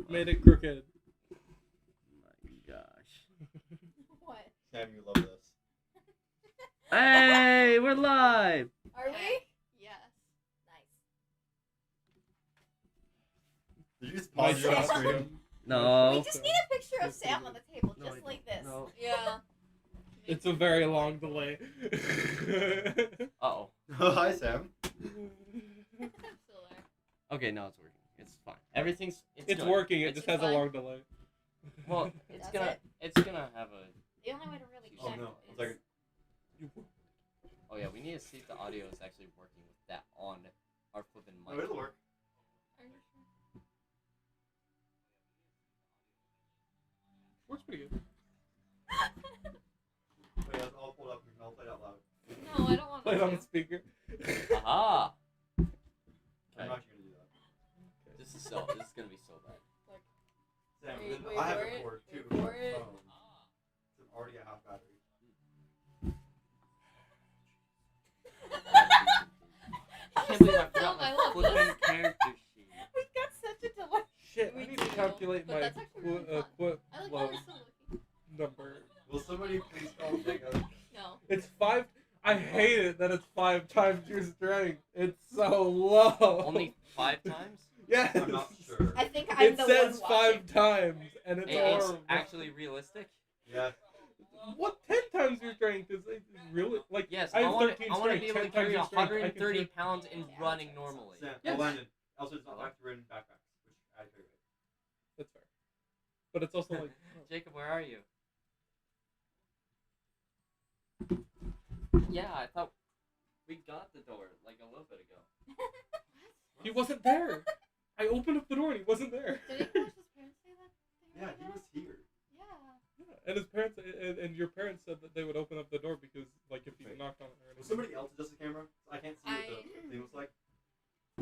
You've made it crooked. My gosh. What? Sam, you love this. Hey, we're live. Are we? Yes. Nice. Did you just pause your Sam. screen? No. We just need a picture of Sam on the table, No, just I like don't. this. No. Yeah. It's a very long delay. Uh-oh. Oh, hi, Sam. I'm still there. Okay, now it's working. It's fine. Everything's It's good. working. It It's just has fine. a long delay. Well, it's That's gonna it. it's gonna have a. The only way to really Oh check no, is... one second. Oh yeah, we need to see if the audio is actually working with that on our flipping mic. No, it'll work. Are you sure? Works pretty good. Wait, let's all pull up. We can all play it out loud. No, I don't want Play it on to. the speaker. Aha! I'm Okay. not actually gonna do that. This is gonna be so bad. Sam, Wait, then I have wait a for cord it. too. Wait for for my it. phone. It's already a half battery. I can't believe I forgot Film, I my love flipping this. character sheet. We've got such a delay. Shit, We I need to do, calculate but my that's actually really fun. quit I like load how we're still looking. number. Will somebody please call Jacob? No. It's 5. I hate it that it's 5 times your strength. It's so low. Only 5 times? Yes. I'm not sure. I think I'm It the says one watching. 5 times, and it's It's horrible. actually realistic. Yeah. What 10 times your strength is really like? Yes, I I have want 13 to strength, be able to 10 times carry your strength, I can 130 carry- pounds in Yeah, running that's normally. Sam, Yes. oh, Landon. Also, it's not factor in backpacks, which I agree with. That's fair. But it's also like Jacob, where are you? Yeah, I thought we got the door like a little bit ago. he wasn't there. I opened up the door and he wasn't there. Did English's parents say that? they Yeah, were he there? was here. Yeah. Yeah, and his parents and your parents said that they would open up the door because like if you Wait. knocked on it or Was anything. somebody else adjust the camera? I can't see what the thing looks like.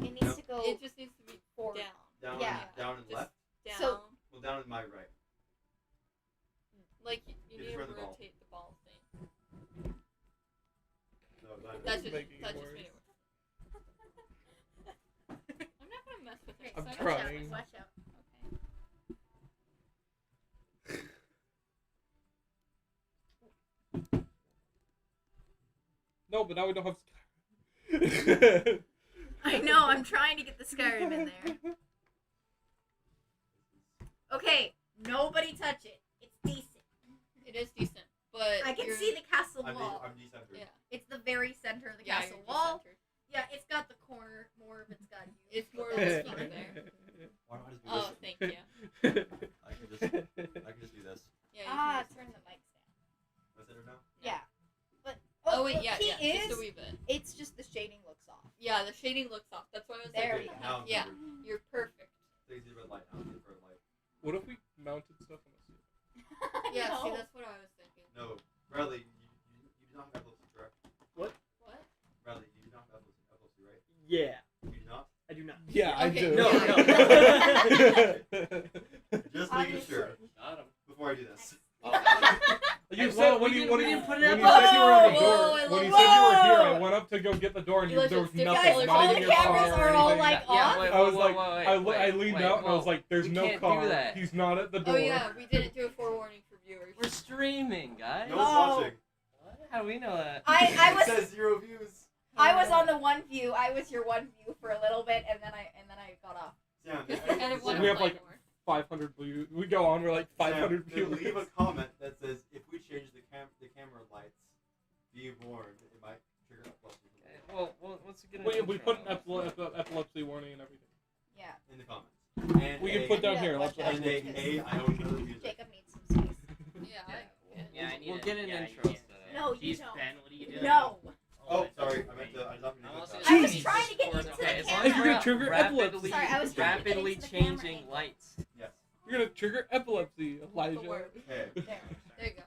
It needs to go It just needs to be forward. down. Down, Yeah. down and Just left. Down. So- Well, down and my right. Like you Yeah, need just to run the ball. rotate the ball thing. No, Landon. That just making it made worse. it worse. I'm not gonna mess with it. I'm so I don't trying. Watch out. Okay. No, but now we don't have Skyrim. I know, I'm trying to get the Skyrim in there. Okay, nobody touch it. It's decent. It is decent, but I can you're- see the castle wall. I'm decentered. Yeah. It's the very center of the Yeah, castle you're wall. decentered. Yeah, it's got the corner. More of it's got you. It's but more of that's it's fine. there. Why don't I just be Oh, listening? thank you. I can just do this. Yeah. You Ah, can turn the mics down. Am I centered now? Yeah. But Oh what wait, yeah, key yeah. Just is, a wee bit. it's just the shading looks off. Yeah, the shading looks off. That's why I was There like, we go. Now I'm yeah, centered. you're perfect. Take the red light now. Take the red light. What if we mounted stuff on the ceiling? Yeah, No. see, that's what I was thinking. No, Bradley, you do not have epilepsy, correct? What? Bradley, you do not have epilepsy, right? Yeah, You do not? I do not. Yeah, I Okay, do. no, Just making Obviously. sure Got him. before I do this. You Hey, said well, when we you didn't- when we you didn't put it when up. you said you were on the Whoa, door, I when you love said you were here, Whoa. I went up to go get the door and You there was legit nothing. stick Not all even the your cameras car or are all, anything. like, off? wait, I was whoa, like, whoa, wait, I wait, leaned wait, out and I whoa. was like, "There's We no can't do car. that. He's not at the door." Oh yeah, we didn't do a forewarning for viewers. We're streaming, guys. No one's Oh. watching. How do we know that? I It was says 0 views. I was on the one view. I was your one view for a little bit, and then I got off. Sam, Kind of So wanna we have play like more. 500 views. We go on. We're like 500 Sam, viewers. then leave a comment that says, if we change the camera lights, be warned, it might trigger epilepsy. Well, what's it gonna We intro put an on? epilepsy warning and everything. Yeah. In the comments. And We can a- put down Yeah, here. watch Let's out. And a, I don't know the music. Jacob needs some space. Yeah, Yeah, I need We'll it. get an Yeah, intro yeah. set up. No, you Jeez, don't. Ben, what are you doing? No. Oh, sorry. I meant to. I thought we I'm did also that. I was gonna trying to get use you this to for- the as long camera. as You're we're gonna trigger rapidly, epilepsy. Sorry, I was trying to get rapidly into the camera changing angle. lights. Yes. You're gonna trigger epilepsy, the Elijah. word. Okay. There. There you go.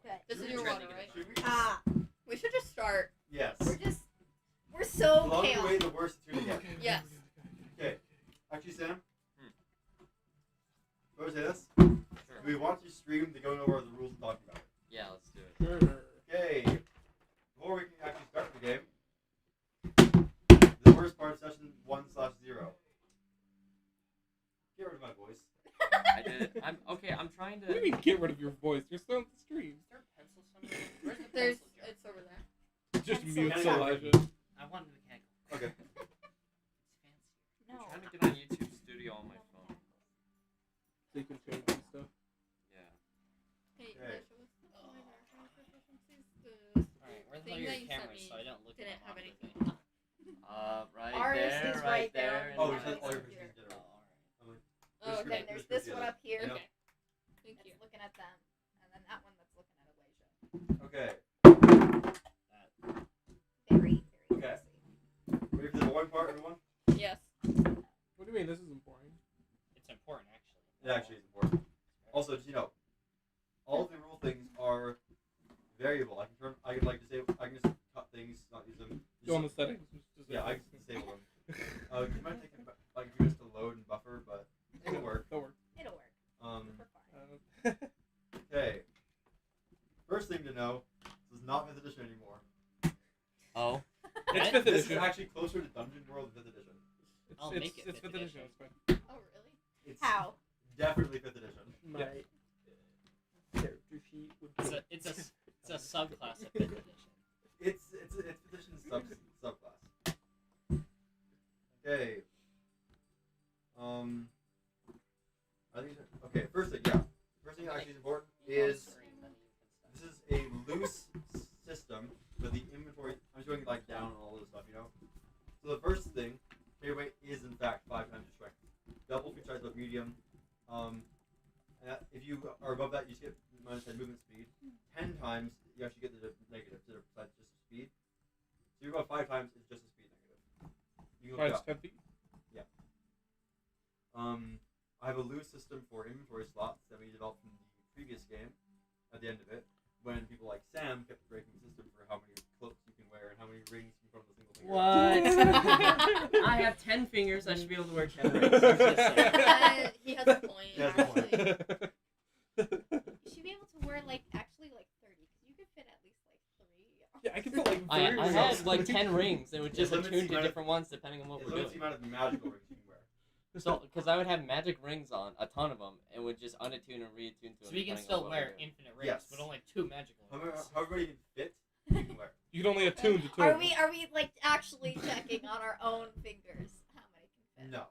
Okay. This is Should your we- water, right? should we- Ah, We should just start. Yes. we're The so longer you wait, chaotic. the worse it's going to get. Yes. Okay. Actually, Sam? Do I say this? Sure. Do we want to stream the going over the rules and talking about it? Yeah, let's do it. Sure. Okay. Before we can actually start the game, the first part of session 1/0. Get rid of my voice. find What do a. you mean get rid of your voice? You're still on the stream. Is there a pencil somewhere? Where's the There's. pencil jar? It's over there. Just Pencil mute jar. Elijah. I want a mechanical. Okay. It's fancy. No. I'm trying to get on YouTube Studio on my phone. So you can change and stuff. Yeah. Hey, Okay. show us my marketing proficiencies. Alright, where's Thing all your that you sent cameras me so I don't look at didn't them have off anything. the thing? Right Ours there, is right right there there. on and Oh, the we right said all your there. proficiencies in general. Oh, Emily. Oh, Just okay. Then group- there's just this group one together. up here Yeah. Okay. Thank that's you. looking at them, and then that one that's looking at Elijah. Okay. Very, very Okay. easy. Ready for the boring part, everyone? Yes. What do you mean? This isn't boring. It's important, actually. It actually is important. Also, just all of the rule things are variable. I can like disable. I can just cut things, not use them. Go on the settings. Yeah, I can disable them. You might take like a few minutes to load and buffer, but it'll work. That'll work. It'll work. Super fine. Okay. First thing to know, this is not 5th edition anymore. Oh. It's What? 5th This is edition. actually closer to Dungeon World than 5th edition. I'll it's, make it it's 5th 5th edition. edition. It's fine. Oh, really? It's How? definitely 5th edition. My character sheet would be. It's a subclass of 5th edition. It's 5th edition subclass. Okay. I think okay. First thing that actually is important is this is a loose system with the inventory. I'm just going like down and all this stuff, So the first thing, carry weight is in fact 5 times your strength. Double feature size of medium. If you are above that, you just get -10 movement speed. 10 times, you actually get the negative besides just the speed. So you're above 5 times, it's just a speed negative. You can look it Mine's up. 10 feet. I have a loose system for inventory slots that we developed from the previous game. At the end of it, when people like Sam kept breaking the system for how many cloaks you can wear and how many rings you can put on a single finger. What? I have 10 fingers. I should be able to wear 10 rings. I'm just saying. He has a point. He has a point. Actually. You should be able to wear like 30, because you could fit at least like 3. Yeah, I can put like I 30 rings. had like 10 rings. It would just It limits attune the to amount of- different ones depending on what It we're limits the doing. amount of magical rings you can wear. So, because I would have magic rings on, a ton of them, and would just unattune and reattune to them. So we can depending on still what wear we're doing. infinite rings, Yes. but only 2 magical rings. However many you can fit, you can wear. You can only attune to 2. Are we like actually checking on our own fingers how many can fit? No.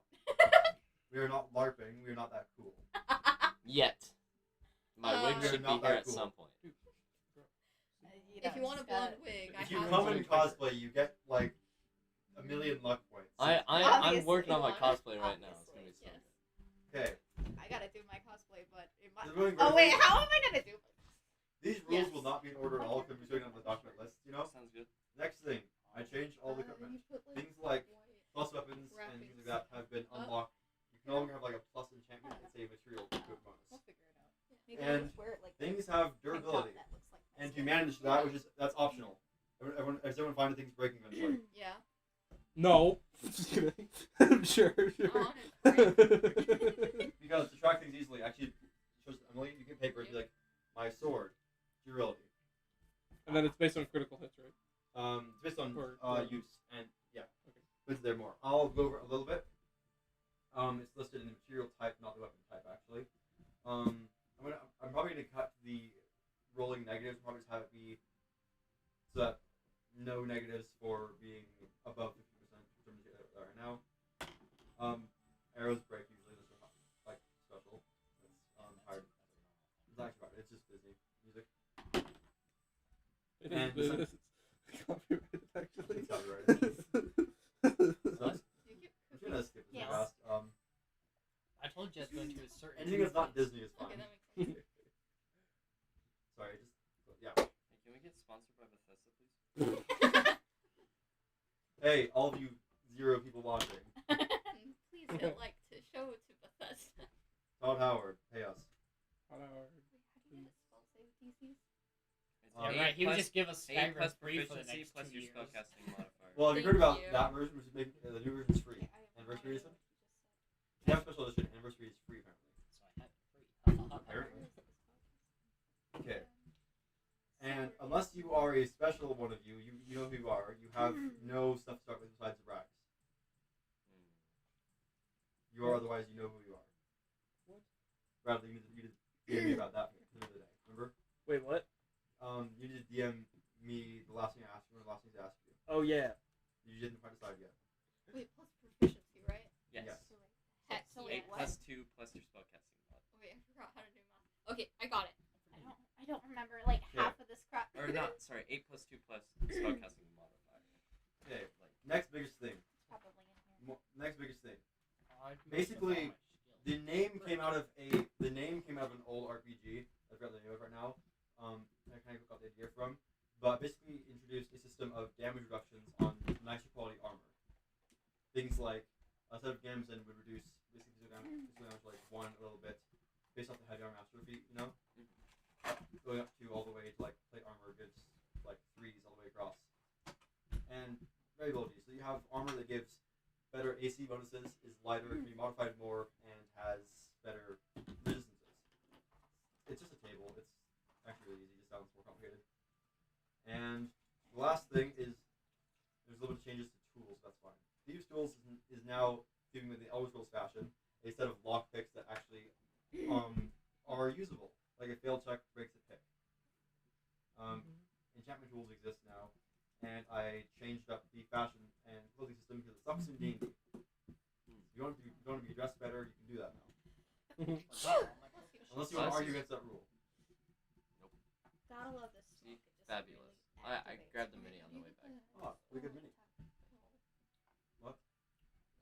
We are not LARPing. We are not that cool. Yet. My wig We're should be not here that at cool. some point. If you want a blonde wig, I If you have come one. in cosplay, you get like a million luck points. I'm Obviously, working on my Lana. cosplay right now. It's gonna be so Yes. good. Okay. I gotta do my cosplay, but it might. It's really Oh wait, great. how am I gonna do it? These rules Yes. will not be in order at all because we're showing on the document list, Sounds good. Next thing, I changed all the equipment. You put, Things like white. plus weapons and things like that have been Oh. unlocked. You can no longer have like a plus enchantment, it's a material equipment bonus. We'll figure it out. Maybe And I'll just wear it like Things this have tank top durability. that looks like And this. to manage that, that's optional. Is everyone finding things breaking eventually? Yeah. No. Just kidding. sure. Oh, it's great. Because to track things easily, actually, shows Emily, you can paper and be like, my sword, durability. And then it's based on critical hits, right? It's based on Or- use, and yeah, Okay. it's there more. I'll go over it a little bit. It's listed in the material type, not the weapon type, actually. I'm probably gonna cut the rolling negatives. Probably just have it be so that no negatives for being above 50% in terms of what they are right now. Arrows break usually. This is not like special. It's hard. It's actually hard. It's just busy music. It And is. some- It's copyrighted, actually. It's copyrighted. So I'm just gonna skip this Yes. fast. I told you I was going to a certain. Anything that's not Disney is fine. Okay, that makes sense. Sorry, yeah. Hey, can we get sponsored by Bethesda, please? Hey, all of you 0 people watching. Please hit like to show it to Bethesda. Todd Howard, pay us. Wait, how do you get a spell save DCs? Yeah, It's right. He would plus- just give us 8 Skyrim plus free for the proficiency next plus 2 your years. spellcasting modifier. Well, have you Thank heard about you. that version, which is making the new version's free? Okay, I have Anniversary no edition? idea what If you have special edition, anniversary is free apparently. So I have it free. Apparently. you just said. Okay. And unless you are a special one of you, you know who you are. You have no stuff to start with besides the rags. You are otherwise you know who you are. What? Bradley, you DM me about that the other day. Remember? Wait, what? You just DM me the last thing I asked you, or the last thing I asked you. Oh yeah. You didn't quite decide yet. Wait, plus proficiency, right? Yes. Yes. Heck, so wait, 8 what? plus 2 plus your spellcasting mod. Wait, I forgot how to do math. Okay, I got it. I don't remember like Yeah. half of this crap. Or not, sorry, 8 plus 2 plus spellcasting modifier. Okay. Like, Next biggest thing. Probably in here. Next biggest thing. I do Basically, have all my skills. The name came out of an old RPG. I forgot the name of it right now. I kind of got the idea from, but basically introduced a system of damage reductions on nicer quality armor. Things like a set of Gamzen would reduce basically physical damage like 1 a little bit, based off the heavy armor master feat, you know, going up to all the way to like plate armor gives like 3s all the way across, and variability. So you have armor that gives better AC bonuses, is lighter, can be modified more, and has better resistances. It's just a table. It's actually really easy. It just sounds more complicated. And the last thing is there's a little bit of changes to tools. That's fine. Thieves' Tools is now, keeping with the Elder Scrolls fashion, a set of lockpicks that actually are usable. Like a failed check breaks a pick. Enchantment tools exist now, and I changed up the fashion and clothing system because it sucks in D&D. If you want to be dressed better, you can do that now. Unless you want to argue against that rule. Gotta love this. See? smoke. It just Fabulous. really I grabbed the mini on the way back. Oh, pretty good mini. What?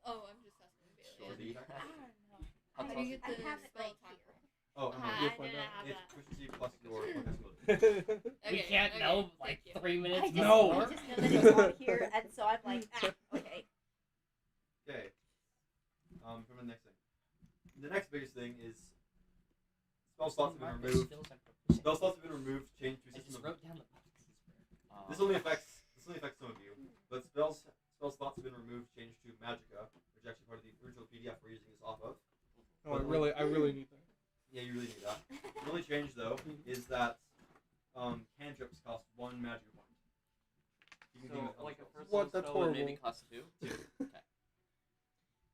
Oh, I'm just asking Bailey. Shorty. I don't know. How How do tough you is get I the have it spell right attack here. roll? Oh, I it's didn't have it's that. proficiency plus your podcast ability. We Okay, can't okay, know thank like you. 3 I minutes just, No. I before. just know that it's on here, and so I'm like, okay. Okay. From the next thing. The next biggest thing is spell slots have been Mark the removed. skills I'm proficient. Spell slots have been removed, changed to a I system just of. wrote down the boxes. This only affects some of you, but spell slots have been removed, changed to Magicka, which is actually part of the original PDF we're using this off of. Oh, I really need that. Yeah, you really need that. The only change though is that cantrips cost 1 magic point. You can do So, it with like a other first spells. What? That's spell would maybe horrible. cost 2? Okay.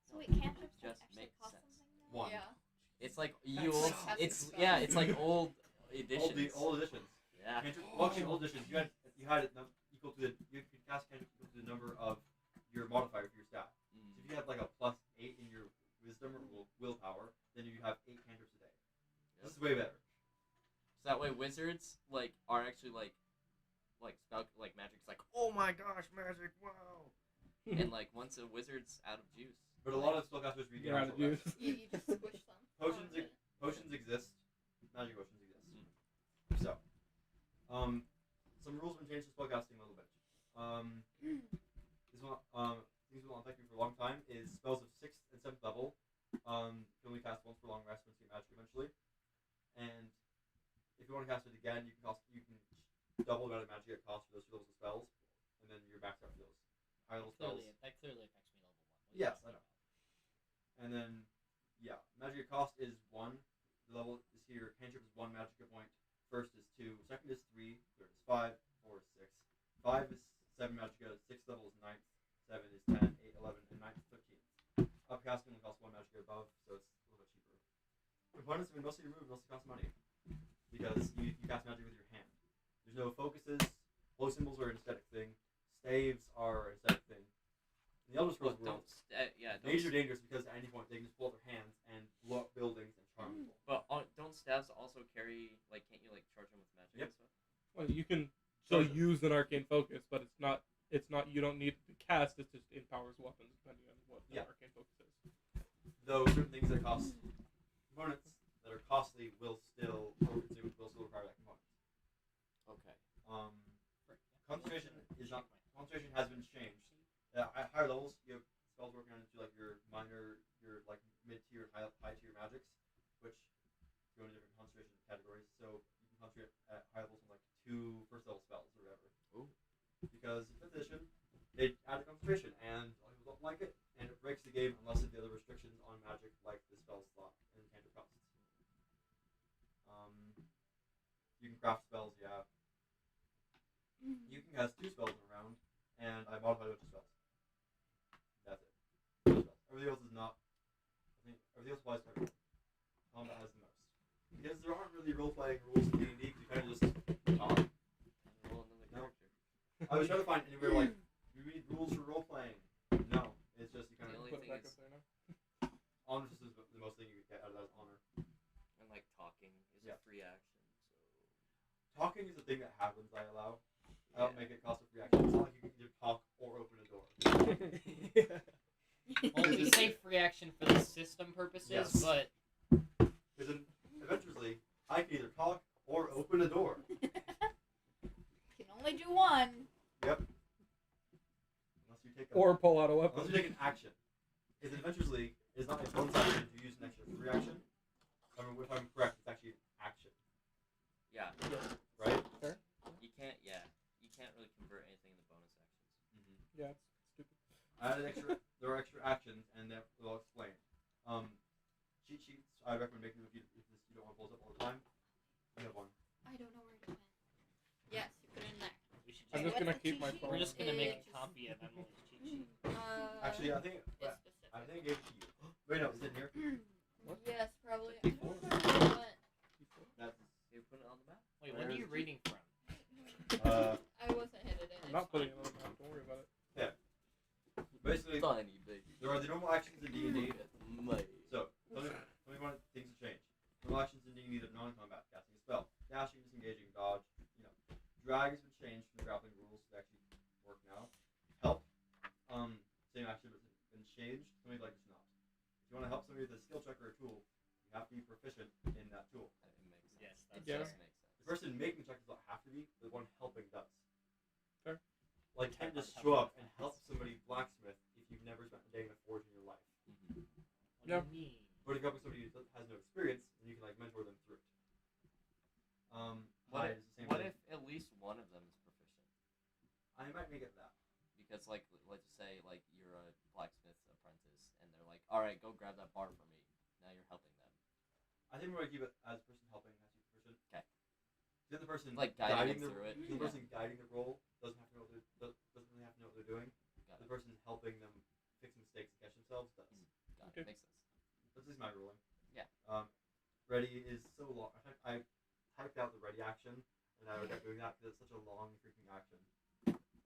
So wait, cantrips Just actually makes cost sense. something now? 1. Yeah. It's like That's old. like custom It's spells. yeah. It's like old editions. Old editions. Yeah. Well, actually, old editions. You had it equal to you could cast cantrip equal to the number of your modifier for your stat. So if you had like a +8 in your wisdom or willpower, then you have 8 cantrips a day. This is way better. So that way, wizards like are actually like spell like magic's like, oh my gosh, magic, wow. And like once a wizard's out of juice. But a lot of spellcasters regain You're out of spell juice. back. You just squish them. Potions Oh, okay. Potions exist. Magic potions exist. So, some rules have been changed to spellcasting a little bit. Things will affect you for a long time is spells of 6th and 7th level. You can only cast once for long rest once you get magic eventually. And if you want to cast it again, you can double the amount of magic it costs for those 2 levels of spells, and then you're maxed out for those high level spells. That clearly affects me level 1. What are you Yes, talking I know. And then, yeah, magic cost is 1. The level is here. Cantrip is 1 magic point. First is 2. Second is 3. Third is 5. 4 is 6. 5 is 7 magicka. 6th level is 9th. 7 is 10. 8, 11, and 9th is 13th. Upcasting only costs 1 magicka above, so it's a little bit cheaper. Components have been mostly removed, mostly cost money. Because you cast magic with your hand. There's no focuses. Flow symbols are an aesthetic thing. Staves are an aesthetic thing. In the Elder Scrolls world, mages are dangerous because at any point they can just pull out their hands and blow up buildings and charm people. But don't staves also carry like? Can't you like charge them with magic Yep. and stuff? Well, you can still use an arcane focus, but it's not. You don't need to cast. It's just empowers weapons depending on what the Yeah. arcane focus is. Though certain things that cost components that are costly will still require that component. Okay. Concentration has been changed. At higher levels, you have spells working on into like your minor, your like mid-tier, high tier magics, which go into different concentration categories. So you can concentrate at high levels on like 2 first level spells or whatever. Ooh. Because in 5th edition, they added concentration, and a lot of people don't like it, and it breaks the game unless the other restrictions on magic, like the spell slot and cantrip costs. You can craft spells, yeah. You can cast 2 spells in a round, and I modified a bunch of spells. That's it. 2 spells. Everything else is not. I think everything else applies to everyone. Combat has the most. Because there aren't really role-playing rules in D&D, because you kind of just talk. Roll another No. character. I was trying to find anywhere like, we need rules for role-playing. No, it's just you kind The of... only Put it thing back is, up there now. Honor just is the most thing you could get out of that is honor. and like talking is Yeah. a free action. Talking is the thing that happens, I allow. I don't Yeah. make it cost a free action. It's not like you can either talk or open a door. Well, we say free action for the system purposes, Yes. but Because then, eventually, I can either talk or open a door. Can only do one. Yep. Unless you take a, Or pull out a unless weapon. you take an action. Because eventually, it's not a bonus action to use an extra free action. I mean, if I'm correct, it's actually an action, Yeah. right? You can't. Yeah. You can't really convert anything into bonus actions. Yeah, it's stupid. There are extra actions, and they'll explain. Cheat sheets, I recommend making them if you don't want to pull it up all the time. You have one. I don't know where it went. Yes, you put it in there. we should I'm just, just gonna What's the keep my cheat sheet? phone. we're just gonna make a It's- copy of Emily's cheat sheet. Actually, I think It's specific. I gave it to you. Wait, no, is it here? Yes, probably. I Before. don't remember what. That's You put it on the map. Wait, what are you reading from? I wasn't headed in. I'm not putting it on the map. Don't worry about it. basically Tiny baby. there are the normal actions in D&D. Mate. So, tell me one things have changed. Normal actions in D&D that are non-combat, casting a spell, dashing, disengaging, dodge. Drag has been changed from the grappling rules to actually work now. Help, same action but it's been changed. Somebody like it's not. If you want to help somebody with a skill check or a tool, you have to be proficient in that tool. It makes sense. Yes, It Yeah. just makes sense. The person making the check does not have to be. The one helping does. Fair. Like, you can't just show up and help somebody blacksmith if you've never spent a day in a forge in your life. Mm-hmm. What Yeah. do you mean? But if you help somebody who has no experience, then you can like mentor them through it. What Hide if, is the same what thing. if at least one of them is proficient? I might make it that. Because like, let's just say like you're a blacksmith apprentice, and they're like, "All right, go grab that bar for me." Now you're helping them. I think we're gonna keep it as the person helping has to be proficient. Okay. The other person Like guiding them the through it. the person guiding the role doesn't have to know doesn't really have to know what they're doing. Got The it. person helping them fix mistakes and catch themselves does. Got Okay. it. Makes sense. That's just my ruling. Yeah. Ready is so long. I typed out the ready action, and I kept doing that because it's such a long freaking action.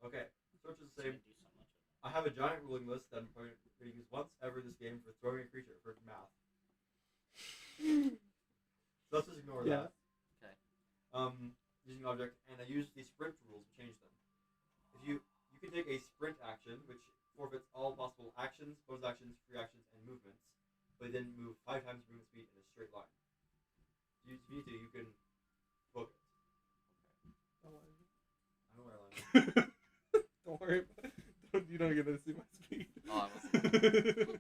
Okay, search is the same. Do so much of it. I have a giant ruling list that I'm probably going to use once ever this game for throwing a creature for math. So let's just ignore Yeah. that. Okay. Using object, and I use the sprint rules to change them. If you can take a sprint action, which forfeits all possible actions, bonus actions, free actions, and movements, but then move 5 times your movement speed in a straight line. If you need to, you can book it. I know where I line. Don't worry. You don't get to see my speed. Oh, I wasn't.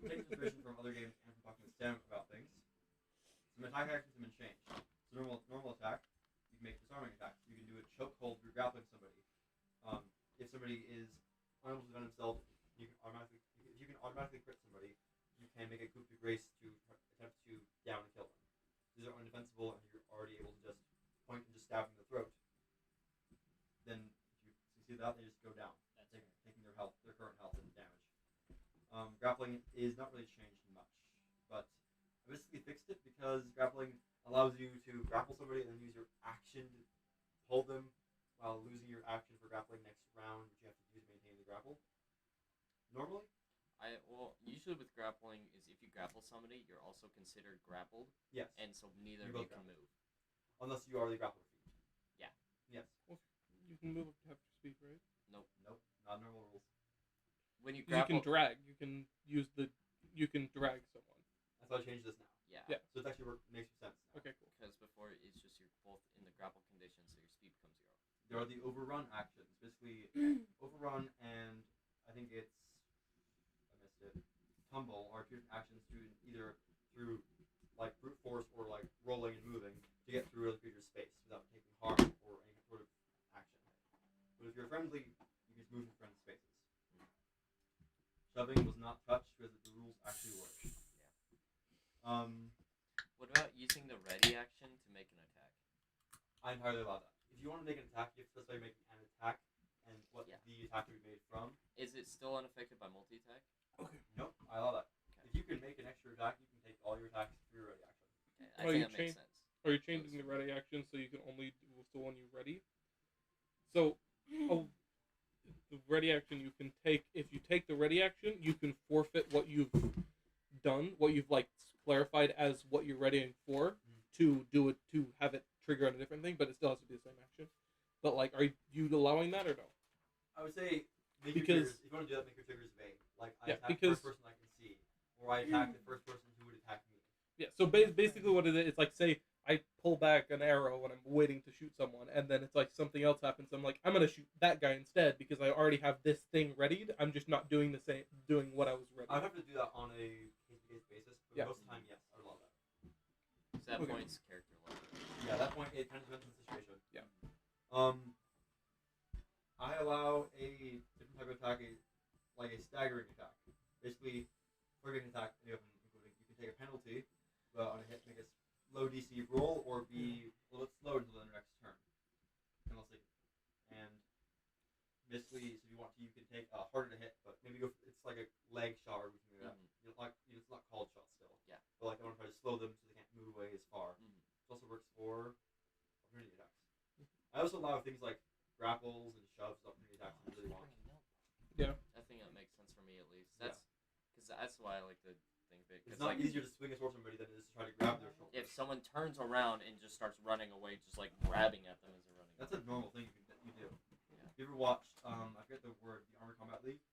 Take inspiration from other games and from talking with Sam about things. Some attack actions have been changed. So normal attack, you can make disarming attacks. You can do a choke hold through grappling somebody. If somebody is unable to defend themselves, if you can automatically crit somebody, you can make a coup de grace to attempt to down and kill them. These are undefensible, and you're already able to just point and just stab in the throat. Then if you succeed that, they just go down, That's taking their current health and damage. Grappling is not really changed much, but I basically fixed it because grappling allows you to grapple somebody and then use your action to hold them while losing your action for grappling next round, which you have to do to maintain the grapple. Normally, Usually with grappling is if you grapple somebody, you're also considered grappled, yes, and so neither You of you both can count. move. unless you are the grappler feat. Yeah. Yes. You can move up to half your speed, right? Nope. Not normal rules. When you You grapple, can drag. You can use the. You can drag someone. That's why I changed this now. yeah, Yeah. So it's actually makes sense now. Okay, cool. because before it's just you're both in the grapple condition, so your speed becomes 0. There are the overrun actions. Basically, overrun and I think I missed it. Tumble are 2 different actions to either through like brute force or like rolling and moving to get through other creature's space without taking harm or any sort of action. But if you're friendly, you can just move in friends' spaces. Shoving was not touched because the rules actually work. What about using the ready action to make an attack? I entirely allow that. If you want to make an attack, you have to specify making an attack and what Yeah. the attack would be made from. Is it still unaffected by multi-attack? Nope, I allow that. Okay. If you can make an extra attack, you can take all your attacks through your ready action. Okay, I Oh, think you that makes change- sense. Oh, Or you're changing the ready action so you can only do so when you're ready. So, the ready action you can take. If you take the ready action, you can forfeit what you've done, what you've like clarified as what you're readying for, to do it, to have it trigger on a different thing, but it still has to be the same action. But like, are you allowing that or no? I would say make Because- your triggers, if you want to do that, make your triggers vague. Like I attack the first person I can see, or I attack the first person who would attack me. Yeah. So basically, what it is, it's like say I pull back an arrow when I'm waiting to shoot someone, and then it's like something else happens. I'm like, I'm gonna shoot that guy instead because I already have this thing readied. I'm just not doing doing what I was ready. I'd have to do that on a case-to-case basis, but Yeah. most of the time, yes, I would allow that. So that Okay. point's character level. Yeah, at that point, it kind of depends on the situation. Yeah. I allow a different type of attack, like a staggering attack. Basically, for an attack, you can take a penalty, but on a hit, make a low DC roll or be a little bit slow until the next turn. And basically, so if you want to, you can take harder to hit, but maybe it's like a leg shot or something like that. It's not called shot still. Yeah. But like I want to try to slow them so they can't move away as far. It also works for opportunity attacks. I also allow things like grapples and shoves, opportunity attacks if you really want. I think that makes sense for me at least. That's why I like to think big. It's not easier to swing a sword at somebody than it is to try to grab their shoulder. If someone turns around and just starts running away, just like grabbing at them as they're running. That's a normal thing you do. Yeah. You ever watched, I forget the word, the Armored Combat League?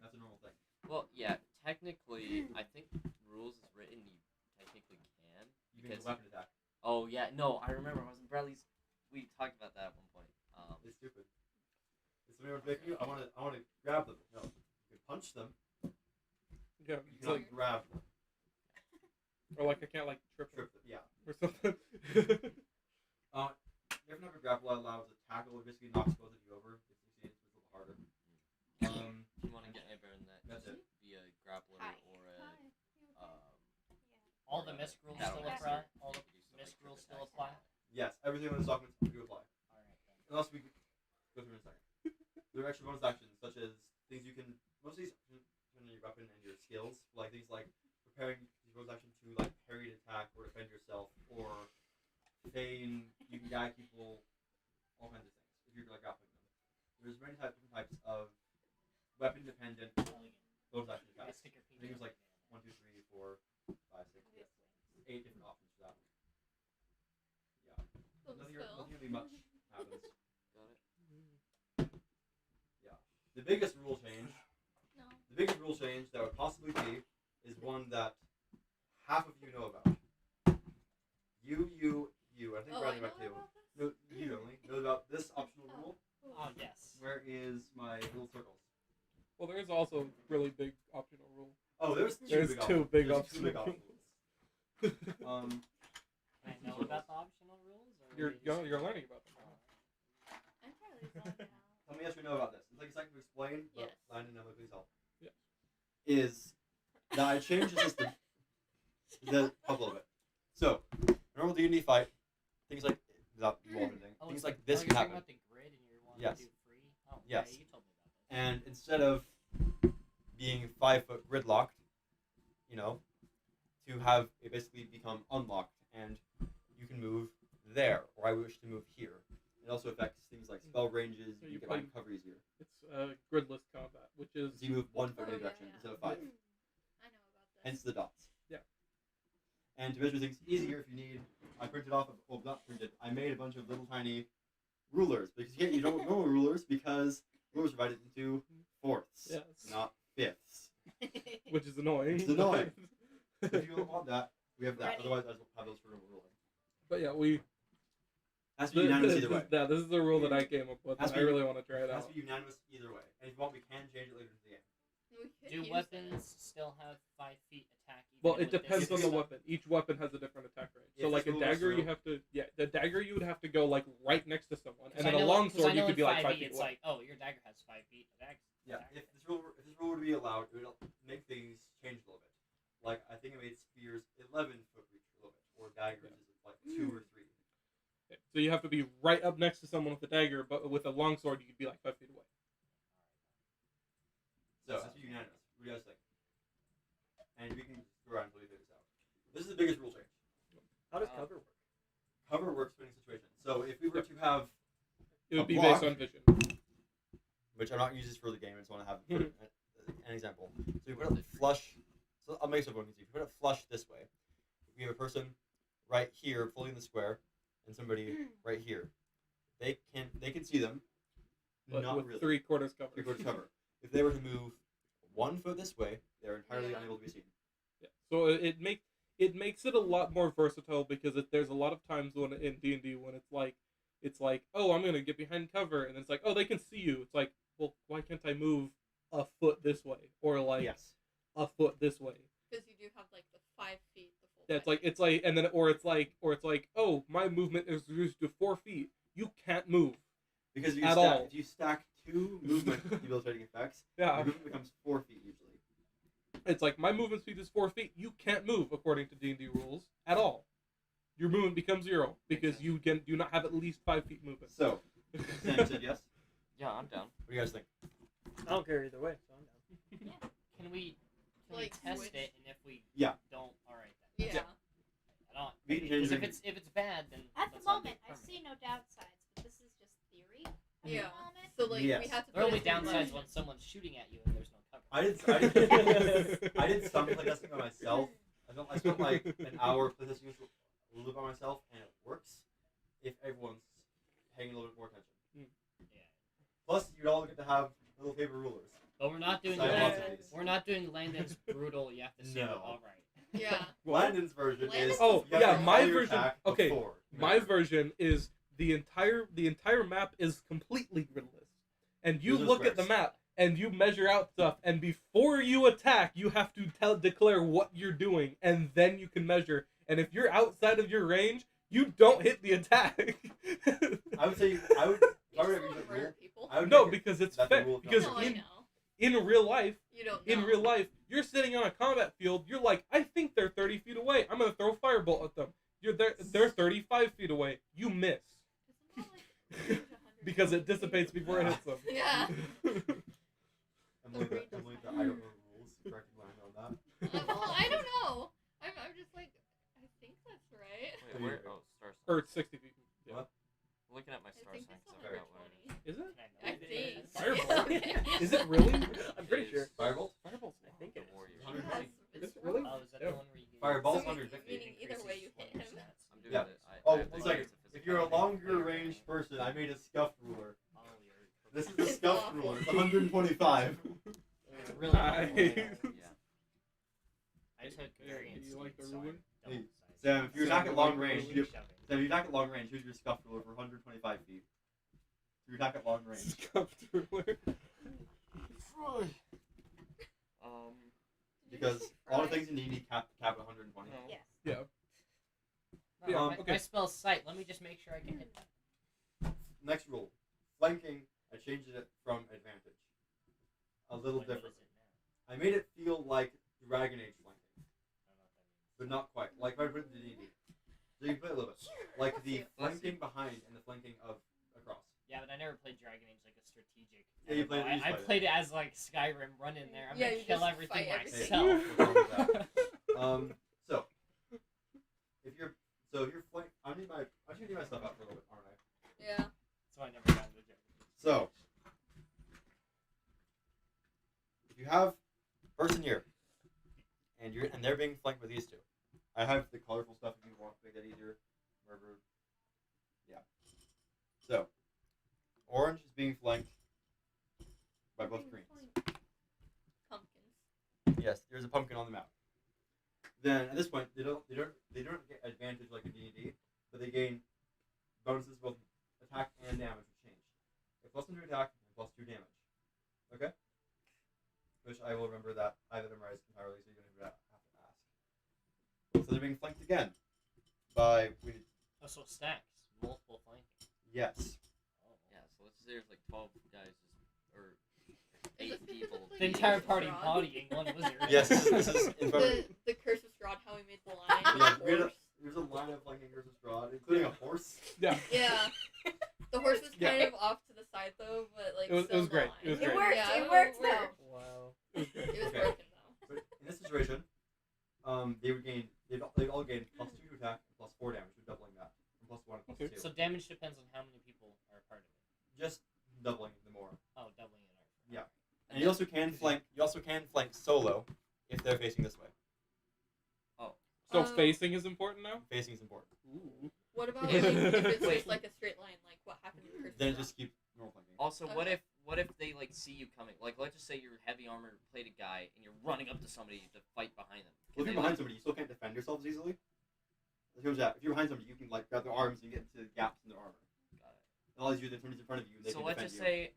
That's a normal thing. Well, yeah, technically, I think rules is written you technically can. You can Because, weapon attack. oh, yeah, no, I remember, I was in Bradley's, we talked about that at one point. It's stupid. If somebody were to make you, I want to grab them. No. You can punch them. Yeah. You It's cannot like, grab them. or like I can't like trip Trip them. Yeah. or something. Different type of grapple allows a tackle. It basically knocks both of you over. It's a little harder. If you want to get any better than that, That's just be a grappler Hi. or a, All the misc rules still Battle apply. Master. All the You can do stuff misc like rules trip still attacks. apply. Yes, everything on this document do apply. All right. Then. Unless we go through in a second. There are extra bonus actions, such as things you can. Most of these depend on your weapon and your skills. Like things like preparing these bonus action to like parry an attack or defend yourself, or feign. You can guide people. All kinds of things if you're like grappling them. There's many different types of weapon dependent bonus action Yeah, attacks. stick your I think it was like 1, 2, 3, 4, 5, 6, 8 different options for that. Yeah. Nothing really much happens. Got it? Yeah. The biggest rule change. No. The biggest rule change that would possibly be is one that half of you know about. You. I think Oh, Bradley I know might too. about this? No, you only know about this optional rule. Oh yes. Where is my little circles? Well, there is also really big optional rule. Oh, there's There's big two options. big There's two big options. options. Can I know about the optional rules? Or You're are they just- you're learning about them. I'm Charlie's on now. Tell me yes or no about this. It's like a second to explain, but Yes. Landon, Emily, please help. Yeah. Is that I changed the system. The couple of it. So, normal D&D fight, things like without involving anything, Oh, things so- like this oh, can you're talking happen. about the grid and you're wanting Yes. to do free? Oh, Yes. yeah, you told me about this. And instead of being 5 foot gridlocked, to have it basically become unlocked, and you can move there, or I wish to move here. It also affects things like spell ranges. So You you can play- get cover easier. It's gridless combat, which is So you move 1 foot in Oh, a yeah, direction yeah. instead of 5. I know about this. Hence the dots. Yeah. And to measure things easier, if you need, I printed off, well, not printed, I made a bunch of little tiny rulers, because you don't know rulers, because rulers are divided into fourths, Yes. not fifths. which is annoying. It's annoying. If you don't want that, we have that. Ready. Otherwise, I just have those for ruling. But yeah, we. Has to be unanimous either way. Yeah, this is the rule that I came up with. Has And to I be- really want to try it It has out. to be unanimous either way. And if you want, we can change it later in the game. We could Do use weapons this. still have 5 feet attack? Even Well, it with this depends on the system? weapon. Each weapon has a different attack range. So, If like this a rule goes dagger, you through- have to. Yeah, the dagger you would have to go like right next to someone, and 'Cause then I a know- long 'cause I sword you know could in be like 5e 5 feet it's away. like, oh, your dagger has 5 feet. Yeah, attack. if this rule were to be allowed, it would make things change a little bit. Like, I think it made spears 11 foot reach a little bit, or daggers is like 2 or 3. Okay, so you have to be right up next to someone with a dagger, but with a long sword you could be like 5 feet away. So, it has to be unanimous. What do you guys think? And we can go around until we figure this out. This is the biggest rule change. How does cover work? you were to have, It would A be block. based on vision. which I'm not using this for the game, I just want to have an example. So you put it flush. So I'll make something easy. If you put it flush this way, we have a person right here, fully in the square, and somebody right here. They can see them, But not with really. 3/4 cover. 3/4 cover. If they were to move 1 foot this way, they're entirely Yeah. unable to be seen. Yeah. So it makes it a lot more versatile because there's a lot of times when in D&D when it's like, oh, I'm gonna get behind cover, and it's like, oh, they can see you. It's like, well, why can't I move a foot this way or like Yes. a foot this way? Because you do have like the 5 feet. The full Yeah, it's 5 like and then or it's like oh, my movement is reduced to 4 feet. You can't move. Because At all. if you stack 2 movement debilitating effects, Yeah. your movement becomes 4 feet usually. It's like my movement speed is 4 feet. You can't move according to D&D rules at all. Your movement becomes 0 because sense. you do not have at least 5 feet movement. So, Sam said yes. Yeah, I'm down. What do you guys think? I don't care either way, so I'm down. Can we Like, test switch? it, and if we Yeah. don't, all right then. Yeah. Yeah. I don't. We can Because change if it's bad, then At the let's not do moment, it I permanent. see no downsides, but this is just theory. At Yeah. The moment. So like Yes. we have to. There are put only it in downsides motion. when someone's shooting at you and there's no cover. I did something like that by myself. I spent like an hour playtesting this a little bit by myself, and it works if everyone's paying a little bit more attention. Yeah. Plus, you'd all get to have little paper rulers. But we're not doing So I have lots of Landon's. these. We're not doing Landon's brutal. You have to see. No. All right. Yeah. Landon's version Landon's is Oh, you have yeah, to my roll your version- attack okay, before you My measure. version is the entire map is completely gridless. And you There's no look at the squares. map and you measure out stuff, and before you attack, you have to declare what you're doing, and then you can measure. And if you're outside of your range, you don't hit the attack. I would say I would. You If I were just to wanna use that murder rule, people. I would No, make it because it's that the fair. rule of Because No, I in know. in real life, You don't know. in real life, you're sitting on a combat field. You're like, I think they're 30 feet away. I'm gonna throw a firebolt at them. They're 35 feet away. You miss Isn't that like because it dissipates before it hits them. Yeah. Emily, the I don't know rules. Correcting line on that. Well, I don't know. I'm just like, I think that's right. Wait, where? Oh, star Or signs. it's 60 feet. Yeah. What? I'm looking at my I star think signs. it's I forgot what it 120. Is it? Can I know it think. is? Fireball? Okay. Is it really? I'm pretty sure. Firebolt? Fireball's I think it The is. warriors. Yes, Is it's it really? Oh, is that Yeah. the one where you get Fireball's So under meaning 50. either way you hit him. I'm doing Yeah. it. Oh, I have to one second. use the If you're a physical longer thing. range person, I made a scuffed ruler. Oh, you're This is the It's scuffed awful. ruler. It's 125. It's really Nice. awful. Yeah. I took Yeah, variant you like the speed, so ruler? I'm Hey, double-sized. Sam, if you're Sam, not you at like long the range, ruler? you, Shoving. Sam, if you're not at long range, use your scuffed ruler for 125 feet. If you're not at long range. Scuffed ruler. Because a lot of things in D&D cap at 120. No. Yes. Yeah. No, Yeah, my, okay. my spell's sight. Let me just make sure I can hit that. Next rule. Flanking, I changed it from advantage. A little What different. is it now? I made it feel like Dragon Age flanking, I don't know what that means. but not quite. Like if I put it in D&D. So you can play a little bit. Like the flanking behind and the flanking of across. Yeah, but I never played Dragon Age like a strategic. Yeah, you played it, you I just played it as like Skyrim, run in there. I'm Yeah, gonna you kill just everything fight everything. myself. What's wrong with that? So if you're flank, I'm gonna need my stuff out for a little bit, aren't I? Yeah. So I never got into Dragon Age. So if you have person here, and they're being flanked with these two, I have the colorful stuff if you want to make that easier. Wherever, yeah. So orange is being flanked by both greens. Pumpkins. Yes, there's a pumpkin on the map. Then at this point, they don't get advantage like in D&D, but they gain bonuses both attack and damage will change. A +1 to attack and +2 damage. Okay. Which I will remember that I have it memorized entirely, so you don't even have to ask. So they're being flanked again by Oh, so stacks, multiple flanking. yes. Oh. Yeah, so let's say there's like 12 guys or Is 8 this people. specifically The entire Curse of party Strahd? bodying one wizard. Yes, this is in front of The Curse of Strahd, how we made the line. Yeah, with we had the horse. there's a line of flanking versus Strahd, including a horse. Yeah. Yeah. The horse was Yeah. kind of off to the side though, but like It was still in the great. line. It was It great. worked. Yeah, it worked though. worked. Wow. It was Okay. broken though. But in this situation, they all gain +2 to attack and +4 damage, so doubling that, and +1 and Okay. +2. So damage depends on how many people are a part of it. Just doubling the more. Oh, doubling it. Alright. Yeah. And you also can flank. You also can flank solo if they're facing this way. So facing is important now. Facing is important. Ooh. What about like, if it's Wait. just like a straight line? Like what happened in person? Then just keep normal flanking. Also, what Okay. if they like see you coming? Like, let's just say you're a heavy armor plated guy and you're running up to somebody to fight behind them. Well, if They, you're behind like- somebody, you still can't defend yourselves easily. If you're behind somebody, you can like grab their arms and get into gaps in their armor. Got it. It allows you to somebody's in front of you. They So can let's defend just you. say,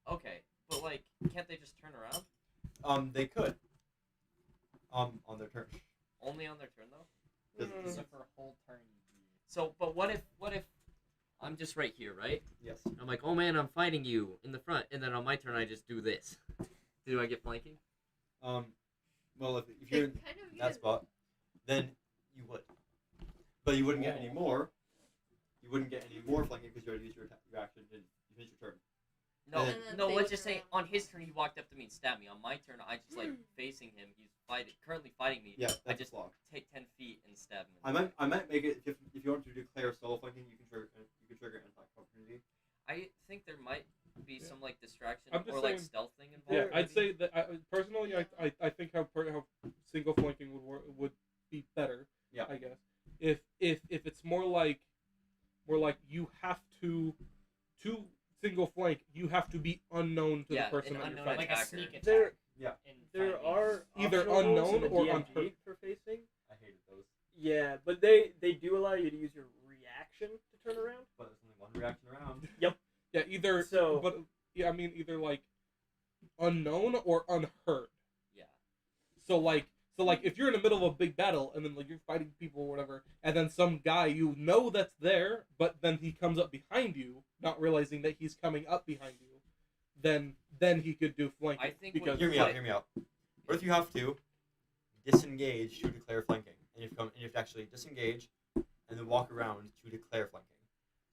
okay, but like, can't they just turn around? They could. On their turn. Only on their turn though. Because So for a whole turn, So, but what if I'm just right here, right? yes. I'm like, oh man, I'm fighting you in the front, and then on my turn I just do this. Do I get flanking? Well, if you're in kind of that spot, then you would. But you wouldn't get any more. You wouldn't get any more flanking because you already used your action to finish your turn. No, And then no. they Let's would just say around. on his turn he walked up to me and stabbed me. On my turn, I just like facing him. He's currently fighting me. Yeah, I that's just a flaw. take 10 feet and stab him. I might make it if you want to declare solo flanking, you can trigger an attack opportunity. I think there might be some like distraction I'm just or like saying- stealth thing involved. Yeah, I'd maybe. say that personally, I think how single flanking would be better. Yeah. I guess if it's more like you have to single flank, you have to be unknown to Yeah, the person an that you're unknown fighting. like a attacker. sneak attack. There, In there 5e. are Either optional rules unknown in the or DMG unhurt. for facing. I hated those, Yeah, but they do allow you to use your reaction to turn around. but there's only one reaction around. Yeah, either So- but yeah, I mean either like unknown or unhurt. Yeah. So like if you're in the middle of a big battle and then like you're fighting people or whatever, and then some guy you know that's there, but then he comes up behind you, not realizing that he's coming up behind you, then he could do flanking. I think because Hear me out. Hear me out. What if you have to disengage to declare flanking, and you have to actually disengage and then walk around to declare flanking?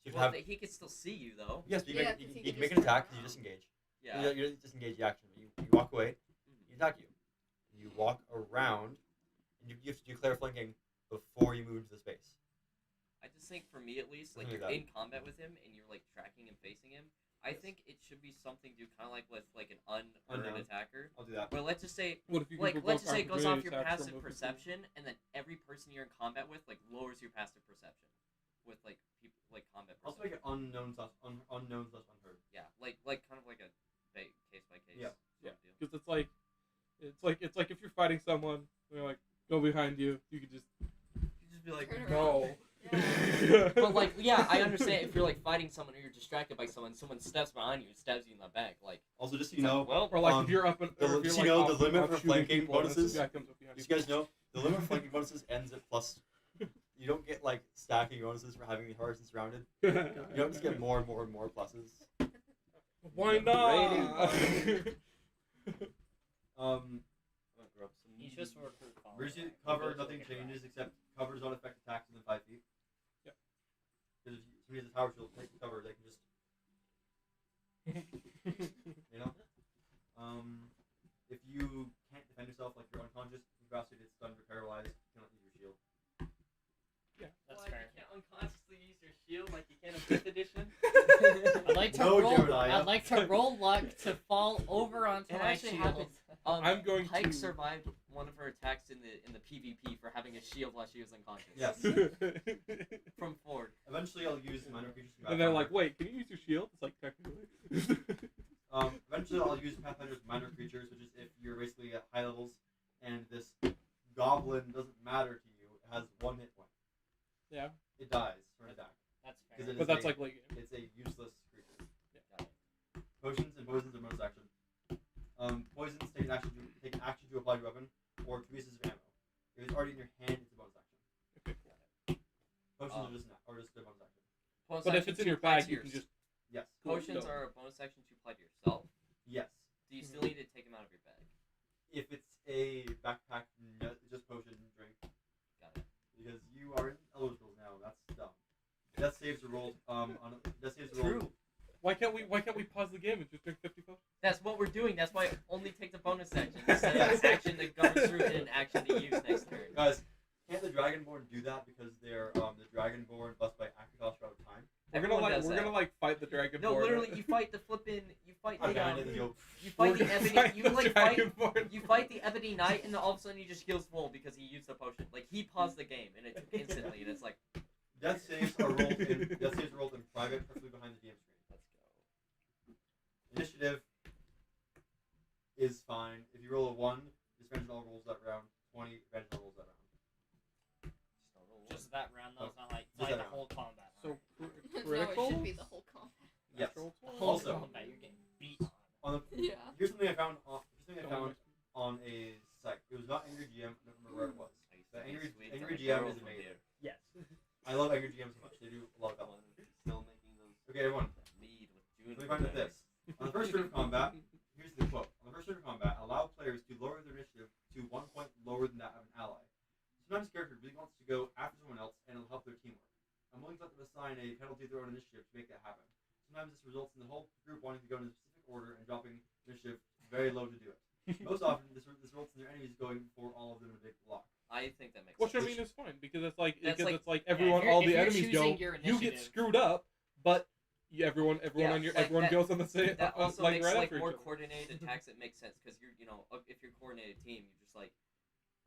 So you Well, have he could still see you though. yes, but you, Yeah, make, 'cause you, he you can can make just an attack turn because you around. disengage. Yeah. You don't disengage the action. You walk away. Mhm. You attack you. You walk around, and you have to declare flanking before you move into the space. I just think for me at least, like Something you're like in combat with him and you're like tracking and facing him. I Yes. think it should be something to kind of like with like an unearned Unknown. attacker. I'll do that. Where let's just say, what if you like can let's just say it goes off opportunity your attacks passive from perception, and then every person you're in combat with like lowers your passive perception with like people like combat Also perception. make it unknown/unheard. Yeah, like kind of like a case by case. Yeah. Yeah, because it's like if you're fighting someone, they're like go behind you, you could just You just be like, Turn no. but like, yeah, I understand if you're like fighting someone or you're distracted by someone steps behind you and stabs you in the back. Like, Also, just so it's you know, like, well, Or like Um, if you're up and the- or if just you're you like know, the limit for shooting flanking people and then some bonuses- guy comes up behind you guys know the limit of flanking bonuses ends at plus. You don't get like stacking bonuses for having the horizon surrounded. You don't just get more and more and more pluses. Why not? He's just a recruit follower. Emergency He cover, goes nothing like a changes guy. except covers don't affect attacks within 5 feet. Yep. Because if somebody has a tower shield, take the cover, they can just, you know? If you can't defend yourself, like you're unconscious, incapacitated, stunned, or paralyzed, you cannot use your shield. That's Like, fair. you can't unconsciously use your shield like you can in 5th edition. I'd like to No, roll. Jeremiah. I'd like to roll luck to fall over onto It my actually shield. happened. I'm going Pike to- survived one of her attacks in the PvP for having a shield while she was unconscious. Yes. From Ford. Eventually, I'll use minor creatures from And they're Pathfinder. like, wait, can you use your shield? It's like technically. Eventually, I'll use Pathfinder's minor creatures, which is if you're basically at high levels and this goblin doesn't matter to you, it has 1 hit point. Yeah. It dies for an attack. That's fair. Because it But is that's a, like late game. it's a useless creature. Got it. Potions and poisons are bonus action. Poisons take an action to apply to your weapon, or 2 pieces of ammo. If it's already in your hand, it's a bonus action. Okay. Potions are just a bonus action. Bonus But if action it's in to your apply bag, to you yours. can just Yes. Potions No. are a bonus action to apply to yourself. Yes. Do you still need to take them out of your bag? If it's a backpack, just potion drink, Got it. because you are eligible now. That's dumb. Death saves are rolled. Death saves are rolled. True. Why can't we pause the game and just drink 50 potions? That's what we're doing. That's why it only takes a bonus action instead of an action that goes through and an action to use next turn. Guys, can't the Dragonborn do that because they're the Dragonborn blessed by Akatos throughout time? We're Everyone gonna does that. fight the dragon. No, literally, you fight the flippin'. You fight the. Abandon the yoke. You fight the ebony. You like fight. Dragonborn. You fight the ebony knight, and then all of a sudden he just heals full because he used the potion. Like he paused the game, and it took instantly, and it's like, Death saves are rolled in private, preferably behind the DM screen. let's go. Initiative is fine. If you roll a 1, disadvantage all rolls that round. 20, advantage all rolls that round. Just that round, though. It's not like, Just the that round. whole combat. So No, it critical. should be the whole combat. Yes. Natural The 20? whole Also- combat, you're getting beat on. On the, Yeah. here's something I found on a site. It was not Angry GM. I don't remember where it was. The Angry GM is amazing. Yes. I love Angry GM so much. They do a lot of that. Still making those Okay, everyone. lead with June. Let me find out this. On the first turn of combat, here's the quote. On the first turn of combat, allow players to lower their initiative to 1 point lower than that of an ally. Sometimes a character really wants to go after someone else and it'll help their teamwork. I'm willing to let them assign a penalty to their own initiative to make that happen. Sometimes this results in the whole group wanting to go in a specific order and dropping initiative very low to do it. Most often, this results in their enemies going for all of them in a big block. I think that makes Which I sense. mean is fine because it's like That's like- everyone, if you're- all if the you're enemies go. choosing your You get initiative- screwed up, but everyone Yeah, on your like everyone that- goes on the same. That also like makes right like after more each other. coordinated attacks. It makes sense because you're, if you're a coordinated team, you're just like,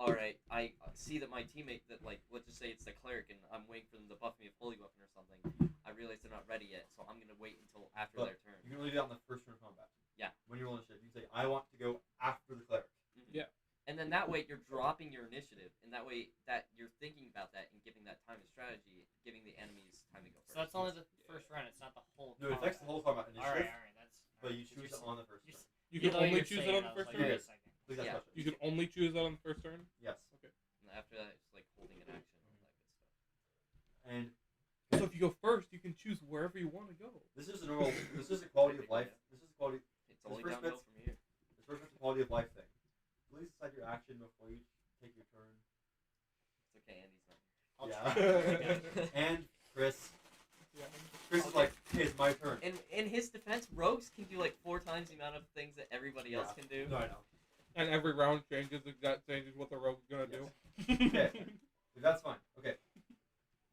all right, I see that my teammate that like, let's just say it's the cleric, and I'm waiting for them to buff me a holy weapon or something. I realize they're not ready yet, so I'm gonna wait until after But their turn. You can only do that on the first turn of combat. Yeah. When you roll initiative, you can say, I want to go after the cleric. Yeah. And then that way you're dropping your initiative, and that way that you're thinking about that and giving that time to strategy, giving the enemies time to go first. So that's only the first round. It's not the whole. No, it affects the whole combat initiative, All right. That's. but alright, you 'cause choose you're it on the first you're turn. You even can though only you're choose it saying on the I was first like, turn. wait a Yes. second. Please ask Yeah. questions. You can only choose that on the first turn. Yes. And after that, it's like holding an action, all that good stuff. And So if you go first, you can choose wherever you want to go. this is a normal. This is a quality of life. This is a quality. It's only first downhill bit's- from here. This first bit's a quality of life thing. Please decide your action before you take your turn. It's okay, Andy's not. I'll Yeah. try. And Chris. Yeah. Chris is like, hey, it's my turn. In his defense, rogues can do like 4 times the amount of things that everybody else Yeah. can do. No, I know. And every round changes what the rogue's gonna do. Okay. That's fine. Okay.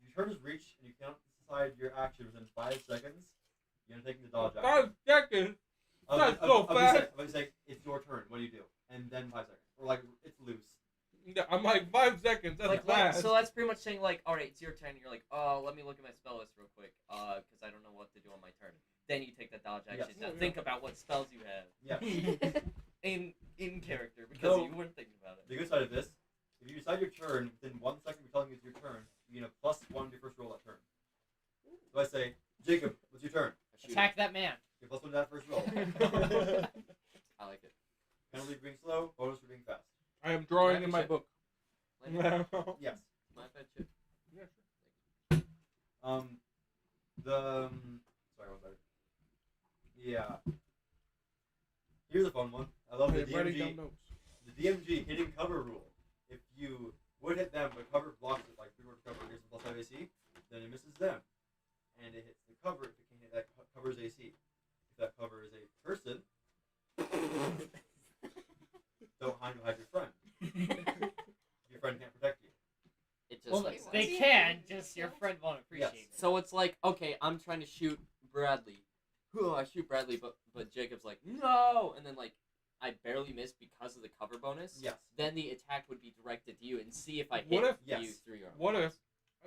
Your turn is reached, and you cannot decide your action within 5 seconds. You're gonna take the dodge action. 5 seconds. Of That's you so fast. saying, it's your turn. What do you do? And then 5 seconds, or like it's loose. Yeah, I'm like 5 seconds. That's Like, fast. so that's pretty much saying like, all right, it's your turn. And you're like, oh, let me look at my spell list real quick, because I don't know what to do on my turn. Then you take the dodge action. Yes. Now Oh, yeah. think about what spells you have Yes. in character because No. you weren't thinking about it. The good side of this, if you decide your turn within 1 second of telling you it's your turn, you get a +1 to your first roll that turn. So I say, Jacob, what's your turn? I shoot Attack that man. You get +1 to that first roll. him. I like it. Penalty for being slow, bonus for being fast. I am drawing Yeah, in my shit. book. Like, Yes. my bad shit. Yeah, sure. Sorry, one second. Yeah. Here's a fun one. I love the I'm writing down DMG. notes. The DMG hitting cover rule. If you would hit them, but cover blocks it, like 3-word cover against plus 5 AC, then it misses them. And it hits the cover if it can hit that covers AC. If that cover is a person, don't hide behind your friend. Your friend can't protect you. It just Well, makes they sense. can. Just your friend won't appreciate Yes. it. So it's like, okay, I'm trying to shoot Bradley. I shoot Bradley, but Jacob's like, no, and then like I barely miss because of the cover bonus. Yes. Then the attack would be directed to you and see if I hit What if- you Yes. through your.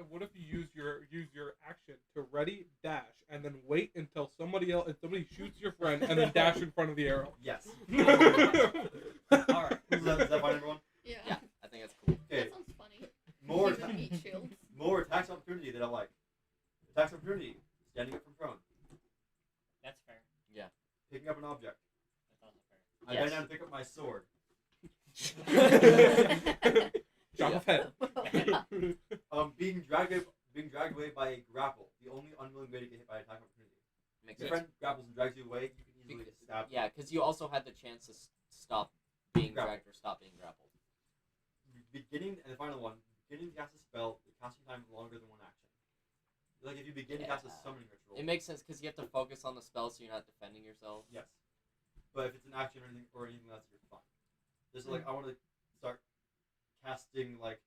What if you use your action to ready dash and then wait until somebody shoots your friend and then dash in front of the arrow? Yes. Alright. Is that fine, everyone? Yeah. Yeah, I think that's cool. Okay. That sounds funny. More, Even meat shields. more attacks opportunity that I like. Attacks opportunity. Standing up from prone. That's fair. Picking up an object. That's also fair. I Yes. bend down and pick up my sword. Chop off head. Being dragged away by a grapple. The only unwilling way to get hit by attack opportunity. Makes If your sense. friend grapples and drags you away, you can easily Because- stab. Yeah, because you also had the chance to stop being Grapple. dragged or stop being grappled. Beginning and the final one. Beginning to cast a spell, the casting time is longer than one action. Like if you begin to cast a Yeah. summoning ritual. It makes sense because you have to focus on the spell so you're not defending yourself. Yes. But if it's an action or anything else, you're fine. This is like I want to start casting like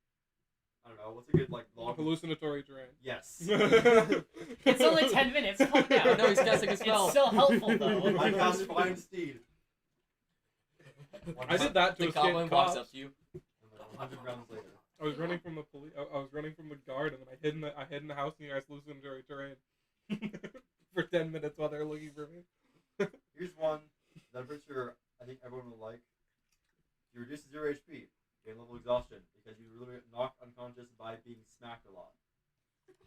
I don't know. What's a good like long? Hallucinatory terrain. Yes. It's only 10 minutes. Calm down. No, he's casting a spell. It's still helpful though. I cast Find Steed. I did that to The escape goblin walks cops. up to you. 100 rounds later. I was running from the police. I was running from the guard, and then I hid in the house, and you guys hallucinatory terrain for 10 minutes while they were looking for me. Here's one that I'm pretty sure I think everyone will like. You reduce 0 HP, gain level exhaustion, because you literally get knocked unconscious by being smacked a lot.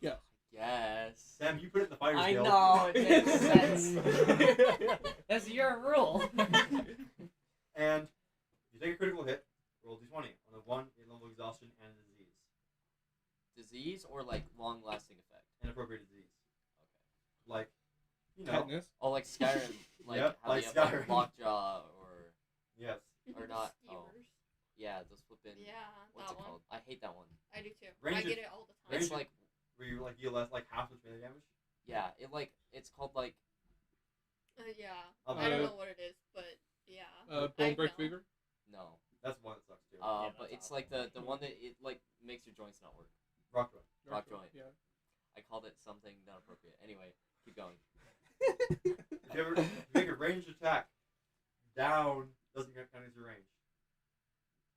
Yes. Yes. Sam, you put it in the fighter's I guild. know, it makes sense. That's your rule. And you take a critical hit, roll d20. On the 1, gain level exhaustion and disease. Disease or like long-lasting effect? Inappropriate disease. Okay. Like, you know. Tetanus. Oh, like Skyrim, like Yep, how like they have like Skyrim. lockjaw or Yes. or not. Oh, Skewers. yeah, those flipping. Yeah, What's that it one. called? I hate that one. I do too. Range I of- get it all the time. It's Range- like Where you like deal less, like half much melee damage. yeah, it's called like Yeah. I'll I don't do it. know what it is, but yeah. Bone break know. fever. no. That's one that sucks too. Yeah, But that's it's like the one that it like makes your joints not work. Rock joint. Rock joint. Yeah. I called it something not appropriate. Anyway, keep going. If you ever make a ranged attack, down doesn't count as your range.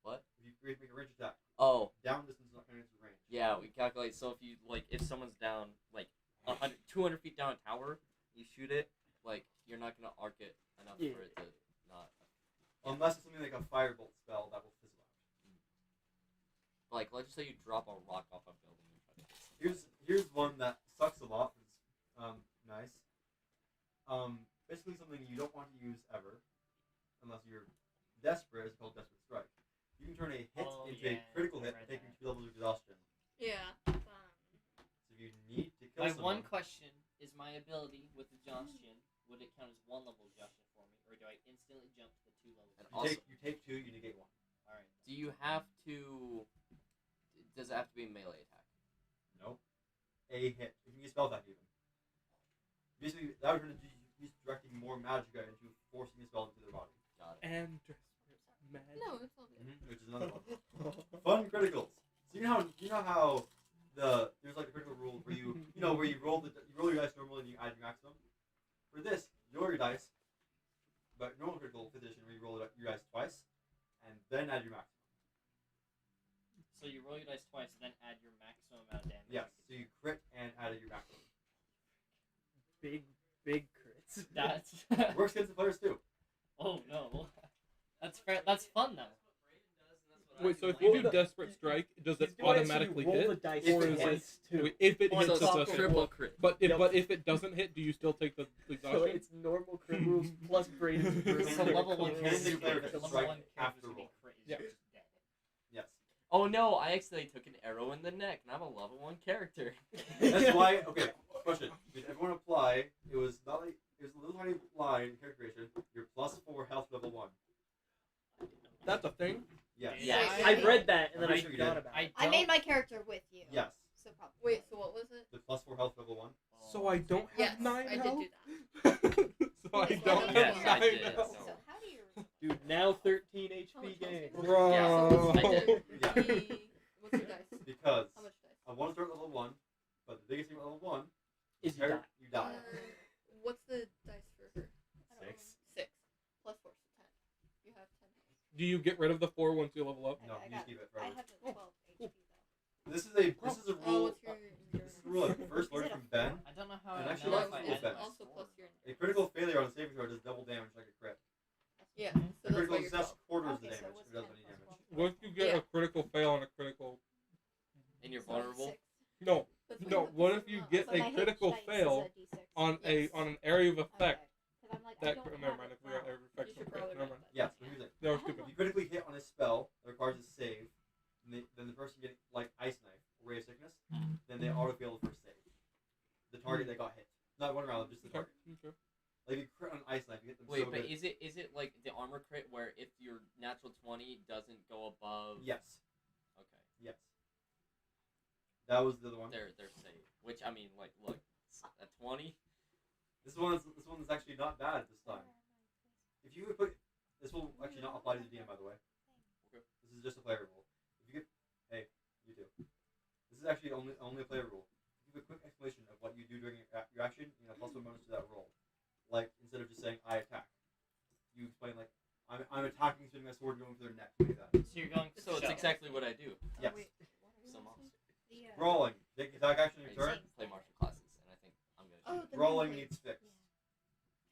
What? If you make a ranged attack, Oh, down distance is not counted as your range. yeah, we calculate. So if you like, if someone's down like 100, 200 feet down a tower, you shoot it. Like you're not gonna arc it enough Yeah. for it to not. Unless it's something like a firebolt spell that will fizzle out. Like let's just say you drop a rock off a building. And try to Here's one that sucks a lot. But it's nice. Basically something you don't want to use ever, unless you're desperate. It's called Desperate Strike. You can turn a hit Oh, into yeah, a critical I hit, read taking that. 2 levels of exhaustion. Yeah. So if you need to kill My someone, one question is my ability with exhaustion. Would it count as 1 level exhaustion for me, or do I instantly jump to the 2 levels? And you also, take 2, you negate 1. All right. do you have to? Does it have to be a melee attack? No. A hit. You can use spell attack even. Basically, that would turn into you directing more magicka into forcing a spell into their body. Got it. And magic. No, it's all good. Which is another one. Fun criticals. So you know how there's like a critical rule where you where you roll your dice normally and you add your maximum. For this, you roll your dice, but normal critical edition where you roll your dice twice, and then add your maximum. So you roll your dice twice, then add your maximum amount of damage. Yes. So you crit and add your maximum. Big crits. That's. Works against the players too. Oh no. That's fair. That's fun though. Wait, so if you do Desperate Strike, does it He's doing automatically so you roll hit? the dice If it twice, hits. too. Wait, if it Oh, hits, so it it's doesn't. Triple crit. But Yep. if it doesn't hit, do you still take the So exhaustion? it's normal crit rules plus Braden's versus So level 1 Can character. they declare The it level strike 1 after character's gonna be roll? crit. Is Yeah. just dead. Yes. Oh no! I accidentally took an arrow in the neck, and I'm a level 1 character. That's why. Okay. Question. Did everyone apply? It was not like it was a little tiny line in character creation. Your +4 health level 1. That's a thing. Yes. Yes. I read that and then I'm I sure you forgot did. about I it. I made my character with you. Yes. So probably. Wait, so what was it? The +4 health level 1. So I don't have Yes, 9 I did health. do that. So I Yes, don't yes, have I 9 did. health. So how do you? Dude, now 13 HP How much game. health Bro. Yeah, So what's I did. Yeah. what's your dice? Because How much dice? I want to start at level 1, but the biggest thing about level 1 Is you die. you die. What's the dice for her? I don't 6. 6 plus 4, so 10. You have 10 health. Do you get rid of the 4 once you level up? No, I you got- just keep it I forever. have the 12 HP though. This is a Oh, rule. what's your This is a rule I first Is learned it a from Ben. I don't know how And I actually, know that's if I cool, add Ben. my also sword. plus your A critical failure on a saving throw does double damage like a crit. Yeah, Mhm. so A that's critical why you're success 12. quarters Okay, the so damage. what's It doesn't 10 any plus damage. 12? What if you get Yeah. a critical fail on a critical? And you're So vulnerable. 6. No, That's no. what What this if is you not. get So my a hit critical dice is fail a D6. on Yes. an area of effect? Okay. 'Cause I'm like, I That don't never have mind. it If we got now. area of effect, You should okay, probably never write mind. that Yes, down. but here's the thing. That was I have stupid. If you critically hit on a spell that requires a save, then the person getting like ice knife or ray of sickness, then they auto fail the first save. The target that got hit, not one round, just the Okay. target. Okay. Like you crit on ice knife, you get them Wait, so but good. is it like the armor crit where if your natural 20 doesn't go above? Yes, Okay. yes. That was the other one. They're safe. Which I mean, like, look, a 20. This one is actually not bad this time. If you would put this will actually not apply to the DM, by the way. Okay. This is just a player rule. If you get, hey, you too. only a player rule. Give a quick explanation of what you do during your action, you know, plus 1 bonus to that roll. Like instead of just saying I attack, you explain like I'm attacking, swinging my sword, and going for their neck. Like that. So you're going. So it's exactly what I do. Yes. Oh, wait. Some awesome. The, Rolling. Take attack action on I your turn. used to play martial classes, and I think I'm gonna. Oh, the Rolling movie. needs fixed.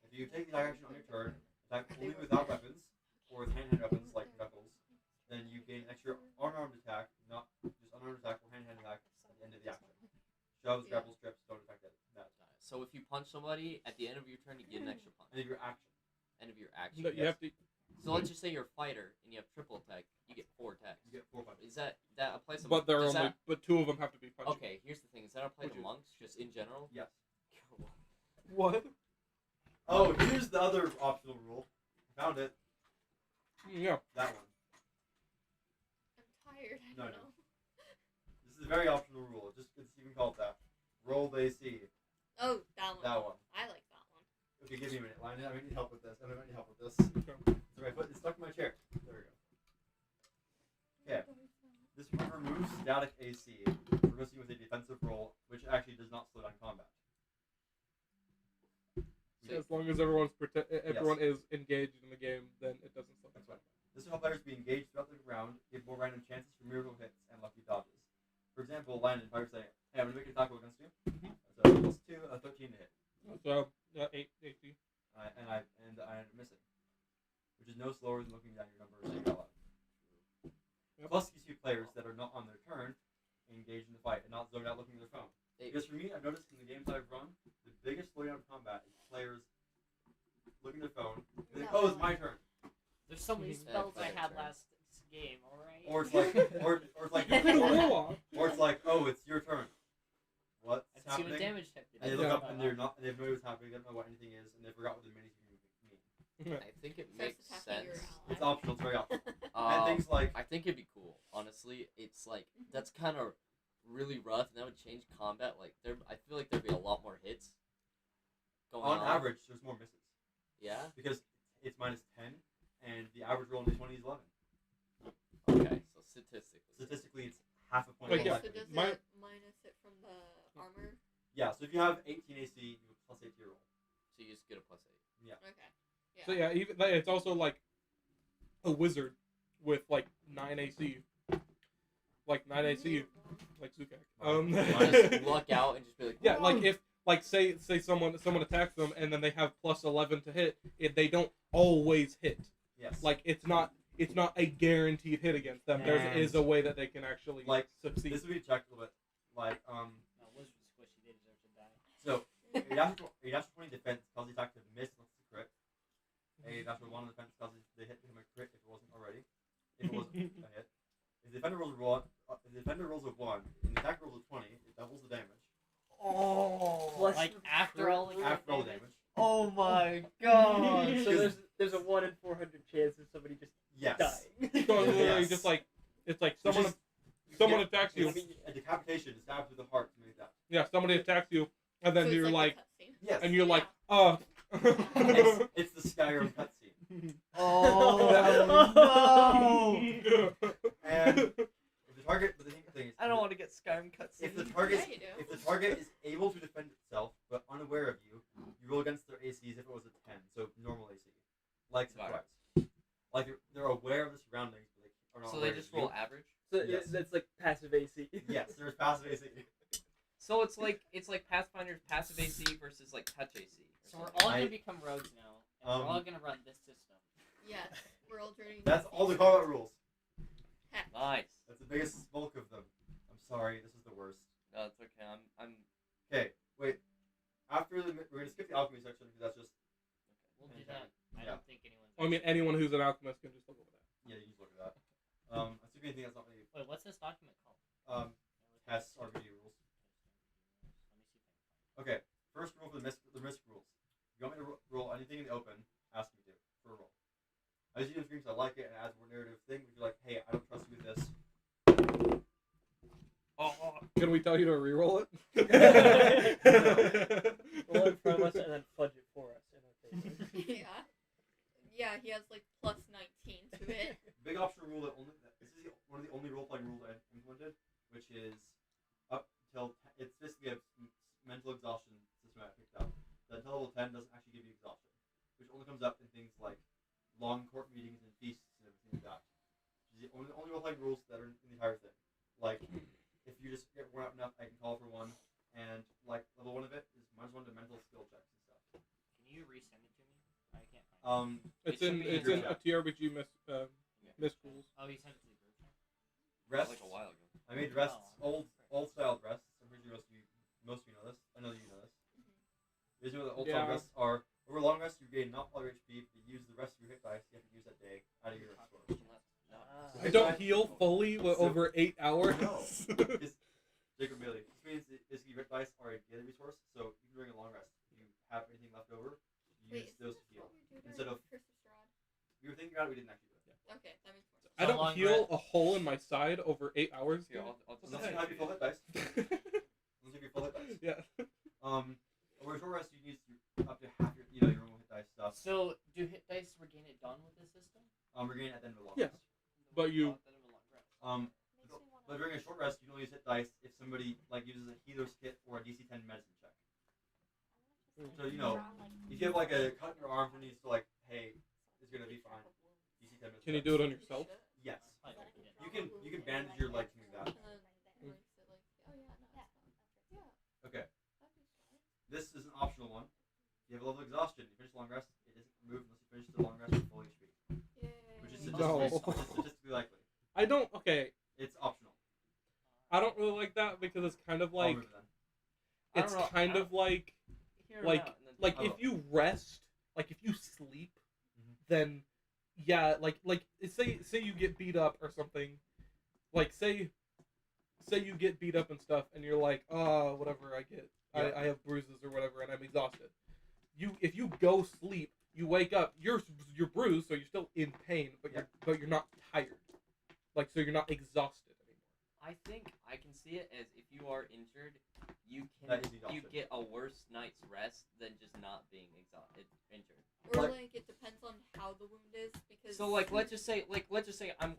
If you take the attack action on your turn, attack only without weapons, or with hand weapons like knuckles, then you gain extra unarmed attack, not just unarmed attack or hand attack at the end of the action. Shoves, Yeah. grapples, strips don't affect that. So if you punch somebody at the end of your turn, you get an extra punch. End of your action. End of your action. No, you have to. So let's just say you're a fighter and you have triple attack. You get 4 attacks. You get 4 punches. Is that applies to? But there are does only. But 2 of them have to be that, punched. okay, here's the thing. Does that apply Would to you- monks just in general? Yes. What? Oh, here's the other optional rule. Found it. Yeah. That one. I'm tired. I No, don't no. know. This is a very optional rule. It's even called that. Roll the AC. Oh, that one. That one. I like that one. Okay, give me a minute. Landon, I might need help with this. I might need help with this. Okay. So my foot is stuck in my chair. There we go. Okay. This removes static AC, progressing with a defensive roll, which actually does not slow down combat. As long as everyone is engaged in the game, then it doesn't slow That's down. right. This will help players be engaged throughout the round, give more random chances for miracle hits and lucky dodges. For example, Landon, if I were saying, hey, I'm going to make an attack roll against you. So plus 2, 13 to hit. So 8 AC. And I'm missing. Which is no slower than looking down your number or saying out loud. Yep. Plus gives you players that are not on their turn engaged in the fight and not zoned out looking at their phone. Because for me, I've noticed in the games I've run, the biggest slowdown in combat is players looking at their phone and think, oh, it's my turn. There's so many Mhm. spells I Yeah, had turn. last game. All right. Or it's like, or it's like, or it's like, oh, it's your turn. What's I see what happening? damage type did. And they look Yeah. up and they're not, and they have no idea what's happening. They don't know what anything is, and they forgot what the minis mean. I think it Starts makes attacking your sense. ally. It's optional. It's very optional. And Um, things like I think it'd be cool. Honestly, it's like that's kind of really rough, and that would change combat. Like I feel like there'd be a lot more hits going on average, there's more misses Yeah. because it's minus 10, and the average roll in D20 is 11. Okay. So statistically. Statistically, it's half a point. Like, Okay, yeah, so does my- it minus it from the armor? Yeah, so if you have 18 AC, you have plus 8 to your roll. So you just get a +8. Okay. Yeah. So yeah, even it's also like a wizard with like 9 AC, like 9 AC, like Zukak. Just luck out and just be like, Yeah, "Whoa." like if like say someone attacks them and then they have plus 11 to hit, they don't always hit. Yes. Like it's not a guaranteed hit against them. There And- is a way that they can actually Like, succeed. this would be checked a little bit. Like, No, wizards are squishy. They deserve to die. so a natural 20 defense causes the attack to miss unless it's a crit. A natural 1 defense causes the hit to become a crit if it wasn't already. If it wasn't a hit. If the defender rolls a 1, and the attack rolls a 20, it doubles the damage. Oh, Like after all the After all the damage. Oh my God. So Because- there's a 1 in 400 chance of somebody just Yes. dying. So it's literally Yes. just like it's like Which someone is- someone yeah, attacks you. it's a decapitation stabs through the heart to make that. Yeah, somebody attacks you, and then So it's you're like, a cutscene. Yes. and you're like, It's the Skyrim cutscene. Oh no! And if the target, but the thing is, I don't want to get Skyrim cutscenes. if the target, Yeah, you do. if the target is able to defend itself but unaware of you, you roll against their ACs if it was a 10, so normal AC, like surprise. Like they're aware of the surroundings, but they are not So aware they just of you. roll average. So Yes. that's like passive AC. Yes, there's passive AC. So it's like Pathfinder's passive AC versus like touch AC. So we're all I- gonna become rogues now, and we're all Um, gonna run this system. Yes, we're all joining. That's all the combat rules. Heck. Nice. That's the biggest bulk of them. I'm sorry, this is the worst. No, it's okay. I'm Okay, wait. After we're gonna skip the alchemy section because that's just We'll do that. I Yeah. don't think anyone's. I mean, anyone who's an alchemist can just look over that. yeah. You just look at that. I'm skipping anything that's not really Wait, what's this document called? tests RBD rules. Let me see if I can find Okay, first rule for the risk rules. If you want me to roll anything in the open, ask me to for a roll. I usually do screens I like it and it adds more narrative thing. If you're like, hey, I don't trust you with this. Can we tell you to re-roll it? Roll it in front of us and then fudge it for us in our favor. Yeah. Yeah, he has like plus 19 to it. Big optional rule that this is one of the only role playing rules I implemented, which is up enough, I can call for one. And like level 1 of it is -1 to mental skill checks and stuff. Can you resend it to me? I can't find It's It should in be it's in in your a TRPG Miss Schools. Oh, he sent it to the group chat. Rests. Like a while ago. I made rests old style rests. I'm pretty sure most of you know this. I know you know this. Basically, what the old style Yeah. rests are. Over long rest, you gain not all your HP, but you use the rest of your hit dice you have to use that day out of your rest score. I don't heal fully over 8 hours. No. It's Jacob Bailey. This means that basically hit dice are a daily resource, so you can during a long rest, if you have anything left over, you use those to heal. Instead of Curse of Strahd? we were thinking about it, we didn't actually do it. Okay, that makes more sense. I So don't long heal rest. a hole in my side over 8 hours. Yeah, dude. I'll just Unless you have your full hit dice. Unless you have your full hit dice. Yeah. Over a short rest, you can use up to half your normal hit dice stuff. So, do hit dice regain at dawn with this system? Regain at the end of a long Yes. rest. But you- At the end of a long rest. But during a short rest, you can only use hit dice if somebody like uses a healer's kit or a DC 10 medicine check. So if you have like a cut in your arm and needs to like, hey, it's gonna be fine. DC 10 medicine. Can you check. do it on yourself? Yes. I don't get it. You can bandage your legs and like that. And then breaks it like, oh yeah, no, it's fine. Yeah, Okay. that'd be fine. This is an optional one. You have a level of exhaustion. You finish the long rest. It isn't removed unless you finish the long rest with full HP, Yay. which is No. statistically likely. I don't. Okay. It's optional. I don't really like that because it's kind of I'll like remove it then. I it's don't know, kind of like Hear 'em like- out and then- like Oh. if you rest, like if you sleep, Mhm. then yeah, like say you get beat up or something, like say you get beat up and stuff, and you're like, oh, whatever, Yeah. I have bruises or whatever, and I'm exhausted. If you go sleep, you wake up, you're bruised, so you're still in pain, but you're not tired, like so you're not exhausted anymore. I think I can see it as if you are injured, you That can is exhausted. get a worse night's rest than just not being injured. Or Like- like it depends on how the wound is because. So let's just say I'm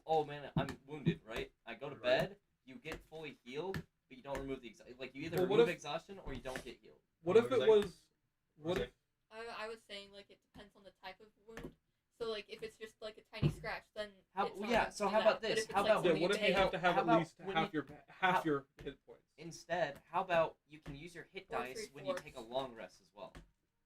wounded, right? I go to Right. bed, you get fully healed, but you don't remove the like you either Well, what remove if- exhaustion or you don't get healed. What if What it was was? that? What if? I was saying like it depends on the type of wound. So like if it's just like a tiny scratch, then How- it's not yeah, gonna so do how that. about But this? if it's, How like, about Yeah, when what you if you take- have to have how at about least when half you- your hit points? Instead, how about you can use your hit Or dice when you 3/4. take a long rest as well,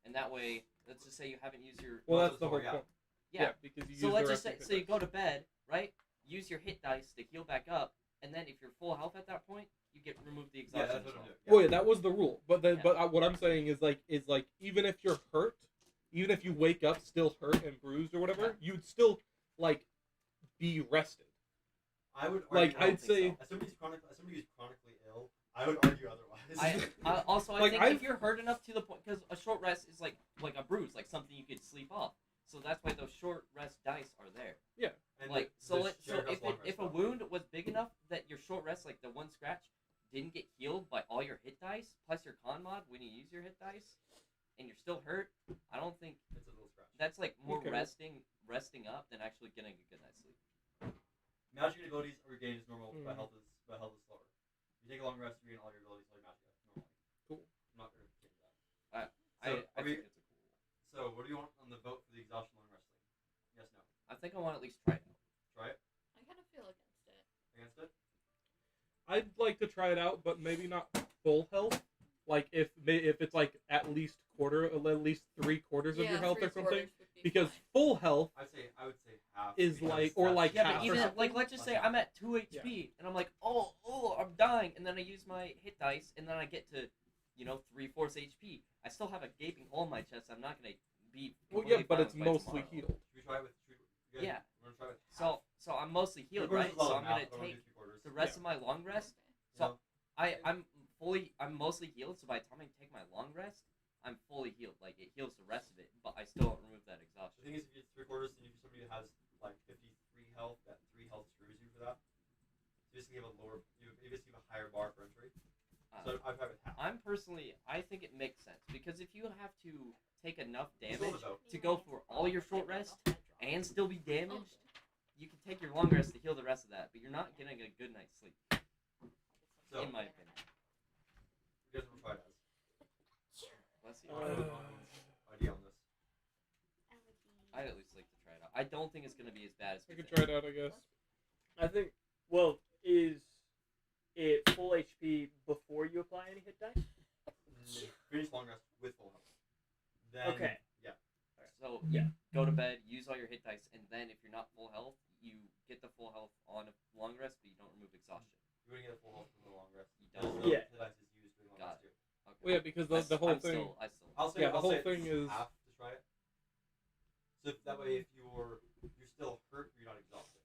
and that way, let's just say you haven't used your Well, Well, that's the whole yeah. point. yeah. Because you So use let's the just say rest of so you your go to bed, right? Use your hit dice to heal back up, and then if you're full health at that point, you get remove the Yeah, exhaustion that's as what I'm well. doing. Well, yeah, that was the rule. But then, Yeah. what I'm saying is like even if you're hurt, even if you wake up still hurt and bruised or whatever, you'd still like be rested. I would Like, argue, I don't I'd think say, so. as somebody who's chronically ill, I would argue otherwise. I also Like, think I've- if you're hurt enough to the point, because a short rest is like a bruise, like something you could sleep off. So that's why those short rest dice are there. And Like the so shared rest long rest if a stuff. wound was big enough that your short rest, like the one scratch, didn't get healed by all your hit dice plus your con mod when you use your hit dice, and you're still hurt, I don't think It's a little scratch. that's like more Okay. resting up than actually getting a good night's sleep. Magic abilities are regained as normal, but Hmm. health is slower. If you take a long rest, you regain all your abilities like magic normally. Cool. I'm not going to change that. I are think we- it's a cool. So, what do you want on the vote for the exhaustion long wrestling? Yes, no. I think I want to at least try it out. Try it. I kind of feel against it. Against it. I'd like to try it out, but maybe not full health. Like if it's like at least 3/4 of your health or something. Because full health I would say half. is because like, or that's- like Yeah, half but or even something. like let's just say I'm at 2 HP and I'm like, oh, I'm dying, and then I use my hit dice and then I get to 3/4 HP. I still have a gaping hole in my chest. I'm not gonna be. Well, yeah, completely but fine it's by mostly tomorrow. healed. Should we try it with? You guys Yeah. wanna try with half? So I'm mostly healed, Three-quarters right? is low So I'm enough. gonna I don't wanna take do three-quarters. the rest of my long rest. So I'm mostly healed. So by the time I take my long rest, I'm fully healed. Like it heals the rest of it, but I still don't remove that The exhaustion. thing is, if it's 3/4, then if you're somebody that has like 53 health, that 3 health screws you for that. So you basically have you basically have a higher bar for entry. So I'd try with half. I think it makes sense because if you have to take enough Let's damage go. to go for all your short rest and still be damaged, you can take your long rest to heal the rest of that, but you're not getting a good night's sleep, So, in my opinion. you guys want to try it as? Let's see. Idea on this. I'd at least like to try it out. I don't think it's gonna be as bad as I we could think. try it out, I guess. I think. Well, is it full HP before You wouldn't get a full health from the long rest. You don't. There's no Yeah. hit dice is used during long Got rest too. Okay. Well, yeah, because the whole thing. I'll say Yeah, the I'll whole say thing it's is- half to try it. So that way, if you're still hurt, you're not exhausted.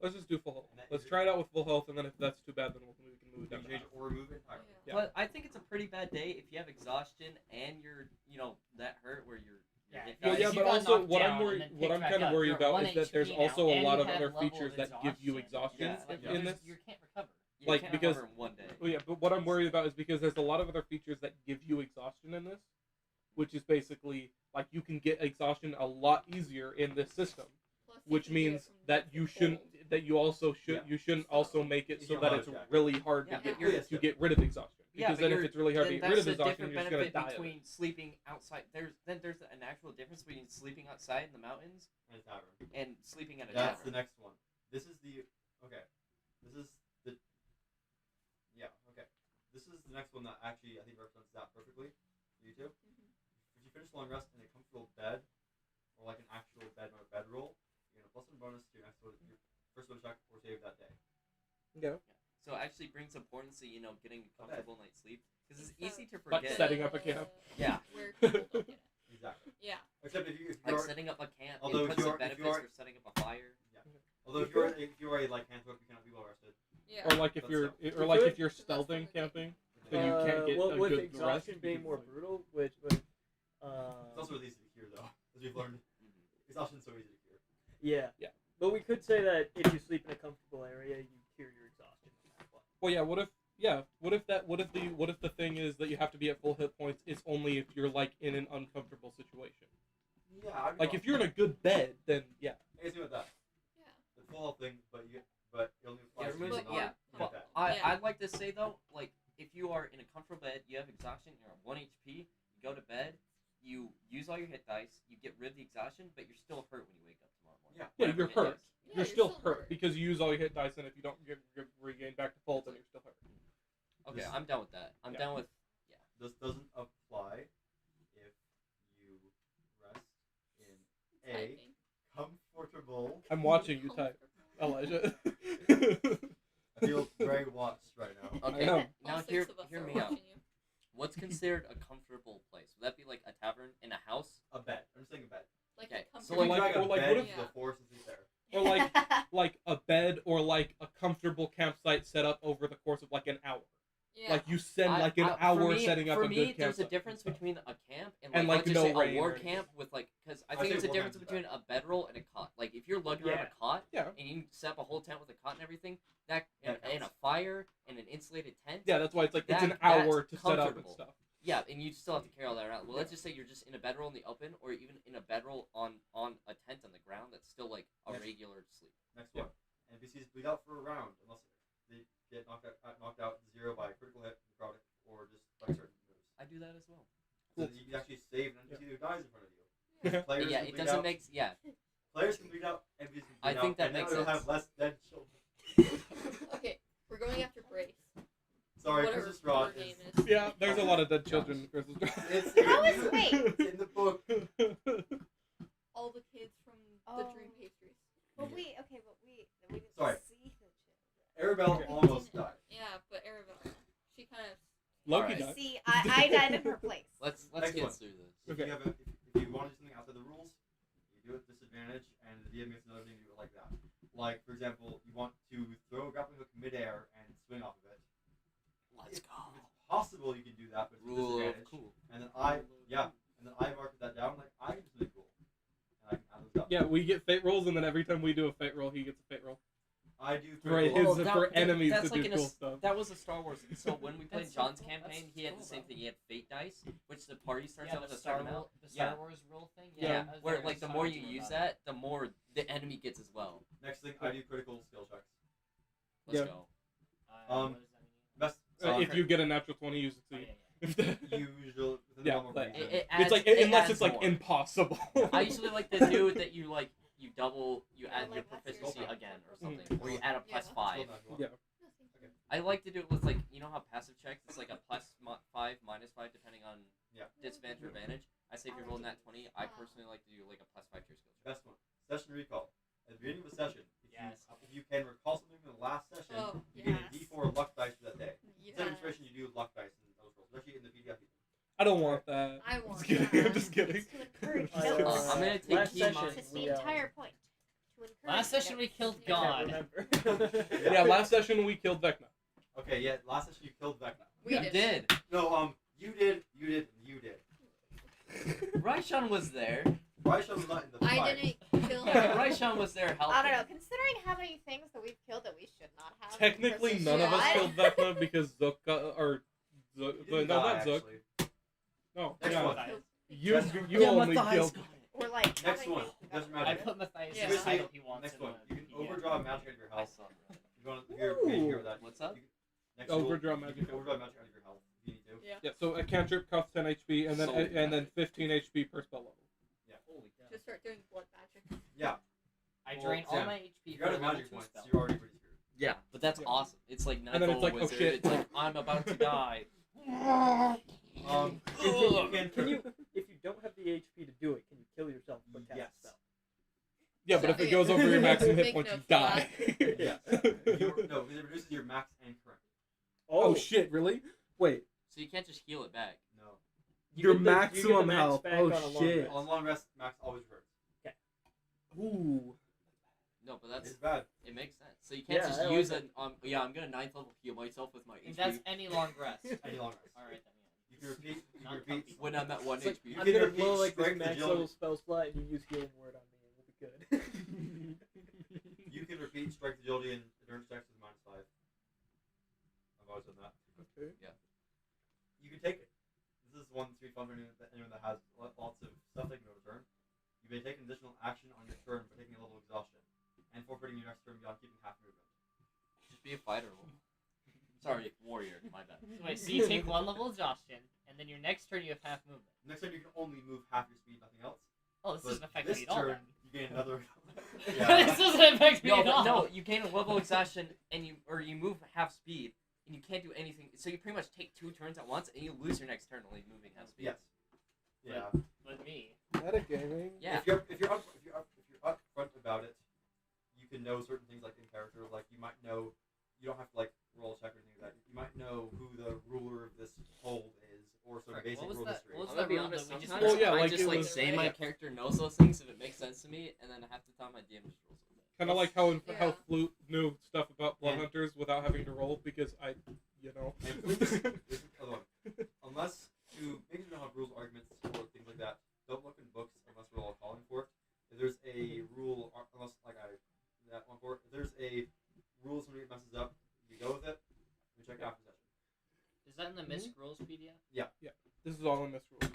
Let's just do full health. And that Let's is- try it out with full health, and then if that's too bad, then we can move it You down can to change half. it or remove it entirely. Yeah. But I think it's a pretty bad day if you have exhaustion and you're, that hurt where you're. Yeah, hit Yeah, dice. yeah, you but got also knocked what down I'm and worried, then what picked I'm back kind of up, worried you're about 1 is that there's HP also now, a and lot you of have other level of features that give you exhaustion Yeah, Like, yeah. in this. You can't recover. You like, can't because- recover in one day. Oh yeah, but what I'm worried about is because there's a lot of other features that give you exhaustion in this, which is basically like you can get exhaustion a lot easier in this system, Plus you which can do it means from that the you shouldn't cold. that you also should Yeah. you shouldn't also make it It's so your that auto it's jack. really hard Yeah, to but get you're- to get rid of exhaustion. Yeah, Because but then if you're- it's really hard to then get rid of that's a exhaustion, different you're just gonna benefit die of it. between sleeping outside. There's an actual difference between sleeping outside in the mountains And a tavern. and sleeping at a That's the tavern. next one. This is the okay. This is the yeah okay. This is the next one that actually I think represents that perfectly for you two. If you finish long rest in a comfortable bed or like an actual bed or a bedroll, you're gonna +1 bonus to your your first one check or save that day. Yeah. So it actually brings importance to getting a comfortable night's sleep because it's easy to Like forget. setting up a camp. Yeah. Where people don't get it. Exactly. Yeah. Except if you Like are setting up a camp, Although it if puts you the are- if you benefits are- for setting up a fire. although if you're a like hand you cannot be well rested. Yeah. Or like if That's you're tough. or like You if you're Because that's when stealthing the- camping, then you can't get well, a with good exhaustion rest being because, more like- brutal, which It's also really easy to cure though, as we've learned. Exhaustion's so easy to cure. yeah. Yeah. But we could say that if you sleep in a comfortable area, you cure your exhaustion. Well, yeah. What if the thing is that you have to be at full hit points? It's only if you're like in an uncomfortable situation. Yeah, I'd be Like if you're in a good bed, then yeah. I guess with that. Yeah. The full health thing, but it only Yeah, applies it to removes you it, not yeah. in a But bed. I'd like to say though, like if you are in a comfortable bed, you have exhaustion, you're at 1 HP, you go to bed, you use all your hit dice, you get rid of the exhaustion, but you're still hurt when you wake up tomorrow morning. Yeah. Yeah, Whatever you're it hurt. is. Yeah, You're still hurt because you use all your hit dice, and if you don't regain back to full, then you're still hurt. Okay, This- I'm done with that. I'm Yeah. done with. This doesn't apply if you rest in a Typing. comfortable. I'm watching you type, Elijah. I feel very watched right now. Okay, know. now All hear 6 of us hear are me out. watching you. What's considered a comfortable place? Would that be like a tavern in a house? A bed. I'm just saying a bed. Like Okay, a so So comfortable. like- drag a or like, bed what if- into the forest and sleep there. Or like a bed or like a comfortable campsite set up over the course of like an hour. Yeah. Like you spend like an for hour me- setting up for a me, good there's a campsite. difference between a camp and And, like, like, let's just no say rain a or war anything. camp with like because I I'd think say there's a war difference camp's between a bedroll and a cot. Like if you're lugging around Yeah. a cot Yeah. and you set up a whole tent with a cot and everything, that That and a counts. fire and an insulated tent. Yeah, that's why it's like it's an That's hour to set up and comfortable. stuff. Yeah, and you still have to carry all that around. Well, let's Yeah. just say you're just in a bedroll in the open, or even in a bedroll on a tent on the ground. That's still like a Yes. regular sleep. Next Yeah. one. NPCs bleed out for a round unless they get knocked out to 0 by a critical hit, necrotic, or just by certain moves. I do that as well. So that you can actually save an NPC who dies in front of you. Yeah. Players Yeah, can it bleed doesn't out. make yeah. Players can bleed out. NPCs can bleed I think out, that and now makes they'll sense. have less dead children. Okay, we're going after Brace. Sorry, Whatever Chris's Rod her name is. is. Yeah, there's a lot of dead children in Chris's It's How is wait? It's in the book. All the kids from the Oh. Dream Pastries. But we didn't Sorry. see the children. Arabelle Okay. almost died. Yeah, but Arabella, she kind of. Loki Alright. died. See, I died in her place. Let's Next get one. through this. If Okay. you have if you want to do something outside the rules, you do it at disadvantage, and the DM gets another thing to do it like that. Like for example, you want to throw a grappling hook midair and swing off of it. Let's If go. it's possible, you can do that, but it's a Rule of disadvantage. cool. And then I marked that down like I can do something cool, and I can add those up. Yeah, we get fate rolls, and then every time we do a fate roll, he gets a fate roll. I do. For critical- his Oh, that- for that- enemies that's to like do in a cool s- stuff. That was a Star Wars. So when we played That's John's so- campaign, that's he had cool, the same though. thing. He had fate dice, which the party starts Yeah, out with the a certain amount. Star Yeah. Wars rule thing. Yeah, I was where there, like the I more was you talking use about that, the more the enemy gets as well. Next thing, I do critical skill checks. Let's Yeah. go. it. Um, What does that mean? Best. If you get a natural 20, you Oh, succeed. yeah. usually within Yeah, the normal but reason. It It's like adds- it unless adds it's like more. impossible. I usually like to do that. You like you double. You Yeah, add like, your what's your proficiency skill again or check? something, or you add a plus Yeah. 5. Yeah. I like to do it with like how passive checks. It's like a plus 5, minus 5 depending on Yeah. disadvantage or advantage. I say if you're rolling that 20, I personally like to do like a plus 5 to your skill check. Best one. Session recall. At the beginning of a session, Yes. if you can recall something from the last session, Oh, you gain a yes. D4 I don't want that. I I'm want just kidding. that. I'm just kidding. It's to encourage I, notes. I'm gonna take last key session, marks. That's we, the entire point. To encourage Last session we notes. killed I can't God. remember. Yeah, last session we killed Vecna. Okay, yeah, last session you killed Vecna. We You did. did. No, you did, and you did. Raishan was there. Raishan was not in the I fight. didn't kill Yeah, her. Raishan was there helping. I don't know. Considering how many things that we've killed that we should not have. Technically, versus none of us what? killed Vecna because Zook got, or Zook, You didn't no, die, not Zook. actually. No, Next yeah, one. you Next you Yeah, only Matthias killed. got it. Or like. how Next many one. things we got? Doesn't I matter. put Matthias' Yeah. Seriously, title he wants Next in one. the You can PDF. overdraw magic out of your I health. saw that. You want to hear that? What's up? Next rule, Overdraw you magic. can overdraw magic out of your health if you need to. Yeah. Yeah, so a cantrip costs 10 HP and then So and then 15 HP per spell level. Holy cow. Just start doing blood magic. Yeah. I Well, drain all Sam, my HP You for got a a level magic 2 point, spell. so you're already pretty screwed. Yeah, but that's Yeah. awesome. It's like And then it's Nightfall like, oh, Wizard. shit. It's like I'm about to die. Can you, if you don't have the HP to do it, can you kill yourself but cast Yes. a spell? Yeah, but So- if it goes over your maximum hit Make points, you notes of die. Yeah. No, because it reduces your max and current. Oh shit! Really? Wait. So you can't just heal it back. No. You Your get the- you get the maximum max health. back Oh, on a long shit. rest. On long rest, max always hurts. Ooh. No, but that's It's bad. it makes sense. So you can't Yeah, just I like use that. an yeah. I'm gonna 9th level heal myself with my And HP. that's any long rest. Any long rest. Alright then, You can repeat. You can Not repeat. comfy. When I'm at 1 It's like, HP. I'm can gonna repeat blow like this strength, max agility. level spell slot and you use healing word on me and we'll be good. You can repeat strength, agility, and endurance checks with -5. I've always done that. Okay. You can take it. This is one that's really fun for anyone that has lots of stuff they can overturn. You may take an additional action on your turn by taking a level of exhaustion, and forfeiting your next turn beyond keeping half movement. Just be a fighter. Sorry, warrior. My bad. So wait, so you take 1 level exhaustion, and then your next turn you have half movement. Next turn you can only move half your speed, nothing else. Oh, this But doesn't affect this me at all turn, then. you gain another. This yeah. doesn't affect me No, at all. but no, you gain a level exhaustion and you move half speed and you can't do anything. So you pretty much take 2 turns at once and you lose your next turn only moving half speed. Yes. Yeah. With me. Metagaming. Yeah. If you're upfront about it, you can know certain things like in character. Like you might know, you don't have to like roll a check or anything like that. You might know who the ruler of this hold is, or some Right, basic what was rule that- history. what was I'm that gonna be rule honest, that we just sometimes Well, yeah, I like just it like was- say my yeah. character knows those things if it makes sense to me, and then half the time my DM just rolls with it. Kind of like how how Yeah. Flute knew stuff about blood Yeah. hunters without having to roll because I, you know. And this is the other one. Unless to maybe you don't have rules, arguments, or things like that, don't look in books unless we're all calling for it. If there's a rule, unless like that one for it, if there's a rule somebody messes up, we go with it. We check it after session. Is that in the Missed Rules PDF? This is all in this rule.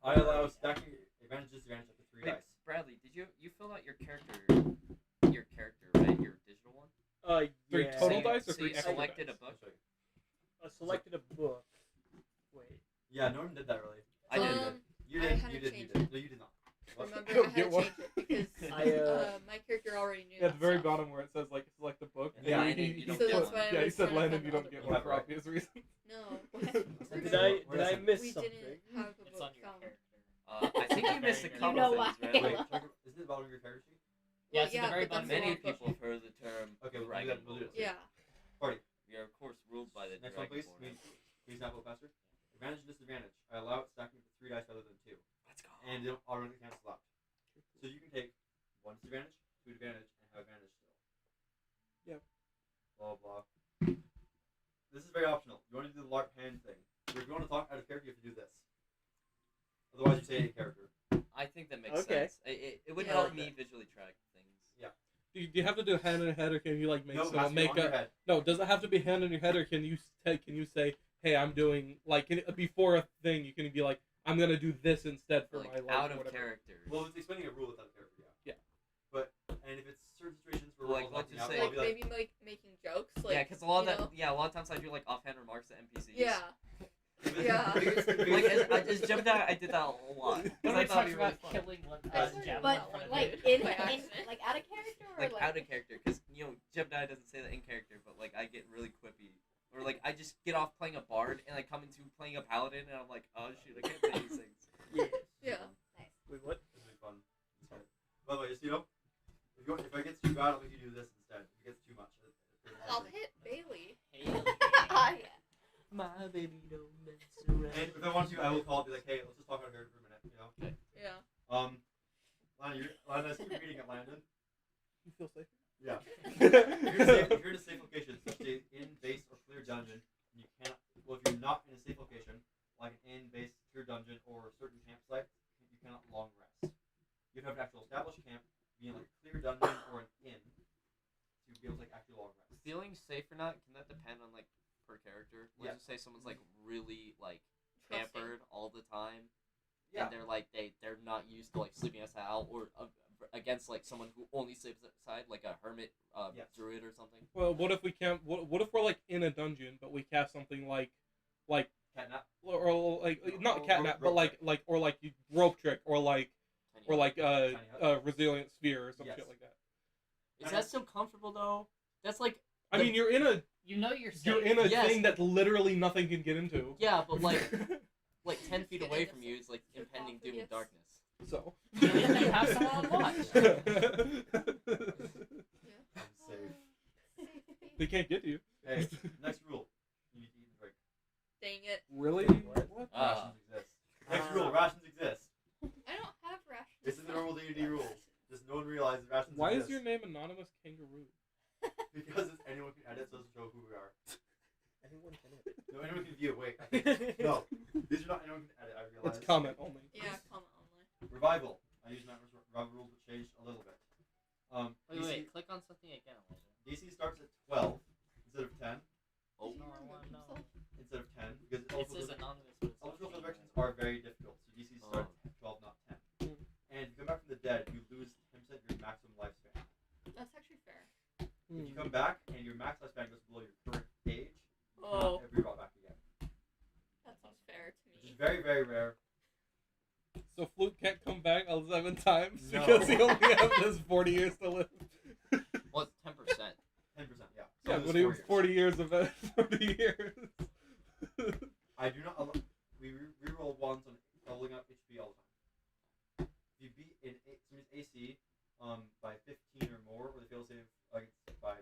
Alright. I allow stacking advantage disadvantage up to 3 Wait, dice. Bradley, did you fill out your character, right? Your digital one. Three Yeah. total So you- dice or so 3 you extra selected dice? a book. I'll show you. I selected a book. Wait. Yeah, Norman did that really. I did. You I did. had You to did. You change did. No, you did not. What? Remember, Go I had get to one. change it because I, my character already knew Yeah, at the that very stuff. bottom where it says like select the book. And Yeah. Landon, you don't So get that's one. why I Yeah, he was said trying to Landon, find you the don't other get book. one for obvious reasons. No. Did I miss We something? didn't have a It's book on your found. character. I think you missed a You couple know things, why. right? Wait, check, isn't it the bottom of your character sheet? Yeah, it's at the very but bottom. that's the Many wrong book. people have heard the term Okay, we'll do dragon that. We'll do it. Yeah. We are of course ruled by the Next one, please. dragonborn. Please not a little faster. Advantage and disadvantage. I allow it stacking to 3 dice rather than 2, Let's go. and they don't automatically cancel out. So you can take 1 disadvantage, 2 advantage, and have advantage still. Yep. Blah blah. This is very optional. You want to do the LARP hand thing. So if you want to talk out of character, you have to do this. Otherwise, you say in character. I think that makes Okay. sense. It would Yeah. help me visually track things. Do you have to do hand in head, or can you like make No, it has someone to be make on your a? head. No, does it have to be hand in your head, or can you say, hey, I'm doing like before a thing, you can be like, I'm gonna do this instead for Like my life, out or of whatever. character. Well, it's explaining a rule without a character, yeah. Yeah. But and if it's certain situations where Like, we're all let's acting just out, say- I'll Like be like, maybe like making jokes. Like, yeah, because a lot you of a lot of times I do like offhand remarks to NPCs. Yeah. Yeah. Like as Gemini, I did that a lot. What Because are I we thought it'd talking be really about fun. killing one But, Gemini but in front of like you? in By accident. like out of character or Like out of character, because Gemini doesn't say that in character, but like I get really quippy, or like I just get off playing a bard and I come into playing a paladin and I'm like, oh shoot, I can't say these things. Yeah. Yeah. Wait, what? This will be fun. By the way, just if it gets too bad, I'll make you do this instead. If it gets too much, I'll hit Bailey. Oh, yeah. My baby don't mess around. And if I want to, I will call and be like, hey, let's just talk out here for a minute, you know? Yeah. Landon, I see you're reading it, Landon. You feel safe? Yeah. If you're in a safe location, such as in base or clear dungeon, you cannot. Well, if you're not in a safe location, like an in base, clear dungeon, or a certain campsite, you cannot long rest. You have to actually establish camp, be in like a clear dungeon or an inn, to be able to like actually long rest. Feeling safe or not, can that depend on like per character? Let's just say someone's like really like pampered all the time, Yeah. and they're not used to like sleeping outside or against like someone who only sleeps outside, like a hermit, druid or something. Well, what if we can't? What if we're like in a dungeon, but we cast something like Catnap. or like not Or catnap, but rope like rope trick or like Tiny hut. resilient sphere or some Yes. shit like that. Is that still comfortable though? That's like I mean, you're in a You know you're safe. you're in a Yes. thing that literally nothing can get into. yeah, but like 10 feet Get away into from you is like your impending doom and esophagus. darkness. So You have someone on watch. I'm safe. they can't get to you. Hey, next rule. You need to eat and drink. Dang it. Really? What? What? Rations exist. Next rule, rations exist. I don't have rations. This is the normal D&D rules. Just no one realizes rations Why exist. is your name Anonymous Kangaroo? Because it's anyone can edit, so it doesn't show who we are. Anyone can edit. No, anyone can view. Wait, no. These are not anyone can edit, I realize. It's comment only. Yeah, comment only. Revival. I use my revival rules, but changed a little bit. Wait, click on something again, Elijah. DC starts at 12 instead of 10. Oh, No, I want to know. Instead of 10 because It says anonymous, but it's eligible okay. resurrections are very difficult. So DC starts at 12, not 10. Mm. And if you come back from the dead, you lose 10% of your maximum lifespan. That's actually fair. If you come back and your max lifespan goes below your current age, you Oh. cannot ever be brought back again. That sounds fair to Which is me. very, very rare. So Flute can't come back 11 times No. because he only has this 40 years to live. well, it's 10%. 10%, yeah. Yeah, it's but he was 40 years of it. 40 years. I do not. We reroll ones on leveling up HP all the time. If you beat somebody's AC by 15 or more, or they fail save by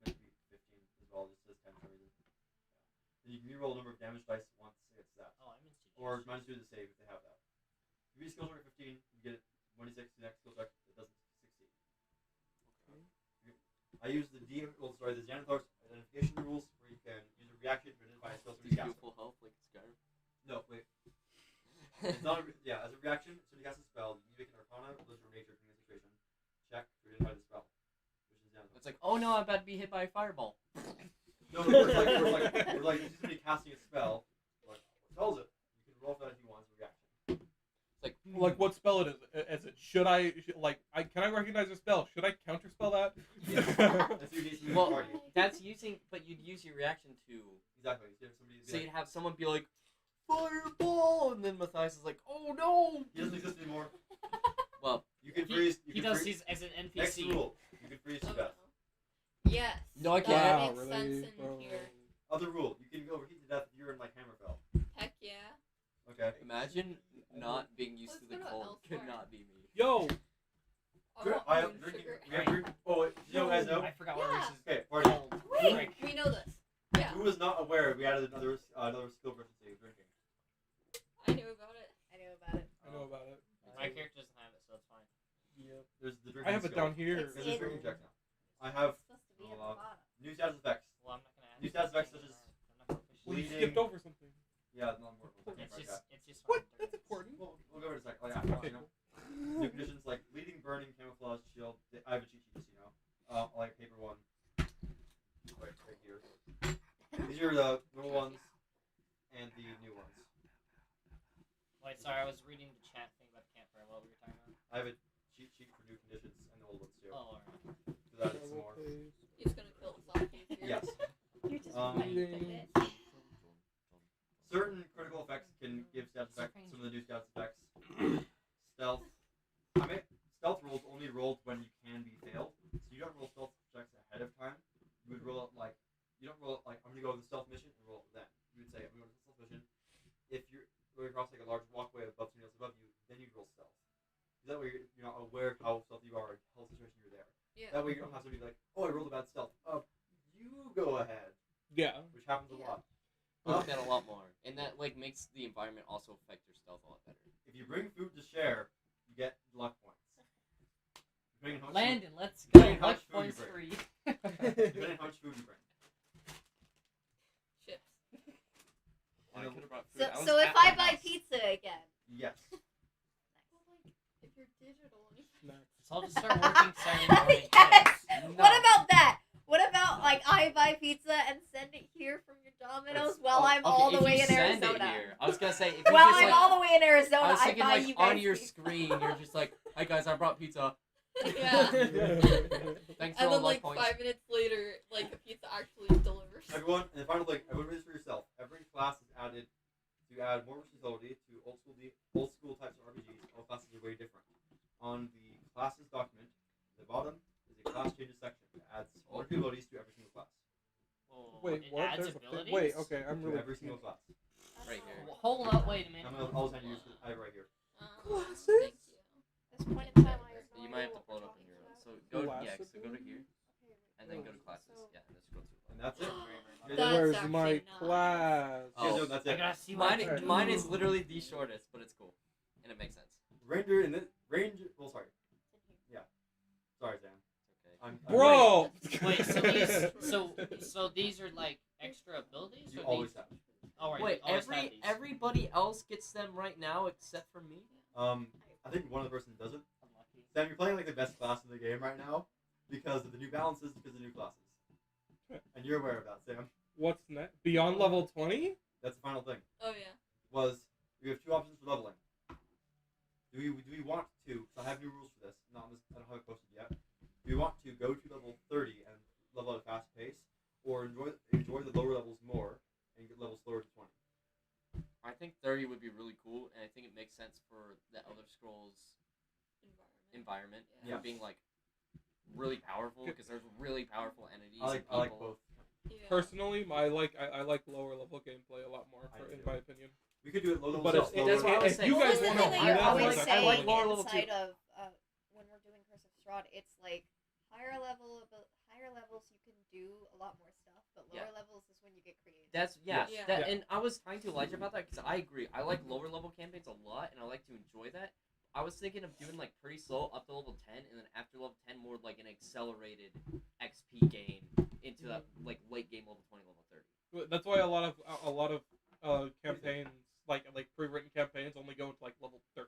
15 as well, just says 10 for some reason. Then you can reroll a number of damage dice once it's that. Oh, I'm instant. Or minus 2 to the save if they have that. If you beat skill check at 15, you get it 26 the next skill check that doesn't succeed. I use the the Xanathar's identification rules where you can use a reaction to identify a skill Do you somebody's do full health like in Skyrim? No, wait. It's not as a reaction, so you cast a spell, you make an Arcana, Religion, or Nature from the situation. Check to identify the spell. Which is Xanathar. It's like, oh no, I'm about to be hit by a fireball. No, we're like, if somebody casting a spell, like, what spell is it? You can roll for that if you want as a reaction. It's like, Like what spell it is? Is it? Should I can I recognize a spell? Should I counterspell that? Yeah. That's your DC well, party. that's using, but you'd use your reaction to. Exactly. You have somebody So you'd have someone be like, fireball, and then Matthias is like, oh no. he doesn't exist anymore. Well, You can freeze. He does his as an Next NPC. rule. You can freeze to Oh, death. yes. No, I that can't. makes Wow, really, sense in bro? here. Other rule. You can overheat to death if you're in like Hammerfell. Heck yeah. Okay. imagine not being used Let's to the go to cold. Could elsewhere. not be me. Yo, I want have moon drinking. sugar. We have drink. Oh, wait, you know, guys know. I forgot what Yeah. race is Okay, party. called. Wait, Drink. we know this. Yeah, Who was not aware we added another skill proficiency of drinking? I knew about it. I knew about it. I know about it. My character doesn't have it, so it's fine. Yep. There's the drinking I have it skill. down here. It's There's a in- drinking check now. I have It's supposed to be at the uh, bottom. new status effects. Well, I'm not gonna add New stats effects anything such as- I'm not gonna push Well, you it. Bleeding. skipped over something. Yeah, not more. It's just, it's just What? fine. That's important. We'll go over it in a sec. Like, yeah, Okay, you know. cool. New conditions like bleeding, burning, camouflage, shield. I have a cheat sheet, just so you know. I like paper one. Right here. These are the normal ones and the new ones. Wait, sorry, I was reading the chat thing about the campfire. What were you talking about? I have a cheat sheet for new conditions and the old ones too. Oh, alright. So that is some more. He's gonna kill us all here. Yes. You're just Um, right, bitch. Certain critical effects can give stats effects. Some of the new stats effects. Stealth. Stealth rolls only rolled when you can be failed. So you don't roll stealth checks ahead of time. You would roll it like you don't roll it like I'm gonna go with the stealth mission and roll it then. You would say I'm going to the stealth mission. If you're going across like a large walkway above somebody else above you, then you roll stealth. That way you're not aware of how stealthy you are or how situation you're there. Yeah. That way you don't have somebody be like, oh, I rolled a bad stealth. You go ahead, Yeah. which happens a Yeah. lot. I like that a lot more, and that like makes the environment also affect your stealth a lot better. If you bring food to share, you get luck points. Depending on how much Landon, let's go. Depending how Luck much food you points bring. free. depending on how much food you bring. Chips. I could have brought food. So, I was so if at I my buy house. pizza again, Yes. Well, like, if you're digital and you So I'll just start working Saturday morning. Yes! No. What about that? What about like I buy pizza and send it here from your Domino's while I'm Okay, all the if way you in send Arizona? It here, I was gonna say if you While just, I'm like, all the way in Arizona, I was I thinking buy like you guys on your pizza. screen, you're just like, "Hey guys, I brought pizza. yeah. Thanks for And all then my like points." 5 minutes later, like the pizza actually delivers. Everyone, and the final thing, everyone read this for yourself. Every class is added to add more versatility to old school types of RPGs. All classes are very different. On the classes document, at the bottom is a class changes section that adds more abilities to every single class. Oh, Wait, it what? adds There's a thing. abilities? Wait, okay, I'm To really every single class. Right here. Well, hold up, wait a minute. I'll send you I have it right here. Thank you. At this point in time, I have no You idea might have to what pull it we're up in talking your. about. So go to Classes? so go to here Okay, wait. and then go to classes. So- Yeah, and then scroll to. And that's it. That's Where's actually my nice. class? Oh. That's I it. gotta see what I Mine, can do. mine is literally the shortest, but it's cool, and it makes sense. Ranger and this Ranger. Well, sorry. Yeah. Sorry, Sam. Okay. I'm Bro! Wait, so these, so these are like extra abilities? You or always these? have. Oh, right, Wait, you always have these. everybody else gets them right now except for me. I think one other person doesn't. Unlucky. Sam, you're playing like the best class in the game right now because of the new balances, because of the new classes. And you're aware of that, Sam. What's next? Beyond level 20? That's the final thing. Oh yeah. Was we have two options for leveling. Do we want to? So I have new rules for this. I don't have it posted yet. Do we want to go to level 30 and level at a fast pace, or enjoy the lower levels more and get levels slower to 20? I think 30 would be really cool, and I think it makes sense for the Elder Scrolls environment Yeah. for being like really powerful because there's really powerful entities. I and like people. both. Yeah. Personally, I like lower level gameplay a lot more, in my opinion. We could do it low level. But So, if, that's what I was if saying. you What guys was the want thing to that do you're that, always like, I like saying lower level inside too. of when we're doing Curse of Strahd? It's like higher levels you can do a lot more stuff, but lower levels is when you get creative. That's Yeah. and I was trying to Elijah about that because I agree. I like lower level campaigns a lot, and I like to enjoy that. I was thinking of doing like pretty slow up to level 10, and then after level 10, more like an accelerated XP game into that like late game level 20, level 30. That's why a lot of campaigns, like pre-written campaigns, only go into like level 13.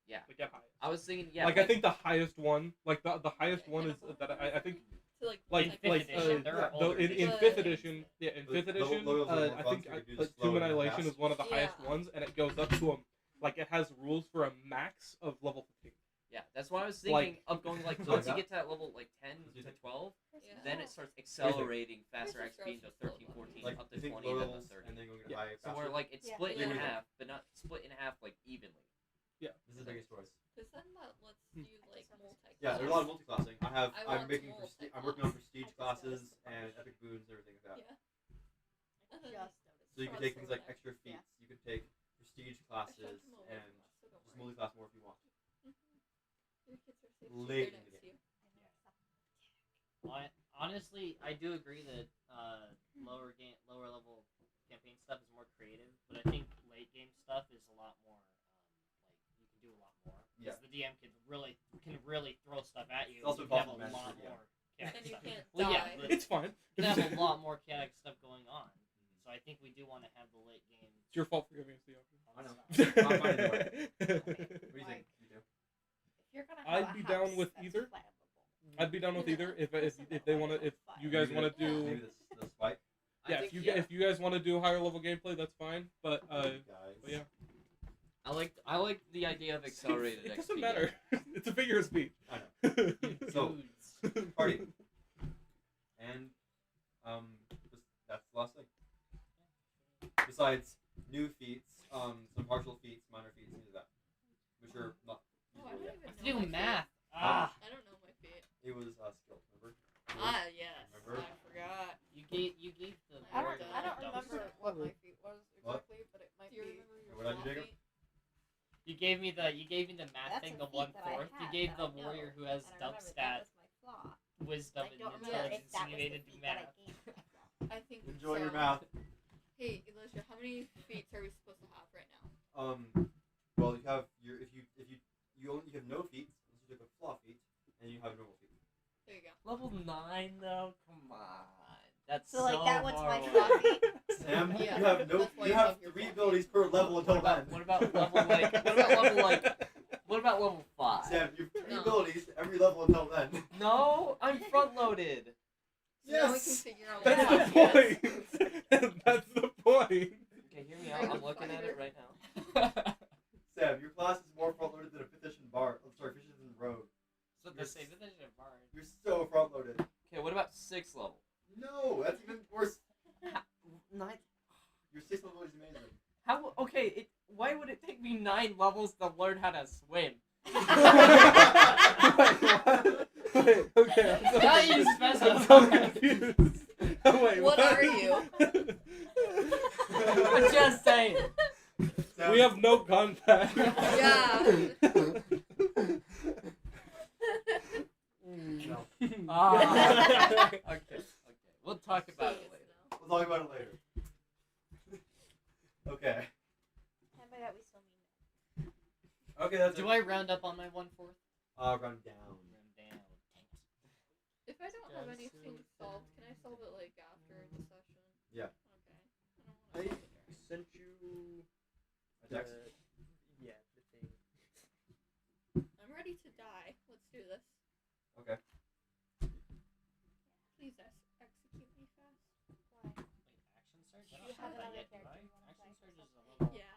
Yeah. Like at highest. I was thinking, yeah. Like I think the highest one, like the highest one is that I think To like like In fifth edition, there are older in editions. fifth edition, in Low- fifth edition, low levels are more I fun, think so you can do the slow Tomb and the Annihilation fast. is one of the highest Yeah. ones, and it goes up to like it has rules for a max of level 15. Yeah, that's why I was Like- thinking of going like So once like you that? get to that level like 10 So you to think- 12, Yeah. then it starts accelerating faster Where's the XP into stress 13, level? 14, Like up to you think 20, low and then levels 30. and then going to Yeah. high So faster. where like it's Yeah. split in Yeah. half, but not split in half like evenly. This is the biggest choice. Because then that lets you like multi. Yeah, there's a lot of multi-classing. I I'm want making multi-class. I'm working on prestige classes and epic boons and everything like that. Yeah. I just noticed. So you can take things like extra feats. You can take prestige classes and just multi-class more if you want. Your kids are safe. Late They're in the next to game. you. Honestly, I do agree that lower level campaign stuff is more creative, but I think late game stuff is a lot more like you can do a lot more. Yeah. Because the DM can really throw stuff at you. It's also you can have a possible lot management, yeah. more chaotic And you stuff. can't Well, yeah, die. but It's fine. you can have a lot more chaotic stuff going on. So I think we do want to have the late game. It's your fault for giving us the option. I know. I'm fine either way. What do you think? Like- You do? If you're gonna I'd have be a down house with that's either. flammable, I'd be down with Yeah. either if they want to, if you guys Maybe want to the- do. maybe the spike. I Yeah, think, if you guys want to do higher level gameplay, that's fine. But Guys. yeah, I like the idea of accelerated it XP. doesn't matter. It's a figure of speech. I know. So Dudes. party. And that's the last thing. Besides new feats, some partial feats, minor feats, things like that, which are not. Oh, I useful don't yet. even Do know my math. feet. Ah, I don't know my feet. It was skill, remember? Ah, yes. Remember? I forgot. you gave the. I board don't a double remember step. what my feet was What? exactly, but it might Do you be. remember your What did I do, claw Jacob? feet? You gave me the math That's thing, a the feat that I 1/4. You had gave that the I know, warrior who has and I dump remember stat, that was my flaw. wisdom, I and don't remember intelligence if that was the simulated feat that I math. gained. I think Enjoy so. your mouth. Hey, Alicia, how How many feats are we supposed to have right now? Well, you have your if you have no feats, unless you take a flaw feat, and you have normal feet. There you go. Level 9 though. Come on. That's So like that one's my far flaw away. feat. Sam, Yeah, you have no. that's why You you have love your 3 flaw abilities per level until then. What about level 5? Sam, you have 3 No. abilities every level until then. No, I'm front loaded. So now we can Yes! figure out That's what the happens. point! That's the point! Okay, hear me out. I'm looking at it right now. Sam, your class is more front loaded than a 5th edition bard. I'm sorry, 5th edition rogue. So the same edition of Bard. You're so front loaded. Okay, what about 6th level? No, that's even worse. 9. Your 6th level is amazing. How? Okay, why would it take me 9 levels to learn how to swim? Wait, okay. Now you I'm specify. so confused. Wait, What are you? I'm just saying. Sam, We have no contact. Yeah. No. Okay. We'll talk about it later. We'll talk about it later. Okay. And by that we still mean Okay, that's Do it. I round up on my 1/4? Run down. Round down. If I don't have Just anything solved, can I solve it like after the session? Yeah. Okay. I don't I wanna sent you A text? the thing. I'm ready to die. Let's do this. Okay. Please execute me fast. why. Wait, action surge? I You don't have have that another yet, do character I? you wanna Action play. surge is a little. Yeah.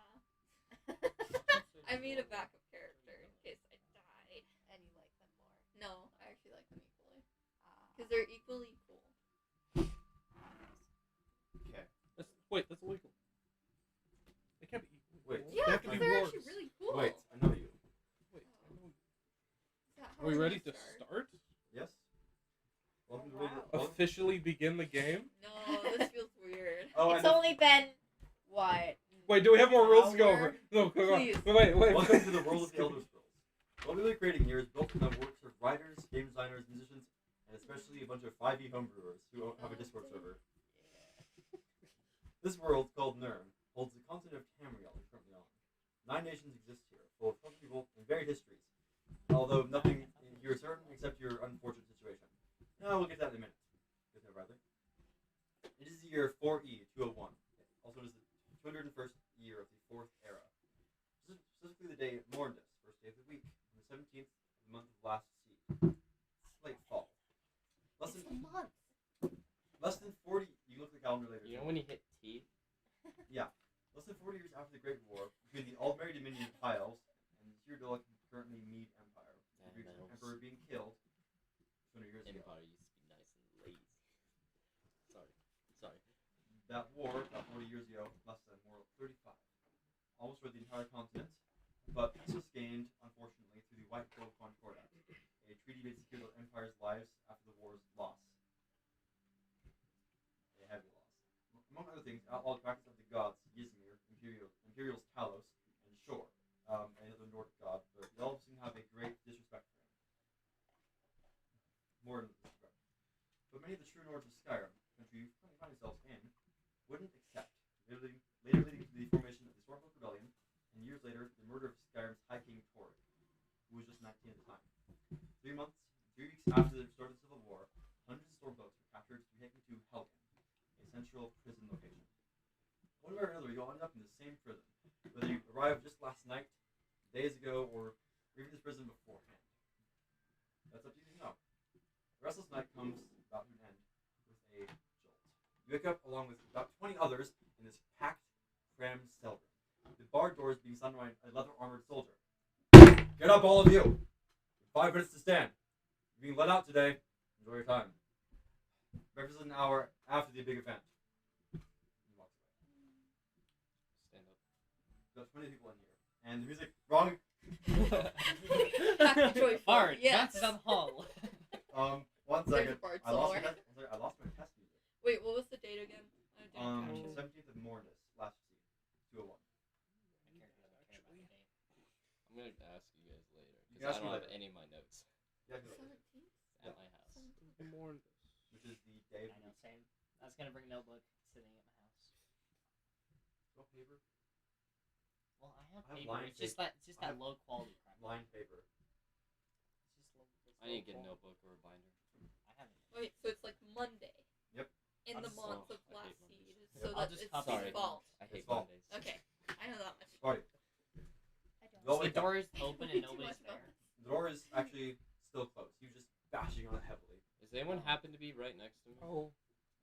I made a backup character in case I died. And you like them more. No, I actually like them equally. Ah. Because they're equally cool. Okay. That's illegal. They can't be equal. Wait. They Yeah, have to because be they're wars. actually really cool. Wait, I know you. Wait, I know. Is that how Are we we're ready to gonna start? Yes? Welcome to Wow. Officially begin the game? No, this feels weird. Oh, It's and only been what? Wait, do we have more rules to go Hour? over? No, come on. Please. Wait. welcome to the world of the Elder Scrolls. What we'll be creating here is built on the works of writers, game designers, musicians, and especially a bunch of 5e homebrewers who have a Discord server. This world, called Nirn, holds the continent of Tamriel you're currently on. 9 nations exist here, full of fun people and varied histories. Although nothing here is certain except your unfortunate situation. No, we'll get to that in a minute. Good to know, Bradley. It is the year 4E 201. Also, it is the 201st year of the 4th era. Specifically the day Morndus, first day of the week, on the 17th of the month of last sea. Late fall. Less It's than a month. 40. You can look at the calendar later. You know when you hit T? Less than 40 years after the Great War between the Aldmeri Dominion of High Elves and the Cyrodiilic, currently Mede Empire, the Greek Emperor being killed 200 years ago. Empire used to be nice and lazy. Sorry. That war, about 40 years ago, lasted a war of 35. Almost for the entire continent, but peace was gained, unfortunately, through the White Gold Concordat, a treaty made to secure the Empire's lives after the war's loss. A heavy loss. Among other things, outlawed practice of the gods Ysmir, Imperial's Talos, and Shor, another Nordic god, but the elves seem to have a great disrespect for him. More than disrespect. But many of the true Nords of Skyrim, country you currently find yourselves in, wouldn't accept, later leading to the formation of the Stormcloak Rebellion, and years later, the murder of Skyrim's High King Torrik, who was just 19 at the time. 3 weeks after the start of the Civil War, hundreds of Stormcloaks were captured to be taken to Helgen, a central prison location. One way or another, you'll end up in the same prison, whether you arrived just last night, days ago, or even this prison beforehand. That's up to you to know. The restless night comes about to an end with a jolt. You wake up along with about 20 others in this packed, crammed cell room, the barred doors being surrounded by a leather-armored soldier. Get up, all of you! 5 minutes to stand. You're being let out today. Enjoy your time. Breakfast is an hour after the big event. He walks away. Stand up. There's 20 people in here. And the music, wrong. Happy joyful. Bard, Yes. that's the hall. 1 There's second. a bard I lost my somewhere. test, I lost my test music. Wait, what was the date again? I didn't catch it. 17th of Mornis, last season, 201. I'm gonna ask you guys later You can because ask I me don't have later. any of my notes Yeah, I can do it. 17th? at my house. Which is the day I of the know, week. same. I was gonna bring a notebook sitting at my house. paper? Well, I have I have paper. line It's just paper. that. It's just I that have low quality crap. Line paper. It's just low. It's I need to low get a quality. notebook or a binder. I haven't. Wait, so it's like Monday. Yep. In I'm the so- month of I Last hate Mondays. Seed, Yep. so I'll that just it's copy Sorry. default. I hate It's fault. Mondays. Okay, I know that much. Party. I don't. Go So the wake up. door is open Way and too nobody's much about there. The door is actually still closed. You just bashing on it heavily. Does anyone happen to be right next to me? Oh,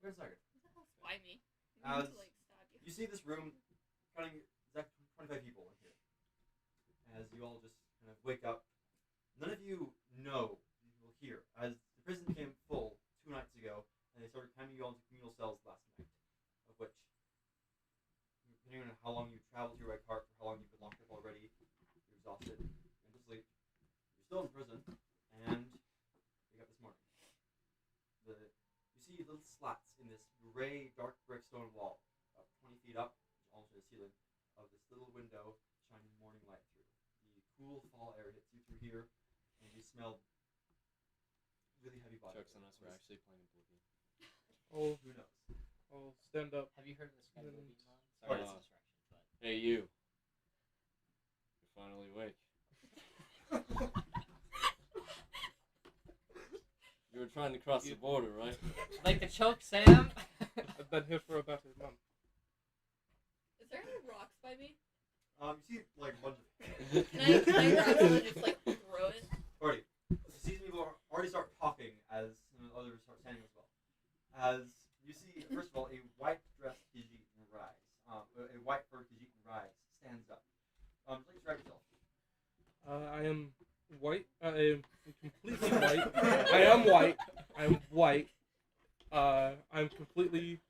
Wait a second. Who the hell's by me? I need As to like stab you. you see this room, counting exactly 25 people in here. As you all just kind of wake up, none of you know you will hear as the prison became full 2 nights ago, and they started cramming you all into communal cells last night, of which, depending on how long you traveled here by cart, or how long you've been locked up already, you're exhausted, and to sleep. You're still in prison, and wake up this morning. You see little slats in this gray, dark brick stone wall, about 20 feet up, almost to the ceiling, of this little window shining morning light through. The cool fall air hits you through here, and you smell really heavy body. Jokes on us, we're actually playing Oblivion. oh, Who knows? I'll stand up. Have you heard of the Skyrim Mm. mod? Sorry, Uh, it's distraction, but Hey, you. You're finally awake. You were trying to cross the border, right? like the choke, Sam. I've been here for about a month. Is there any rocks by me? You see like a bunch of Can I grab one and just like throw it? Alrighty. You see some people already start talking as some others start standing as well. As you see, first of all, a white dressed Khajiit rise. A white furred Khajiit rise stands up. Just like describe yourself. I am white. I am completely white. I am white. I'm white. I'm completely.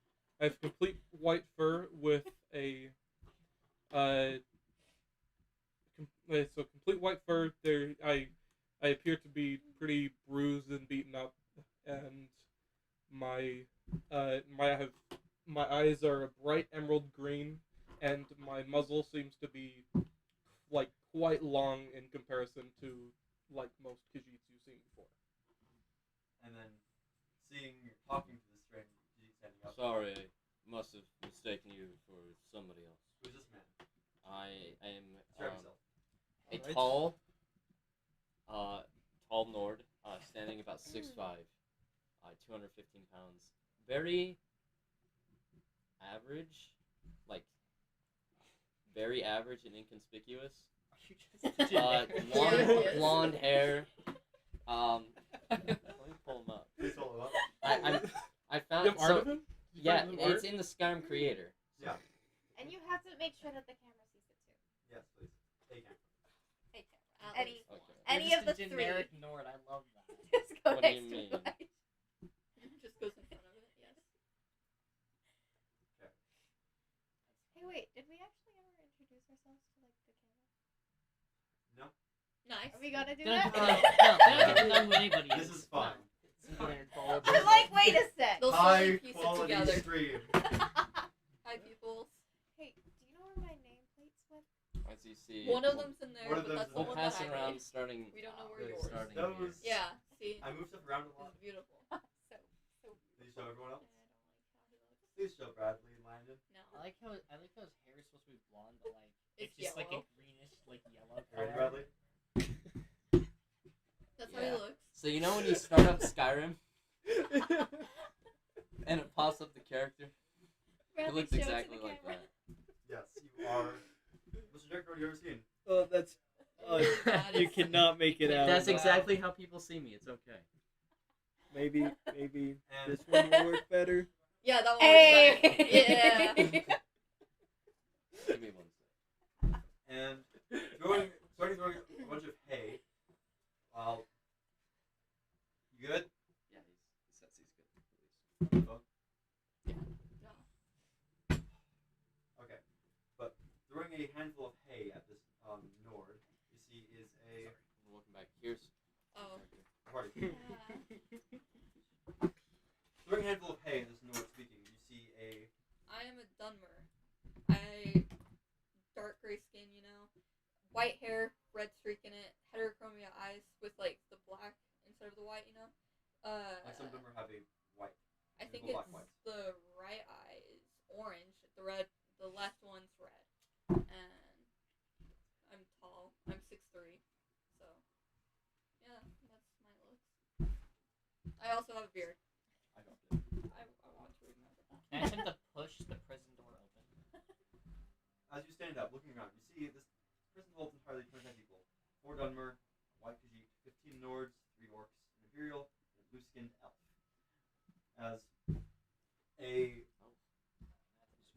I have complete white fur with a. So complete white fur. There, I appear to be pretty bruised and beaten up, and my eyes are a bright emerald green, and my muzzle seems to be like quite long in comparison to like most Khajiits you've seen before. And then seeing you're talking to this strange Khajiit standing up. Sorry, I must have mistaken you for somebody else. Who's this man? I am Describe yourself. a Alright. tall Nord, standing about 6'5", 215 pounds. Very average, like very average and inconspicuous. Are you just Yes. Blonde hair. Let me pull him up. Please hold him up. I You found have art of him? You yeah, find some it's in the Skyrim creator. Yeah. And you have to make sure that the camera sees it too. Yes, please. Hey, camera. Hey, camera. Alex. Any, Okay. any You're of the just a three. generic Nord. I love that. Just go What do you next to mean? the light. It just goes in front of it. Yes. Hey, wait. Did we actually ever introduce ourselves to like the camera? No. Nice. Are we gonna do Don't- that? no, they don't get to know who anybody is. This is fun. I'm like, wait a sec. They'll High slowly piece it quality together. stream. Hi, people. Hey, do you know where my nameplates went? As you see, One of them's in there, One of but that's them's the we'll one pass that I around made. starting. We don't know where really yours is. starting Those- here. Yeah. See, I move stuff around a lot. it's beautiful. So Please show everyone else. I don't like how he looks. Please show Bradley and Landon. No. I like how his hair is supposed to be blonde, but like It's just like a yellow. greenish, like yellow Ready, color. Bradley? That's how he Yeah. looks. So you know when you start up Skyrim and it pops up the character, it Bradley, looks show it to exactly the like camera. that. Yes, you are. Most Jack Nord you ever seen? Oh, that's. You cannot make it out. That's exactly how people see me. It's okay. Maybe And this one will work better. Yeah, that one. Hey! Was yeah. Give me one second. and starting throwing a bunch of hay. While you good? Yeah, he says he's good. Phone? No. Okay, but throwing a handful of hay at this Nord, you see is a We're looking back. Here's Oh. party. Yeah. Throwing a handful of hay at this Nord speaking, you see a I am a Dunmer. I dark gray skin, you know, white hair, red streak in it, heterochromia eyes with like the black instead of the white, you know. like some of them have a white. I think black it's whites. the right eye is orange, the left one's red. I also have a beard. I got it. I want to remember that. Can I attempt to push the prison door open? As you stand up, looking around, you see this prison holds entirely 29 people. 4 Dunmer, a white Khajiit, 15 Nords, 3 Orcs, an Imperial, and a blue-skinned elf. As a...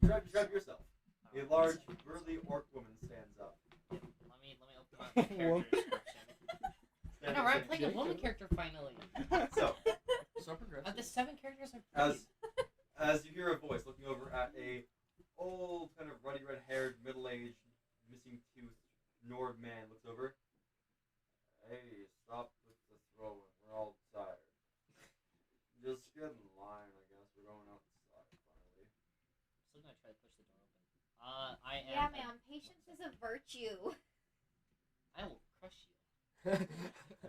Describe yourself. A large, burly orc woman stands up. Let me open up the character description. I know, right? I'm playing a woman character finally. So, Of the 7 characters I've played. as you hear a voice looking over at a old, kind of ruddy red-haired, middle-aged, missing-tooth Nord man looks over. Hey, stop with the throwing. We're all tired. Just get in line, I guess. We're going outside finally. Still gonna try to push the door open. I am. Yeah, man. Patience is a virtue. I will crush you.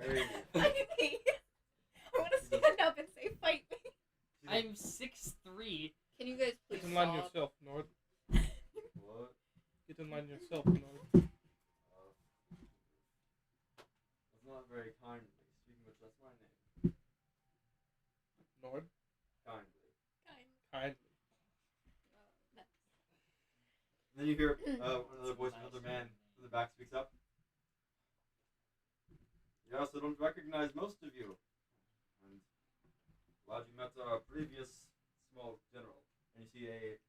Hey. Fight me. I want to stand up and say, "Fight me." I'm 6'3". Can you guys please Get in line stop? yourself, Nord. What? Get in line yourself, Nord. That's not very kindly. Speaking of which, that's my name. Nord, Kindly. kindly. And then you hear another voice, another man from the back speaks up. Yes, I don't recognize most of you. And glad you met our previous small general. And you see a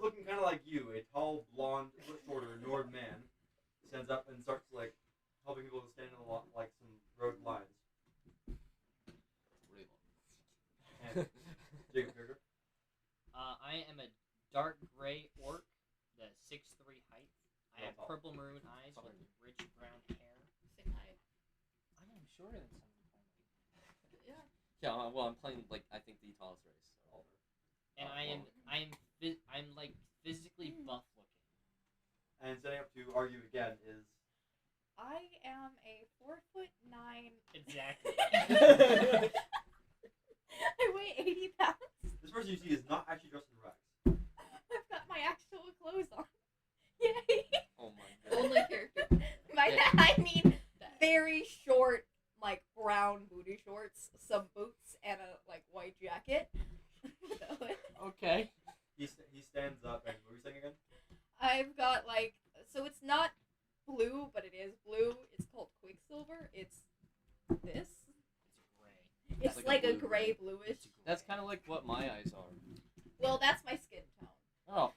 looking kind of like you, a tall, blonde, a bit shorter Nord man stands up and starts like helping people to stand in a lot, like some road lines. And Jacob Kirker. I am a dark gray orc, the 6'3" height. I have purple maroon eyes with rich brown hair. Same height. I am shorter than some people. Yeah. Yeah, well, I'm playing, like, I think the tallest race. So. And I'm like physically buff looking. And setting up to argue again is I am a 4'9". Exactly. I weigh 80 pounds. this person you see is not actually dressed in rags. I've got my actual clothes on. Yay! Oh my god. Only character. I mean, very short, like brown booty shorts, some boots, and a like white jacket. With a hood. Okay. He stands up and what were you saying again? I've got like, so it's not blue, but it is blue. It's called Quicksilver. It's this. It's It's like like, a a blue gray ray. bluish. That's kind of like what my eyes are. Well, that's my skin tone. Oh.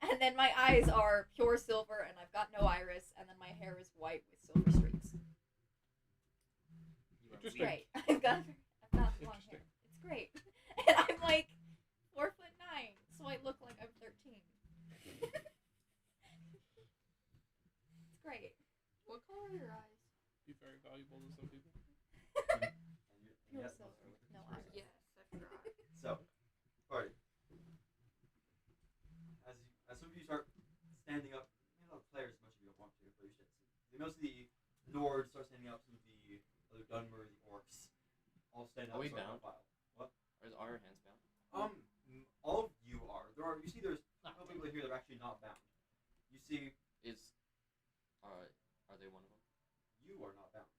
And then my eyes are pure silver, and I've got no iris, and then my hair is white with silver streaks. You are It's Interesting. weird. great. I've got long hair. Interesting. It's great. And I'm like 4'9", so I look like I'm 13. It's great. What color are your eyes? Be very valuable to some people. Pure Yes. silver with no iris. Yes, I forgot. So, party. As some of you start standing up, you know, players as much as you don't want to, but you should. Most of the Nords start standing up. Some of the other Dunmer, the Orcs, all stand up. Are we start bound? a file. What? Are our hands bound? All of you are. You see, there's a Not couple people here that are actually not bound. You see, Are they one of them? you are not bound.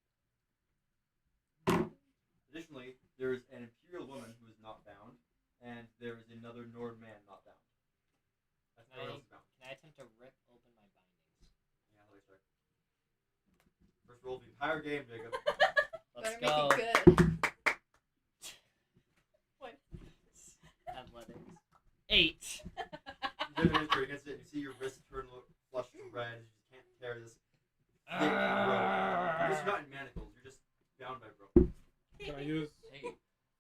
Additionally, there is an Imperial woman who is not bound, and there is another Nord man not bound. That's Can I- everyone else is bound. Can I attempt to rip open my bindings? Yeah, let me check. First roll of the entire game, Jacob. Let's Better go. make it good. Athletics. 8. You did a history against it, and you see your wrist turn flush red. You just can't tear this. Thick rope. You're just not in manacles. You're just bound by rope. Can I use?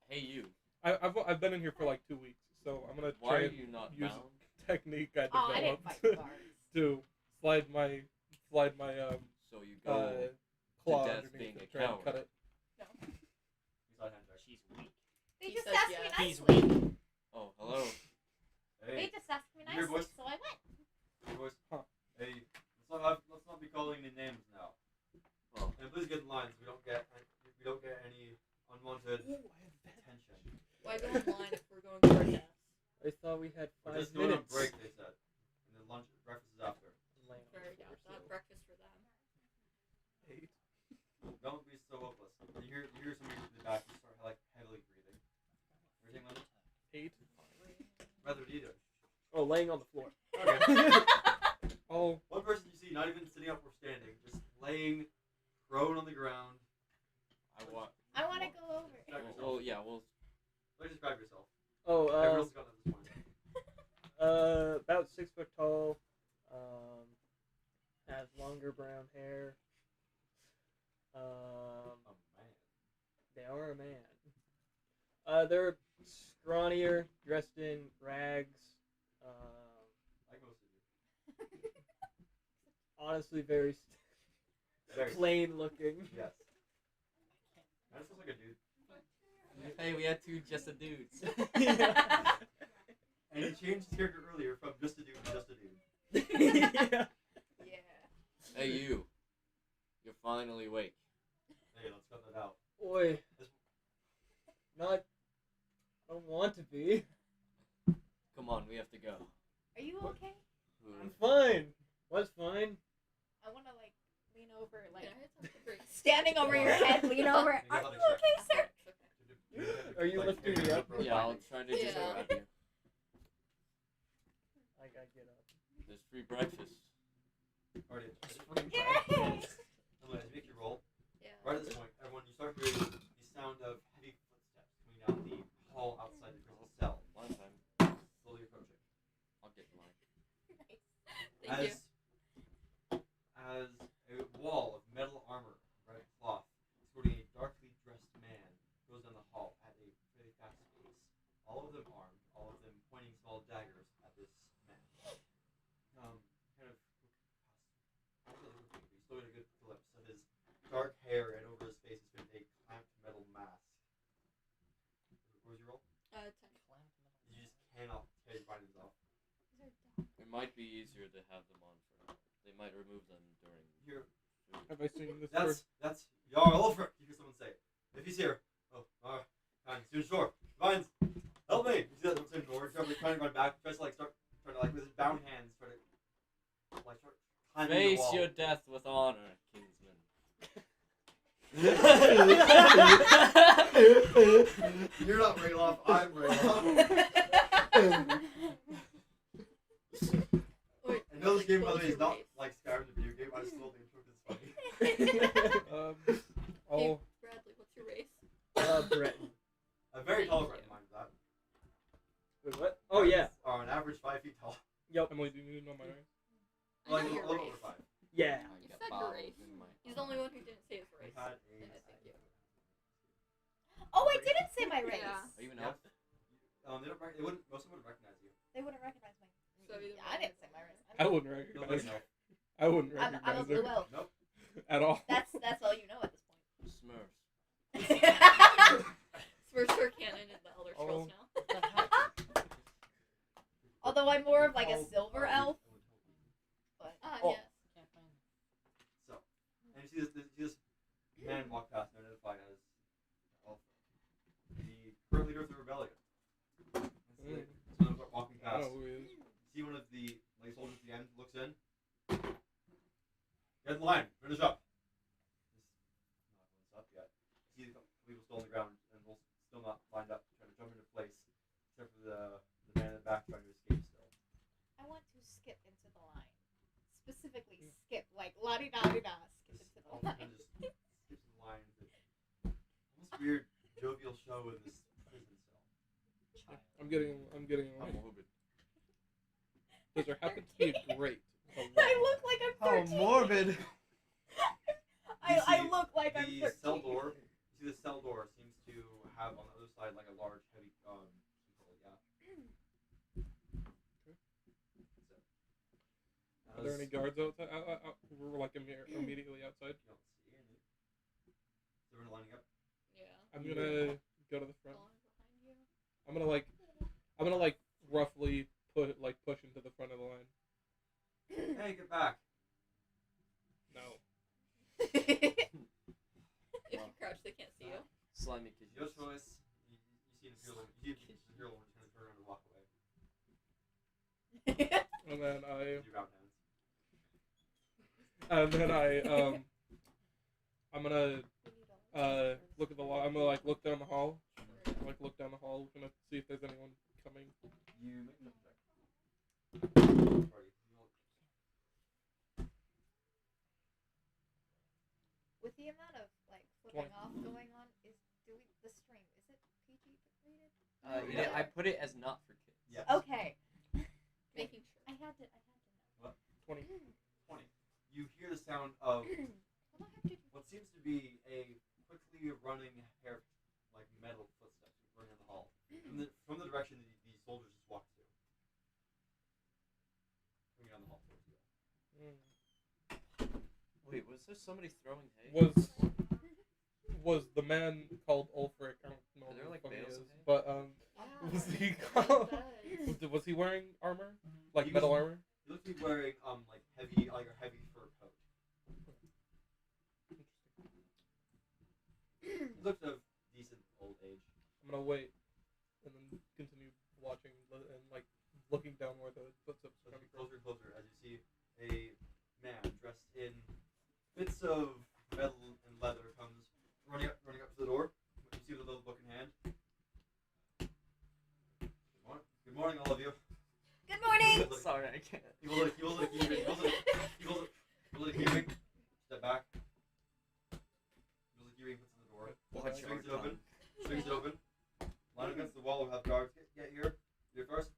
Hey, you. I've been in here for like 2 weeks, so I'm gonna Why try are and you not use bound? technique I Oh, I didn't developed fight guards. to slide my So you go claw death underneath being it, a try and coward. cut it. You saw hand check. She's weak. They He just says asked yes. me He's nicely. weak. Oh, hello. They Hey, just asked me Here, nicely, boys. so I went. boys. Huh. Hey, let's not be calling any names now. Oh. And please get in line so we don't get any unwanted attention. Why go online if we're going for a death? I thought we had We're 5 just going on minutes. break, they said. And then breakfast is after. Very down. Not breakfast for them. 8. Don't be so hopeless. You hear some of the back and start like heavily breathing. Everything like 8. rather what do you do? Oh, laying on the floor. Oh, One person you see not even sitting up or standing, just laying prone on the ground. I want. I want to go over. Describe yourself. Well, yeah, well, Let me describe yourself. Oh, Everyone else has gotten at this point. about 6 foot tall. Has longer brown hair. Oh man. They are a man. They're scrawnier, dressed in rags. Like most of you. Honestly, very Very plain looking. Yes. That just looks like a dude. hey, we had two just a dudes. And he changed his character earlier from just a dude to just a dude. Yeah. Yeah. Hey, you. You're finally awake. Hey, let's cut that out. Boy. Not. I don't want to be. Come on, we have to go. Are you okay? I'm fine. What's fine? I want to like lean over, like Yeah, it's up to break. standing over your head, lean over. Make Are an you athletics okay, sir? Are you lifting me up? Yeah, I'll try to just Yeah. grab you. I gotta get up. There's free breakfast. Already. Yay! Emily, as you make your roll, Yeah. right at this point, everyone, you start hearing the sound of heavy footsteps coming down the hall outside the crystal cell, One time. slowly approaching. I'll get mine. Thank you. As a wall of metal armor, red cloth, escorting a darkly dressed man, goes down the hall at a very fast pace. All of them armed, all of them pointing small daggers at this man. Kind of he's still got a good glimpse of his dark hair, and over his face has been a clamped metal mask. What was your roll? 10. You just cannot tear your bindings off. It might be easier to have them on for now. They might remove them during. Here, have I seen this? that's Jarl Ulfric. You hear someone say, if he's here. Oh, he's too short. Vines, help me. You see that same door? Trying to run back. Tries to like start trying to like with his bound hands try to like start climbing the Face wall. your death with honor, Kingsman. You're not Rayloff. I'm Rayloff. Wait, I know this game, by the close way, is your not face. like Skyrim the video game. I just still think it's funny. Hey, Oh, Bradley, what's your race? Breton. A very tall Breton, mind that. Wait, what? Oh, yeah. Are on average 5 feet tall. Yep. Emily, do you know my name? I Like know a your little race. over 5. Yeah. I You got said your bowels race. in my- He's the only one who didn't say his race. We've had Yeah, thank you. Oh, I didn't say my race. Yeah. Are you an Yeah. elf? They don't. They wouldn't. Most of them wouldn't recognize you. They wouldn't recognize my. So either I didn't say my race. I wouldn't Nobody recognize her. knows. I wouldn't I'm a recognize blue her elf. Nope. at all. That's all you know at this Smurfs. point. We're sure canon in the Elder Scrolls now. Although I'm more of like a silver elf, but Oh. Yes. Can't find it. So, and you see this man walk past and identified as Elf, the current leader of the rebellion. So they start walking I past. don't know who he is. See one of the like soldiers at the end looks in. Get in the line. Finish up. Not up yet. See the couple people still on the ground and will still not lined up, trying to jump into place, except for the man in the back trying to escape still. I want to skip into the line. Specifically, skip like la di da di da. Skip into the Elf kind line. of just skips the line. Almost weird jovial show in this prison cell. I'm getting I'm away. morbid. Does there happen to be a grate? I look like I'm 13. morbid! I see look like I'm 13. The cell door. You see the cell door seems to have on the other side like a large heavy keyhole, yeah. Are there any guards outside? Who were like immediately outside? You don't see any. Is everyone lining up? Yeah. I'm gonna go to the front. Following behind you. I'm gonna like roughly push into the front of the line. Hey, get back! No. If you crouch, they can't see you. Slimy kid. Your choice. You see an Imperial. You see an Imperial one trying to turn around and walk away. And then With your round hands. I'm gonna look at the wall. I'm gonna like look down the hall. Like look down the hall, gonna see if there's anyone coming. You make a check. Party. With the amount of like flipping 20. off going on, the stream is it PG rated? Yeah, I put it as not for kids. Yes. Okay. Making sure. I had to know. 20. 20. You hear the sound of How the heck did you? what seems to be a quickly running hair, like metal footsteps running down the hall from the direction that the soldiers just walked to. Coming down the hall towards you. Wait, was there somebody throwing hay? Was the man called Ulfric? I don't know Are there, who like, the fuck he bales is, of hay? but Wow. was he It called? does. Was he wearing armor? Like He metal was- armor? You look to be wearing like a heavy fur coat. He looks of decent old age. I'm gonna wait and then continue watching and like looking down where the footsteps are As coming you from. closer and closer, as you see a man dressed in bits of metal and leather comes running up to the door. You see the little book in hand. Good morning, all of you. Good morning. Sorry, I can't. He was like heaving. Step back. He was like heaving, puts in the door. Watch Swings it your open. tongue. Swings it open. Line against the wall. We'll have guards get here. You're first.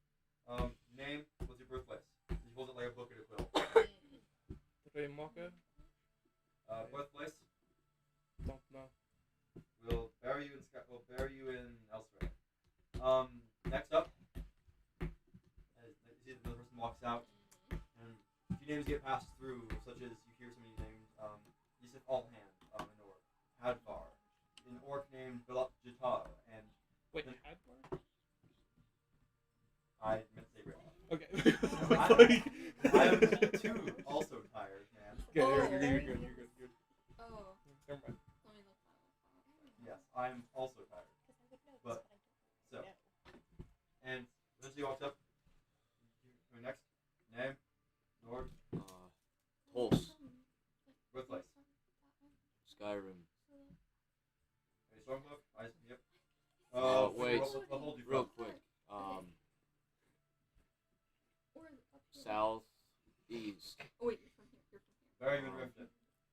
Name. What's your birthplace? He holds it like a book and a quill. Raymoka? Birthplace. Don't know. We'll bury you in elsewhere. Next up. As you see the person walks out, and a few names get passed through, such as you hear so many names. Yusuf Alhan, an orc. Hadvar, an orc named Bilal Jatar, and Wait, Then- Hadvar? I meant to say Rayla. Okay. I'm too also tired, man. Okay, Oh. you're good. Oh, Never mind. let me look that Yes, I'm also tired. But- So, and eventually walks up. Next, name, Nord, Pulse. birthplace. Skyrim. Any Stormcloak? Yep. Wait. We'll hold you Real from. quick. Or up here. South, east. Oh wait, you're from here. You're from here. Bury you in Riften.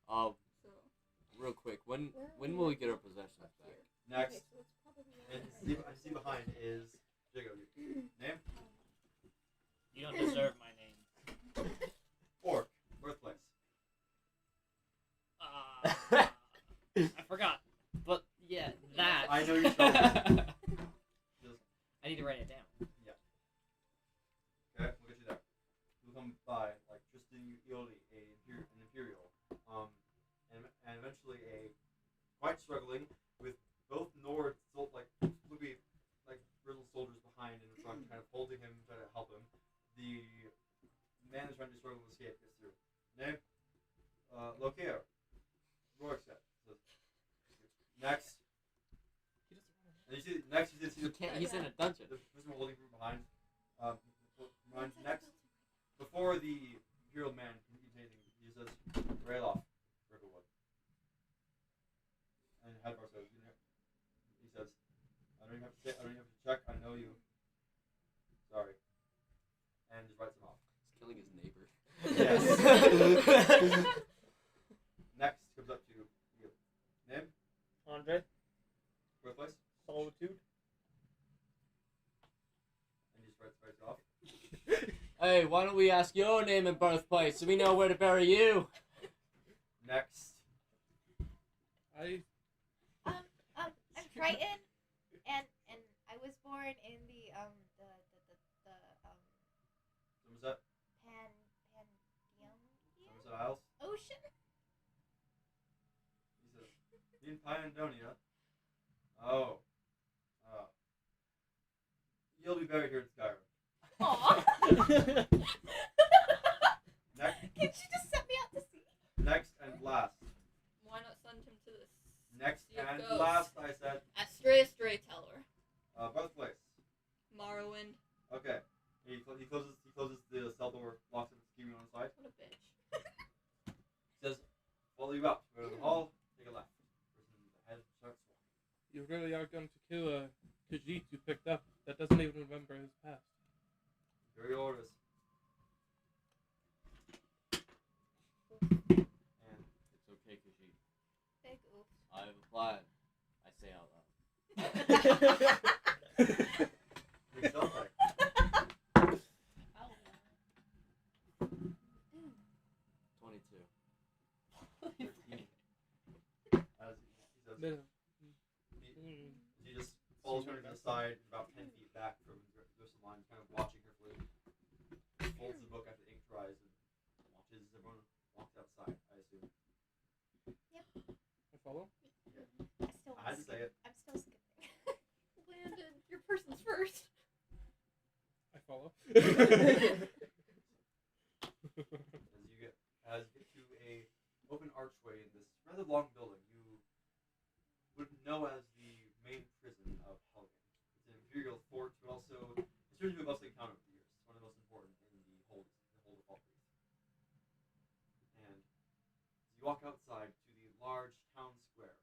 So Real quick. When will we get our possessions up back? here. Next, Okay, so it's probably and I see behind is Jago. Name, You don't deserve my name. orc, birthplace. I forgot. But yeah, that. I know you're struggling. Just I need to write it down. okay, we'll get you there. You'll come by like Tristan Ioli, an imperial, and eventually a quite struggling with both Nord like would be like riddle soldiers behind in the front, kind of holding him, trying to help him. The man is trying to struggle to escape gets through. Name, Locair, Rorikstead. Next, and you see next you see He can't. He's in a dungeon. the person we're holding from behind. Next, before the imperial man can eat anything, he says, "Rayloff, Riverwood." And Hadvar says, he says, "I don't even have to say, I don't even have to check. I know you. Sorry." And just writes him off. He's killing his neighbor. Yes. Next comes up to you. Name, Andre, birthplace, Solitude. and he just writes it off. Hey, why don't we ask your name and birthplace so we know where to bury you? Next, I I'm Triton, and I was born in the Somerset, Pandium Isles. Ocean. He says, "In Pyandonia." Oh. You'll be buried here in Skyrim. Aw. Next, Can she just set me out to sea? next and last. Why not send him to this? Next See it and goes. last, I said, Astray Teller. birthplace. Morrowind. Okay. He closes the cell door, locks it with the key on the side. What a bitch. He says, "Follow you out. Go to the hall, take a left." Person in the head you really are going to kill Khajiit you picked up that doesn't even remember his past. Imperial orders. And It's okay, Khajiit. Big oof. I have a plan. I say out loud. we stealth check. 22. 13. As he says, Minimum. he just follows her to the side, about 10 feet back from the rest of the line, kind of watching her for folds the book after the ink dries and watches everyone walk outside, I assume. I follow. I had to say it. I'm still skipping. Landon, your person's first. I follow. As you get to a open archway in this rather long building, you would know as the main prison of Helgen. It's an imperial fort, but also it's turned into a bustling town over the years. It's one of the most important in the whole of Valkyries. And as you walk outside to the large town square,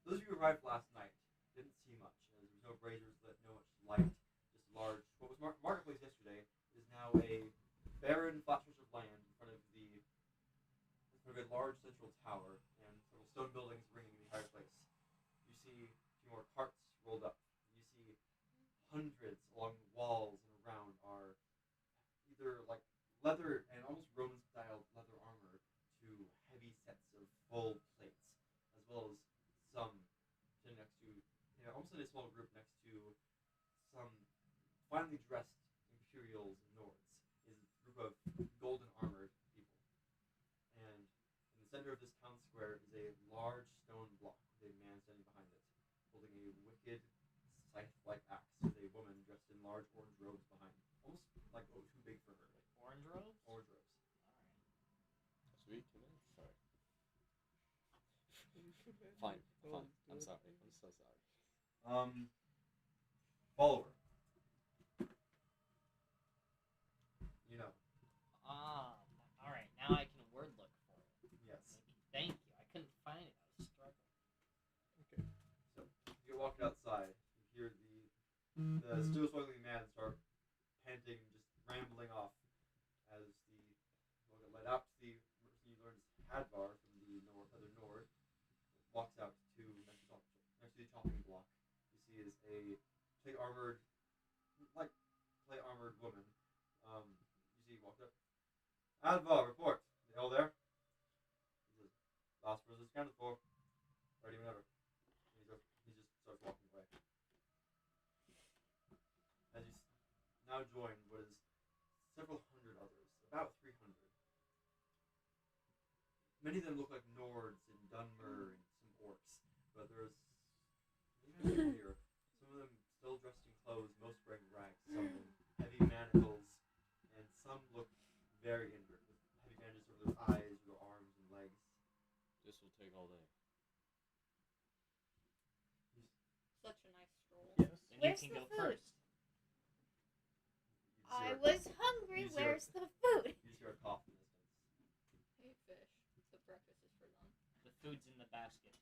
those of you who arrived last night didn't see much. There was no braziers lit, no much light, just large. What was marketplace yesterday is now a barren flat stretch of land in front of a large central tower and several stone buildings ringing the entire place. You see a few more carts rolled up. You see hundreds along the walls and around are either like leather and almost Roman style leather armor to heavy sets of full plates, as well as some sitting next to, almost in a small group next to some finely dressed Imperials and Nords. Is a group of golden armored people. And in the center of this town square is a large stone block with a man standing behind it, holding a wicked scythe-like axe with a woman dressed in large orange robes behind, almost like too big for her. Orange robes? Orange robes. Sweet. Sorry. Fine. I'm sorry. I'm so sorry. Follower. You know. Alright, now I can word look for it. Yes. Thank you. I couldn't find it. I was struggling. Okay. So you walk outside. You hear the still struggling man start panting, just rambling off as the led out to the person you learned is Hadvar from the other Nord walks out to next to the chopping block. You see is a plate armored woman. You see walks up. Hadvar, report. They all there? He says, last person is accounted for. Ready whenever. He just starts walking away. As you now join what is several hundred others, about 300. Many of them look like Nords and Dunmer and some orcs, but there's even here. Some of them still dressed in clothes, most wearing rags, some in heavy manacles, and some look very injured, with heavy bandages over their eyes, their arms, and legs. This will take all day. Such a nice stroll. Yes. Then Where's you can the go food? first. I was hungry. You see Where's the food? You just hear a cough in the distance. Hey, fish. The breakfast is for them. The food's in the basket.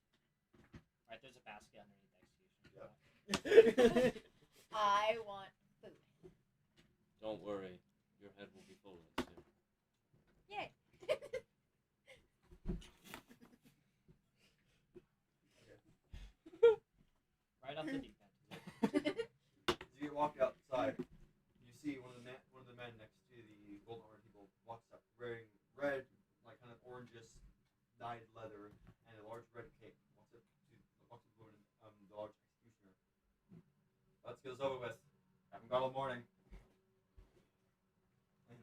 Right, there's a basket underneath the execution. Yep. I want food. Don't worry. Your head will be full of it soon. Yay. Right off the deep end. As you get walked outside, you see one of the men next to the golden armored people walks up wearing red, like kind of orangish dyed leather and a large red cape. Walks up to the woman, the large executioner. Let's get this over with. Haven't got all morning. And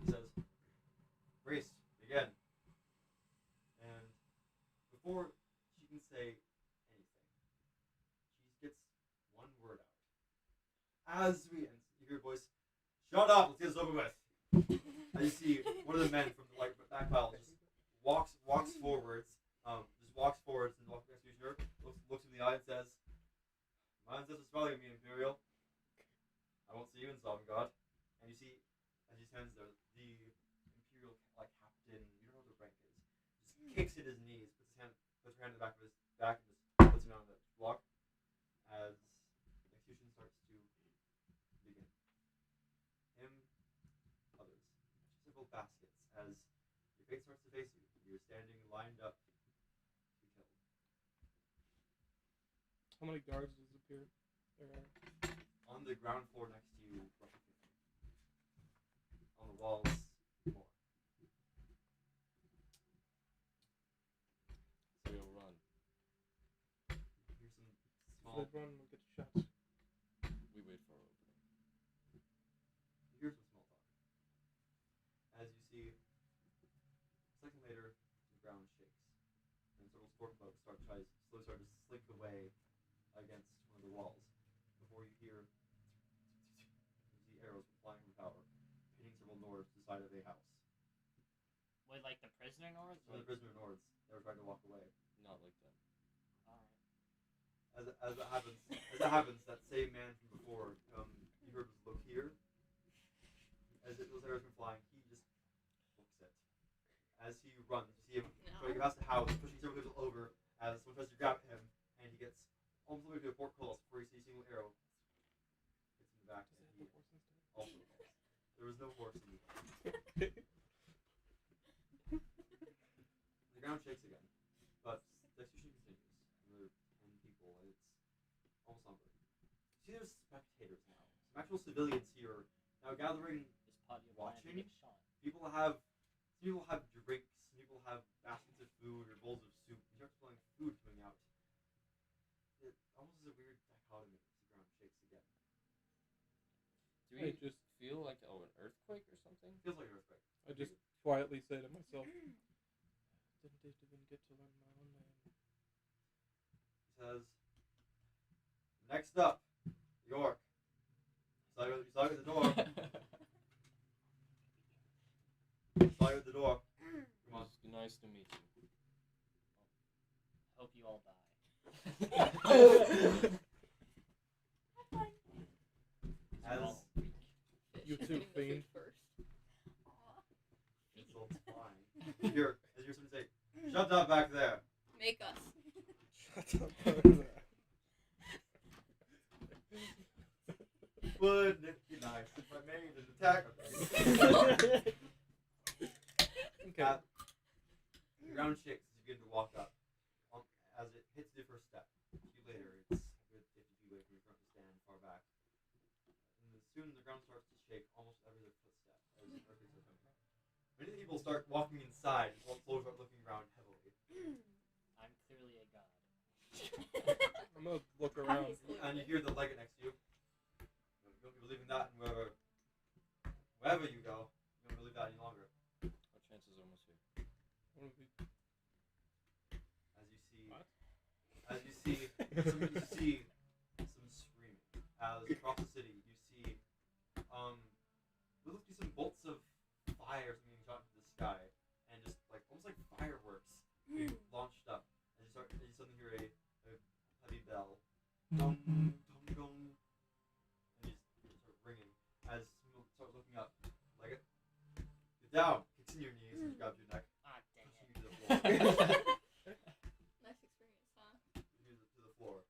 he says, priest, begin. And before she can say anything, she gets one word out. As we, and you hear a voice, shut up, let's get this over with. And you see one of the men from the back pile just walks forwards, and the executioner looks him in the eye and says, my ancestors spelling me Imperial. I won't see you in Sovereign God. And you see, as he stands there, the Imperial captain, you don't know what the rank is, just kicks at his knees, puts her hand in the back of his back, and just puts him down the with baskets as your fate starts to face you. You're standing lined up to be killed. How many guards does it appear there are? On the ground floor next to you, roughly 50. On the walls, more. So we'll run. Here's some If small. they run, we'll get shot. We wait for our opening. Here's some small talk. As you see, a second later, the ground shakes, and several stormcloaks slowly start to slink away against one of the walls. Before you hear, you see arrows flying from power, hitting several Nords to the side of a house. Wait, like the prisoner Nords? Some of the prisoner Nords that were trying to walk away. Not like them. Alright. As that happens, that same man from before, you heard was look here. Those arrows come flying, he just looks it. As he runs, you see him trying to get past the house, pushing several people over as someone tries to grab him, and he gets almost all the way to a portcullis before you see a single arrow hits in the back, and he also falls. There was no horse in the game. The ground shakes again, but the execution continues. And there are 10 people, and it's almost somber. See, there's spectators now. Some actual civilians here now gathering. Is Paddy Watching? to get shot? People have drinks. People have baskets of food or bowls of soup. You start smelling food coming out. It almost is a weird dichotomy as the ground shakes again. Do I we just feel like an earthquake or something? Feels like an earthquake. I just quietly say to myself, didn't even get to learn my own name. He says, "Next up, York. You saw you at the door. Saw you at the door. Come on." It's nice to meet you. Hope you all die. As You Fish too, getting the food fiend. first. insults flying, as you hear somebody say, "Shut up back there." Make us. Shut up. Wouldn't it be nice if I made an attack of me? Okay. The ground shakes as you begin to walk up. As it hits the first step, a few later, it's a good 50 feet away from your current stand, far back. And as soon as the ground starts to shake, almost every other footstep, as the earthquakes are coming. Many people start walking inside, and slowly start looking around heavily. I'm clearly a god. I'm gonna look around. And you hear the legate next to you. You won't be believing that, and wherever you go, you won't believe that any longer. Our chances are almost here. One of the- What? As you see some screaming. As across the city, you see, there looks to be some bolts of fire being shot into the sky, and just like almost like fireworks being launched up. As you suddenly hear a heavy bell, dum dum dum, and you start ringing. As people start looking up, like get down, continue your knees, and grab your neck, Ah, dang pushing it. you to the floor. Nice experience, huh? To the floor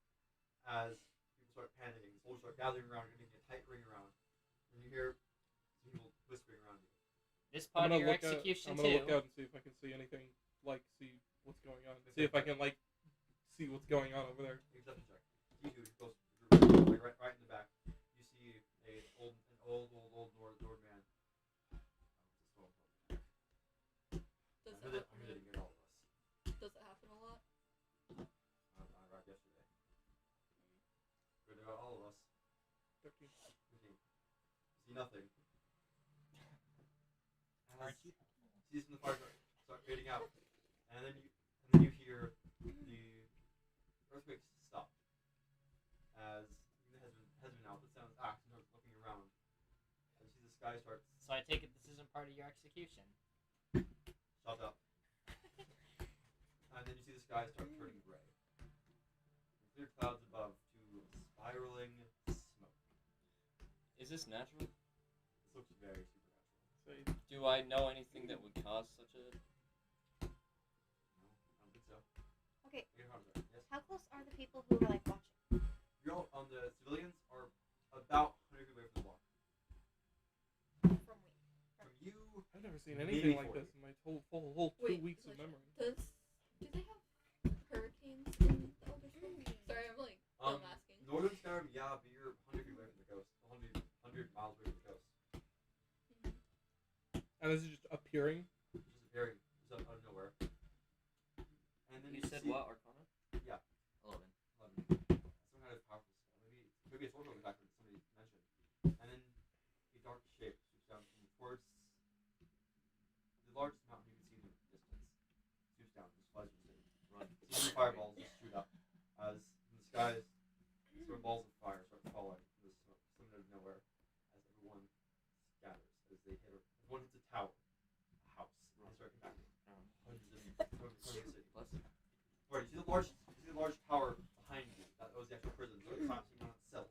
as people start panicking. Soldiers start gathering around you, making a tight ring around. And you hear some people whispering around you. This I'm part of gonna your look out. execution I'm gonna too. look out and see if I can see anything. See what's going on. See if I can see what's going on over there. Exception check. You two goes like right in the back. You see an old Nord man. Does I'm it hitting happen? at all of us. Does it happen a lot? I arrived yesterday. Good about all of us. 13. You see nothing. Aren't you? See some of the fire start fading out, and then you hear the earthquakes stop. As it has been out, but sounds and starts looking around. And you see the sky starts So I take it this isn't part of your execution. shut up, and then you see the sky start turning gray. And clear clouds above to spiraling smoke. Is this natural? This looks very supernatural. Say, Do I know anything that would cause such a... No, I don't think so. Okay. Make it harder. Yes. How close are the people who were watching? You're all on the civilians are about 100 feet away from the block. From we. From you, I I've never seen Maybe anything like 40. this in my whole 2 Wait, weeks of like, memory. Do they have hurricanes in the Elder Scrolls? Sorry, I'm like dumb asking. Northern Skyrim, yeah, but you're 100 feet away from the coast. 100 miles away from the coast. And this is just appearing. Just appearing out of nowhere. And then You said see, what, Arcana? Yeah. 11. 11. Some kind of powerful spell. Maybe it's one of the fact that somebody mentioned. And then a dark shape shoots down from towards the largest mountain you can see in the distance. Shoots down, just flies into the city. Run. See fireballs just shoot up as in the skies, sort of balls of fire start falling from the smoke, coming out of nowhere, as everyone scatters as they hit. One hits a tower, a house, and they start impacting hundreds of city. Plus. Right, you see the large tower behind you. That was the actual prison. So it collapsing on itself.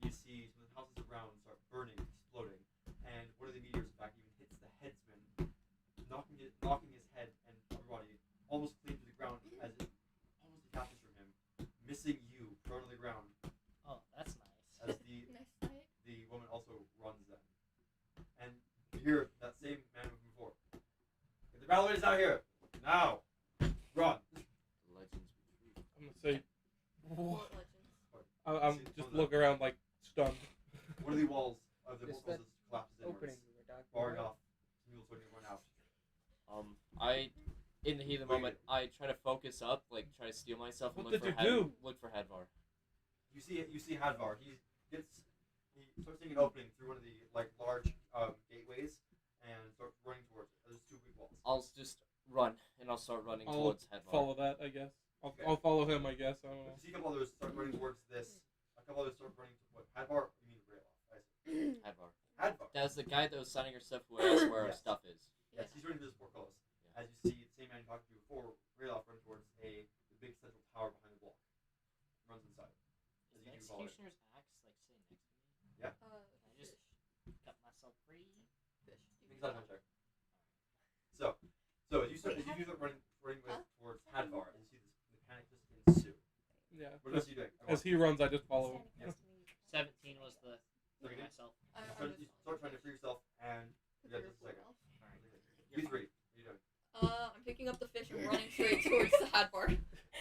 You see some of the houses around start burning, exploding, and one of the meteors, in fact, even hits the headsman, knocking his head and upper body almost clean to the ground as it almost detaches from him, missing you prone on the ground. Oh, that's nice. As the Nice fight. the woman also runs then, and you hear that same man from before. Get the battle is out here now. Run. Legends retreat. I'm gonna say. What legends? I'm See, just one of look around like stunned. One of the walls of the Is portals collapses Opening inwards, we were talking barring about. off. Some people starting to run out. In the heat of the moment, I try to focus up, like try to steel myself and What look did for you do? Look for Hadvar. You see Hadvar. He starts seeing an opening through one of the like large gateways and starts running towards it. There's two big walls. I'll just run and I'll start running I'll towards Hadvar. follow that, I guess. Okay. I'll follow him, I guess. I don't You know. see a couple others start running towards this. A couple others start running to what? Hadvar? You mean Rayloff? I see. Hadvar. Hadvar. That's the guy that was signing our stuff away. That's where our Yes. stuff is. Yes, he's running to this portcullis. Yeah. As you see the same man you talked to before, Rayloff running towards the big central tower behind the block. Runs inside. Is As the you do follow it. executioner's axe like sitting next to me? Yeah. Can I just cut myself free? Fish. Make a side check. So as you start running towards Hadvar, and you see this panic just ensue. Yeah. What else are you doing? As he runs, I just follow him. Standing next to me. 17 was the Okay. myself. You start trying to free yourself, and yeah, just a second. Alright. You three. What are you doing? I'm picking up the fish and running straight towards the Hadvar.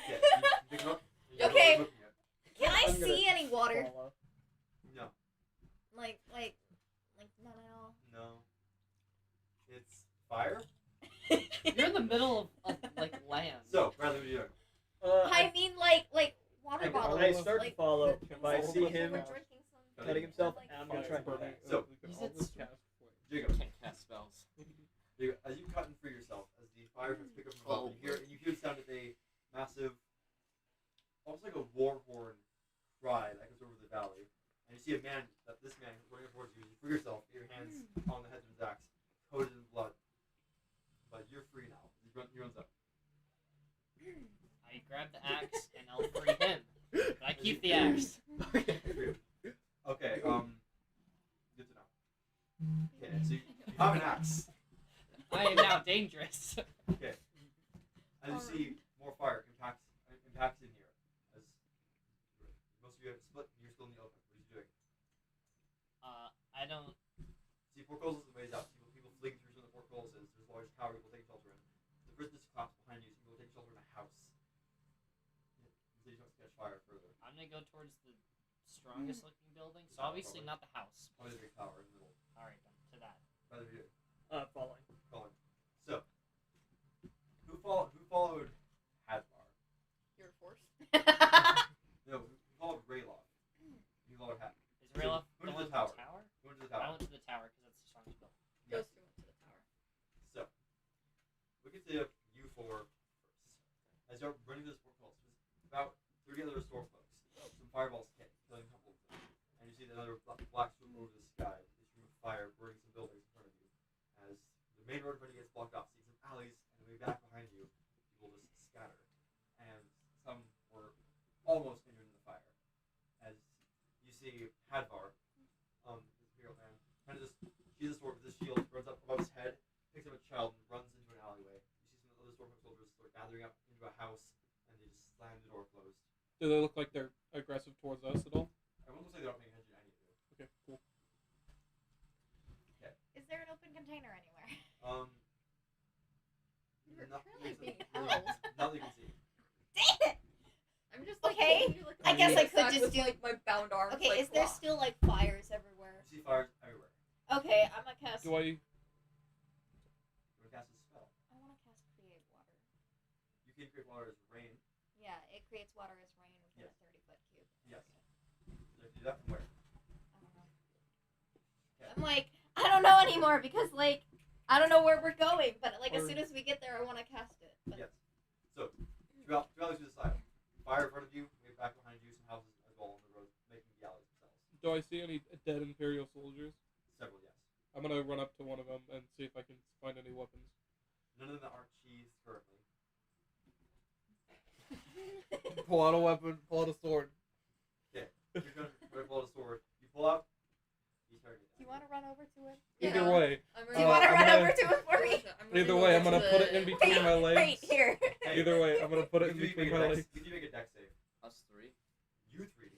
Yeah, you pick him up. You're Okay. not looking at it. Can I I'm gonna see any water? Follow. No. Like none at all. No. It's fire. You're in the middle of like land. So, Bradley, what are you doing? I mean like water Hey, bottles. When I start to like, follow, the if I things see that him we're drinking some- cutting himself, like, I'm gonna Fire try and burning. burn. So, we can Is all it just so- cast flame. Jacob, Can't cast spells. as you cut and free yourself, as the fire starts to pick up from above, you hear the sound of a massive, almost like a war horn cry that comes over the valley, and you see this man running towards you. You free yourself, get your hands on the headsman's axe, coated in blood, but you're free now. He runs up. I grab the axe and I'll free him. But I keep the axe. Okay, good to know. Okay, so you have an axe. I am now dangerous. Okay. As you see more fire impacts in here. As most of you have split, you're still in the open. What are you doing? I don't. See, portcullis is the ways out. People fleeing through some of the portcullis. There's a large tower people take shelter in. The bridge just collapsed behind you, so people take shelter in a house. So you don't catch fire further. I'm gonna go towards the strongest looking building. So obviously not the house. Probably the big tower in the middle. Alright then, to that. Rather you Following. following. So, who followed Hadvar? Your force. No, who followed Rayloff? You followed Hadvar. Is Rayloff Who the went to one the with the tower? Who went to the I tower? went to the tower because that's the strongest building. Yes. Those two went to the tower. So, we can say you four first. As you're running this portcullis, there's about 30 other store folks. Some fireballs hit, killing a couple of them. And you see another black swoop over the sky. This stream of fire burning some buildings in front of you. As the main road running gets blocked off, see some alleys, and way back behind you, people just scatter. And some were almost immune to the fire. As you see Hadvar, this imperial man, kind of just she's a sword with his shield, runs up above his head, picks up a child, and runs into an alleyway. You see some other stormcloak soldiers start gathering up into a house, and they just slam the door closed. Do they look like they're aggressive towards us at all? Everyone looks like they don't pay attention to any of you. Okay, cool. Is there an open container container anywhere. You're Not, currently being not held. that you can see. Dang it! I'm just like Okay, holding you, like, I guess I attack could just with, do- like my bound arms. Okay, like, is there claw. still like fires everywhere? You see fires everywhere. Okay, I'm gonna cast. Do I? You want to cast a spell. I want to cast create water. You can create water as rain. Yeah, it creates water as rain within Yes. a 30-foot cube. Yes. So if you do that from where? I don't know. Okay. I'm like, I don't know anymore because like I don't know where we're going, but like as Or- soon as we get there, I want to cast it. But Yes. So throughout to the side, fire in front of you, way back behind you, some houses as well on the road, making the alleys themselves. Do I see any dead Imperial soldiers? Several, yes. I'm gonna run up to one of them and see if I can find any weapons. None of them aren't sheathed currently. Pull out a weapon. Pull out a sword. Okay. You're gonna pull out a sword. You pull out. He's turning it. do you want to run over to him? Either Yeah. way. I'm Do you Uh, want to I'm run gonna- over to him for me? Either way, I'm gonna put it in between my legs. Wait here. Hey, Either way, I'm gonna put it in you three between make a my dex- legs. You three make a dex save. Us three. You three.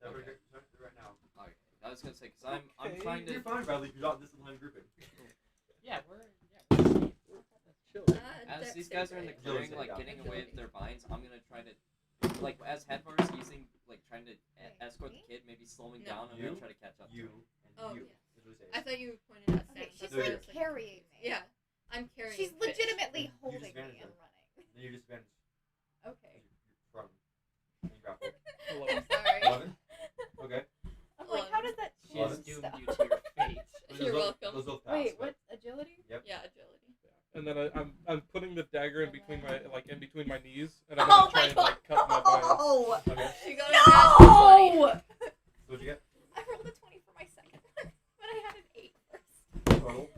That's what Okay. you're doing right now. Okay. I was gonna say because I'm Okay. trying to. You're fine, Bradley. You're not in this line grouping. Yeah, we're Chill. As these guys are in the right? clearing, Yeah. like getting away with their binds, I'm gonna try to, like, as Headbar is using, like, trying to escort the kid, maybe slowing No. down. I'm You, gonna try to catch up. You to him. and Oh, you. yeah. Is what he says. I thought you pointed at Sam. Okay, she's That's No, why I like was like, carrying me. Yeah, I'm carrying. She's fish. legitimately You holding just me managed and it. running. Then you disadvantage. Okay. You're from. And you grapple. I'm sorry. 11? Okay. I'm like, how does that she has change doomed stuff? you to your fate. You're welcome. Those both pass. Wait, but- what's agility? Yep. Yeah, agility. And then I'm putting the dagger in between my in between my knees, and I'm Oh gonna try my and god! like cut my binds. No! Okay. She got a natural 20. No! So what'd you get? I rolled a 20 for my second one, but I had an 8 first. Total.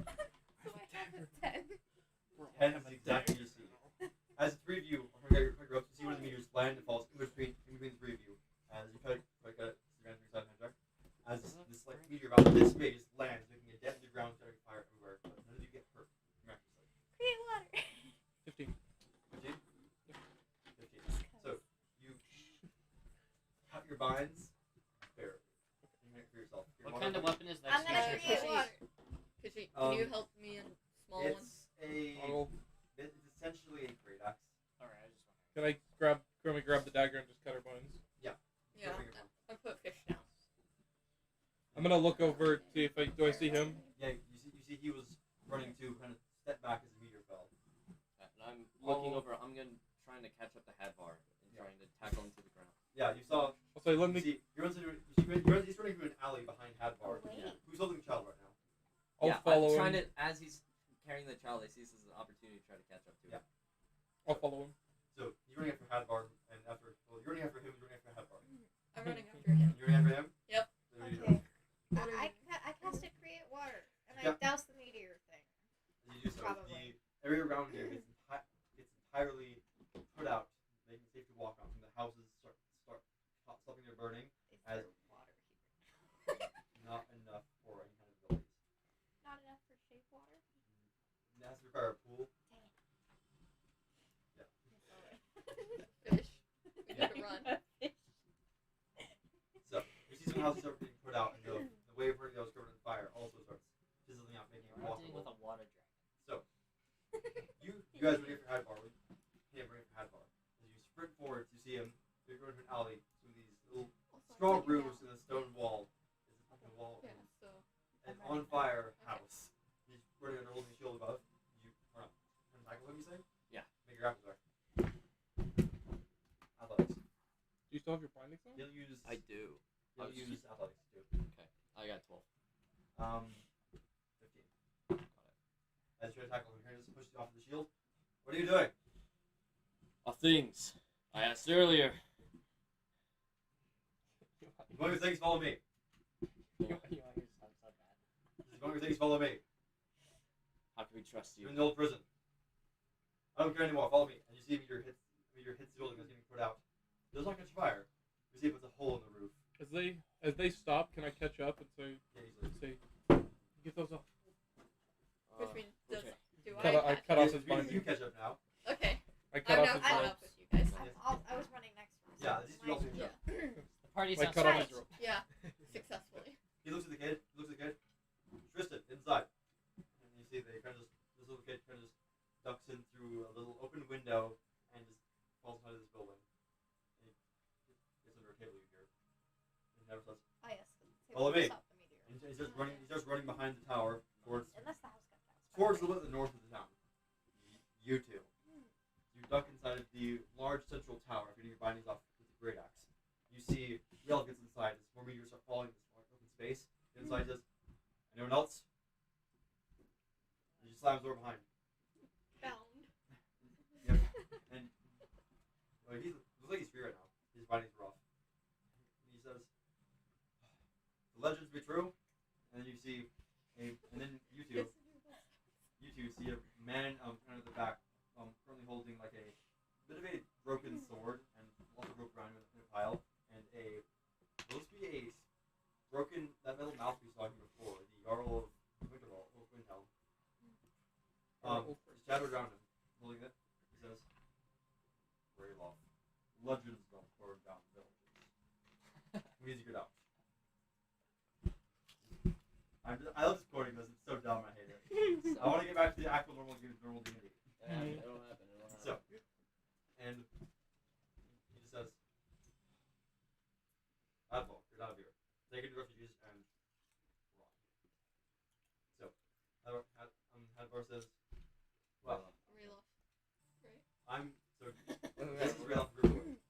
So I have a 10. 10 is exactly what you see. As the three of you are going to go up to see one of the meteors land and falls in between the three of you. As you try to get it, as this like meteor about this big just lands, making a dent in the ground, starting fire everywhere. But none of you get hurt. Miraculously. Create water. 15. 15? 15. So you cut your binds. There. You make it for yourself. Your What water kind of bond. weapon is I'm that? gonna Could create you- water. Can you help me in small ones? It's a. Bottle. It's essentially a great axe. Alright, I just wondering. Can I grab the dagger and just cut her binds? Yeah, Perfect. I put fish down. I'm gonna look over, see if do I see him? Yeah, you see he was running to kind of step back as the meteor fell. And I'm looking Oh. over. I'm gonna trying to catch up to Headbar and trying to tackle him to the ground. Yeah, you saw. I'll say let You me. see, he's running through an alley behind Hadbar. Wait. Who's holding the child right now? I'll yeah, follow I'm trying him. to as he's carrying the child. I see this as an opportunity to try to catch up to him. Yeah. I'll follow him. So you're running after Hadbar, and you're running after him. You're running after Hadbar. I'm running after him. You're running after him. Yep. So what do you do? Okay. What are you I casted create water, and I Yeah. doused the meteor thing. As you do so, Probably. the area around you is it's entirely put out, making it safe to walk on. From the houses start stopping their burning. Is As- there water here? Not enough for any kind of abilities. Not enough for shape water? It has to require a pool. fish? We need to run. So you see some houses start being put out, and the way of burning that was covered in fire also starts fizzling out, making it We're not dealing with walkable. a water dragon. So you guys are ready for Hadbar. Him ready for Hadbar. As you sprint forward, you see him. You're going to an alley through these little straw roofs and a stone wall. Is the wall Yeah, so an on fire house. He's running under holding his shield above. You run up. And tackle him, you say? Yeah. Make your grapple check. Athletics. Do you still have your bindings on? He'll use. I do. He'll use athletics too. Okay, I got 12. 15. As you try to tackle him, he just pushes you off the shield. What are you doing? Things I asked earlier. Going with things, follow me. You want your stuff so bad. Going with things, follow me. How can we trust you? You're in the old prison. I don't care anymore. Follow me. And you see a meteor hits the building that's getting put out. It does not catch fire. You see it puts a hole in the roof. As they stop, can I catch up and say Yeah, easily. get those off? which means does okay. do Cut I off- I catch cut up? off his binding. You catch up now. Okay, I cut I'm off now his caught ropes. up with you guys. I was running next to him. Yeah, these two also catch Yeah, up. The party's I not cut off Right. his rope. yeah, successfully. He looks at the kid. Tristan, inside. And you see the towards a little bit to the north of the town. You two. You duck inside of the large central tower, getting your bindings off with the great axe. You see Rel gets inside as 4 meters are falling this open space. Inside says, anyone else? And he slams the door behind. Bound. Yep. And he looks like he's free right now. His bindings are off. And he says, the legends be true. And then you see and then you two see a man kind of the back, currently holding like a bit of a broken sword and lots of rope around him in a pile, and supposed to be a broken, that metal mouthpiece I saw here before, the Jarl of Windhelm. He's shattered around him, holding it. He says, Rayloff, legends don't burn down villages. We need to get out. I love just quoting this, it's so dumb, I hate it. I want to get back to the actual normal D&D. It'll happen. So, and he just says, Admiral, get out of here. Take in the refugees and run. So, Hadvar says, well, Relof. Right? this is real group boy.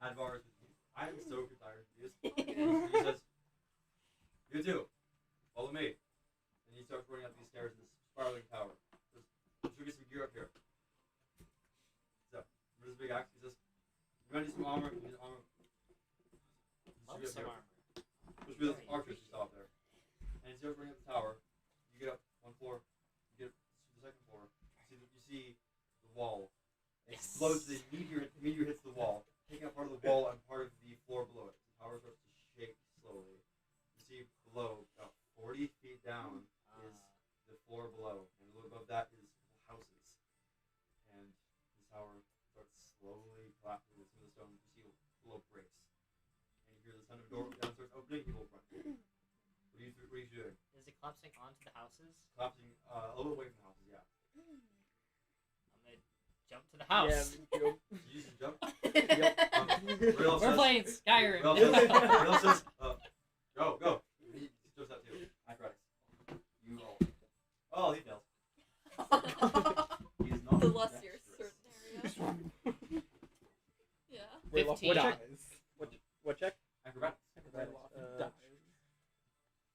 Hadvar is with you. I'm so tired of this. He says, you too. Follow me. And he starts running up these stairs in this spiraling tower. There should be some gear up here. So, with his big axe, he says, you're going to need some armor. You need armor. Love some armor. There should be those archers you saw up there. And he starts running up the tower. You get up one floor. You get up to the second floor. You see the wall. It explodes. The meteor hits the wall, taking up part of the wall and part of the floor below it. The tower starts to shake slowly. You see below, about 40 feet down is the floor below, and a little above that is houses. And the tower starts slowly collapsing with some of the stone you see below breaks. And you hear the sound of a door down starts opening, you will run. What are you doing? Is it collapsing onto the houses? Collapsing a little bit away from the houses, yeah. I'm gonna jump to the house. Yeah, You use the jump? Yep. We're playing Skyrim. Real says, go. He jumps out too. Acrobatics. You roll. Oh, he fails. He is not The lustier dexterous. certain area. Yeah. Wait, what 15. check? What check? Acrobatics.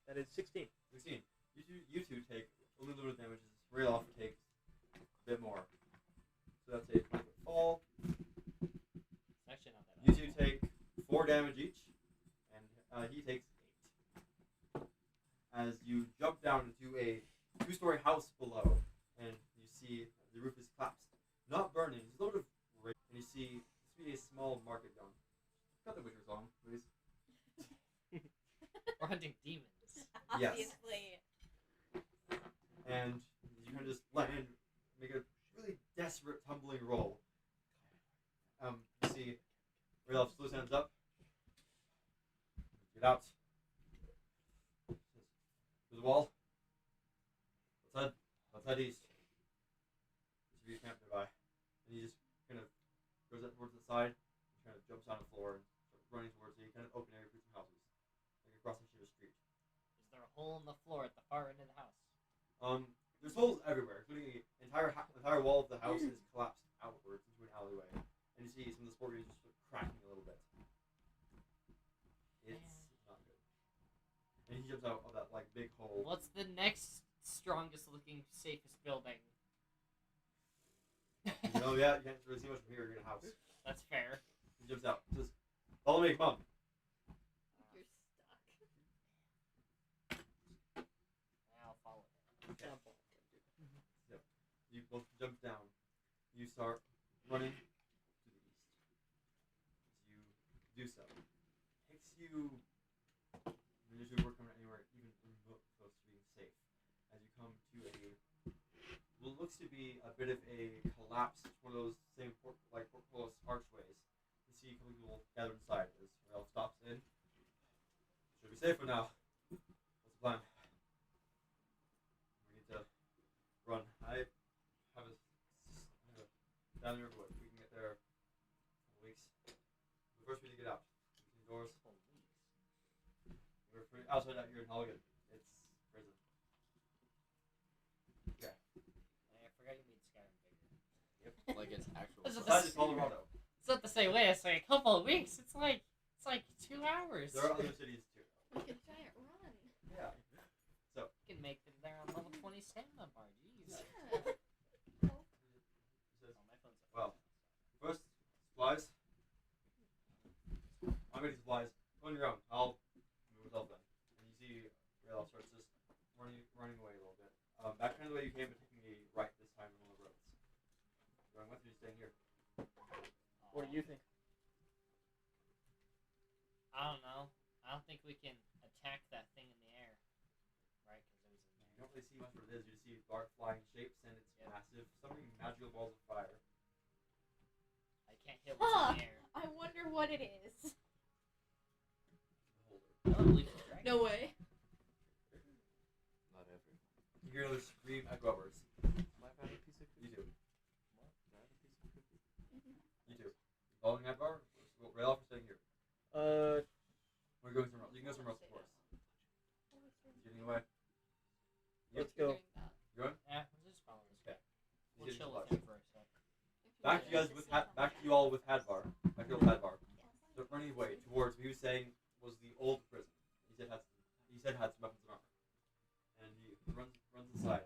That is 16. 16. You two take only a little bit of damage. Rayloff takes a bit more. So that's a 20-foot fall. It's actually not that You two take 4 damage each, and he takes 8. As you jump down into a 2-story house below, and you see the roof is collapsed. Not burning, there's a little bit of rain, and you see this be a small market going. Cut the Witcher song, please. We're hunting demons. Yes. Obviously. And you kind of just land, make a really desperate tumbling roll. You see Rayloff slows hands up. Get out. To the wall. Let's head east. There should be a camp nearby. And he just kind of goes up towards the side, and kind of jumps on the floor and starts running towards the kind of open area between some houses. Like across the street. Is there a hole in the floor at the far end of the house? There's holes everywhere, including the entire wall of the house is collapsed outwards into an alleyway. And you see some of the sport just sort of cracking a little bit. It's not good. And he jumps out of that like big hole. What's the next strongest looking, safest building? You can't really see much from here. You're in a house. That's fair. He jumps out. Says, "Follow me, come on." You're stuck. I'll follow him. Yep. You both jump down. You start running to the east. As you do so, it takes you. Usually we're coming anywhere even remote close to being safe. As you come to what looks to be a bit of a collapsed, one of those same portcullis archways. You see a couple people gathered inside as Ralph stops in. Should be safe for now. What's the plan? We need to run. I have a down the river. We can get there in weeks. But first we need to get out. Doors. We're outside out here in Holligan. It's prison. Like it's actual. This is The size of Colorado. It's not the same way. It's like a couple of weeks. It's like 2 hours. There are other cities too. Like a giant run. Yeah. You can make it there on level 20 stamina bar. Jeez. Yeah. He says, Oh, my phone's up. well, first, supplies. I'm getting supplies. Go on your own. I'll move myself then. And you see Rayloff starts just running away a little bit. Back kind of the way you came, but taking a right this time on one of the roads. Going with you, staying here. What do you think? I don't know. I don't think we can attack that thing in the air. Right? Because it was in You there. don't really see much what it is. You just see dark flying shapes, and it's Yeah. massive, something magical balls of fire. I can't hit what's Huh. in the air. I wonder what it is. Beholder. I don't believe it's a dragon. No way. Not everyone. You hear another scream echo upwards. Might have a piece of You do. What? Can I have a piece of cookie? You do. Following that bar? Rayloff is staying here. We're going somewhere else. You can go somewhere else, of course. Getting away. Let's You're go. doing that. You going? Yeah, we'll just follow this guy. We'll He's chill getting with him for a sec. Back to you guys with back to you all with Hadvar. Back to you all with Hadvar. So running away towards what he was saying was the old prison. He said had some weapons and armor. And he runs inside.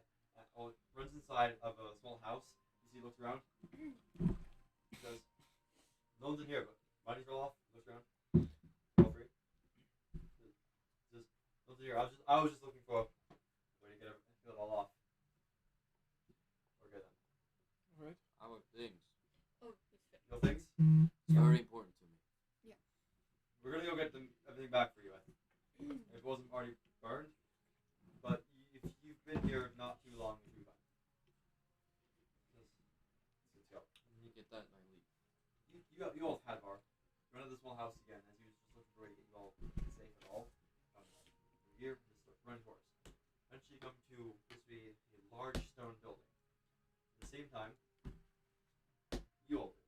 Runs inside of a small house. You see, he looks around. He says, "No one's in here, but bodies roll off." Looks around. All free. Says, "No one's in here. I was just looking for a way to get it all off." Okay then. Alright. Our things. Oh, he's fit. No things. It's very important to me. We're gonna go get everything back for you. I think. If it wasn't already burned, but if you've been here not too long, you'll be fine. Let's go. You get that and I leave. You all have Hadvar. Run to the small house again as he was just looking for a way to get you all safe at all. Here, just run towards. Eventually, you come to this be a large stone building. At the same time, you all do.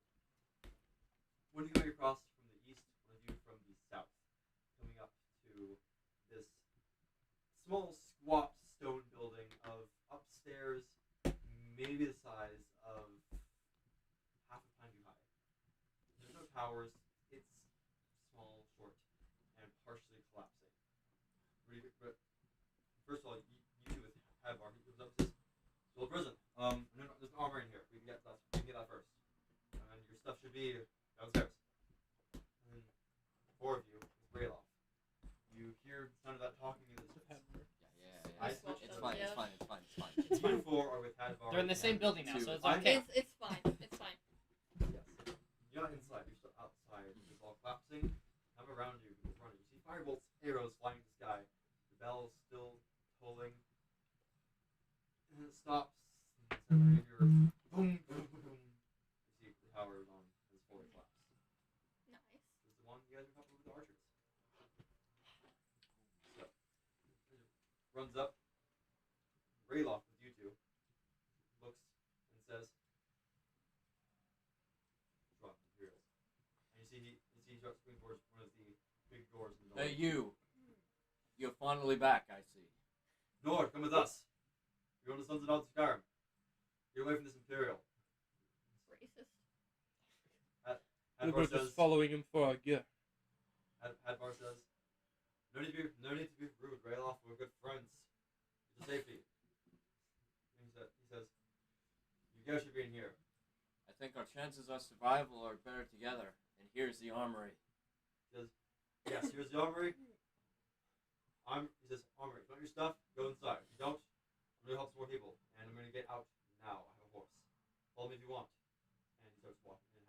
One of you going across from the east, one of you from the south, coming up to this small, squat stone building of upstairs, maybe the size of half a time you high. There's no towers. It's small, short, and partially collapsing. But first of all, you two with Hadvar, he comes up and says, "Well, prison. No, there's an armor in here. We can get that. First. And your stuff should be downstairs." And then four of you with Rayloff. You hear none of that talking in this. Yeah. I It's switched fine. them. It's fine. It's fine. It's fine. It's You fine. four are with Hadvar. They're in the same and building now, two. so it's I- okay. It's fine. It's fine. Yes. You're not inside, you're still outside. It's all collapsing. I'm around you, people running. You see firebolts, arrows flying in the sky. The bell is still tolling. And then it stops. And you hear boom, boom, boom. You see the tower is fully collapsed. Nice. This is the one you guys are coupled with the archers. So, runs up. Rayloff with you two. Looks and says, "Drop materials." And you see he starts going towards one of the big doors in the Hey, building. you. You're finally back, I see. Nord, come with us. You're going to Sons and Daughters of Skyrim. Get away from this Imperial. Racist. We Hadvar were says, just following him for a gift. Hadvar says, no need to be rude, Rayloff. We're good friends. It's a safety. And he says, you guys should be in here. I think our chances of survival are better together. And here's the armory. He says, yes, here's the armory. He says, armory, if you want your stuff, go inside. If you don't, I'm going to help some more people. And I'm going to get out now. I have a horse. Follow me if you want. And he starts walking. And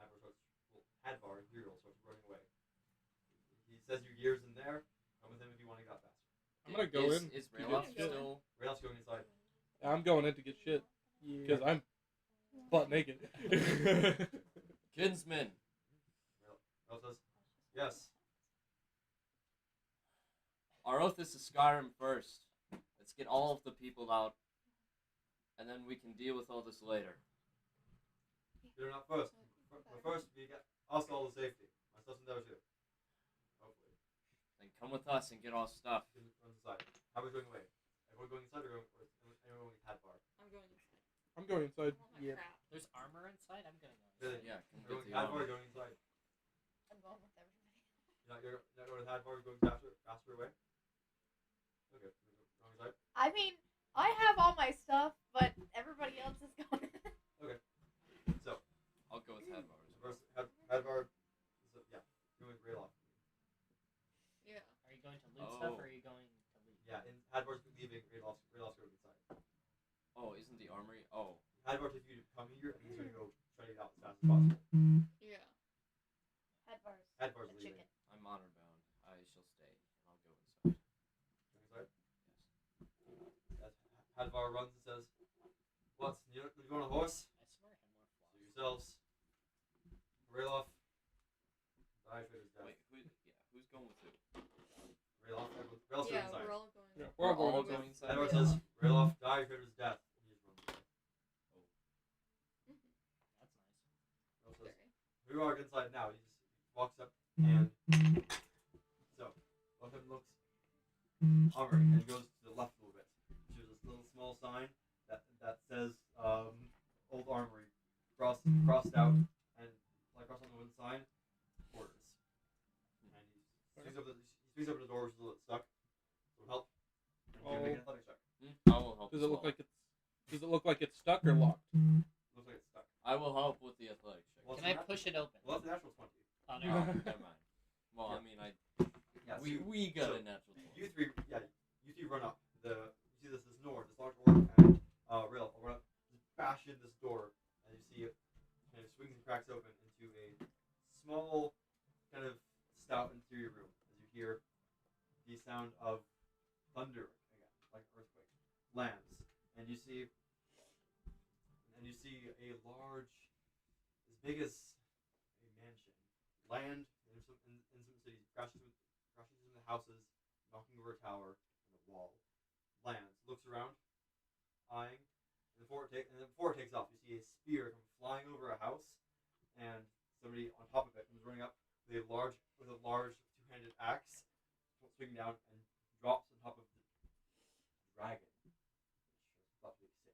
Hadvar, hero, starts running away. He says your gear's in there. Come with him if you want to get out faster. I'm gonna go in. Is to get Rayloff shit. still? Rayloff's going inside. I'm going in to get shit because I'm butt naked. Kinsman. Rayloff says, yes. Our oath is to Skyrim first. Let's get all of the people out. And then we can deal with all this later. You're not first. First, we get us all the safety. My stuff's in there too. Hopefully. Then come with us and get our stuff. Runs inside. How are we going away? Everyone going inside or anyone going Hadvar? I'm going inside. I'm I'm going inside. Oh my Yeah. crap. There's armor inside. I'm gonna go. Really? Inside. Yeah, come get Everyone, the Hadvar armor. going inside. I'm going with everybody. You're not going with Hadvar going faster away? Okay. Going inside? I mean, I have all my stuff, but everybody else is going. So, I'll go with Hadvar. Hadvar, yeah, going with Raylock. Yeah. Are you going to loot stuff Oh. or are you going to leave? Yeah, and Hadvar's leaving, Raylock's going inside. Oh, isn't the armory? Oh, Hadvar took you to come here, and he's going to go try to get out as fast as possible. Yeah. Hadvar's the leaving. chicken. I'm honor bound. I shall stay, and I'll go inside. Going inside? As Hadvar runs and says, "What? You want a horse? I swear I had more So flaws. yourselves. Rayloff. Die for his death. Wait, who's going with who? Rayloff, Rayloff's Yeah, inside. we're all going. Yeah, We're we're all all going going inside. inside. Hadvar Yeah. says, Rayloff, die for his death. He just runs away. That's nice. Rayloff says, Very. "We are inside now." He just walks up and so both of them looks armory and goes to the left a little bit. There's this little small sign that says old armory crossed out and like across on the one sign orders. And he swings over the door, which is a little stuck. So help. And you can make an athletics check. I will help. Does as it look well. like it's? Does it look like it's stuck or locked? Looks like it's stuck. I will help with the athletics check. Well, Can I push it open? Well, that's a natural 20. Oh, Oh, never mind. never mind. Well, I mean, Yeah, we got so a natural 20. You three run up. You see this large door, and Rail run up, just bash in this door, and you see it kind of swings and cracks open into a small, kind of stout interior room. As you hear the sound of thunder again, like an earthquake, lands, and you see a large, as big as a mansion, land in some cities, crashes into the houses, knocking over a tower and a wall. Lands, looks around, eyeing, and before it takes off, you see a spear come flying over a house, and somebody on top of it comes running up with a large two-handed axe, swinging down and drops on top of the dragon, which is thought to be sick.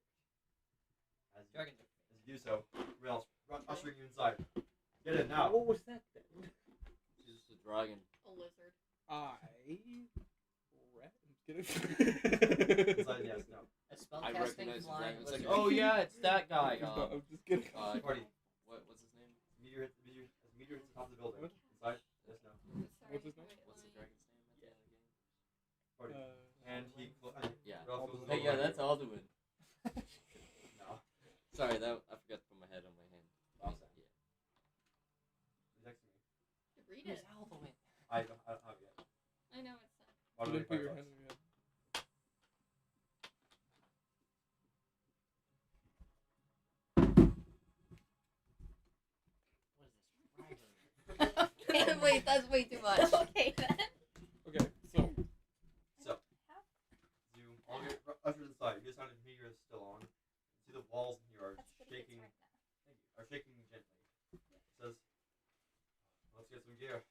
Dragons are As you do so, Rails ushering you inside. Get in now. What was that then? It's just a dragon. A lizard. I'm just Inside, yes, no. A spell I casting recognize the flying dragon. It's like, lizard. oh yeah, it's that guy. I'm just kidding. Party. What's his name? Meteor hits the top of the building. Inside, yes, no. Sorry, What's his name? wait, What's the let me- dragon's name at the end of the game? Party. And he Yeah. Rails goes Hey, over yeah, to that's you. Alduin. No. Sorry, I forgot to put my head on my hand. Awesome. Yeah. He's next to me. Read Who's it. Alduin? I don't have it yet. I know it's not. Why You don't didn't put your fireworks? hand in your head. What is this? Rivalry. Wait, that's way too much. Okay then. Okay, so So, you all get ushered inside. You just sound meteor is still on. You see the walls in here are That's what it is shaking. right now. Are shaking gently. It says, "Let's get some gear."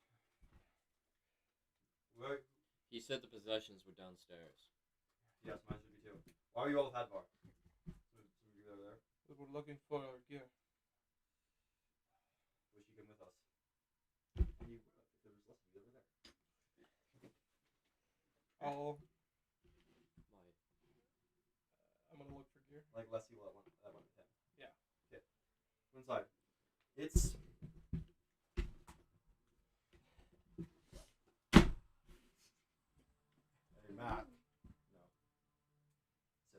Where? He said the possessions were downstairs. Yes, mine should be too. Why are you all with Hadvar? Some gear there. we're looking for our gear. Wish you came with us. You, if there was less of you over there. I'm gonna look for gear. Like less people that went with him. Yeah. Okay. Go inside. It's hey Matt. No. So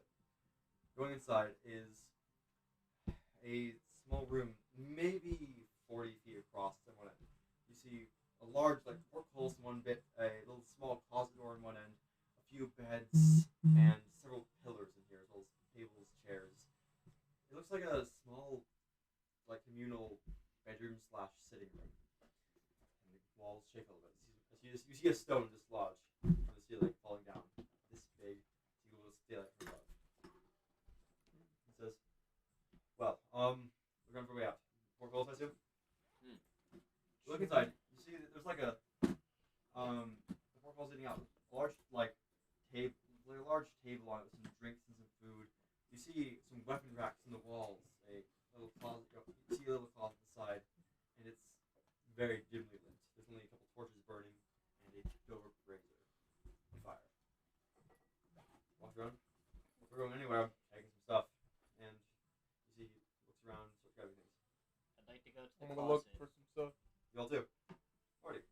going inside is a small room, maybe 40 feet across on one end. You see a large like portholes in one bit, a little small closet door in one end, a few beds, and several pillars in here, as well as tables, chairs. It looks like a small, like communal bedroom / sitting room. And the walls shake a little bit. You see a stone dislodged from the ceiling, falling down. This big, you will steal it from above. He says, "Well, we're going for a way out. More goals, I assume." Look inside. You see, there's like a the porthole's leading out. A large table on it with some drinks and some food. You see see some weapon racks in the walls, a little closet. You see a little closet on the side, and it's very dimly lit. There's only a couple torches burning and a tipped over brazier on fire. Walk around. If we're going anywhere, I'm taking some stuff, and you see he looks around, starts grabbing things. I'd like to go to the I'm gonna look closet. for some stuff. You all do. Alrighty.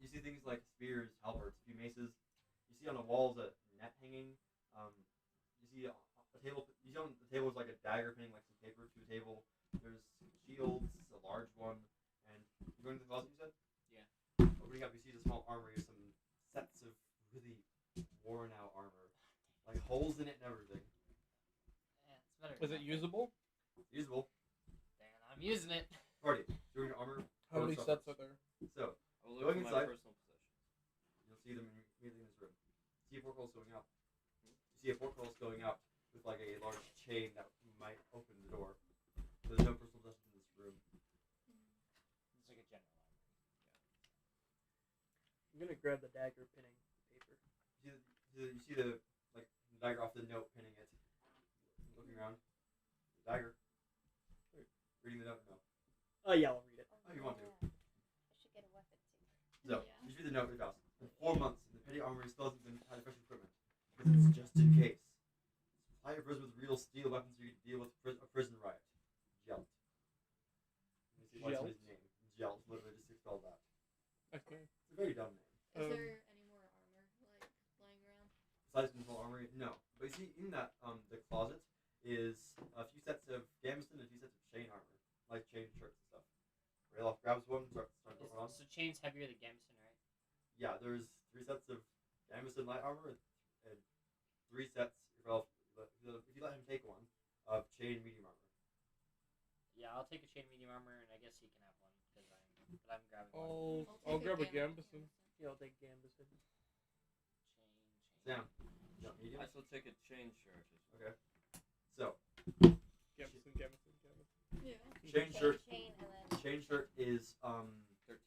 You see things like spears, halberds, a few maces. You see on the walls a net hanging. You see a table. You see on the table is like a dagger pinning like some paper to a table. There's shields, a large one, and you're going to the closet. You said. Yeah. Opening up, you see the small armory with some sets of really worn out armor, like holes in it and everything. Yeah, it's better. Is than it nothing. usable? Usable. Then I'm using it. Party. Doing your armor. How many stuff sets first. are there? So I will look Going for my inside. personal possessions. you'll see them immediately in this room. See a portcullis going out. You see a portcullis going out with like a large chain that might open the door. There's no personal possessions in this room. It's like a general armory. I'm gonna grab the dagger pinning paper. You see the like dagger off the note pinning it. Looking around. The dagger. Reading the note. No. Oh yeah, I'll read it. Oh, you want to? I should get a weapon too. So, Yeah. you read the note really fast. In 4 months, the petty armory still hasn't been had fresh equipment. Because it's just in case. Supply your prison with real steel weapons so you can deal with a prison riot. Gelt. Let me see what's his name. Gelt, literally just expelled that. Okay. It's a very dumb name. Is there any more armor like laying around? Besides control armory, no. But you see, in that the closet is a few sets of gambeson and a few sets of chain armor, like chain shirts and stuff. Rayloff grabs one, starts putting it on. So chain's heavier than gambeson, right? Yeah, there's 3 sets of gambeson light armor and 3 sets. If you let him take one of chain medium armor. Yeah, I'll take a chain medium armor, and I guess he can have one because I'm grabbing one. I'll take grab a gambeson. Gambison. Yeah, I'll take Gambison. Sam, no, medium. I shall take a chain shirt. Okay. So, Gambison, Gambison, Gambison. Yeah. chain shirt. Chain, and then. Chain shirt is 13.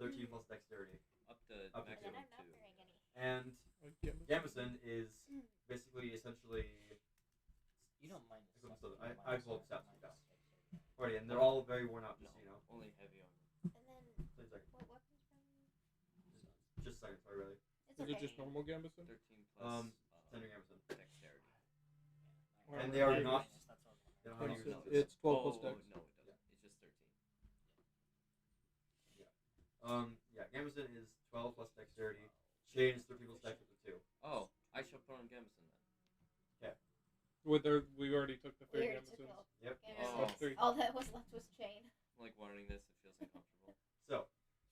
13 plus dexterity, Up to Up to And then maximum I'm not 2. wearing any. and Gambison. gambeson is basically essentially. You don't mind the I stuff. can you don't I mind the pulled stuff, stats you and mind stuff. the stuff. Alrighty, and they're all very worn out, No, just so you know. only heavy armor. And then, Wait a second. what weapons from you? Just a second, sorry, really. It's Is okay. it just normal Gambison? 13 plus Standard gambeson. dexterity. Yeah, And they are yeah, not- that's what I was They don't wondering. have It's, any it's 12 plus Oh, dex. no, it doesn't. It's just 13. Yeah, gambeson is 12 plus dexterity. Chain is 13 plus dex with the 2. Oh, I shall put on gambeson then. We already took the 3 We already took Gambisons. all Yep. Gambisons. Oh. That's 3. All that was left was chain. I'm like wondering this. It feels uncomfortable. So,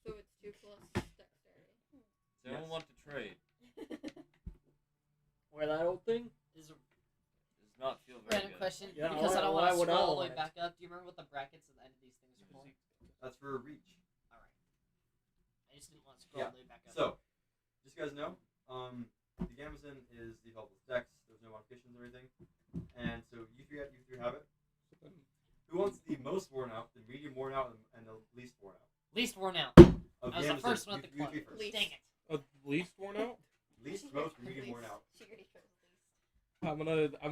So it's 2 plus dexterity. Does anyone want to trade? Wear that old thing? Is a Does not feel very random good. question Yeah, because I don't why want to would I scroll all the way want it? back up. Do you remember what the brackets at the end of these things are for? that's for reach. All right. I just didn't want to scroll Yeah. all the way back up. So, just so you guys know, the gambeson is the 12 plus dex. There's no modifications or anything. And so, you three have it. Who wants the most worn out, the medium worn out, and the least worn out? Least worn out. Of I was the gambeson? first one at the You club. three first. Least. Dang it. Least worn out? Least, most, medium worn out. She already chose least. I'm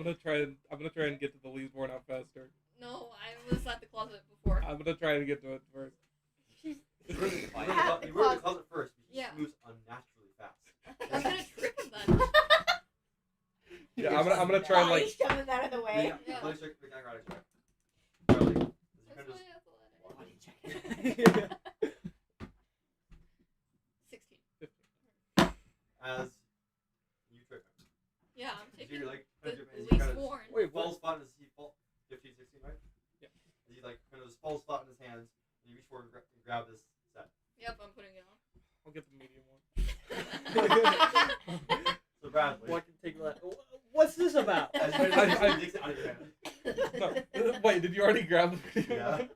gonna try and get to the least worn out faster. No, I was at the closet before. I'm gonna try and get to it first. You At were the in the closet first, but he Yeah. moves unnaturally fast. I'm gonna trip him then. Yeah, I'm gonna try and While like. he's shoving that out of the way. Yeah. Yeah. Let me check the acrobatics check. Charlie, does your That's friend just my athletic. Body check. 16. as you trip him? Yeah, I'm Is taking he like the kind of least kind of worn. Wait, falls what? flat as he fall 15, 16, right? Yeah. As he like kind of just falls flat in his hands, and you reach forward and grab this set. Yep, I'm putting it on. I'll get the medium one. So Bradley, What can take that? What's this about? as you I- takes it out of your hand. No, wait, did you already grab the medium Yeah.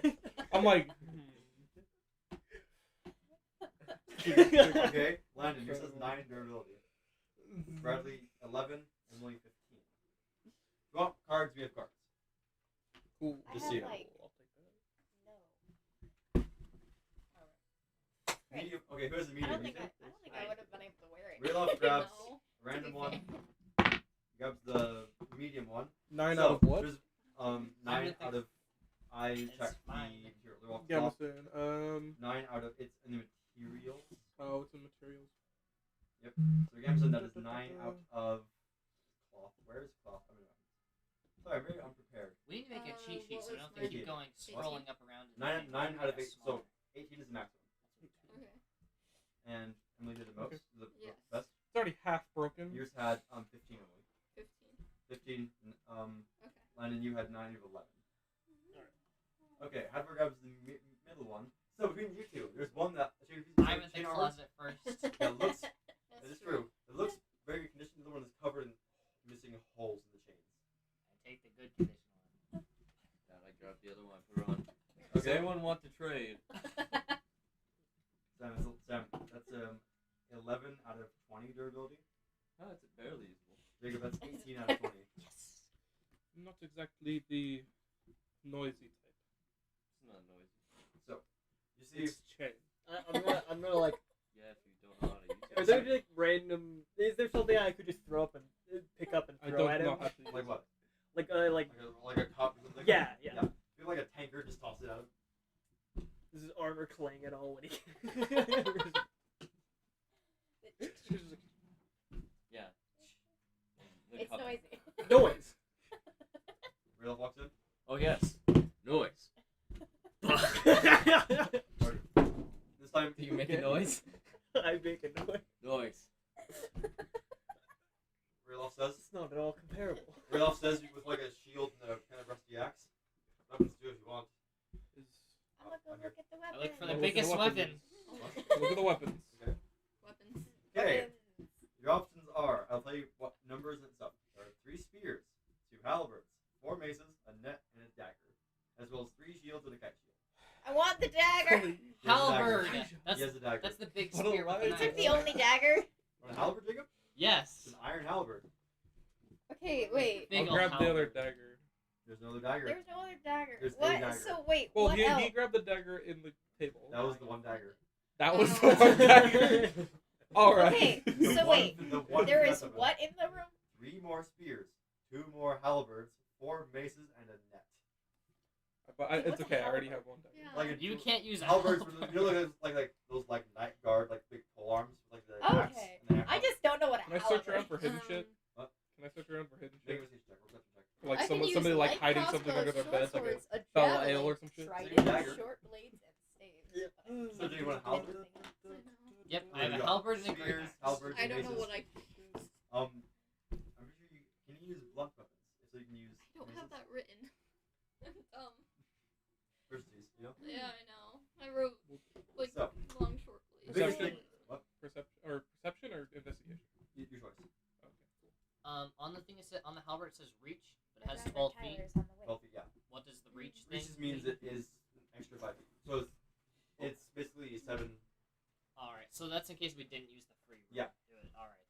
one? I'm like. Okay, Landon, yours has 9 durability. Bradley 11, Emily 15. If you want cards, we have cards. Cool. I Just have so you know. like I'll take that. no. Medium. Okay, who has the I medium? don't think You I think? would have been able to wear it. Real off grabs No. a random To be one. fair. grabs the medium one. 9 So, out of what? there's, I'm 9 gonna out of. I It's checked the fine. material. They're all cloth. Gamison. 9 out of it's in the materials. Oh, it's in materials. So Gamson, that is 9 out of cloth. Where is cloth? I mean, sorry, I'm very unprepared. We need to make a cheat sheet what so I was don't think keep my- going scrolling up around. and 9 making 9 out of it 8. smaller. So 18 is the maximum. Okay. And Emily did the most. Okay. The Yes. best. It's already half broken. Yours had 15 only. 15. 15. Okay. Landon, you had 9 of 11. Okay, Hadver grabs the middle one. So between you two, there's one that I'm in the closet first. That looks. That's That is true. It looks very conditioned. The other one is covered in missing holes in the chains. I take the good condition one. God, I grabbed the other one. Put her on. Okay. Does anyone want to trade? Sam, that's 11 out of 20 durability. Oh, it's barely usable. Jacob, that's 18 out of 20. Not exactly the noisy type. It's not noisy. So, you see, It's chain. I'm gonna like. Yeah, if you don't know how to use it. Are there like random? Is there something I could just throw up and pick up and I throw don't at him? know how to use like what? Like Like a cup or something? Yeah. You have like a tanker, just toss it out. Does his armor clang at all when he? Yeah. The It's cup. noisy. Noise. Real walks in. Oh yes. Noise. This time, Do you make a noise? I make a noise. Noise. Real says. It's not at all comparable. Real says with like a shield and a kind of rusty axe. Weapons do if you want. I'm gonna go look at the I weapons. look for the Look at biggest the weapon. weapons. Look at the weapons. Weapons. Okay. Your options are, I'll tell you what numbers and stuff. There are 3 spears, 2 halberds, 4 maces, a net, and a dagger, as well as 3 shields and a kite shield. I want the dagger. He has a Halberd. dagger. That's He has a dagger. that's the big What a spear with the lie. You took knife. the only dagger. Want a halberd, Jacob? Yes. It's an iron halberd. Okay, wait. Big I'll ol' grab the other halberd. dagger. There's no other dagger. There's no other dagger. There's a What? dagger. So wait. Well, what else? he grabbed the dagger in the table. That was the one dagger. That was the one dagger. All right. Okay, The so one- wait. the one There is method of it. what in the room? 3 more spears, 2 more halberds, 4 maces, and a net. But it's okay. I already have one dagger. Yeah. Like a, You can't use a halberds. halberd. You know, like those like night guard, like big pole arms, with, like the axe. Okay. And the I just don't know what a Can I search halberd around for hidden Um, shit? What? Can I search around for hidden Make shit? a perception check. Perception check. Like I can use somebody like light hiding something under their crossbows, bed, like a short swords, fell javelin, ale or some shit. trident, Dagger. short blades, and staves. Yeah. But I So do you want a can't halberd? think of anything. Yep, I There have you a go. halberd and a great Spears, axe. halberds, I and don't know maces. what I can use. I'm pretty sure can you use blunt weapons? So you can use. I don't have maces? that written. I'm dumb. Versatiles, you know. Yeah, I know. I wrote like So. long short The blades. biggest thing. What? Perception or investigation. Your choice. Okay, cool. On the thing it said on the halberd it says reach, but it has Remember 12 feet. Tyler's on the way. 12 feet, yeah. What does the reach thing? Reaches means it is an extra 5 feet. So it's basically 7. All right, so that's in case we didn't use the free. Yeah. Do it. All right.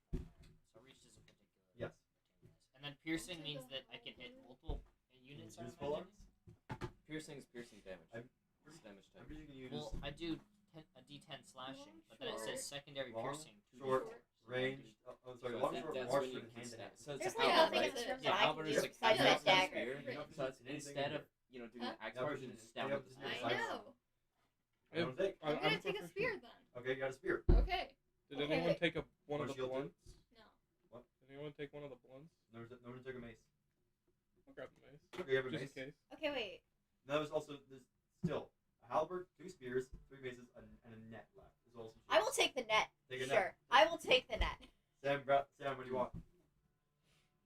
So reach isn't particular. Yes. And then piercing means that I can hit multiple units. Use I'm full imagining? arms? Piercing is piercing damage. I'm- It's damage I'm type. pretty sure you can use Well, I do a D10 slashing, but then it short, says secondary long, piercing. short, So range. I Oh, sorry, So long, that- short, that's march, when you and can hand to hand. So it's There's a like halberd, nothing right? in this room Yeah, that I can halberd use is like besides half that a dagger. spear. Right. So it's instead of doing Huh? an axe Yeah, version, but it's just stab stay with up the to I spear. side. know. I don't think. I'm gonna take a proficient. spear then. Okay, you got a spear. Okay. Did Okay. anyone take one of Want the shield too? blunts? No. Did anyone take one of the blunts? No one took a mace. I'll grab the mace. Okay, you have a Just mace. in case. Okay, wait. Now there's still a halberd, 2 spears, 3 maces, and a net left. As well as some I will shields. take the net. Take a Sure. net. I will take the net. Sam, what do you want?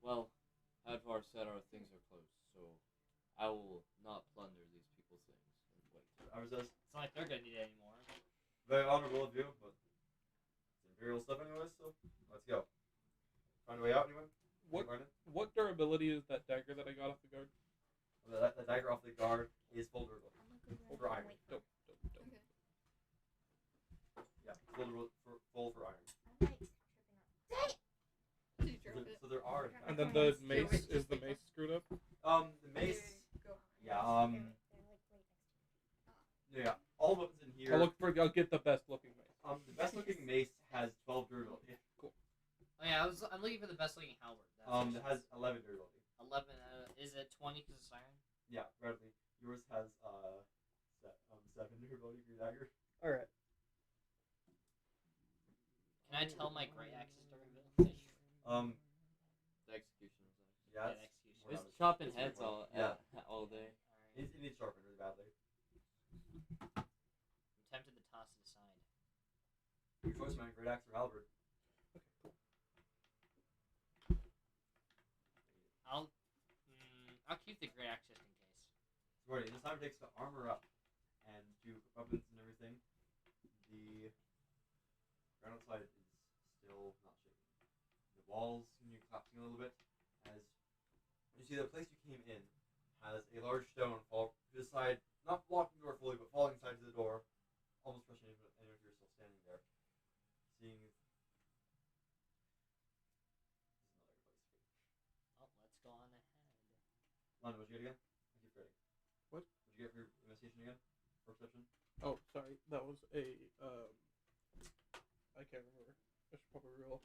Well, Hadvar said our things are closed, so I will not plunder these people's things. And wait. I was just It's not like they're gonna need it anymore. very honorable of you, but it's imperial stuff anyways, so let's go. Find a way out, anyone? What Find it? what durability is that dagger that I got off the guard? The dagger off the guard is full durability. For iron. Dope. Okay. Yeah, full for iron. Did you drop it? So there are. And then the mace is the mace screwed up. The mace. Go on. Yeah. Yeah. All the weapons in here. I'll get the best looking mace. The best looking mace has 12 durability. Oh yeah, I'm looking for the best looking halberd. That's It has Is it 20 because of siren? Yeah, Bradley. Yours has 7 durability for your dagger. All right. Can I tell my great axe's durability? The execution was nice. Yeah, the execution. more It's damage. chopping It's heads pretty all all day. Alright. It needs sharpened really badly. I'm tempted to toss it aside. Your choice, man. Great axe or halberd. I'll keep the great axe just in case. So, Marty, this time it takes to armor up and to weapons and everything. The ground outside is still not shaking. The walls continue collapsing a little bit as you see the place you came in has a large stone fall to the side, not blocking the door fully, but falling inside to the door, almost crushing it, and if you're still standing there. Seeing this is another place. Oh, let's go on ahead. London, what'd you get again? I keep forgetting. What? What'd you get for your investigation again? Perception? Oh, sorry. That was a I can't remember. I should probably roll.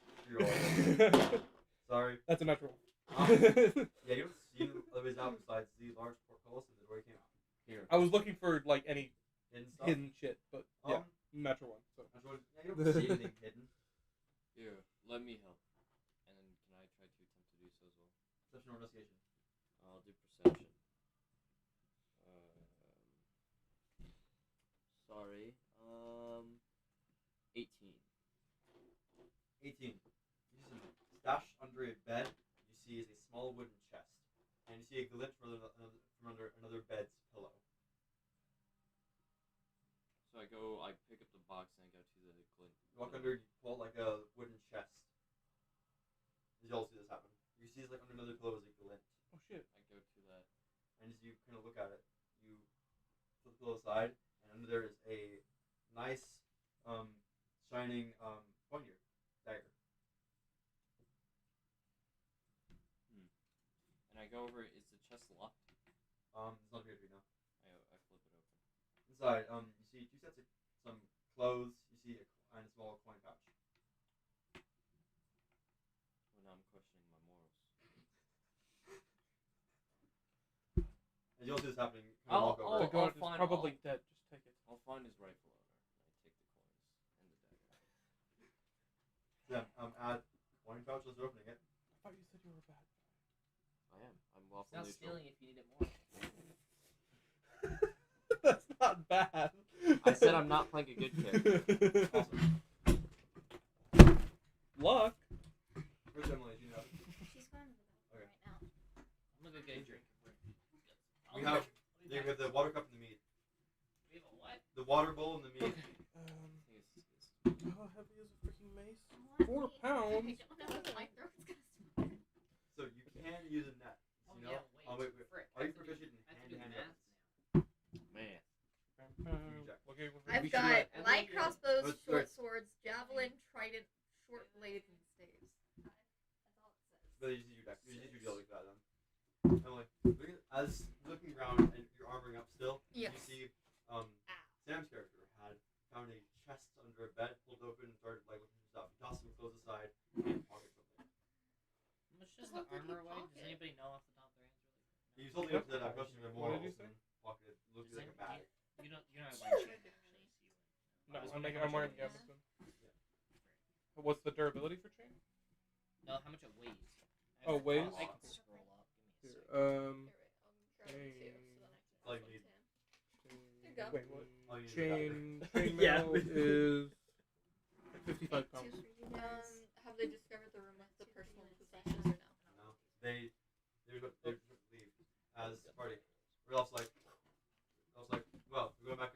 Sorry. That's a natural. Yeah, you don't see the other ways out besides the large portcullis and the door you came out. Here. I was looking for like any Hidden stuff. hidden shit, but yeah, natural one. So. Yeah, you don't see anything hidden. Here, let me help. And then can I try to attempt to do so as well? Perception or investigation? I'll do perception. Sorry. 18. 18. You see some stashed under a bed. You see is a small wooden chest, and you see a glint from under another bed's pillow. So I pick up the box and I go to the glint. You walk under, you pull like a wooden chest. As you all see this happen, you see like under another pillow is a glint. Oh shit! I go to that. And as you kind of look at it, you flip the pillow aside, and under there is a nice, shining pointier dagger. And I go over. Is the chest locked? It's not here to be now. I flip it open. Inside, you see 2 sets of some clothes. You see a small coin pouch. Well, now I'm questioning my morals. As you all see this happening, you kind of I'll walk over. The god is find- probably dead. Just take it. I'll find his rightful owner, and I take the coins and the dagger. Yeah, add coin pouch as you're opening it. I thought you said you were a bad guy. I am. I'm It's lawful not neutral. stealing if you need it more. That's not bad. I said I'm not playing a good character. Awesome. Luck. Where's Emily? Do you know? She's going to the Okay. bathroom right now. I'm gonna go get a drink. We have the water cup and the mead. We have a what? The water bowl and the mead. How heavy is a freaking mace? 4 pounds. I don't know if my throat's gonna swell. So you can use a net. Oh, You know? yeah, Oh, wait. Frick. Are you I have to do- proficient in I have to do the hand-to-hand math weapons? now. Man. Okay, I've We should got let- light crossbows, Let's short start. swords, javelin, trident, short blades, and staves. That's all it says. But you just use your deck. You just use your deal like that then. Emily, as looking around and you're armoring up still, Yes. you see Sam's character had found a chest under a bed, pulled it open, and started like looking for stuff. He tossed some clothes aside and pocket something. How much does How the did he armor weigh? Does pocket? anybody know off the top of their heads? He was holding up to that question of What did morals you say? and pocketed. Looked Does like a anybody- bag. You don't have my check actually, so you wouldn't. No, I was I'm wondering how wearing much the it weighs. Amazon. What's the durability for chain? No, how much it weighs. I Oh, have to weighs? I can scroll up. Give me a Here, second. Here, wait, I'll grab it too, so then I can All you pass need. it to him. Here you go. Wait, what? All you need is a Chain Yeah. mail is 55 pounds. Have they discovered the room with the personal possessions or no? No, they just leave as a party. We're also like, well, we're going back.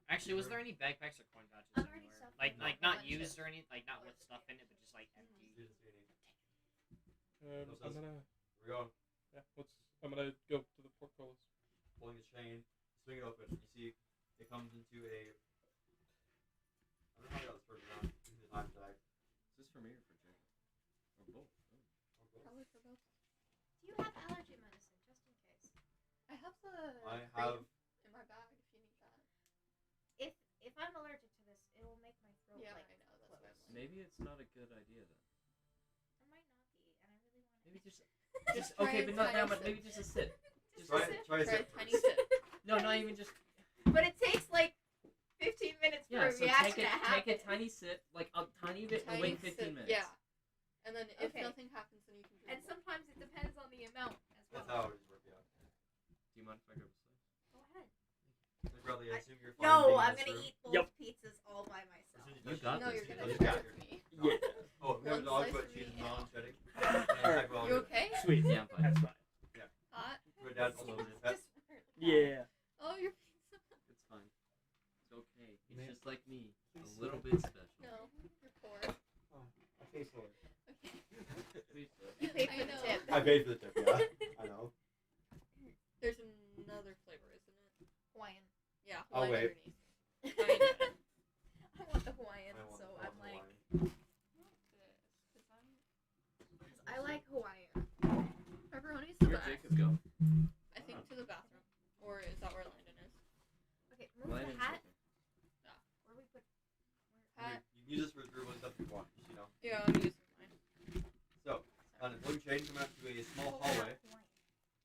Actually, was there any backpacks or coin pouches I'm already anywhere? suffering Like from not a bunch used of- or anything, like not with stuff in it, but just like empty. You didn't see any. I'm gonna, We're going, I'm gonna go to the portcullis. pulling the chain, swing it open. You see, it comes into a. I don't know how I got this person around. This is the time that I. Is this for me or for Jacob? Or both? Oh. Probably for both. Do you have allergy medicine, just in case? I have the I cream have. in my bag if you need that. If I'm allergic to this, it will make my throat Yeah, like I know. That's close. why I'm like. Maybe it's not a good idea then. It might not be, and I really want it. Maybe maybe just Just okay, try but not a that tiny much. Maybe just a sip. Just Try a sip. try a Try a sip tiny first. sip. No, not even just. But it takes like 15 minutes for Yeah, a so reaction take to happen. a tiny sip, like a tiny bit, and Tiny wait 15 sip, minutes. Yeah. And then if Okay. nothing happens, then you can drink And more. sometimes it depends on the amount as well. That's how it works. Yeah. Do you mind if I grab a slice? Go ahead. Like, Bradley, I assume you're fine No, being in I'm this gonna room? eat both Yep. pizzas all by myself. As soon as You touch got it, No, this, you're dude. gonna you share got with me. Yeah. Oh, we have One dog, slice but for she's me. non-shedding. Alright. Well, You okay? Sweet. Yeah, I'm fine. That's fine. Hot? my dad's also Just a pet. Yeah. Oh, your pizza. It's fine. It's okay. It's Man. just like me. A Please little sit. bit special. No, you're poor. I taste it. Okay. Please, sir. You paid I for the know. tip. I paid for the tip, yeah. I know. There's another flavor, isn't it? Hawaiian. Yeah. Oh, Hawaiian wait. underneath. Hawaiian dip. I want the Hawaiian, I want so the I'm like, Hawaiian. I like Hawaiian. Pepperoni's the Where'd best. Jacob go? I think to the bathroom. Or is that where Landon is? Okay, remember Landon's the hat? okay. Where we put? Hat. You can use this for dribbling stuff if you want, just, you know. Yeah, I'm using mine. So, on a blue chain, come out to a small hallway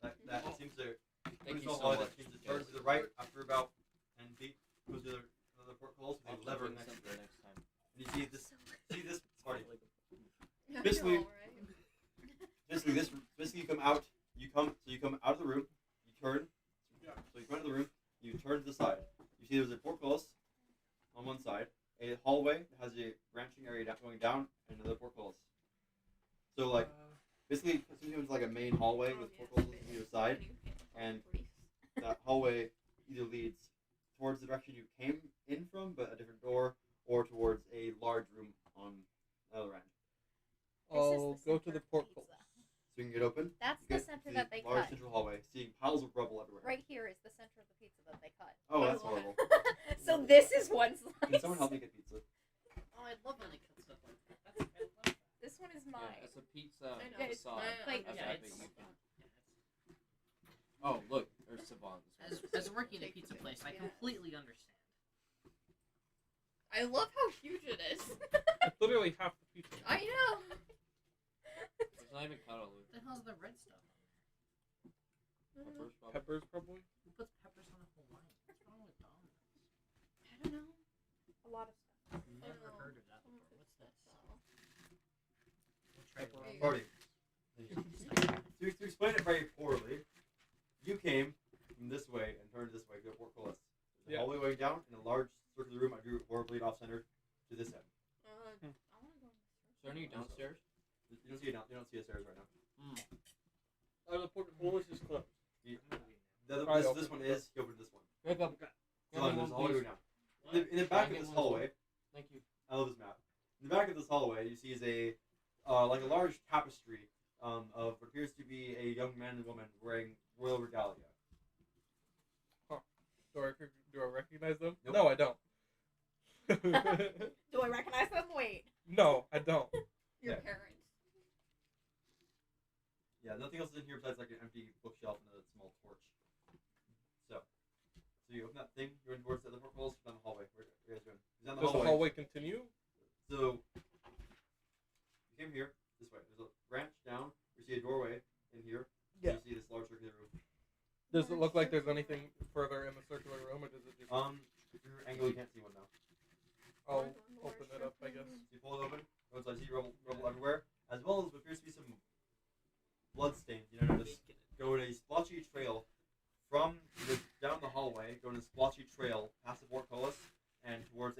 that seems to Thank you small so hallway much. that seems to turn to the right after about 10 feet. Goes to another porthole with I'll a lever bring next to something it. next time. And you see this party. Yeah, Basically- you're alright. Basically, you come out out of the room. You turn. So you come out of the room. You turn to the side. You see there's a portcullis on one side, a hallway that has a branching area going down, and another portcullis. So like basically, it seems like a main hallway with portcullis on either side, and that hallway either leads towards the direction you came in from, but a different door, or towards a large room on the other end. I'll go to the portal. So you can get open. That's You the get center to that they large cut. central hallway, seeing piles of rubble everywhere. Right here is the center of the pizza that they cut. Oh, that's I love horrible. So this is one Can slice. someone help me get pizza? Oh, I'd love Really it. cut stuff like that. I love that. This one is Yeah, mine. it's a pizza I know. Yeah, it's facade. like- of yeah, that it's- you can- Yeah, Oh, look, there's Savant. as working at a pizza place, I completely understand. I love how huge it is. It's literally half the pizza. I know. It's not even cut all the What the hell's the red stuff on there? peppers, probably. Peppers, probably. Who puts peppers on a Hawaiian? What's wrong with Domino's? I don't know. A lot of stuff. Never Oh. heard of that before. What's this? Oh. We'll try it. Pepperoni. Party. To explain it very poorly, you came from this way and turned this way to a portcullis. There's a Yeah. hallway going down in a large circular room. I drew it horribly off center to this end. I want to go in Is there any downstairs? You don't see it now. You don't see it stairs right now. Oh, the portcullis is closed. This one is. You open this one. Jacob, So Give me there's a one, hallway please. going down. In the back Can I of get this one? hallway, thank you. I love this map. In the back of this hallway, you see is a like a large tapestry of what appears to be a young man and woman wearing royal regalia. Do I recognize them? Nope. No, I don't. Do I recognize them? Wait. No, I don't. your Yeah. parents. Yeah, nothing else is in here besides like an empty bookshelf and a small torch. So you open that thing, you're in towards the other portals, down the hallway. Where are you guys doing? He's down the Does the hallway. hallway continue? So you came here this way. There's a branch down. You see a doorway in here. Yeah. You see this large circular room. Does it look like there's anything further in the circular room, or does it just? From your angle, you can't see one now. I'll open it up, I guess. So you pull it open. Outside, you see rubble everywhere, as well as what appears to be some blood stains. You notice go in a splotchy trail from down the hallway, go in a splotchy trail past the portcullis and towards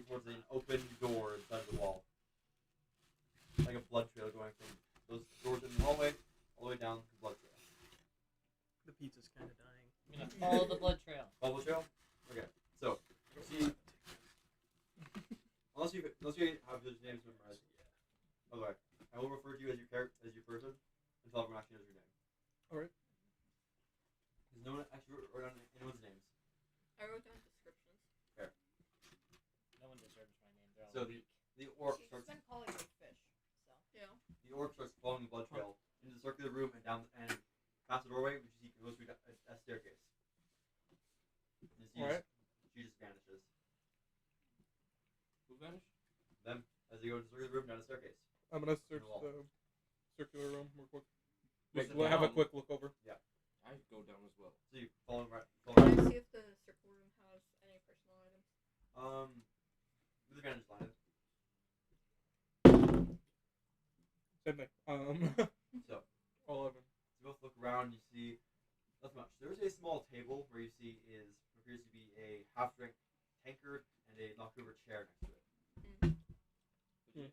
towards an open door inside of the wall, like a blood trail going from those doors in the hallway all the way down the blood trail. The pizza's kind of dying. I'm gonna follow the blood trail. Follow the trail. Okay, so see, unless you have those names memorized. By the way, I will refer to you as your person until everyone actually knows your name. Alright. Because no one actually wrote down anyone's names. I wrote down descriptions. No one deserves my name. They're all So weak. the orc She's starts been calling me fish. So. Yeah. the orc starts following the blood trail into the circular room and down and past the doorway, which you see goes through a staircase. And you see Alright. she just vanishes. Who vanished? Them as they go into the circular room down the staircase. I'm gonna search The wall. the circular room real quick. have a quick look over. I go down as well. So you follow right. Can Follow I right. see if the circle room has any personal items? With advantage line. Same thing. So 11. you both look around. You see not much. There's a small table where you see appears to be a half-drink tankard and a knocked-over chair next to it.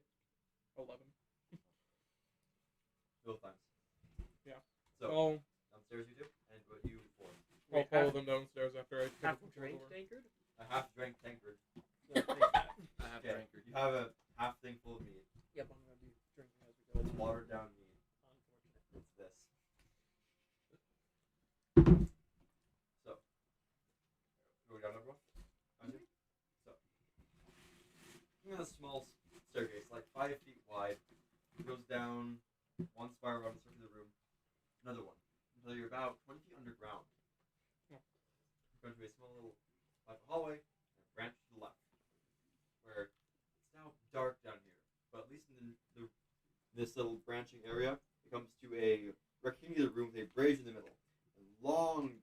11. Both times. Yeah. So Oh, downstairs you do, and what you four. I'll follow them downstairs after I Half finish a drink the door. tankard? A half-drink tankard. I have Okay. drank. You have a half thing full of meat. Yep, I'm gonna be drinking as we go. It's watered down meat. Unfortunate. It's this. So, going down, everyone. Okay. So, you have a small staircase, like 5 feet wide. It goes down one spiral around the circle of the room, another one, until you're about 20 feet underground. Oh. Going to a small little hallway and a branch to the left, where it's now dark down here. But at least in this little branching area, it comes to a rectangular room with a bridge in the middle, a long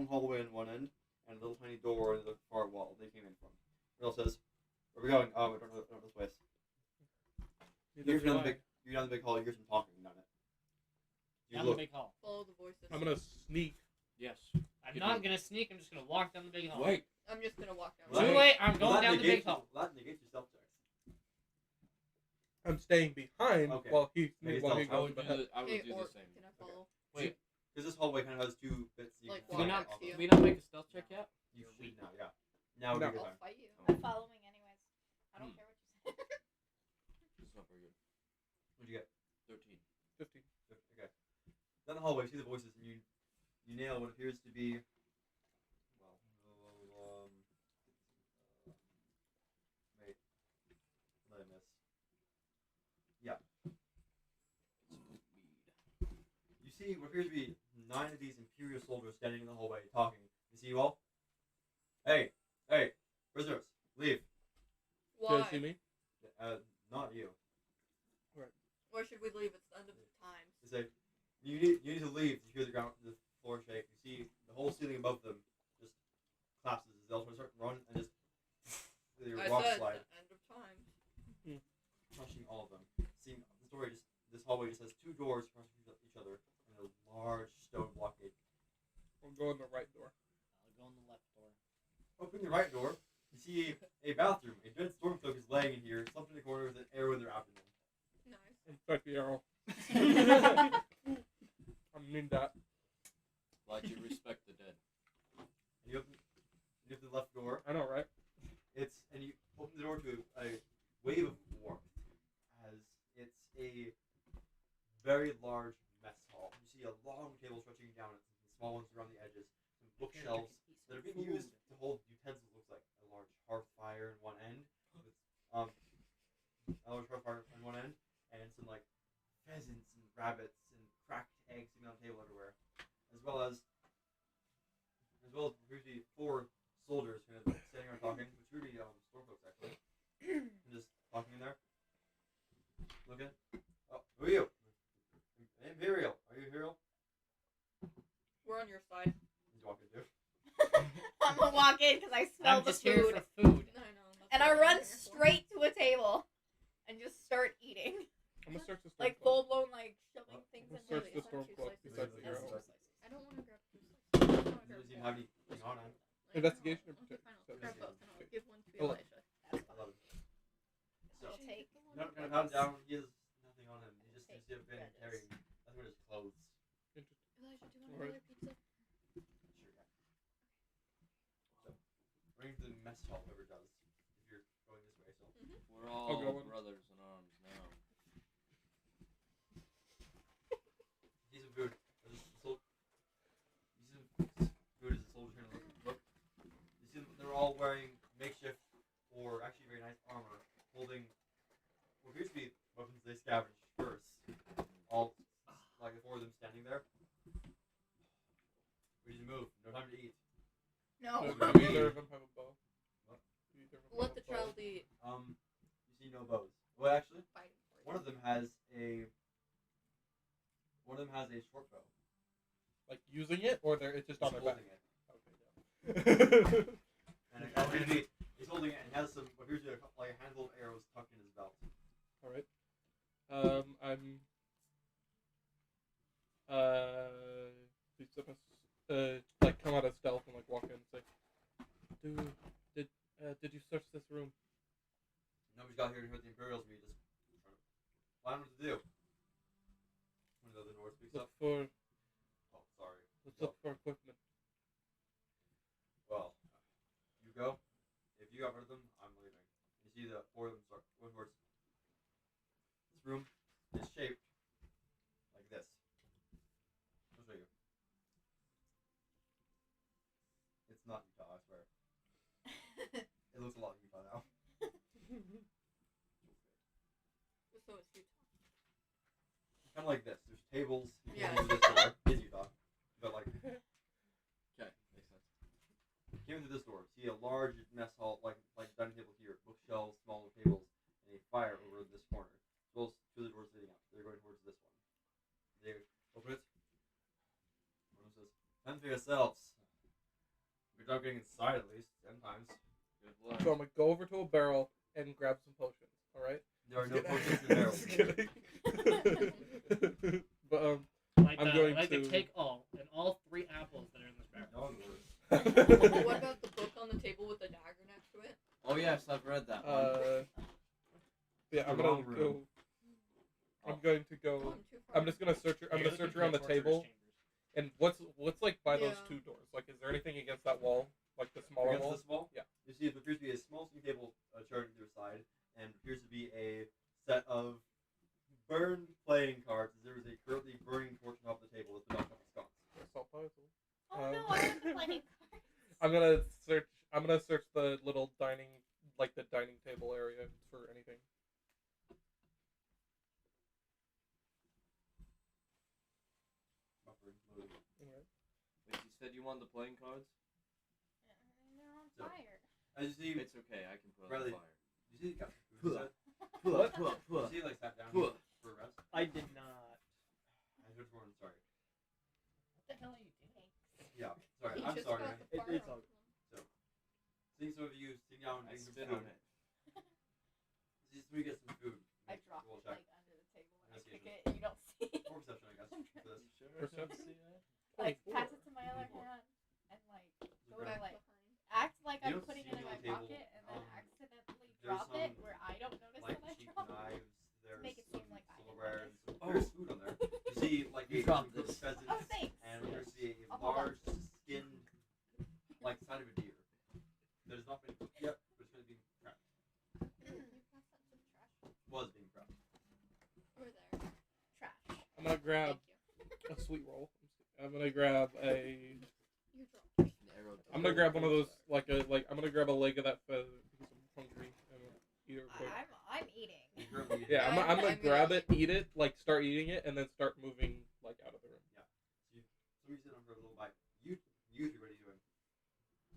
hallway on one end, and a little tiny door in the far wall they came in from. It all says, "Where are we going? Oh, I don't know this place." You're down the big hall. You hear some talking down it. You Down the look. big hall. Follow the voices. I'm gonna sneak. Yes. I'm not gonna sneak. I'm just gonna walk down the big hall. Wait. I'm just gonna walk down. Well, Too that- late. I'm well, going that down the big negates- hall. That negates your stealth checks. I'm staying behind Okay. while he Maybe while he stealth. I goes would do ahead. the, I would Okay, do or the same. can I follow? Wait. Because this hallway kind of has two bits. You Like, can walk we fly not, next off to you. of. we not make a stealth check yet? You should now, yeah. Now would No. be a good I'll time. fight you. I'm following anyways. I don't care what you say. It's not very good. What'd you get? 13. 15. Okay. Down the hallway, you see the voices, and you nail what appears to be. Well, wait. What did I miss? Yeah. You see what appears to be 9 of these Imperial soldiers standing in the hallway talking. You see you all? Hey, prisoners, leave. Did they Why? see me? Not you. Why should we leave? It's the end of the times. They say, you need to leave. You hear the floor shake. You see the whole ceiling above them just collapses as they all start to run and just the I rock said slide, the end of times. crushing all of them. See, this hallway just has 2 doors across each other and a large stone blockade. I'll go in the right door. I'll go in the left door. Open the right door. You see a bathroom. A dead stormcloak is laying in here, slumped in the corner with an arrow in their abdomen. Nice. Infect the arrow. I need that. Glad you respect the dead. And you open the left door. I know, right? And you open the door to a wave of warmth, as it's a very large mess hall. You see a long table stretching down it, some small ones around the edges, some bookshelves that are being used to hold utensils. Looks like a large hearth fire in one end, with a large hearth fire on one end, and some like pheasants and rabbits and cracked eggs sitting on the table everywhere, as well as usually 4 soldiers kind of standing around talking, which really stormfolks actually, and just talking in there. Looking. Oh, who are you? Imperial. Are you Imperial? We're on your side. He's walking too. I'm gonna walk in because I smell I'm the just here food. for food. I know. that's And what I I'm run here for. straight to a table and just start eating. I'm gonna search the storm Like cloak. full blown like shoving things in Search there. the storm cloak beside the That's arrow. 2 slices. I don't want to grab 2 slices. I wanna grab Doesn't even one. have anything on him. Investigation or Okay, protect? fine. So I'll grab investigation. both and I'll give one to Oh. Elijah. That's I love it. So, I'll take. you don't kind of pound down. He has nothing on him. He just seems to have been Credits. carrying nothing but his clothes. Elijah, do you want Alright. another pizza? Sure, yeah. So, bring the mess hall, whoever does, if you're going this way. So, We're I'll go all in. brothers in arms now. see some food. You see some food as the soldiers kind of look. You see them, they're all wearing makeshift, or actually very nice armor, holding what appears to be weapons they scavenged first. All, like the 4 of them standing there. We need to move. No time to eat. No. Do either of them have a bow? What? Do either of them Let have the a bow? child eat. You see no bows. Well, actually, Fighting for one of them has a One of them has a short bow. Like using it, or it's just on He's their back. holding it. Okay. And he's holding it and has some. What appears to be like a handful of arrows tucked in his belt. All right. I'm. Please like come out of stealth and like walk in and say, did you search this room? Nobody's got here to hurt the Imperials. We just trying to find what to do. One of the North speaks Look up. for Oh, sorry. let's look for equipment. Well, you go. If you got rid of them, I'm leaving. You see the four of them start going towards. This room is shaped like this. I'll show you. It's not Utah, I swear. It looks a lot like Utah now. So it's Utah. Kind of like this. There's tables. You Yeah. came into this door. It's Utah. But like, Okay, makes sense. you came into this door. See a large mess hall, like dining table here, bookshelves, smaller tables, and a fire over in this corner. As well as two of the doors leading up. They're going towards this one. They open it. One of them says, "Fend for yourselves." Good job getting inside at least 10 times. Good luck. So I'm gonna go over to a barrel and grab some potions. All right. There are no potions in barrels. Just kidding. But Like, I'm going like to- to take all 3 apples that are in this barrel. No one worries. What about the book on the table with the dagger next to it? Oh yes, I've read that one. Yeah, I'm The gonna wrong go. room. I'm going to go. Oh, I'm too far. I'm just gonna search. I'm gonna search around the table. And what's like by those Yeah. 2 doors? Like, is there anything against that wall? Like the smaller Against wall? this wall? Yeah. You see, it appears to be a small single table charted to your side, and appears to be a set of burned playing cards. There is a currently burning torch on top of the table that's been knocked off the sconce. Assault puzzle. Oh no, I want the playing cards. I'm gonna search. I'm gonna search the little dining, like the dining table area for anything. Buffered, loaded. Alright. Wait, you said you wanted the playing cards? They're on So- fire. As you see, It's okay, I can put it Bradley. on fire. you see, got food set. What? You see, like sat down Huh. for a rest. I did not. I heard one. Sorry. What the hell are you doing? Yeah. Sorry. He I'm just sorry. got the It- fire it's on all- him. Seeing some of you sitting down and I getting some spit food. on it. See some of you get some food. I Make dropped roll it check. like under the table and I Investigation. pick it and you don't see it. Or perception, I guess. For this. You sure? Perception? See that? Like 24. pass it to my other 24. hand and like go Right. to like Behind. act like You I'm don't putting see it in it my on the table. pocket and then accidentally there's drop it some, where I don't notice Like that I cheap dropped it. knives. There's Make it some seem like I didn't silverware and notice. some, there's food on there. You see, like You a dropped group of this. pheasants Oh, thanks. and there's a I'll hold on. large skinned, like side of a deer that has not been cooked yet, but it's going to be prepped. You pass that to the trash. Was being prepped. Over there. Trash. I'm gonna grab Thank a sweet roll. I'm gonna grab a. You dropped it. An arrow I'm gonna grab one of those I'm gonna grab a leg of that feather because I'm hungry and eat it real quick. I'm eating. You're currently Yeah, I'm I'm gonna gonna grab it, eat. eat it, like start eating it, and then start moving like out of the room. So you sit down for a little bite. You what are you doing?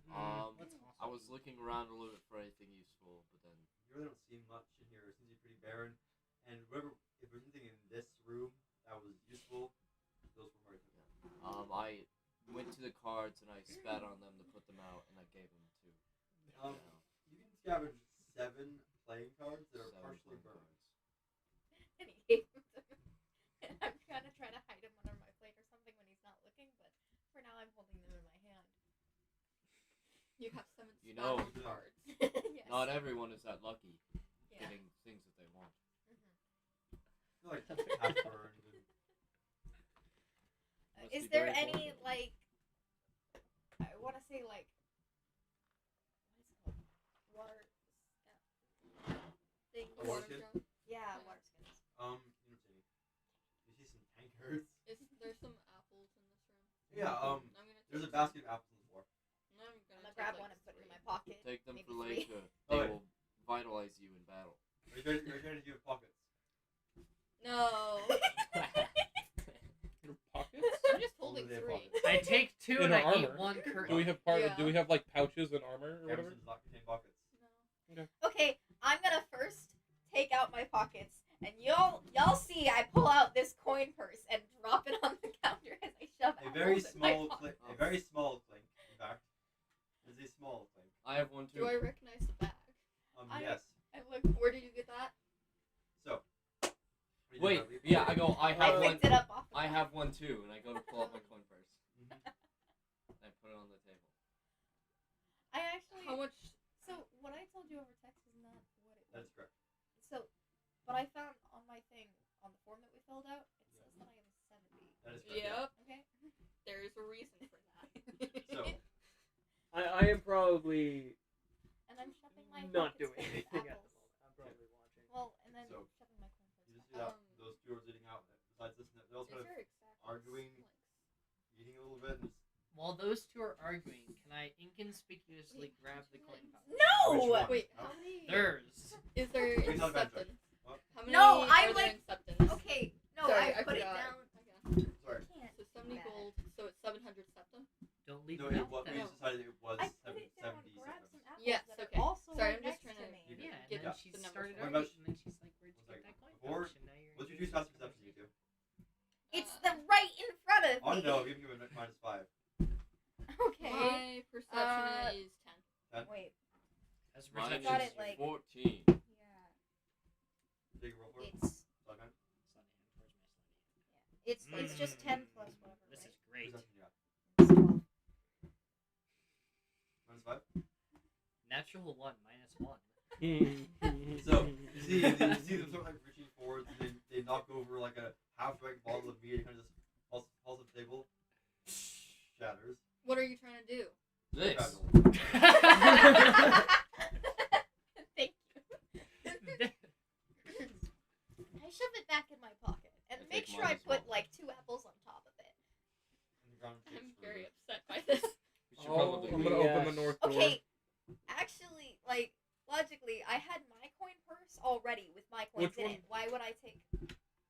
What's awesome? I was looking around a little bit for anything useful, but then You really don't see much in here. It seems to be pretty barren. And whatever, if there's anything in this room that was useful, those were already put down. I went to the cards and I spat on them to put them out, and I gave them to. Um, Now, you can scavenge 7 playing cards that are 7 partially playing burned. cards. And he gave them to me. And I'm kind of trying to hide him under my plate or something when he's not looking, but for now I'm holding them in my hand. You have 7 You know- spattered cards. Yes. Not everyone is that lucky Yeah. getting things that they want. They're like half burned. And Must Is be there very any fortunate. like I want to say like what is it called? Water things. A water Water skin? jug. Yeah, water skins. you don't see any. You see some tankards. There's some apples in this room. Yeah, I'm gonna there's a take basket of apples on the floor. I'm I'm gonna gonna take, grab like, one and put it in 3. my pocket. Take them maybe for 3. later. Oh, They wait. will vitalize you in battle. Are you ready to do pockets? No. Your pockets? I'm just holding Only they have 3. pockets. I take 2 In and our I eat armor. 1 Do we currently. have Yeah. Do we have like pouches and armor or whatever? Emerson does not contain pockets. No. Okay, I'm gonna first take out my pockets, and y'all see I pull out this coin purse and drop it very holes in my small pocket. clink. A very small clink. In fact, it's a small clink. I have one Do too. I recognize the bag? Yes. I look. Where did you get that? So. what do you Wait, do, Bradley? yeah, I go. I have I one. picked it up off the I ground. have one too, and I go to pull out my coin purse. Mhm. And I put it on the table. I actually. How much? So what I told you over text is not what it That was. is correct. So, but I found on my thing on the form that we filled out, it says that I am 70. That is correct. Yep. Okay. There's a reason for that. So. I am probably And I'm shoving my not pockets doing full of anything at the apples. moment. I'm probably watching. Well, and then So, shoving my coin You just purse. see that those two are sitting out. Besides this, they're also These kind of are exactly arguing. links. eating a little bit. And While those two are arguing, can I inconspicuously grab the coin pouch? Which No. one? Wait, Huh? how many? Theirs. Is there Wait, tell the bad acceptance? What? How many No, are I there like- acceptance? Okay. No, Sorry, I put it forgot. down. Okay. Sorry. I can't. So 70 Bad. gold. So it's 700 septum. Don't leave No, it it out was, we then. just decided it was I put it down. 70 Grab seconds. some apples Yes, that okay. are also Sorry, right I'm just next trying to to- me. Yeah, and Get then the she numbers started right. arguing, and then she's like, "Where'd you Sorry. get that coin Before- pouch?" And now you're What's your engaging two fast in perception, you two? It's the right in front of Oh me. no, give him a -5. Okay. My perception is 10. Wait. As Mine got perception is it, like- 14. Yeah. Take a roll for it. It's Slide hand. it's just 10 plus whatever. This right? is great. Perception, yeah. It's 12. -5. Natural 1 minus 1. So you see them sort of like reaching forward, and they knock over like a half-drank bottle of beer, and kind of just falls to the table, shatters. What are you trying to do? This. Fragile. Thank you. I shove it back in my pocket and I make think sure I mine as put well. like 2 apples on top of it. And the ground shakes I'm for very you. upset by this. We should Oh, probably I'm gonna leave. open the north door. Okay, actually, like logically, I had my coin purse already with my coins Which in one? it. Why would I take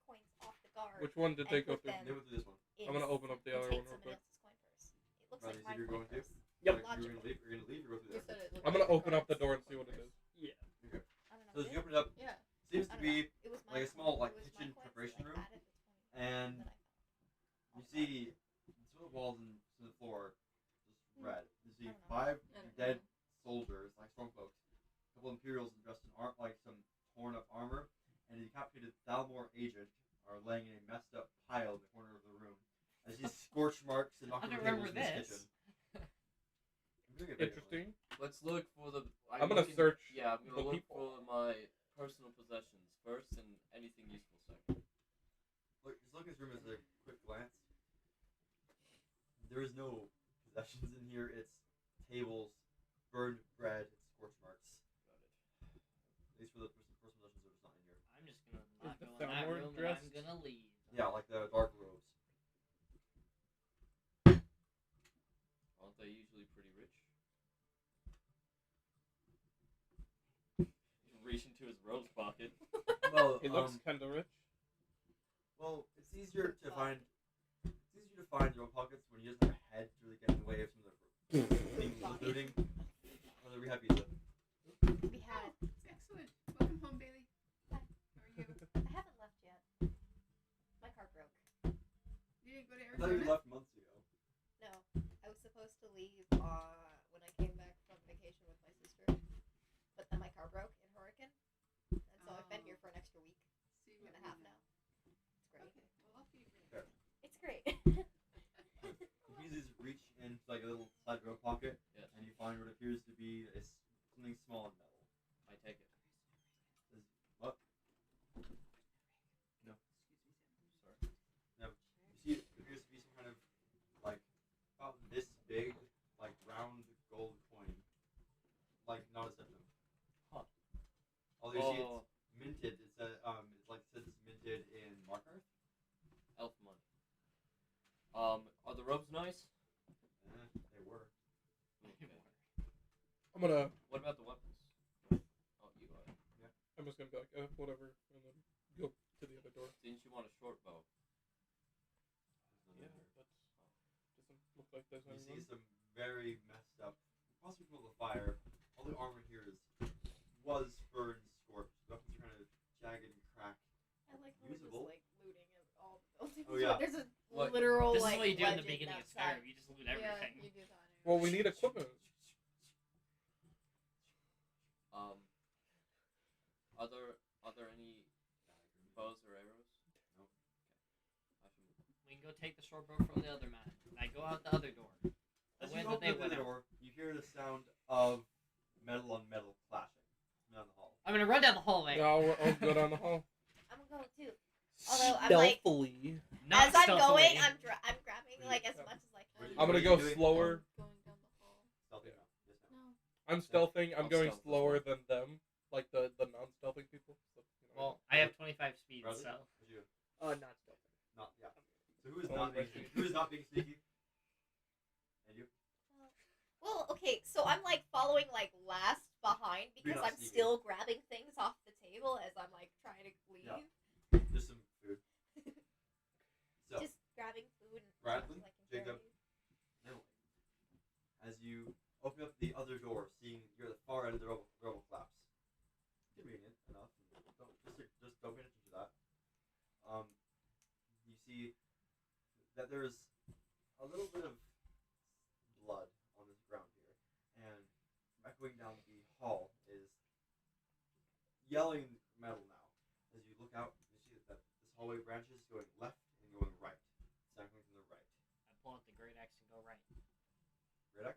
coins off the guard? Which one did they and go put through? them They went through this one. I'm gonna open up the other and one take real someone quick. else's coin purse. It looks Riley, like so my you're coin going to? purse. Yep. Like, you're gonna leave. You're gonna leave. Or go through You there. said it looked I'm gonna like open up the cards. door and see what it is. Yeah. I don't know. So as did you it? open it up, Yeah. seems I to don't know. be It was my like a coin. small, like, It was my kitchen coins, preparation like, room, added the 20 and that I found. you see some of the walls and some of the floor just red. You see I don't know. 5 I don't dead know. soldiers, like stormcloaks, a couple Imperials dressed in like some torn up armor, and a decapitated Thalmor agent are laying in a messed up pile in the corner of the room. As these scorch marks and I knocked don't over tables remember in this this. kitchen. I'm doing it visually. Interesting. Let's look for the. I'm gonna looking- search Yeah, I'm the gonna look people. for my personal possessions first, and anything useful second. Look, just look at this room as a quick glance. There is no possessions in here. It's tables, burned bread, and scorch marks. Got it. At least for the personal possessions, they're just not in here. I'm just gonna Is not the go in that Thalmor room, and dressed? I'm gonna leave. Yeah, like the dark robes. Aren't they usually pretty rich? Reach into his robe pocket. Well, He looks kind of rich. well, it's easier to find. It's easier to find your own pockets when you just have a head to really get in the way of some of the things looting. Whether we have pizza. We had. Excellent. Welcome home, Bailey. Hi. How are you? I haven't left yet. My car broke. You didn't go to I thought you Arizona? left months ago. No, I was supposed to leave when I came back from vacation with my sister, but then my car broke in Hurricane, and so I've been here for an extra week See and what a half we now. It's great. Okay. Well, I'll feed you. Fair. It's great. You just reach into like a little side robe pocket, Yes. and you find what appears to be something small and metal. I take it. What? No. Sorry. No. You see, it appears to be some kind of like about this big, like round gold coin, like not a septum. Huh. Although you see Oh, it's minted. It's it's like says it's minted in Markarth. elf money. Are the robes nice? They were. Okay. I'm gonna. What about the weapons? Oh, you go ahead. I'm just gonna be like, whatever, and then go to the other door. Didn't you want a short bow? Yeah, that doesn't look like there's You see anyone. some very messed up, possibly from the fire. All the armor here was burned, scorched. Weapons are kind of jagged and cracked. I like how we're just Usable. like looting at all the buildings. Oh, yeah. There's a What? literal This like is what you do in the legend beginning of outside. Skyrim. You just loot Yeah, everything. you do that. Well, we need equipment. Are there any bows or arrows? No. Okay. I should move. We can go take the short bow from the other man. And I go out the other door. The As way you that open they up the went out. door, you hear the sound of metal on metal clashing down the hall. I'm gonna run down the hallway. No, I'll go down the hall. I'm gonna go too. Although I'm like, Stealthily. Not as I'm stealthily. going, I'm grabbing like as much as I can. I'm gonna go slower. Going down the hall. Stealthy Yeah. now. Yes, now. No. I'm stealthing. I'm I'll going stealth as slower well. than them, like the non-stealthing people. So, Well, I have 25 speed, Bradley? so. What'd you do? Not stealth. Not, yeah. So who is Oh, not being right. sneaky? Who is not being sneaky? And you? Well, okay, so I'm like following like last behind because not I'm sneaking. still grabbing things off the table as I'm like trying to leave. Yeah. Just some food. So, Just grabbing food and Bradley, stuff so I can Jacob, carry. Emily, as you open up the other door, seeing you're at the far end of the rubble collapse. Convenient enough. Just don't pay attention to that. You see that there's a little bit of blood on this ground here, and echoing down the hall is yelling metal now. As you look out, you see that this hallway branches going left and going right. Sound coming from the right. I pull out the great axe and go right. Red X?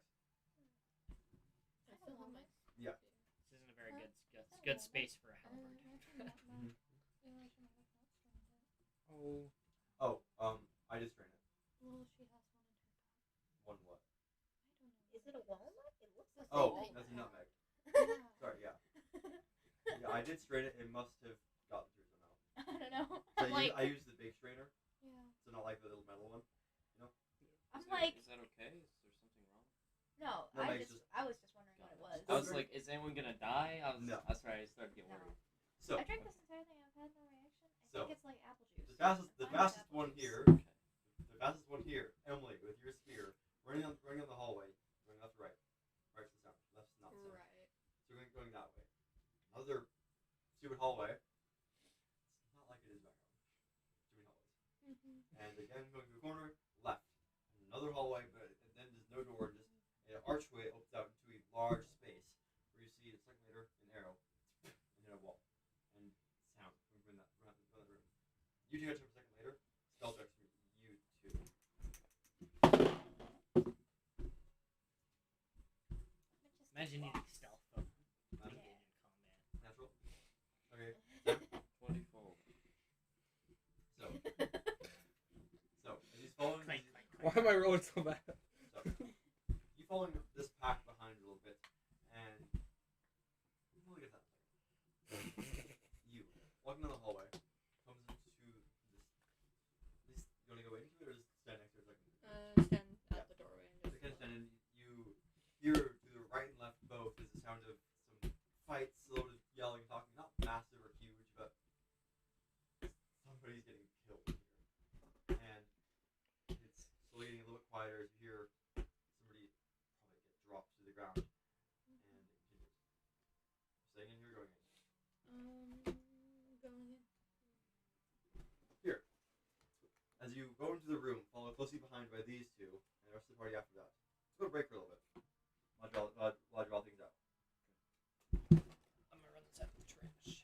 I still have my. Yeah. This isn't a very good space for a halberd. Oh, I just strained it. Well, she has one in her pack. One what? I don't know. Is it a walnut? It looks the same. Oh, Right. that's a nutmeg. Yeah. Sorry, yeah. Yeah, I did strain it. It must have gotten through somehow. I don't know. So I'm like, I used the big strainer, yeah. so not like the little metal one. I'm Is like, that okay? Is there something wrong? no, No, I Meg's was just wondering what it was. I was like, is anyone gonna die? No. That's right. I started to get No. worried. So I drank this entire thing. I've had no reaction. I So, think it's like apple juice. the fastest It's fine with one apple juice. here, Okay. the fastest one here, Emily with your spear, running on the hallway, going left to right, right to center, left to not center. Right. So going that way. Another stupid hallway. It's not like it is back home. Too many hallways. Mm-hmm. And again, going to the corner, left. Another hallway, but and then there's no door, just an archway opens out into a large space where you see a second later an arrow and then a wall and sound coming from that room. You two catch up a second later. Spell checks for you two. Imagine needing stealth from Natural. being in combat. Natural. Okay. 24. So as he's following, Clank, clank, why clank. am I rolling so bad? so you following this pack behind a little bit, and we'll get that in a second. You walking down the hallway comes into this. At least you want to go into it or just stand next to it? Stand at the doorway and So just. kind of stand in. You hear to the right and left both is the sound of some fights, a little bit of yelling, talking. Not massive or huge, but somebody's getting killed here. And it's slowly getting a little bit quieter as you hear somebody probably get dropped to the ground. And it continues. Staying in here, going in. Going in. Here. As you go into the room, followed closely behind by these two, and the rest of the party after that. Let's go to break for a little bit. While I draw things out. I'm gonna run this out of the trash.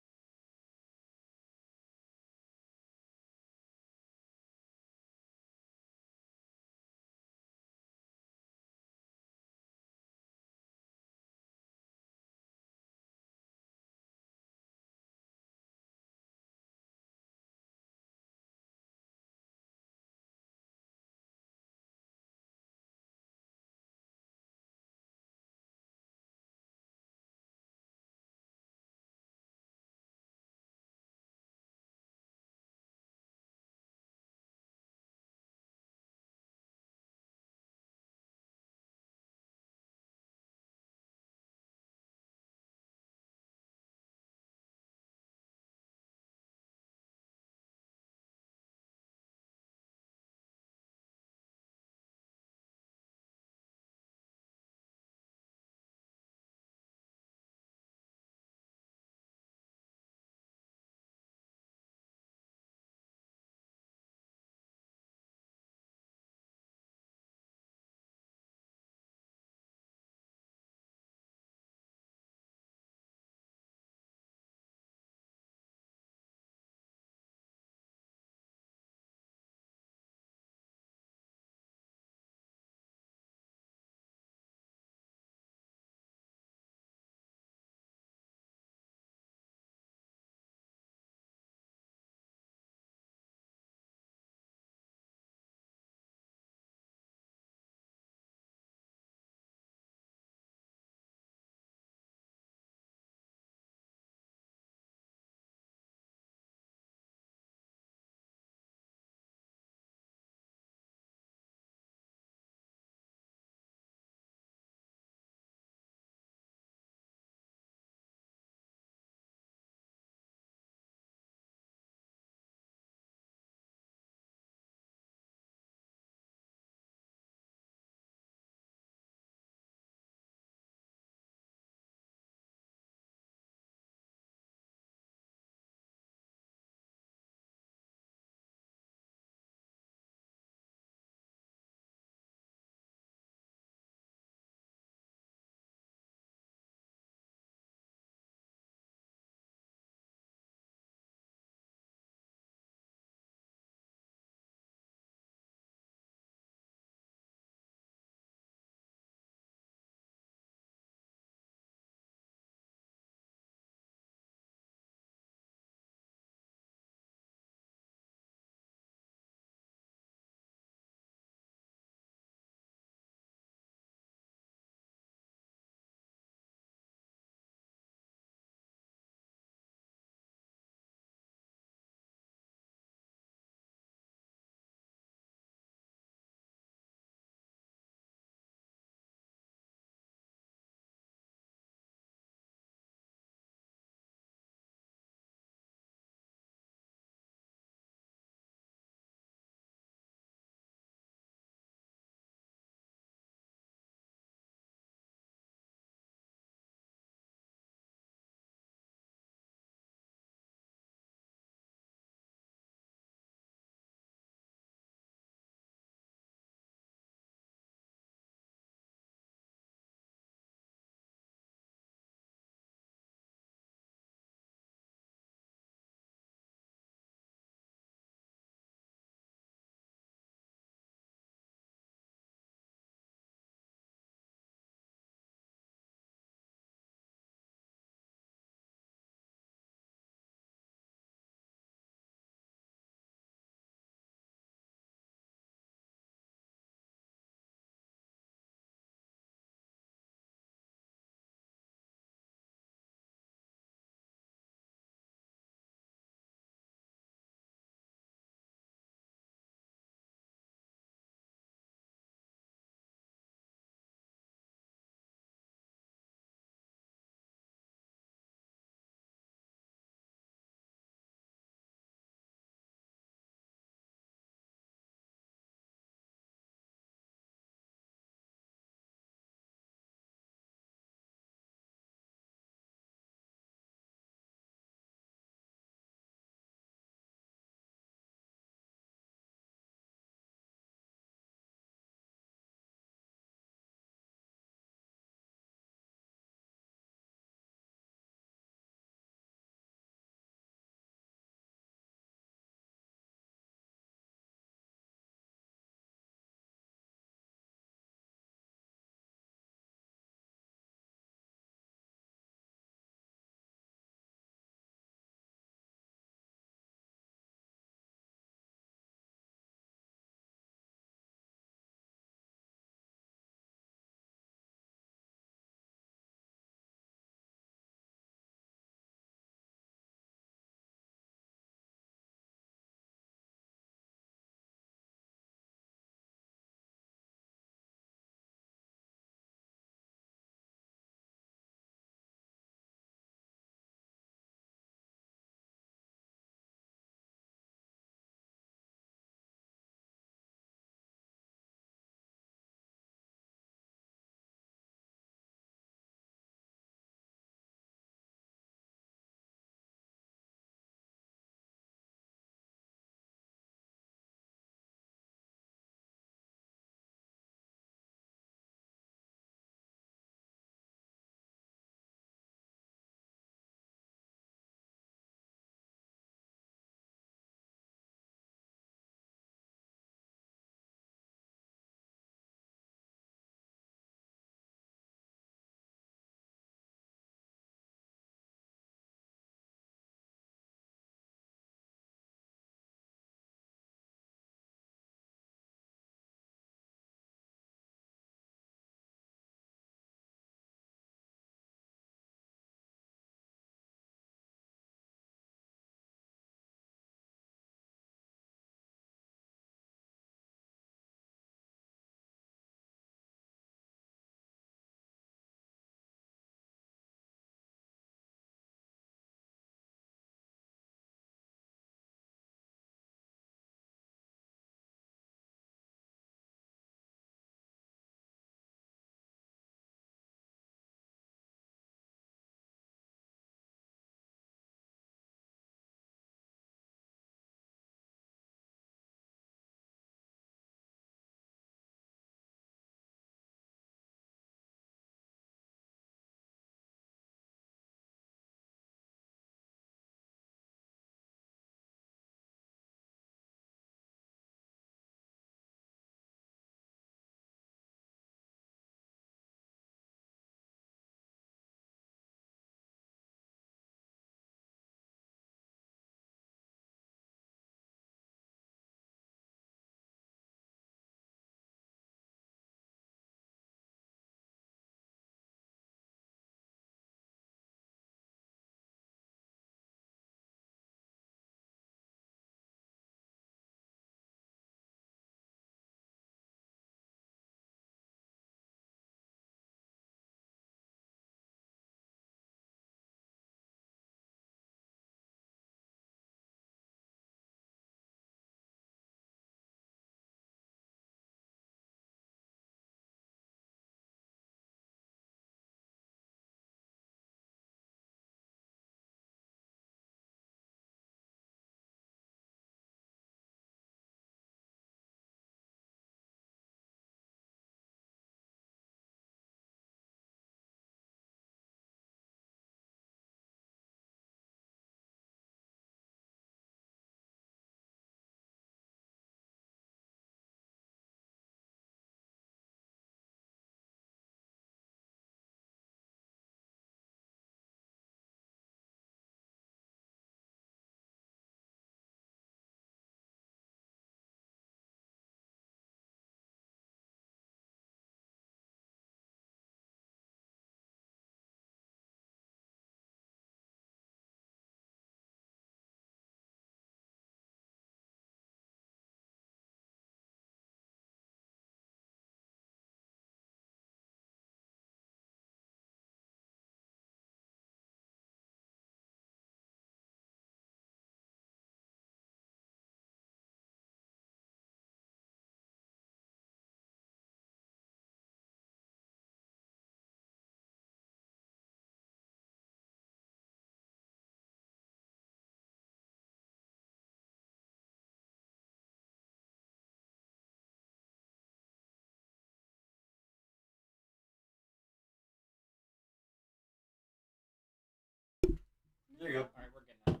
There you go. Alright, we're good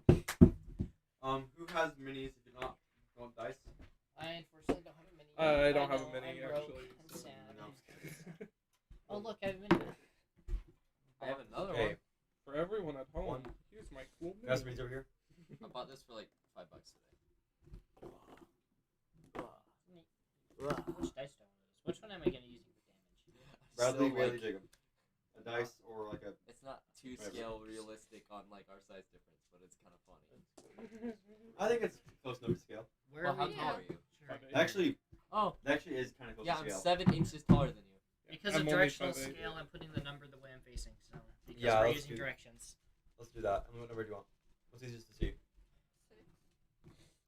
now. Who has minis if you're not going dice? I unfortunately don't have a mini. I don't have a know, mini, I'm broke. actually, I'm so- sad. No. Oh look, I have a mini. I have another Okay. one. For everyone at home, One. here's my cool Who has mini. minis over here? I bought this for like $5 today. Which dice do I want to use? Which one am I going to use for damage? Bradley, So, Bailey, like, Jacob. A dice or like a. It's not too Whatever. scale realistic on like our size difference, but it's kind of funny. I think it's close enough to scale. Where Well, are how we? tall are you? Sure. Actually, Oh, that actually is kind of close yeah, to I'm scale. 7 inches taller than you. Because I'm of only directional 5'8". scale, I'm putting the number the way I'm facing. So because Yeah, we're let's using do- directions. Let's do that. And what number do you want? What's easiest to see? 6.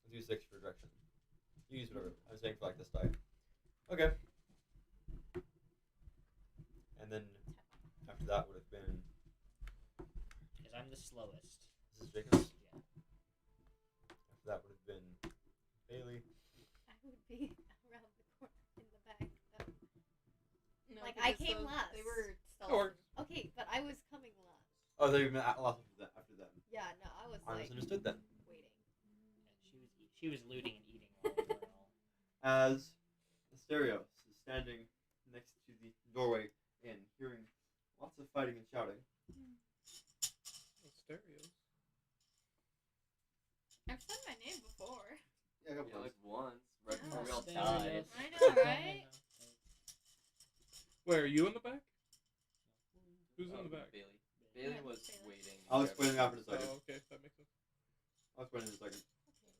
Let's do 6 for direction. You use whatever. I'm saying for like this die. Okay. And then after that would have been. Because I'm the slowest. This is Jacob's. Yeah. After that would have been Bailey. I would be around the corner in the back. No, Like, I because came those- last. They were That works. Okay, but I was coming last. Oh, they even last after them. Yeah, no, I was I like misunderstood then. waiting. Yeah, she was looting and eating while we were all. As Asterios is standing next to the doorway and hearing lots of fighting and shouting. Stereos. I've said my name before. Yeah, a couple Yeah, times. like once, right Yeah. before we all Stay died. with us. I know, right? Wait, are you in the back? Who's Oh, in the back? Bailey. Bailey Yeah, was Bailey. waiting. I'll explain it after a second. Oh, okay, that makes sense. I'll explain it in a second. Okay.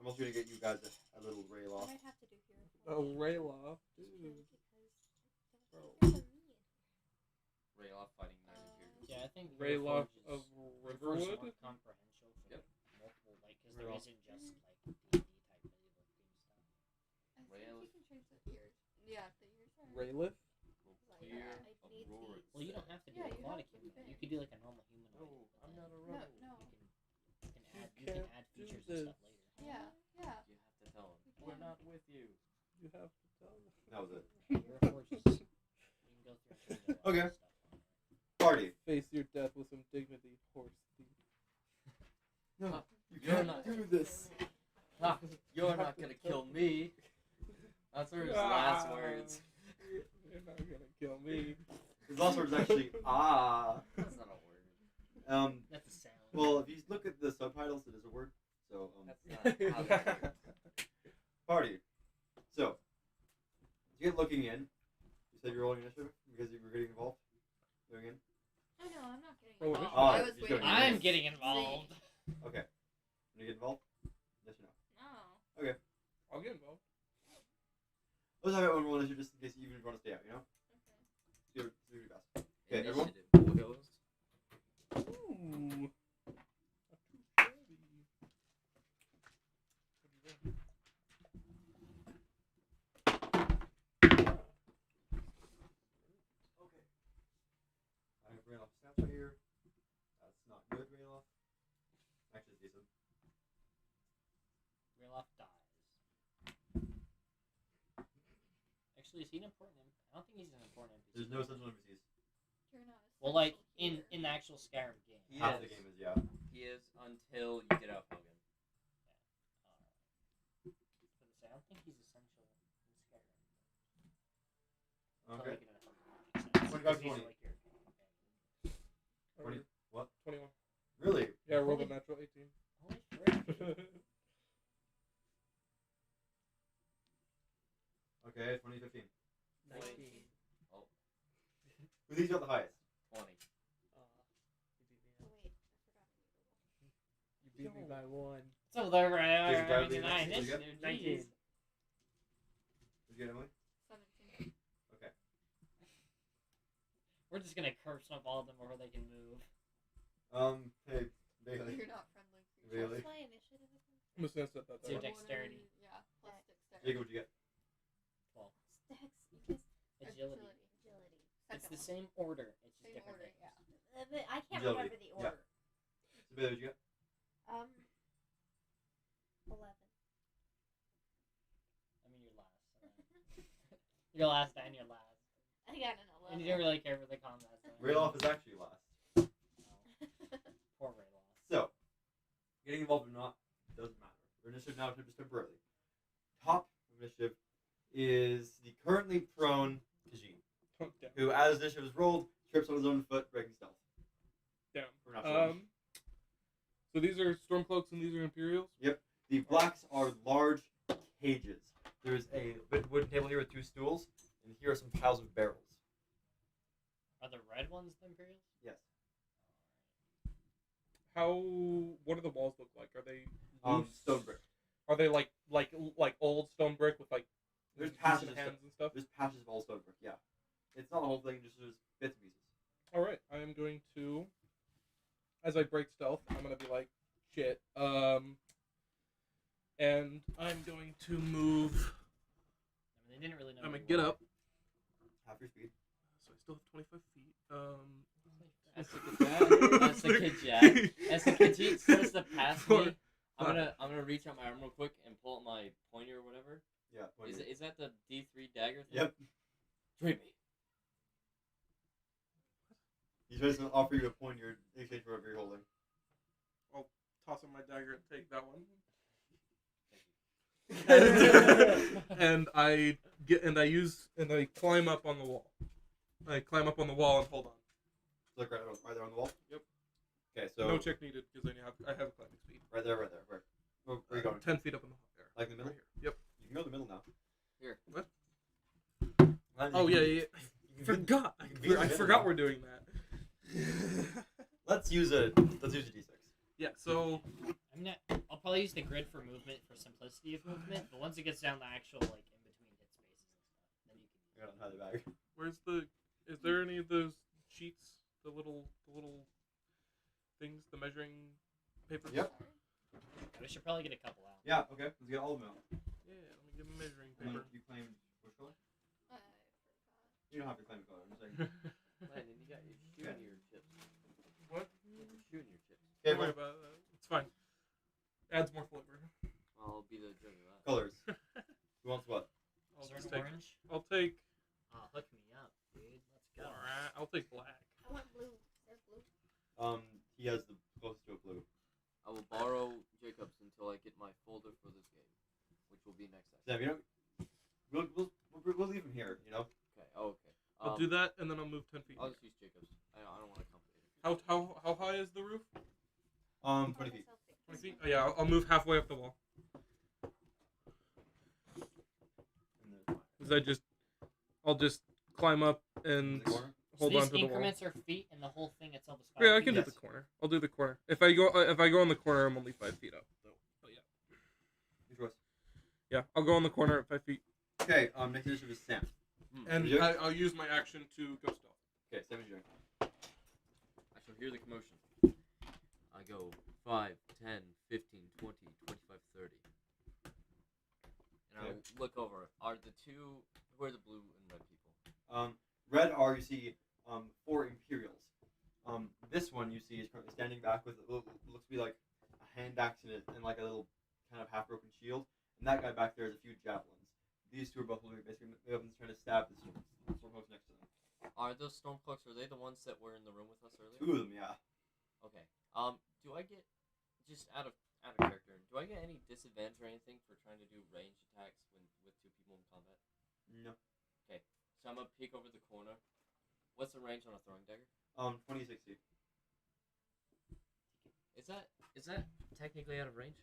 I'm also gonna get you guys a little rail What off. do I have to do here? Oh, Rayloff, Just dude. purely because Bro. there's a me in here. Ray off fighting 92. Yeah, I think Rayloff Reforge of is Reforge is Riverwood. more comprehensial for Yep. multiple, like, because there Rayloff. isn't just like D&D type medieval theme stuff. I think Rail- you can change the ears. Yeah, the ears are. Rayliff? Like, Clear I of need roars. these. Well, you don't have to do Yeah, a you aquatic have to human. You fit. could do like a normal humanoid. No, but I'm then not a No, robot. no. You can add do features this. and stuff later. Yeah, yeah. You have to tell him. You We're can. not with you. You have to tell them. That was it. Reforge is, you can go through and change a lot Okay. of stuff on it. Party. Face your death with some dignity, horse thief. No, you can't do this. Ah, you're not gonna kill me. That's her last words. You're not gonna kill me. His last word is actually That's not a word. That's a sound. Well, if you look at the subtitles, it is a word. So That's not how that works. party. So you get looking in. You said you're rolling initiative because you were getting involved. Going in. Oh no, I'm not getting Oh, involved. Oh, I was he's waiting. going in. I'm getting involved. Okay. Want to get involved? Yes or no? No. I'll get involved. Let's have everyone roll initiative just in case you even want to stay out. You know. Okay. Do your best. Okay, everyone. Initiative goes. Ooh. Not too shabby. What do you want? Okay. I have Rayloff stats right here. That's not good, Rayloff. Actually, it's decent. Rayloff dies. Actually, is he an important NPC? I don't think he's an important NPC. There's no essential NPCs. You're not. Well, like essential in here. the actual Skyrim game. He Half is. the game is yeah. He is until you get out Hogan. I was gonna say, I don't think he's essential in Skyrim. Okay. Until you get out Hogan, that makes sense. 25, 'Cause he's 20. like your companion. 20. What? 21. Really? Yeah, I rolled a Holy- natural 18. Holy frick. Okay, 2015. 19. Oh, Who thinks you got the highest? 20. You beat me Oh, out. wait, I forgot. You beat me by 1. So there, Jason Bradley, I deny next, what do you initiative. 19. Jeez. Did you get Emily? 17. Okay. We're just gonna curse up all of them before they can move. Hey, Bailey. You're not friendly. Really? What's my initiative again? I'm just gonna set that Two there. dexterity. Yeah, plus dexterity. Jacob, what'd you get? 12. Dex, because Agility. agility. It's Second the one. same order. It's just Same different order, things. yeah. I can't Agility, remember the yeah. order. So Bailey, what'd you get? 11. I mean, you're last. You're last and you're last. I got an And 11. you don't really care for the combat. So. Rayloff is actually last. getting involved or not doesn't matter. Your initiative now just temporarily. Top initiative is the currently prone Khajiit, Oh, damn. who, as initiative is rolled, trips on his own foot, breaking stealth. Damn. For natural one. So these are Stormcloaks and these are Imperials? The blacks are large cages. There's a wooden table here with 2 stools, and here are some piles of barrels. Are the red ones the Imperials? Yes. What do the walls look like? Are they loose? Stone brick. Are they like old stone brick with like There's decent patches of hands and stuff? There's patches of all stone brick. Yeah. It's not the whole thing. Just there's bits and pieces. All right, I am going to, as I break stealth, I'm gonna be like, shit. And I'm going to move. I mean, they didn't really know. I'm gonna who get were. up. Half your speed. So I still have 25 feet. As the kid Jack. As the Khajiit starts to pass me, I'm gonna reach out my arm real quick and pull out my pointer or whatever. Yeah. Is that the D3 dagger thing? Yep. Trade me. He's trying to offer you a pointer in exchange for whatever you're holding. Toss in my dagger and take that one. Thank and I climb up on the wall. I climb up on the wall and hold on. Look right there on the wall. Yep. Okay, so No check needed because I have climbing speed. right there. Where are you going? 10 feet up in the air. Like in the middle? Right here. Yep. You can go to the middle now. Here. What? Well, Oh you yeah. can- Forgot. you can be in the I middle forgot now. we're doing that. Let's use a d6. Yeah. So I'll probably use the grid for movement for simplicity of movement, but once it gets down the actual like in between hit spaces and stuff, then you can. I gotta untie the bag. where's the? Is there any of those sheets? The little things, the measuring papers. Yep. We should probably get a couple out. Yeah. Okay. Let's get all of them out. Yeah. Let me get a measuring And then paper. you claimed which color? I forgot. You don't have to claim a color. I'm saying. Landon, you got your shoe Okay. in your chips. What? You got your shoe in your chips. Okay, Don't worry well, about that. It's fine. Adds more flavor. I'll be the judge of that. colors. Who wants what? I'll Is there just an take. orange? I'll take. Hook me up, dude. Let's go. Alright. I'll take black. I want blue. Is there blue? He has the closest to a blue. I will borrow Jacob's until I get my folder for this game, which will be next session. Sam, you know, we'll leave him here. You know. Okay. Oh, okay. I'll do that, and then I'll move 10 feet. I'll just use Jacob's. I don't want to complicate it. How high is the roof? 20 feet. 20 feet. Oh, yeah, I'll move halfway up the wall. And there's mine. Cause I'll just climb up and In the corner? hold so on these to the wall. increments are feet, and the whole thing itself is 5 Yeah, I feet. can do Yes. the corner. I'll do the corner. If I go in the corner, I'm only 5 feet up. So, but yeah, Your choice. yeah, I'll go in the corner at 5 feet, Okay. Next initiative is Sam. and You? I'll use my action to go stealth. Okay, Sam is doing. I shall hear the commotion. I go 5, 10, 15, 20, 25, 30. And Okay. I'll look over. Are the two, who are the blue and red people? Red are you see 4 Imperials. This one you see is currently standing back with what looks to be like a hand axe and like a little kind of half broken shield. And that guy back there has a few javelins. These two are both holding basically weapons trying to stab the stormcloaks next to them. Are those Stormcloaks, are they the ones that were in the room with us earlier? 2 of them, yeah. Okay. Do I get, just out of character, do I get any disadvantage or anything for trying to do ranged attacks with 2 people in combat? No. So I'm gonna peek over the corner. What's the range on a throwing dagger? 2060. Is that technically out of range?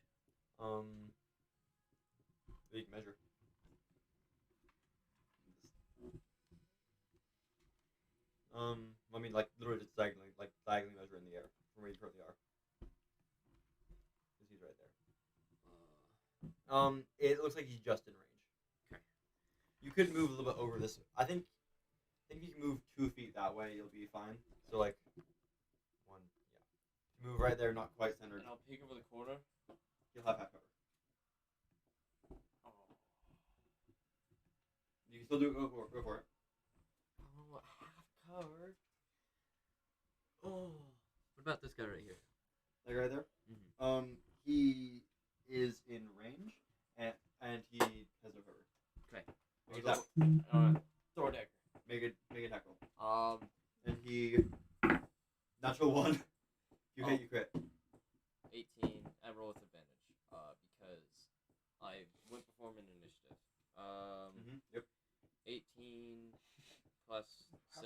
You can measure. I mean, like literally just diagonally measure in the air from where you currently are. He's right there. It looks like he's just in range. Okay. You could move a little bit over this. I think if you can move 2 feet that way, you'll be fine. So like, 1, yeah. Move right there, not quite centered. And I'll peek over the corner. You'll have half cover. Oh, You can still do it. Go for it. oh, half covered. Oh, what about this guy right here? Like right there. Mhm. He is in range, and he has no cover. Okay. Make I'll a go, throw a dagger. Make a tackle. And he natural 1. If you Oh. hit, you crit. 18. I rolled 18 plus 6,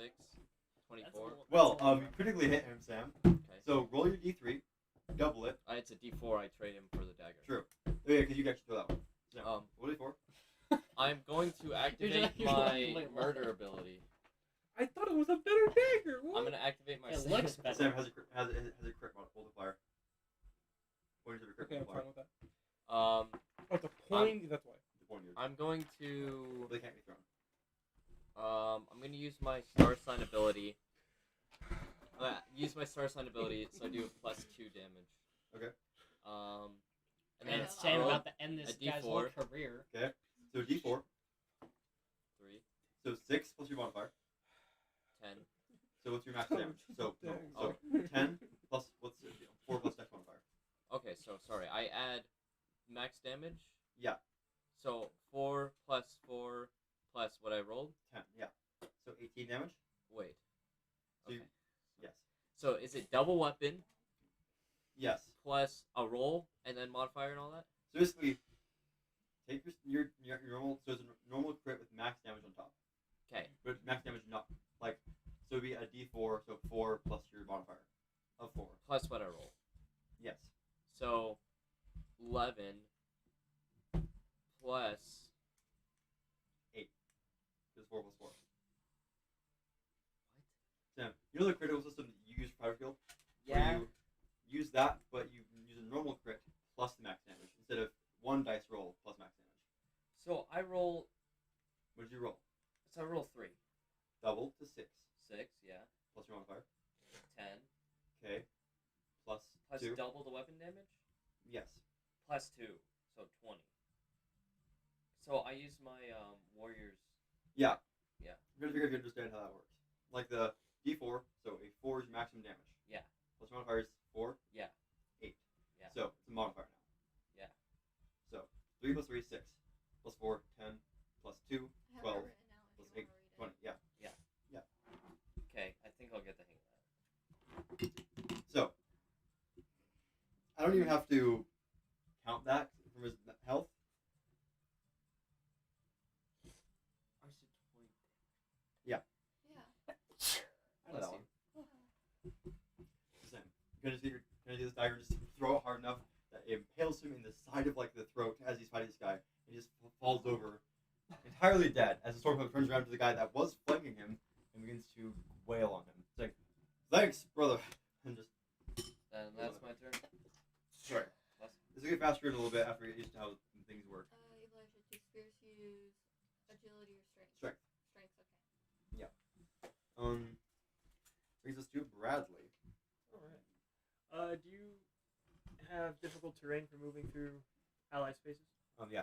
24. Well, you critically hit him, Sam. Okay. So roll your d3, double it. It's a d4. I trade him for the dagger. True. Oh, yeah, because you can actually throw that one. So, what d4? I'm going to activate my murder ability. I thought it was a better dagger. What? I'm gonna activate my. It looks better. Sam has a crit multiplier. What is your crit Okay, I'm multiplier? fine with that. Um, Oh, the point. That's why. The point is. I'm going to. They can't be thrown. I'm gonna use my star sign ability. Use my star sign ability, so I do a +2 damage. Okay. And And then it's Sam roll about to end this a guy's whole D4. career. Okay. So d4. 3, So 6 plus your modifier. 10. So what's your max damage? So Dang. Oh. 10 plus what's 4 plus dex modifier. Okay, so sorry. I add max damage. Yeah. So 4 plus 4 plus what I rolled. 10. Yeah. So 18 damage. Wait. So Okay. yes. So is it double weapon Yes. plus a roll and then modifier and all that? So basically, take your normal. So it's a normal crit with max damage on top. Okay. But max damage not like. So it'd be a d4. So 4 plus your modifier of 4. Plus what I roll. Yes. So 11 plus. It's 4 plus 4. Sam, you know the critical system that you use for Battlefield? Yeah. Where you use that, but you use a normal crit plus the max damage instead of one dice roll plus max damage. So I roll. What did you roll? So I roll 3. Double to 6 6, yeah. plus your modifier. 10 Okay. Plus plus 2. double the weapon damage. Yes. Plus 2, so 20. So I use my warriors. Yeah. Yeah. I'm trying to figure if you understand how that works. Like the d4, so a 4 is maximum damage. Yeah. Plus your modifier is 4. Yeah. 8. Yeah. So it's a modifier now. Yeah. So 3 plus 3 is 6. Plus 4, 10. Plus 2, I have 12. it written out Plus if you 8, want 20. to read it. Yeah. Okay, I think I'll get the hang of that. So I don't even have to count that from his health. I said 20. Yeah. I know that one. Sam, you're gonna do this dagger, just throw it hard enough that it impales him in the side of like the throat as he's fighting this guy, and he just falls over, entirely dead. As the stormcloak turns around to the guy that was flanking him and begins to wail on him. It's like, thanks, brother, and just. Then that's my turn. Sure. This will get faster in a little bit after we get used to how things work. Elijah, do spears use agility or strength? Strength. Strength, okay. Brings us to Bradley. Alright. Do you have difficult terrain for moving through ally spaces? Yeah.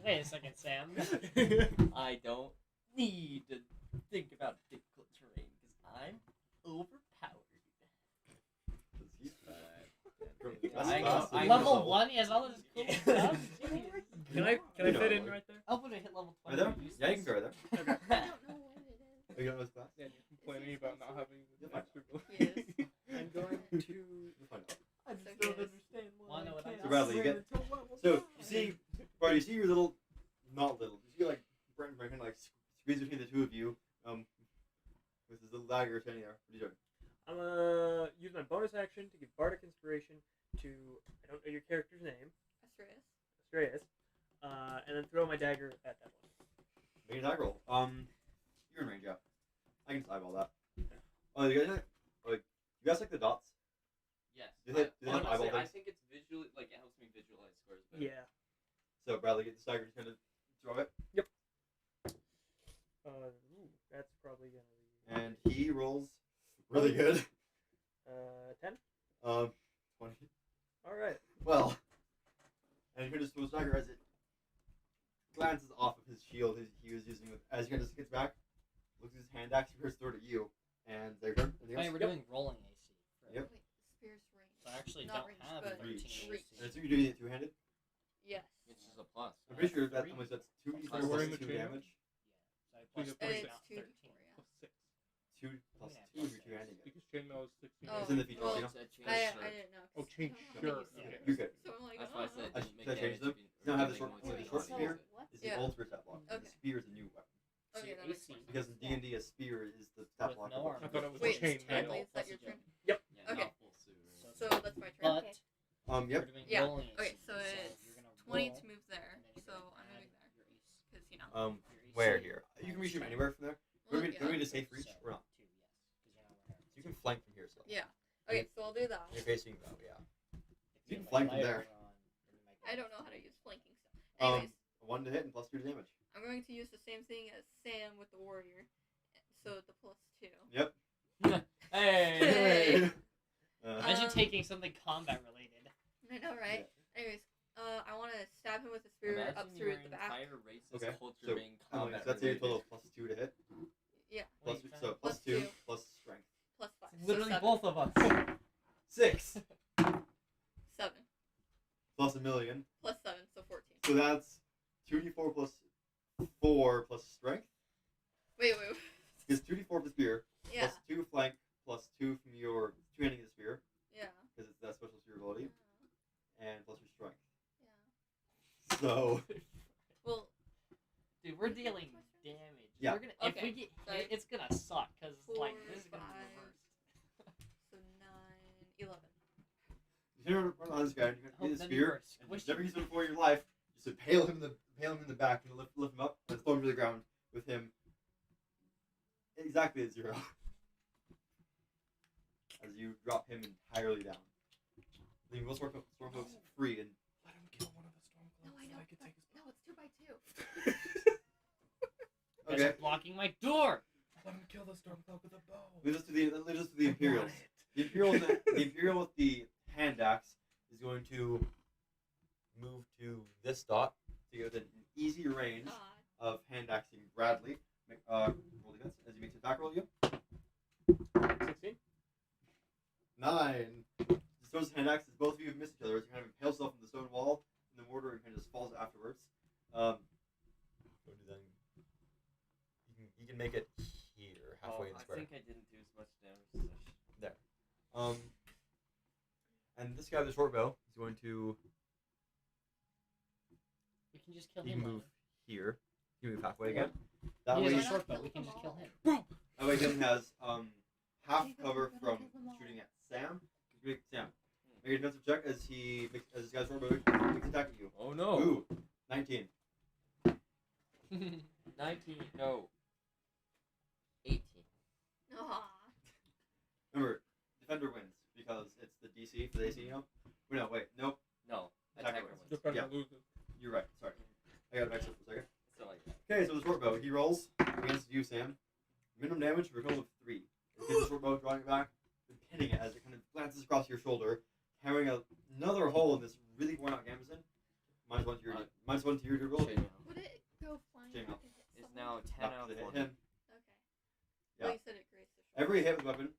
Wait a second, Sam. I don't need to think about difficult terrain because I'm overpowered. He's I Level know. 1, he has all this cool stuff. Jeez. Can I You know, fit in like- right there? I'll put it hit level Right 20. there? Yeah, you can go right there. I don't know what it is. Oh, you don't know his class? Yeah, you're complaining about not having You'll the find extra Yes. I'm going to. You'll find out. I just don't understand Wanna know what I So got? Bradley, you get. So you see, Bradley, you see your little, not little. You see like Brent kind of like squeeze between the two of you, with his little dagger standing there. What are you doing? I'm gonna use my bonus action to give Bardic Inspiration to, I don't know your character's name, Astreus. Astreus, and then throw my dagger at that one. Make an attack roll. You're in range, yeah. I can just eyeball that. Oh, you guys like the dots? Yes. Do they have Honestly, eyeball I things? think it's visually like it helps me visualize squares better. Yeah. So Bradley, get the dagger, just kind of throw it, That's probably gonna be and he rolls really good. 10. 20. All right. Well, and he kind of throws dagger as it glances off of his shield he was using with, as he kind of gets back, looks at his hand axe, prepares to throw it at you, and their turn. Anything Wait, else? we're doing rolling AC. Yep. Wait, spear's range. So I actually Not don't range, have but 13 reach. AC. And I assume you're doing it two-handed? Yes. It's just a plus. I'm pretty sure that Three? only that's 2 Plus plus wearing the 2 chain. damage. So I plus It's 3 It's about 2d4, 13. yeah. Plus 6. 2 plus Yeah, 2 if plus you're two-handing it. Because chainmail is 16. Oh, It's in the feature, well, you know? I didn't know. 'cause Oh, change I don't know how to shirt. use Yeah. spears. You're good. So I'm like, That's why I said I didn't make should I change damage them? if you- Now have the or short, making the noise. short So, spear what? is Yeah. the old spear stat block. and Okay. The spear is a new weapon. So Okay, your that makes AC more sense. Because in D&D, a spear is the stat with block. no of armor. I thought it was Wait, chain Bradley, mail. is that your turn? Yeah, Okay. not full suit, right? So that's my turn. But Okay. Yep. we're doing Yeah. rolling Okay, AC, so it's you're gonna 20 roll, to move there. and then you're So gonna I'm add moving there. your AC. Because, you know. Your Where AC here? You can minus reach him 10. anywhere from there. Well, Do we yeah. need a safe reach So, or not? 2, yes. 'Cause you're not wearing You can flank from here, so. Yeah. Okay, so I'll do that. You're facing though, yeah. If You can have, flank from light there. armor on, then you might get I don't less know how to damage. use flanking stuff. Anyways, 1 to hit and plus 2 to damage. I'm going to use the same thing as Sam with the warrior. So the +2. Yep. Hey! Imagine Um, taking something combat related. I know, right? Anyways, I want to stab him with a spear Imagine up your through the back. entire race's Okay, culture so, being Emily, combat so that's your related. total of plus 2 to hit. Yeah, Plus, Wait, so Plus 2 2. plus strength. +5. Literally so 7. both of us. 6 7. plus a million. +7, so 14. So that's 2d4 plus 4 plus strength. Wait. Because 2d4 plus spear, Yeah. plus 2 flank, plus 2 from your 2-handing the spear, Yeah. because it's that special spear ability, and plus your strength. Yeah. So, Well, Dude, we're dealing damage. Yeah. We're gonna, if Okay, we get sorry. hit, it's gonna suck because like 4, this is gonna be 5. reversed. So 9, 11. you run on this guy, and you Oh, get the then spear, you were and you've squished. never used it before in your life, just impale him in the back, and lift him up, and throw him to the ground with him exactly at 0. As you drop him entirely down. Leaving most Stormfolks free and Let him kill one of the Stormcloaks. No, I so know. I could take his No, it's 2 by 2. You guys are blocking my door. Let him kill the Stormcloak with a bow. Leads us to the Imperials. I The Imperial with the hand axe is going to move to this dot to get within an easy range God. of hand axing Bradley. Roll defense as he makes an attack roll you. 16. 9. Just throws his hand axe as both of you have missed each other. As you kind of impale yourself in the stone wall and the mortar and kind of just falls afterwards. Go do that. You can make it here, halfway in the I square. think I didn't do as much damage as I should. And this guy with the short bow is going to. We can just kill He him. can move later. here. He can move halfway again. That He way, has a Why short not bow. kill We can them just kill all? him. that way, Dylan has half Maybe cover we're from gonna kill them all. shooting at Sam. Sam, make a defensive check as this guy's short bow makes an attack at you. Oh no! Ooh, 19. 19, no. 18. Aw. Remember, defender wins because it's the DC for the AC. You know? No, wait, nope. No, Attacker attacker wins. wins. Defender Yeah. loses. You're right. Sorry, I got it mixed up for a second. Still like that. Okay, so the short bow, he rolls against you, Sam. Minimum damage for a total of 3. He gets the short bow, drawing it back, and pinning it as it kind of glances across your shoulder, carrying another hole in this really worn out gambeson. Minus 1 to your durability. Chainmail Would it go flying Chainmail. back and hit is someone? now 10 Not out to of hit 40. him. Okay. Yeah. Well, you said it graced the short. Every hit with a weapon,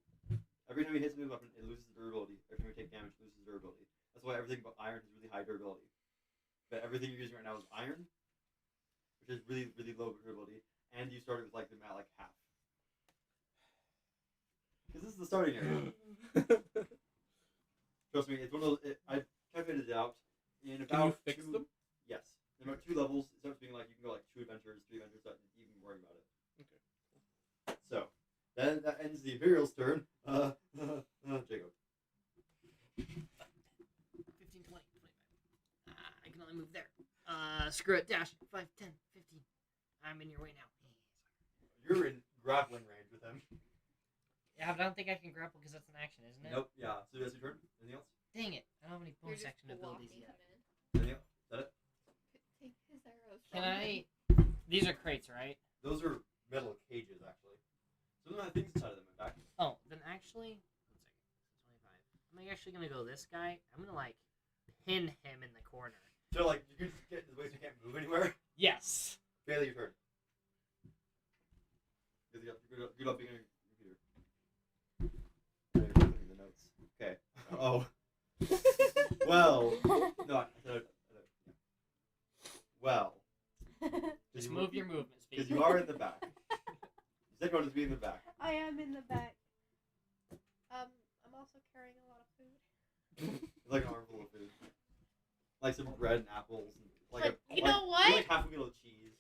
every time he hits with a weapon, it loses durability. Every time you take damage, it loses durability. That's why everything but iron has really high durability. But everything you're using right now is iron, which is really, really low durability. And you started with like them at like half. Because this is the starting area. Trust me, it's one of those. I calculated it out in about Can you fix 2. them? Yes, in about 2 levels. It starts being like you can go like 2 adventures, 3 adventures, without even worrying about it. Okay. So then that ends the Imperial's turn. Jacob. 15, 20, 25. I can only move there. Screw it. Dash. 5, 10, 15. I'm in your way now. You're in grappling range with him. Yeah, but I don't think I can grapple because that's an action, isn't it? Nope. Yeah. So that's your turn. Anything else? Dang it. I don't have any You're bonus just action abilities blocking yet. him in. Anything else? Is that it? Take his arrows Can from I... him. These are crates, right? Those are metal cages, actually. Some of them have things inside of them. In fact. Oh, then actually... 1 second. 25. I'm actually going to go this guy. I'm going to, like, pin him in the corner. So like you can just get in the way so you can't move anywhere. Yes. Bailey, your turn. Good up being on your computer. I'm putting the notes. Okay. Oh. Well. No. Yeah. Well. Just move your movements, Because you are in the back. You said you wanted to be in the back. I am in the back. I'm also carrying a lot of food. It's like an armful of food. Like some bread and apples. And like But a You like, know what? You're like half a wheel of cheese.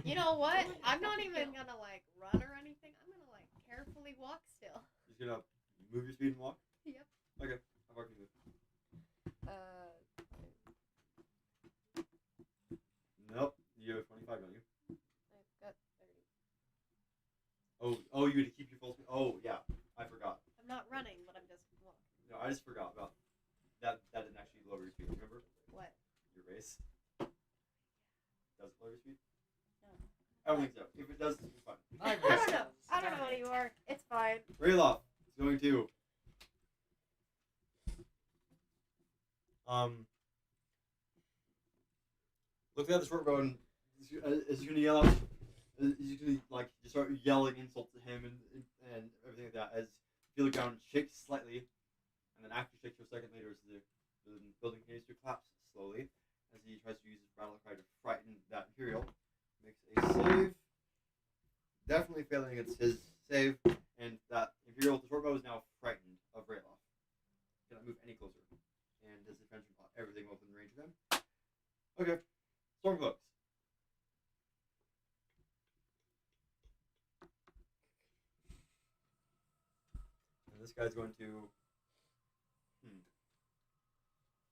You know what? Totally I'm not fucking even kill. gonna like run or anything. I'm gonna like carefully walk still. Just gonna move your speed and walk. Yep. Okay. How far can you move? Nope. You have 25, don't you? I've got 30. Oh, you had to keep your full speed. Oh, yeah. I forgot. I'm not running, but I'm just walking. No, I just forgot about that. That didn't actually lower your speed. Remember What? your race? Does it lower your speed? No. I don't think so. If it does, it's fine. My I don't race know. does. I don't know anymore. It's fine. Rayloff is going to look at the short bow and is he gonna yell out? Is he gonna like just start yelling insults to him and everything like that as you feel the ground shakes slightly, and then after shakes for a second later as the building continues to collapse slowly as he tries to use his battle cry to frighten that Imperial. Makes a save. Definitely failing against his save, and that Imperial with the short bow is now frightened of Rayloff. Cannot move any closer, and his defense on everything within range of him. Okay, Stormcloaks. And this guy's going to.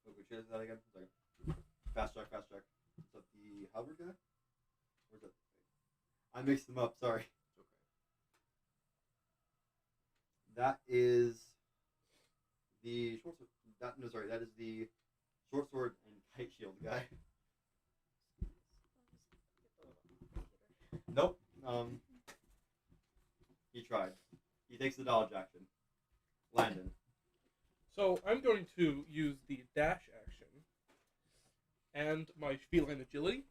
Oh, which is that again? Sorry. Fast check, fast check. Is that the halberd guy? Or is that? I mixed them up. Sorry. It's okay. That is the short sword. That is the short sword and kite shield guy. Nope. He tried. He takes the dodge action. Landon. So I'm going to use the dash action and my feline agility.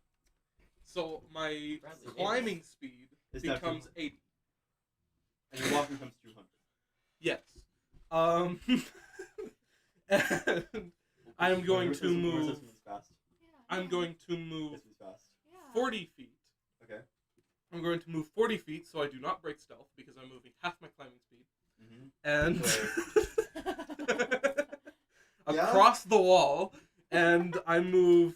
So my Bradley climbing speed It's now becomes 200. 80. And your walk becomes 200. Yes. And I'm going to move. Fast. I'm going to move This is fast. 40 feet. Okay. I'm going to move 40 feet so I do not break stealth because I'm moving half my climbing speed. Mm-hmm. And Yeah? across the wall, and I move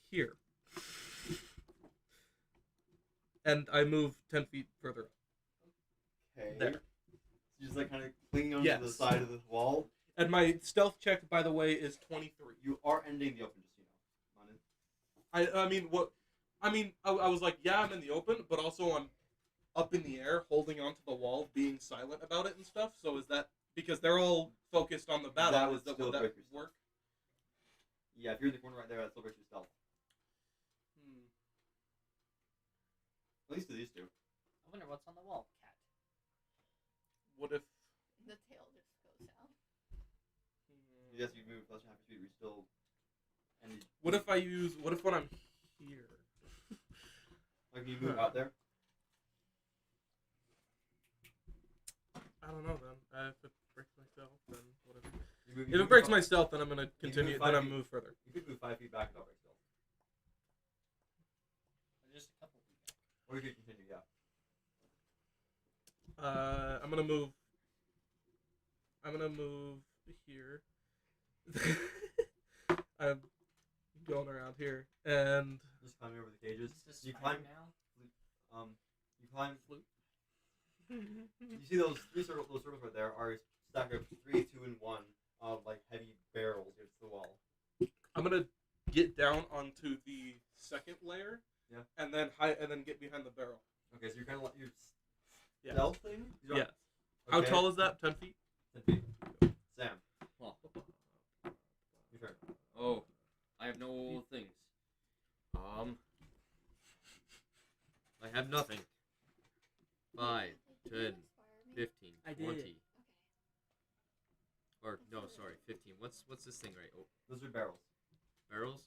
here. And I move 10 feet further up. Okay. There. So you're just like kind of clinging onto the Yes. side of the wall. And my stealth check, by the way, is 23. You are ending the open, just so you know. London. I mean, what? I mean, I was like, yeah, I'm in the open, but also I'm up in the air, holding onto the wall, being silent about it and stuff. So is that because they're all focused on the battle? That would Is that still would that break your work? Yeah, if you're in the corner right there, that still breaks your stealth. At least to these two. I wonder what's on the wall. Cat. What if? The tail just goes down. Yes, you move less than half your speed, we still. And you, What if I use? What if when I'm here? like you move out there? I don't know then. If it breaks my stealth, then whatever. You move, If it breaks my stealth, then I'm gonna You continue. move Then 5 I feet. move further. You could move 5 feet back and not break stealth. Just a couple feet back. Or you could continue, yeah. I'm gonna move. I'm gonna move here. I'm going around here, and Just climbing over the cages. Is this You fine climb. now? You climb. flute. You see those circles right there are stacked up 3, 2, and 1 of like heavy barrels against the wall. I'm gonna get down onto the second layer. Yeah. And then get behind the barrel. Okay, so you're kind of like your Yeah. stealth thing. You're Yeah. not- How okay, tall is that? 10 feet. 10 feet. Sam, Well, your turn. oh, I have no things. I have nothing. 5, 10, Did you inspire me? 15, I did. 20. Okay. Or no, sorry, 15. What's this thing right? Oh, Those are barrels. barrels.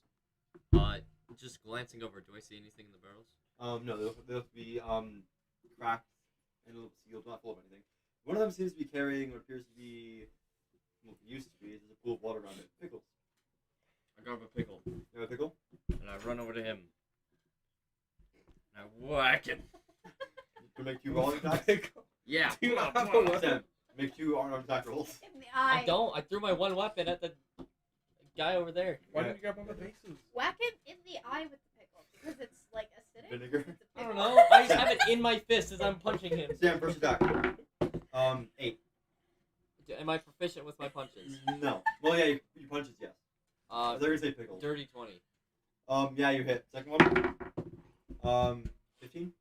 Just glancing over. Do I see anything in the barrels? No, they'll be cracked and a little sealed, not full of anything. One of them seems to be carrying what appears to be, well, it used to be, there's a pool of water around it. Pickles. I grab a pickle You have a pickle? and I run over to him. And I whack him. You make 2 rolling attacks. Yeah. Do you not have a weapon? Sam, make 2 armed attack rolls. In the I eye. don't. I threw my one weapon at the guy over there. Why didn't you grab one of the bases? Whack him in the eye with the pickle because it's like acidic. Vinegar? It's a I don't pickle. know. I just have it in my fist as I'm punching him. Sam, first attack. 8. Am I proficient with my punches? No. Well, yeah, you punches, yes. Uh, They're gonna say pickle. dirty 20. Yeah, you hit. Second one. 15.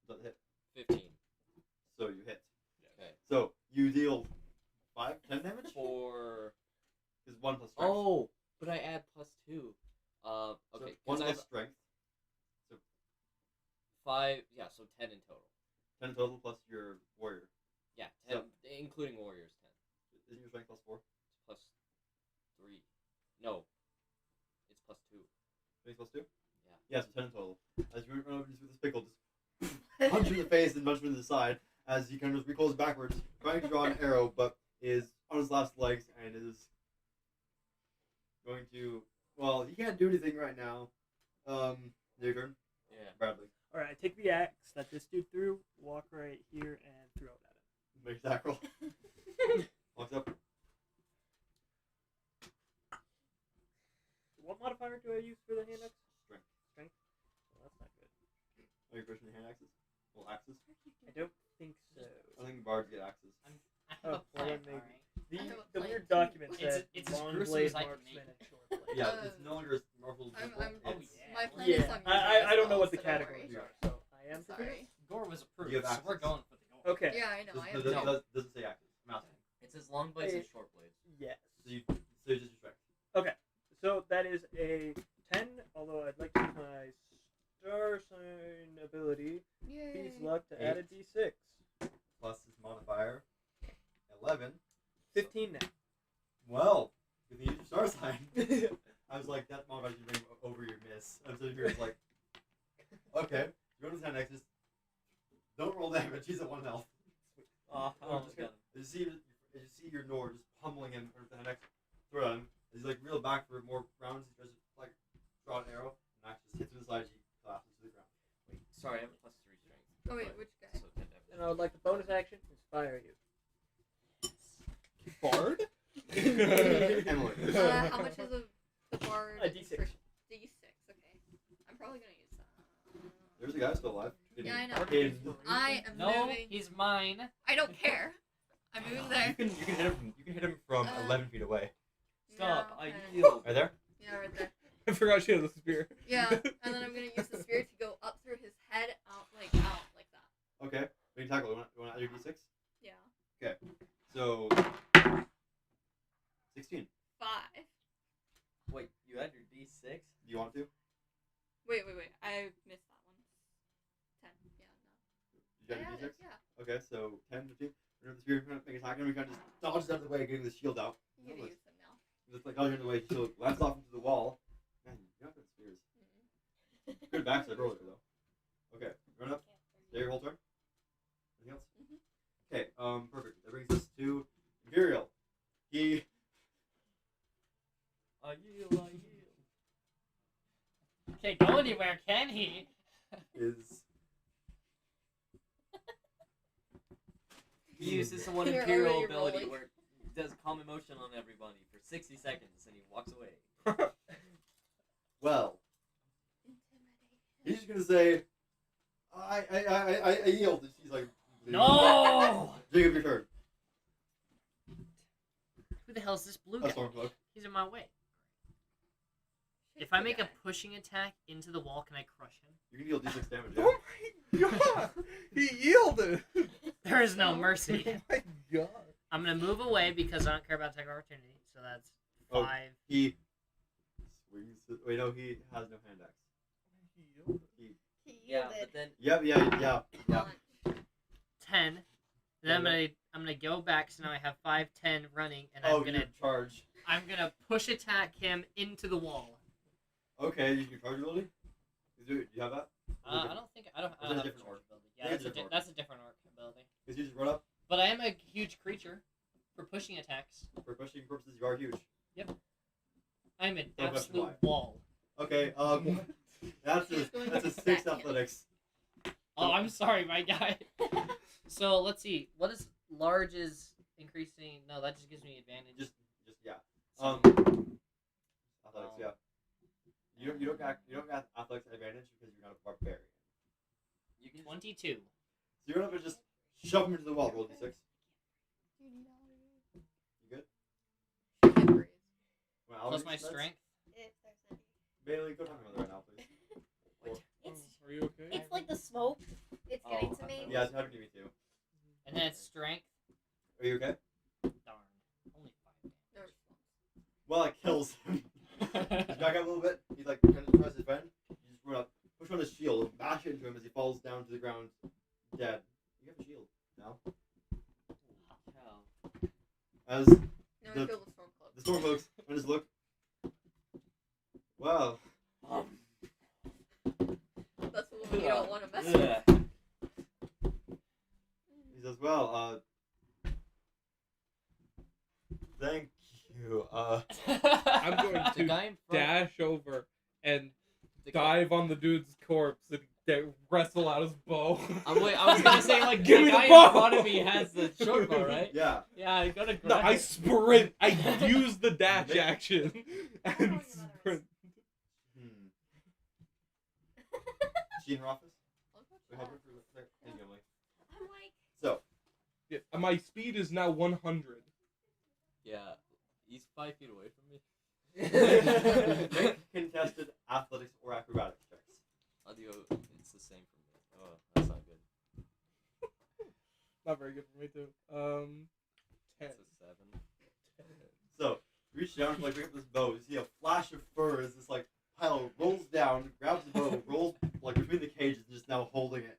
Does that hit? 15. So you hit. Okay. So you deal 5, 10 damage. For Is 1 plus strength. oh, but I add +2. So Okay. 1 'cause I plus have strength. 5. Yeah, so 10 in total. 10 total plus your warrior. Yeah, 10, including warriors. 10. Isn't your strength plus 4? It's +3. No, it's +2. Strength plus 2? Yeah. Yeah, so 10 in total. As you run over with this pickle, just punch him in the face and punch him in the side as he kind of recoils backwards, trying to draw an arrow, but is on his last legs and is going to. Well, he can't do anything right now. Your turn, Yeah. Bradley. All right, I take the axe that this dude threw, walk right here, and throw it at him. Make a attack roll. Walks up. What modifier do I use for the hand axe? Strength. Strength? Well, that's not good. Are you pushing hand axes? Well, axes. I don't think so. I think bards get axes. I have Oh, a well, plan. then maybe. Alright. The, I have a the plan, weird too. document It's- said it's as long gruesome blade as I can marksman make it. and short blade. Yeah, Uh, it's no longer Marvel. I'm Oh, yeah. My plan Yeah, is on I don't know what the categories category. are, so I am prepared. Sorry. Gore was approved, You have so we're access. going for the gore. Okay. Yeah, I know. I Does, am. does, does it say axes? I'm asking. It says long blades and Hey. short blades. Yes. So you just your strength. So that is a 10, although I'd like to use my star sign ability, Yay. Peace Luck, to add a d6. Plus his modifier. 11. 15 now. Well, you can use your star sign. I was like, that modifier you bring over your miss. I'm sitting here, it's like, okay, you go to 10 X's. Don't roll damage. He's at 1 health. Oh, I'm just gonna, as you see your Nord just pummeling him with the next throw at him. As he's like reeled back for more rounds. He tries to like draw an arrow, and Axe just hits him in the side. He collapses to the ground. Wait, sorry, I have a +3 strength. Oh wait, but- which guy? So 10 damage. And I would like the bonus action, inspire you. Bard? Emily. How much is the bard? A D6. for- D6. Okay. I'm probably gonna use that. There's a guy still alive. Yeah, I know. In- I am No, moving. he's mine. I don't care. I'm moving there. You can hit him from 11 feet away. Stop, Yeah, I okay. yield. Right there. Yeah, right there. I forgot she has a spear. Yeah, and then I'm gonna use the spear to go up through his head, out like that. Okay. We can tackle. You want to add your d6? Yeah. So 16. 5. Wait, you had your D6? Do you want to? Wait. I missed that one. 10. Yeah, no. You got I your had d6? it, yeah. Okay, so 10, 15. Remember the spear kind of make attack him. He kind of just dodges out of the way, getting the shield out. I'm gonna use them now. Just like dodging out of the way, shield lands off into the wall. Man, you're not good at spears. Good backside roller though. Okay, run up. Stay your whole turn. Anything else? Mhm. Okay, perfect. That brings us to Imperial. He I yield. Can't go anywhere, can he? is He uses the one You're Imperial already ability rolling. where it does calm emotion on everybody for 60 seconds and he walks away. well. He's just gonna say, I yield. And she's like, No! Jacob, your turn. Who the hell is this blue A guy? Stormcloak. He's in my way. If I make a pushing attack into the wall, can I crush him? You can deal d6 damage. Yeah. Oh my god! He yielded! There is no mercy. Oh my god. I'm gonna move away because I don't care about attack of opportunity. So that's 5. Oh. He swings. Wait, no, he has no hand axe. He yielded. He Yeah, yielded. but then Yeah. Launch. 10. Then I'm gonna go back. So now I have 5, 10 running, and Oh, you charge. I'm gonna push attack him into the wall. Okay, you can charge ability. Do you have that? I don't think I don't Is that a have a different charge orc? ability. Yeah, Yeah, it's a different orc. that's a different orc ability. Because you just run up But I am a huge creature for pushing attacks. for pushing purposes. You are huge. I'm an Don't absolute why. wall. Okay. That's He's going a to 6 stack him. athletics. Oh, I'm sorry, my guy. So let's see. What is large's increase? increasing. No, that just gives me advantage. Just yeah. So- Athletics, yeah. You don't got athletics advantage because you're not a barbarian. You can 22. So you're not gonna just shove him into the wall. Roll d6. You good? She can't breathe. Well, I'll Plus do my some strength. If there's any. Bailey, go talk to my mother right now, please. Are you okay? It's like the smoke. It's getting to me. Yeah, it's happening to me too. And then it's strength. Are you okay? Darn. Only 5. No response. Well, it kills him. He's back up a little bit. He like kind of tries to defend. You just run up, push on his shield, and bash into him as he falls down to the ground, dead. You have a shield now. Hell. As No, I The- feel the storm club. the storm folks and just look. Wow. That's the one you don't want to mess Yeah. with. He says, "Well, thank you. I'm going The to guy in front. dash over and the guy- dive on the dude's corpse and wrestle out his bow. Wait, I was gonna say like Give the me the guy bow! in front of me has the short bow, right? Yeah. Yeah, I gotta grab No, I it. sprint. I use the dash action I don't know and what your mother sprint. She in her office? We help her for a sec. Thank you, Emily. I'm like, So, Yeah, my speed is now 100. Yeah, he's 5 feet away from me. make contested athletics or acrobatics checks. Audio, it's the same for me. Oh, that's not good. Not very good for me too. 10. It's a 7. So, you reach down to like pick up this bow. You see a flash of fur as this like pile rolls down, grabs the bow, rolls like between the cages, and just now holding it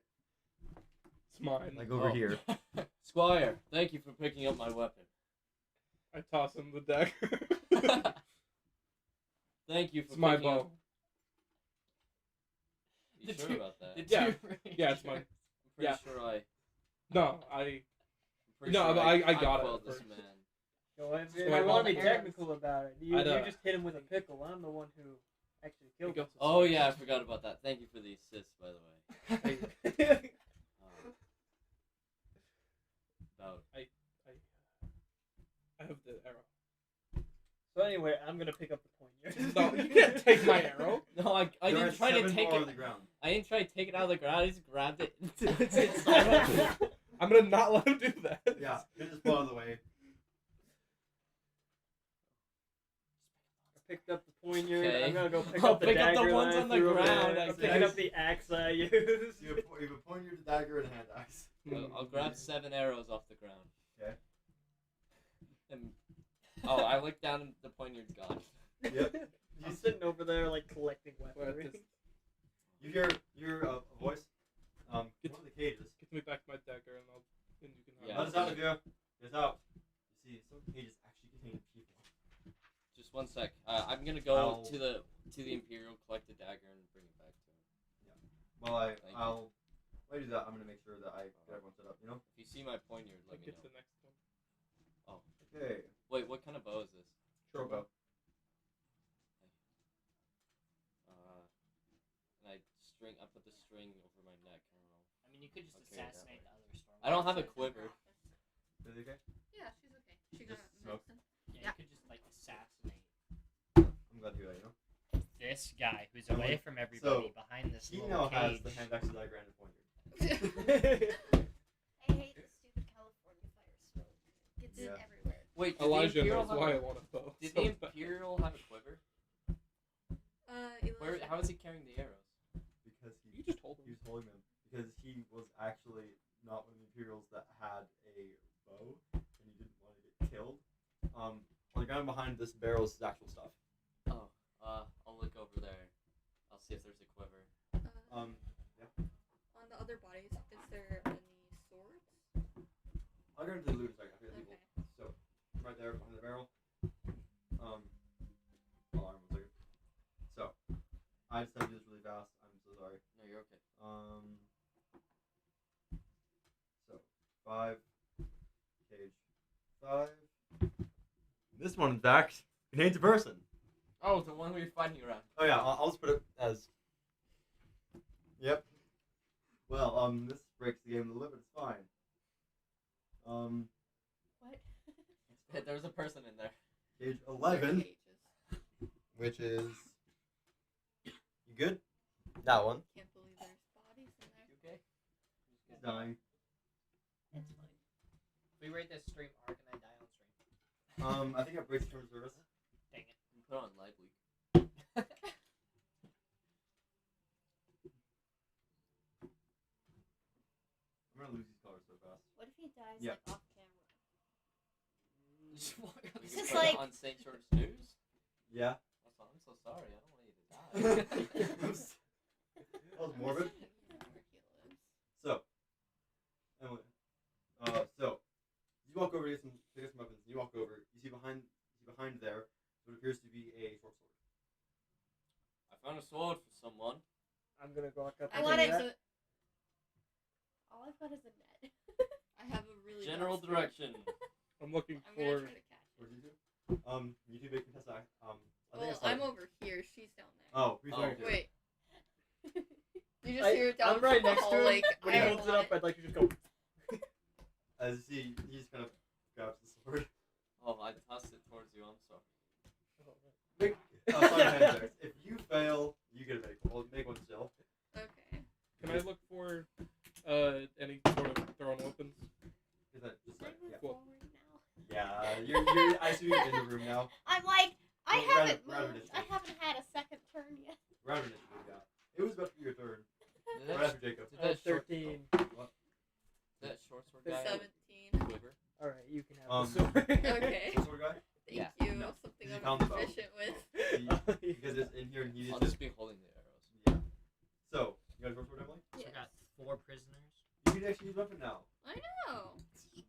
It's mine. like over Oh. here. Squire, thank you for picking up my weapon. I toss him the dagger. Thank you for It's my picking bow. up. You The sure two- about that? the Yeah. two Yeah, it's mine. I'm pretty Yeah. sure I. No, I'm pretty No, sure but I got it quelled this first. man. So if So I I want to be got- technical about it, you I'd, just hit him with a pickle. I'm the one who actually killed him. Oh yeah, I forgot about that. Thank you for the assist, by the way. About I have the arrow. So anyway, I'm gonna pick up the poignard. No, you can't take my arrow. no, I You're didn't at try to 7 take more on it. the ground. I didn't try to take it out of the ground. I just grabbed it. It's inside. I'm gonna not let him do that. Yeah, you just fall out of the way. I picked up the poignard. Okay. I'm gonna go pick I'll up the pick up the dagger ones that I on the threw over ground, there. I I'm picking guess. up the axe that I used. You have a poignard, a dagger, and a hand axe. I'll grab 7 arrows off the ground. Okay. And, oh, I look down and the poignard's gone. Yep. I'm sitting over there like collecting weaponry. Just You hear a voice. Get to the cages. get me back my dagger and you can have Yeah. Let us out of here. Get us out. You see, some cages actually contain people. Just one sec. I'm gonna go I'll- to the Imperial, collect the dagger, and bring it back to him. Well, Thank you. I'll. While I do that, I'm gonna make sure that I get everyone set up. You know. If you see my poignard, let me get know. the next one. Okay. Wait, what kind of bow is this? Shortbow. And I put the string over my neck. I don't know. I mean, you could just Okay, that assassinate way. the other storm. I don't have a quiver. Is it okay? Yeah, she's okay. She got Just smoke. medicine. Yeah, Yeah. you could just like assassinate I'm glad to hear that. You know. this guy who's And away like- from everybody behind this He little now has cage. the hand axe, dagger, and the poignard. I hate the stupid California fire smoke. It's Yeah. everywhere. Wait, did Elijah the Imperial knows have why I a, want a bow. did so the bad. Imperial have a quiver? Where? How is he carrying the arrows? Because You just told he him. was holding them. Because he was actually not one of the Imperials that had a bow, and he didn't want to get killed. On the ground behind this barrel is his actual stuff. Oh, I'll look over there. I'll see if there's a quiver. On the other bodies, is there any swords? I'll go into the loot in a second. I forget Okay. people. So, right there behind the barrel. Hold on 1 second. So, I just have to do this really fast. I'm so sorry. No, you're okay. So 5 cage 5. This one, in fact, contains a person. Oh, the one we were fighting around. Oh yeah, I'll just put it as. Yep. Well, this breaks the game a little bit, but it's fine. What? there's a person in there. Cage 11, Cages. which is you good? That one. Can't believe there's bodies in there. You okay? He's dying. It's fine. If we rate this stream, R, can I die on stream? I think I breaks term of service. Dang it. You put on live leak. I'm gonna lose these colors so fast. What if he dies Yeah. like off camera? We It's can just put it like- on St. George News. Yeah. I'm so sorry. I don't want you to die. That was morbid. Ridiculous. So, anyway, so you walk over to get some weapons. You walk over. You see behind there what appears to be a short sword. I found a sword for someone. I'm gonna walk up. I and want do it that. All I've got is a net. I have a really General bad sword. direction. I'm looking I'm gonna for. try to catch it. Where'd you do? You two make contest act. I think I Well, started. I'm over here. She's down there. Oh, who's Oh, going to? Wait. You just hear it down I'm right the next hall, to him. like, When he I holds it want up, I'd like to just go. As you see, he just kind of grabs the sword. Oh, I tossed it towards you. I'm sorry. Make sorry, hand checks. If you fail, you get a make. Well, make one still. Okay. Can I look for any sort of thrown weapons? Is that just Can I like move yeah? Cool. forward now? Yeah, you're. I see you in the room now. I'm like, I Well, round- haven't round moved. initiative. I haven't had a second turn yet. Round initiative, yeah. It was about to be your turn. Did Right that, after Jacob. did that short, 13. that short sword guy 17. quiver? All right, you can have Um, the sword. Okay. Short sword guy? Thank Yeah. you. No. Something You I'm found the bow. proficient with. Because it's in here and he I'll just. just be holding the arrows. Yeah. So, you got a short sword, Emily? So we Yes. got 4 prisoners. You can actually use weapon now. I know. Sweet.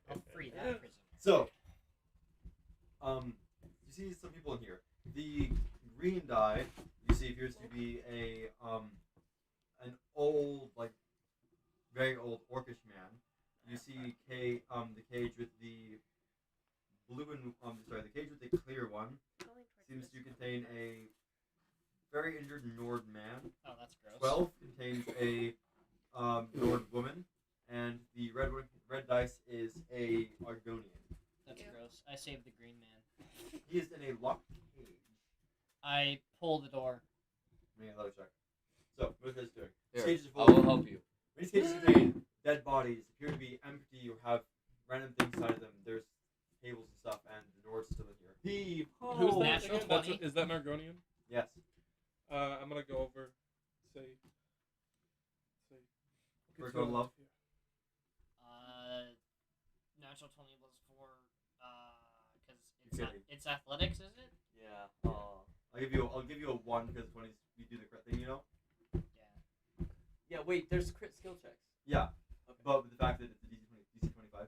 I'll free that prisoner. So, you see some people in here. The green dye you see appears to be an old, like, very old orcish man. You see the cage with the blue and the cage with the clear one Going towards seems this to one. contain a very injured Nord man. Oh, that's gross. 12 contains a Nord woman, and the red dice is a Argonian. That's Ew. gross. I saved the green man. He is in a locked cage. I pull the door. Make another check. So, what is this doing? This Here, cage is I full will of help you. these cages contain dead bodies, appear to be empty or have random things inside of them. There's tables and stuff, and the Nord's still in here. Who's Oh, that? natural again? That's 20. is that an Argonian? Yes. I'm gonna go over. Say. First roll love. Natural 20 plus 4. Because You're kidding. it's athletics, is it? Yeah. I'll give you a 1 because when you do the crit thing, you know. Yeah. Yeah. Wait. There's crit skill checks. Yeah. Okay. But with the fact that it's a DC 25.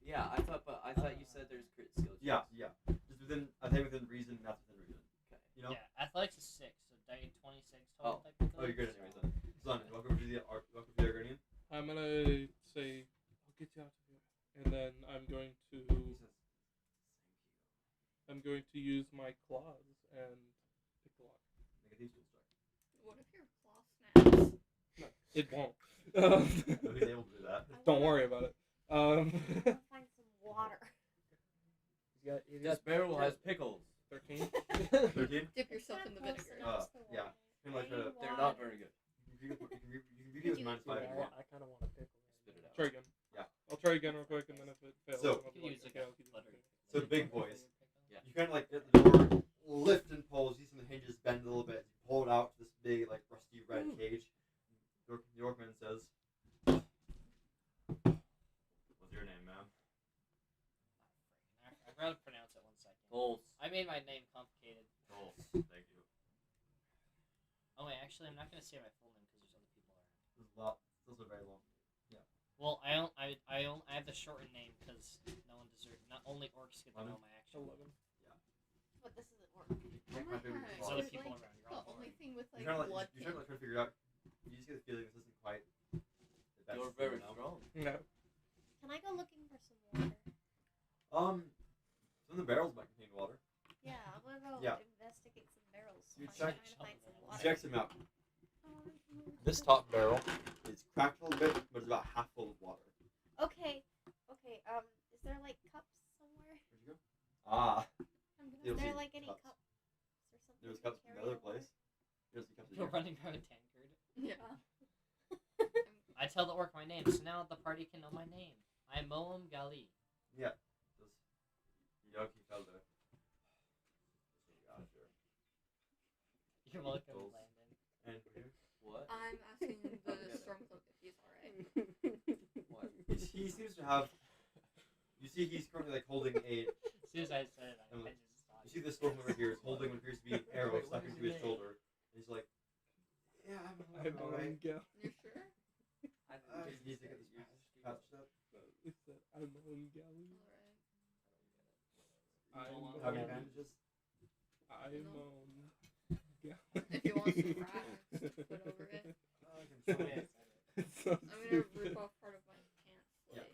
Yeah. I thought you said there's crit skill checks. Yeah. Yeah. Just within, I think within reason. That's within reason. Okay. You know. Yeah. Athletics is 6, so die 26 Oh. total technically. Oh, you're good anyways then. Son, welcome to the Argonian. I'm gonna say, I'll get you out of here, and then I'm going to use my claws and pick the lock. Make a defense check. What if your claw snaps? No, it won't. Nobody's able to do that. Don't worry about it. I'm gonna find some water. He's This got barrel has pickles. 13. 13. Dip yourself in the vinegar. Yeah. Kind of like try to. They're not very good. You can view it as minus 5 if you want. I kind of want a pickle. Spit it out. Try again. Yeah. I'll try again real quick, and then if it fails, So- then I'll be You like, can use like okay, a I'll give you butter. the So big boys. Yeah. You kind of like get the door lift and pull. You see some of the hinges bend a little bit. You pull it out to this big, like rusty red cage. The Yorkman says, "What's your name, ma'am?" I'd rather pronounce it 1 second. Goals. I made my name complicated. Oh, thank you. Oh wait, actually, I'm not gonna say my full name because there's other people around. This is a lot. It's also very long. Well, I have the shortened name because no one deserves. Not only orcs get to know my actual. 11. But this isn't work. Oh My my favorite god. is There's other It's people like around. You're the all only boring. thing with like You're trying to blood you're trying to figure it out. You just get the feeling this isn't quite the best. You're very now. strong. No. Can I go looking for some water? Some of the barrels might contain water. Yeah, I'm gonna go Yeah. investigate some barrels. You Trying check- to find some You water. check them out. Oh, This top barrel is cracked a little bit, but it's about half full of water. Okay, okay. tell the orc my name, so now the party can know my name. I am Moam Gali. Yeah. Das Yoki Felder. You're welcome, Goals. Landon. And here. What? I'm asking the Stormcloak if he's alright. What? He seems to have. You see, he's currently like holding a. As soon as I said it, And I look, just thought. You see this storm over here is holding what appears to be an arrow Wait, stuck what is into your his name? shoulder. And he's like, yeah, I'm alright. Go. You're sure? He needs to get this patched up. It's that I'm on Galley. Alright. How many bandages? I'm on If you want some rags, put over it. I can try. It's so I'm gonna stupid. rip off part of my pants Yeah.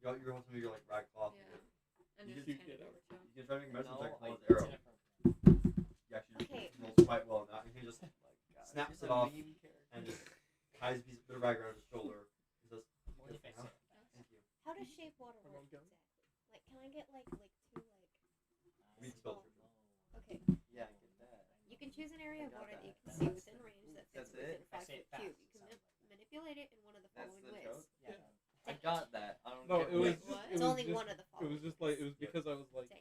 leg. You're holding your like rag cloth. Yeah. And You just can hand it get over to him. You can try to make medicine check No, on I his arrow. It's inappropriate. He actually Okay. rolls quite well in that. And he just snaps He's it a off meme character. and just ties a piece of rag around his shoulder. He says, Only if I say it fast. thank you. How does shape water Come work on, go. exactly? Like, can I get like two Read the spell description. Okay. Yeah, I get that. You can choose an area of I got water that you that. can see within range that fits That's within it? 5 I say foot it fast, cube. it You can sounds like- manipulate it in one of the That's following the ways. joke? Yeah. I got that. I don't No, get it was. what- What? It It's was only just, one of the It following. was just like it was Yeah. because I was like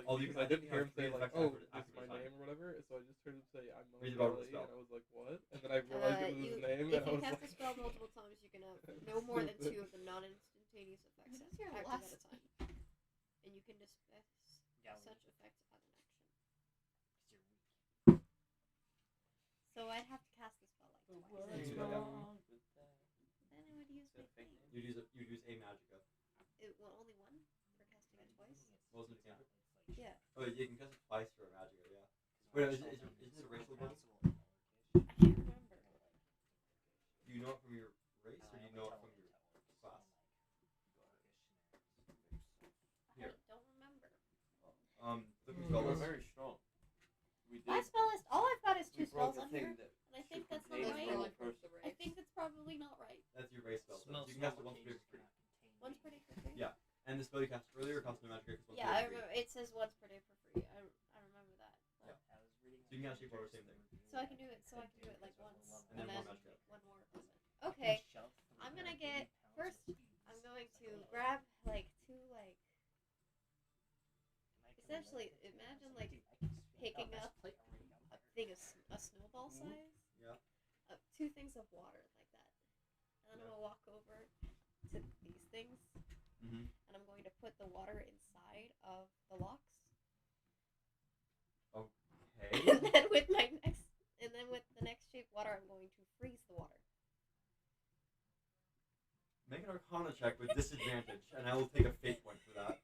Oh, you because I can- didn't you hear have him say three like, effects oh, after- this is after my the time. name or whatever. So I just heard him say I'm Read the Moan bottom of the Galley, and spell. I was like, what? And then I realized it was his name, If and I you was cast like, the spell multiple times, you can have no more than 2 of the non-instantaneous effects What is your active last- at a time. And you can dispense Yeah, such effects as an action. You're weak. So I'd have to cast the spell like twice. What's That's wrong with that? Then I would use Is that my a fake thing. name? You'd use a magicka. Only one for casting it twice? Wasn't it cantrip? Yeah. Oh, you can cast it twice for a magicka, yeah. Wait, isn't it a racial bonus? I can't remember. Do you know it from your race or do you know it from your class? Here. I don't remember. Look at You are spells. very strong. We did. My spell list, all I've got is 2 we broke spells a on thing here, that and I think that's not contains That's right. one really close person. to I race. think that's probably not right. That's your race spell. So Small, you can cast it small once per day cages for free. cannot contain Once per day for free? Yeah. And the spell you cast earlier cost no magic because Yeah, I remember. It says once per day for free. I remember that. Yeah. I was reading So you can actually borrow the same thing. So I can do it. So I can do it like once, And then one magic. one more replacement. Okay. I'm gonna get first. I'm going to grab like 2 like essentially. Imagine like picking up a thing of a snowball size. Yeah. 2 things of water like that, and then I'm gonna walk over to these things, Mm-hmm. and I'm going to put the water inside of the locks. Okay. And then with the next shape water, I'm going to freeze the water. Make an Arcana check with disadvantage, and I will take a fate point for that.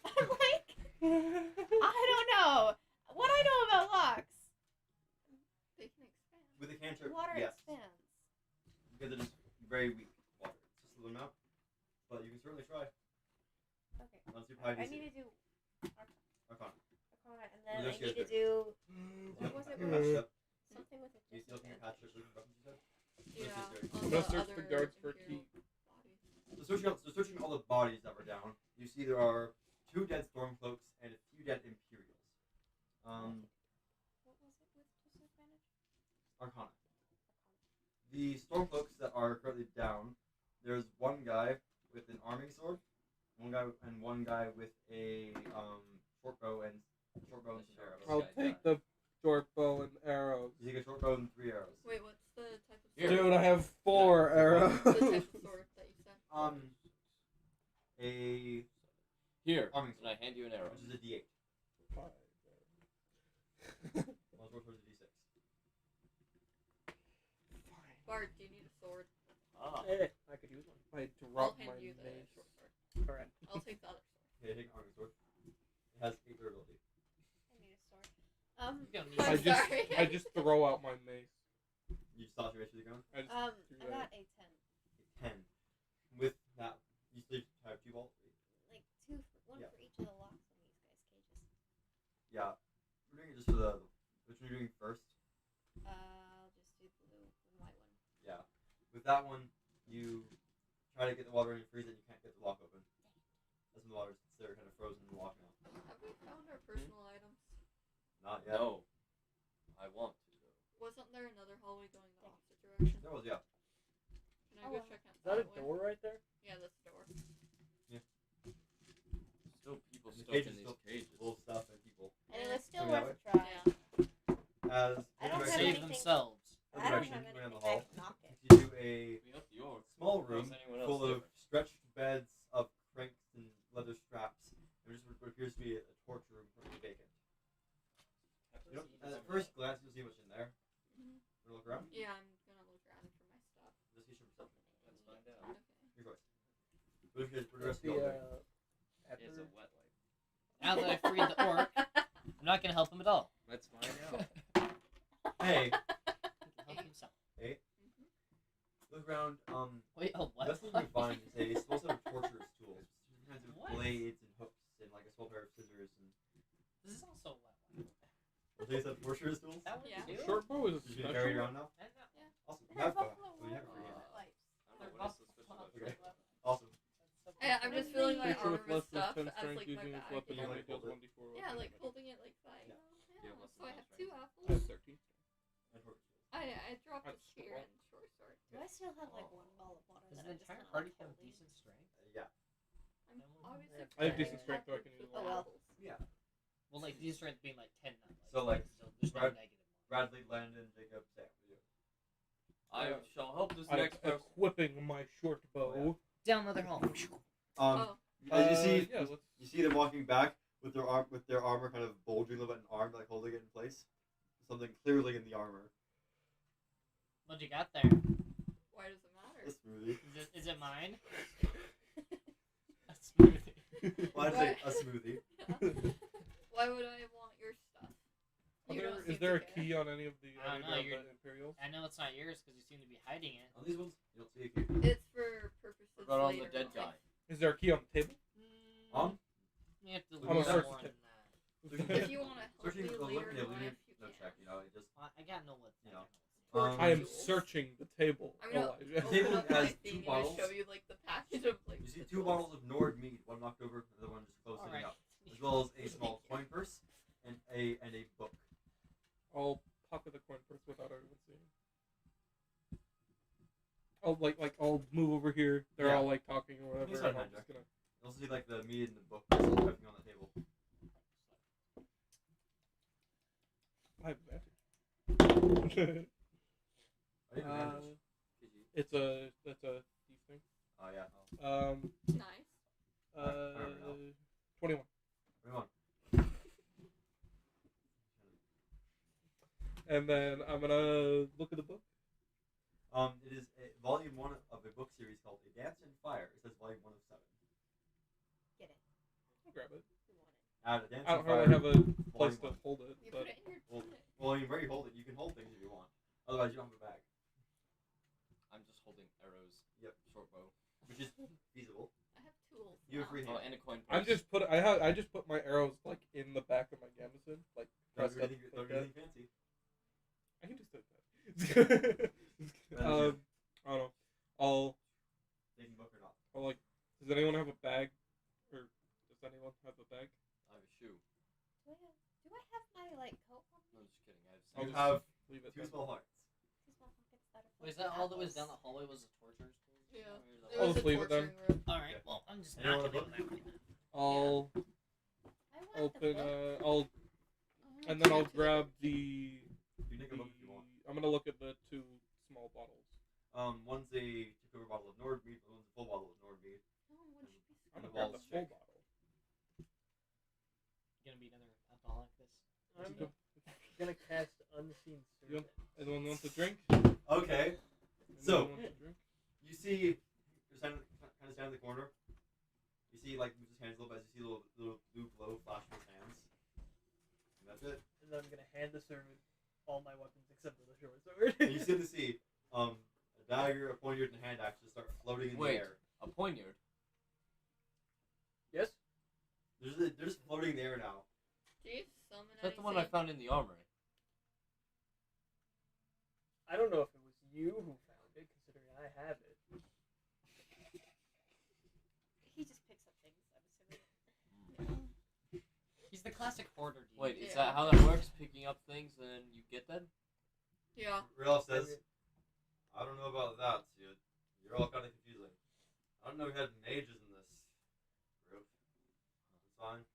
I'm like, I don't know. What I know about locks, They can expand. With a cantrip, water yes, expands. because it is very weak water. It's just a little amount, but you can certainly try. Okay. Let's do high I DC. need to do Arcana. Arcana, and then Well, I need to that's do what was it? Patched up. Something with a You still can patch disadvantage. up with buttons, you said? Yeah. Let's just do it. on I'm the gonna search the other guards for Imperial key. bodies. So searching all the bodies that were down, you see there are 2 dead Stormcloaks and a few dead Imperials. What was it with disadvantage? Arcana. The Stormcloaks that are currently down, there's one guy with an arming sword, one guy with a short bow and some arrows. I'll take the short bow and arrows. You take a short bow and 3 arrows. Wait, what's the type of Here. sword? Dude, I have 4 arrows. The type of sword that you said. A Here, arming and I sword, hand you an arrow. which is a D8. 5. One sword towards a D6. Bard, do you need a sword? Ah. I could use one. I I'll dropped hand my you the mace. short sword. Alright. I'll take the other sword. Okay, take an arming sword. It has 8 durability. I need a sword. You don't need I'm sorry. I just throw out my mace. You just thought you were going? I just I do got that. a 10. A 10. With that, you still have 2 bolts? Like 2, one Yeah. for each of the locks on these guys' cages. Yeah. We're doing it just for the. Which one are you doing first? I'll just do the blue and white one. Yeah. With that one, you try to get the water in and freeze it, and you can't get the lock open. That's when the water's there, kind of frozen and locked now. Have we found our personal items? Not yet. No. I want to, though. Wasn't there another hallway going the opposite direction? There was, yeah. Can Can I go check out Is that a way? door right there? Yeah, that's a door. Still people The stuck cage in is these still cages. full of stuff and people. And it was still So, yeah, worth a try. Yeah. As I don't have Save anything- themselves. the I don't direction have you went anything down the hall, I can knock it. you do a We up the york. small How's room anyone else full of different? stretched beds of cranks and leather straps. There just what appears to be a torture room currently vacant. You don't, at first glance, you'll see what's in there. Mhm. Wanna look around? Yeah, I'm gonna look around for my stuff. Investigation perception. Let's find out. Okay. Your choice. What if you guys, what the rest of The y'all doing? It's a pepper. wet wipe. Now that I freed the orc, I'm not gonna help him at all. Let's find out. Hey, He can help himself. look around. Wait, oh what? The best thing you find is a small set of torturous tools. Different kinds of What? blades and hooks and like a small pair of scissors and. This is also wet. I'll tell you some torturous tools. That one Yeah. too? Short bow is a Did you carry it special. around now? And that- Awesome. They You have have buffalo well, you have it for wire you. lights. I don't know what is this special weapon? Okay. Awesome. Yeah, I'm just feeling my Creature armor with less than stuff 10 as strength like my using its bag. weapon Yeah, only like, does hold it. 1d4. Yeah, weapon like damage. holding it like that. Yeah. You know? Yeah, less So I than have that, 2 right? I apples. have 13. And torturous tools. I dropped a That's spear cool. and short sword. Do I still have like one ball of water Does that the I'm just entire not party like have holding? decent strength? Yeah. I'm obviously. I have decent strength, so I can use with Oh, well. apples. Yeah. Well, like decent strength being like 10, not like. So, like, still, there's no Brad- negative. Bradley, Landon, Jacob, Sam. You. I shall help this I'm next person. equipping my short bow. Down another hall. Oh. As you see, yeah, let's. you see them walking back with their armor kind of bulging a little bit in arm, like holding it in place. Something clearly in the armor. What you got there? Why does it matter? A smoothie. Is it mine? A smoothie. Well, I'd say a smoothie. Why would I want your stuff? You don't Is seem there a to care. key on any of the I don't know, any you're- of the Imperials? I know it's not yours because you seem to be hiding it. On these ones, you don't see a key. It's for purposes What about on the later dead on. guy? Is there a key on the table? You have to I'm look gonna more search than the that. If you want to help Searching me for the later yeah, in we life, need you no can. check. You know, it just. I got no what. You know. Torture I am tools. searching the table. I'm gonna Elijah. open Table up my has thing two and bottles. show you like the package of like. You see the two tools. bottles of Nord mead, one knocked over, the other one just close sitting Alright. up, as well as a small coin purse and a book. I'll pocket the coin purse without everyone seeing. I'll I'll move over here. They're Yeah. all like talking or whatever. He's And not I'm just gonna. You also see like the mead and the book everything on the table. I have advantage. I think advantage. It's a thief thing. Oh yeah. Nice. I remember now. 21. Come on. And then I'm gonna look at the book. It is volume 1 of a book series called A Dance in Fire. It says volume 1 of 7. Get it. I'll grab it. You want it. A Dance I in don't Fire. really have a place volume to hold it, You but put it in your Well, tunic. well, you already hold it. You can hold things if you want. Otherwise, you don't have a bag, I'm just holding arrows. Yep. Short bow. which is feasible. I have tools. You have now. free Oh, hand. and a coin purse. I just put my arrows like in the back of my gambeson, like Don't pressed do up anything, like don't do that. anything fancy. I can just do that. That is I don't know. I'll taking book or not. like. Does anyone have a bag, or does anyone have a bag? I have a shoe. Do I have my like coat on? No, just kidding. I I'll You just have leave it. 2 then. small hearts. Two small pockets that are Wait, is full that of all that was apples. down the hallway was the torturers tools? Yeah. Or is that It I'll was just a leave it then. torturing room. Alright, Okay. well, I'm just Anyone not want a gonna do that way then. I'll I want open. the book. I'll Oh, and then I'll to the grab book. the. You can take a book if you want. I'm gonna look at the 2 small bottles. One's a takeover bottle of Nord mead, one's a full bottle of Nord mead. No, one should be I'm And gonna the grab the walls full shake. bottle. Gonna be another alcoholic this. I'm Go. gonna cast Unseen Yep. Servant. Anyone want to drink? Okay. Anyone So- want to drink? You see, you're kind of standing in the corner. You see, like, moves his hands a little bit. As you see little blue glow flash from his hands. And that's it. And then I'm gonna hand the servant all my weapons except for the short sword. And you seem to see a dagger, a poniard, and a hand axe just start floating in Wait. the air. A poniard. Yes? They're just floating in the air now. Do you summon Is that the one I anything? found in the armory? I don't know if it was you who found it, considering I have it. He just picks up things, I'm assuming. He's the classic hoarder dude. Wait, is Yeah. that how that works? Picking up things and then you get them? Yeah. Rudolph says, I don't know about that. You You're all kind of confusing. I don't know who had mages in this group. It's fine.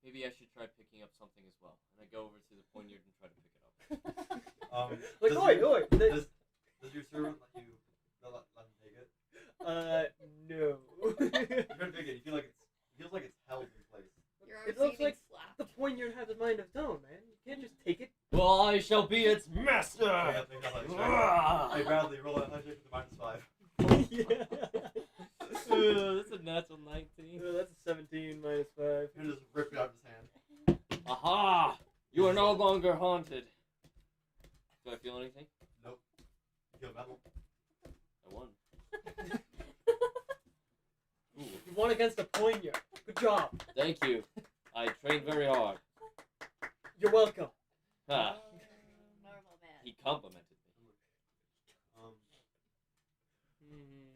Maybe I should try picking up something as well. And I go over to the poignard and try to pick it up. Like, oi! Does your servant let you let him take it? No. You try to pick it. You feel like it feels like it's held in place. Your It arm's looks getting like slapped. the poignard has a mind of its own, man. You can't just take it. Well, I shall be its Okay, master! I'll take that check. Hey, Bradley, roll a hijack with a -5. Yeah. That's a natural 19. That's a 17 minus 5. You just rip it out of his hand. Aha! You are no longer haunted. Do I feel anything? Nope. You feel metal. I won. Ooh, You won against a poignard. Good job. thank you. I trained very hard. You're welcome. Ha! Normal man. He complimented me.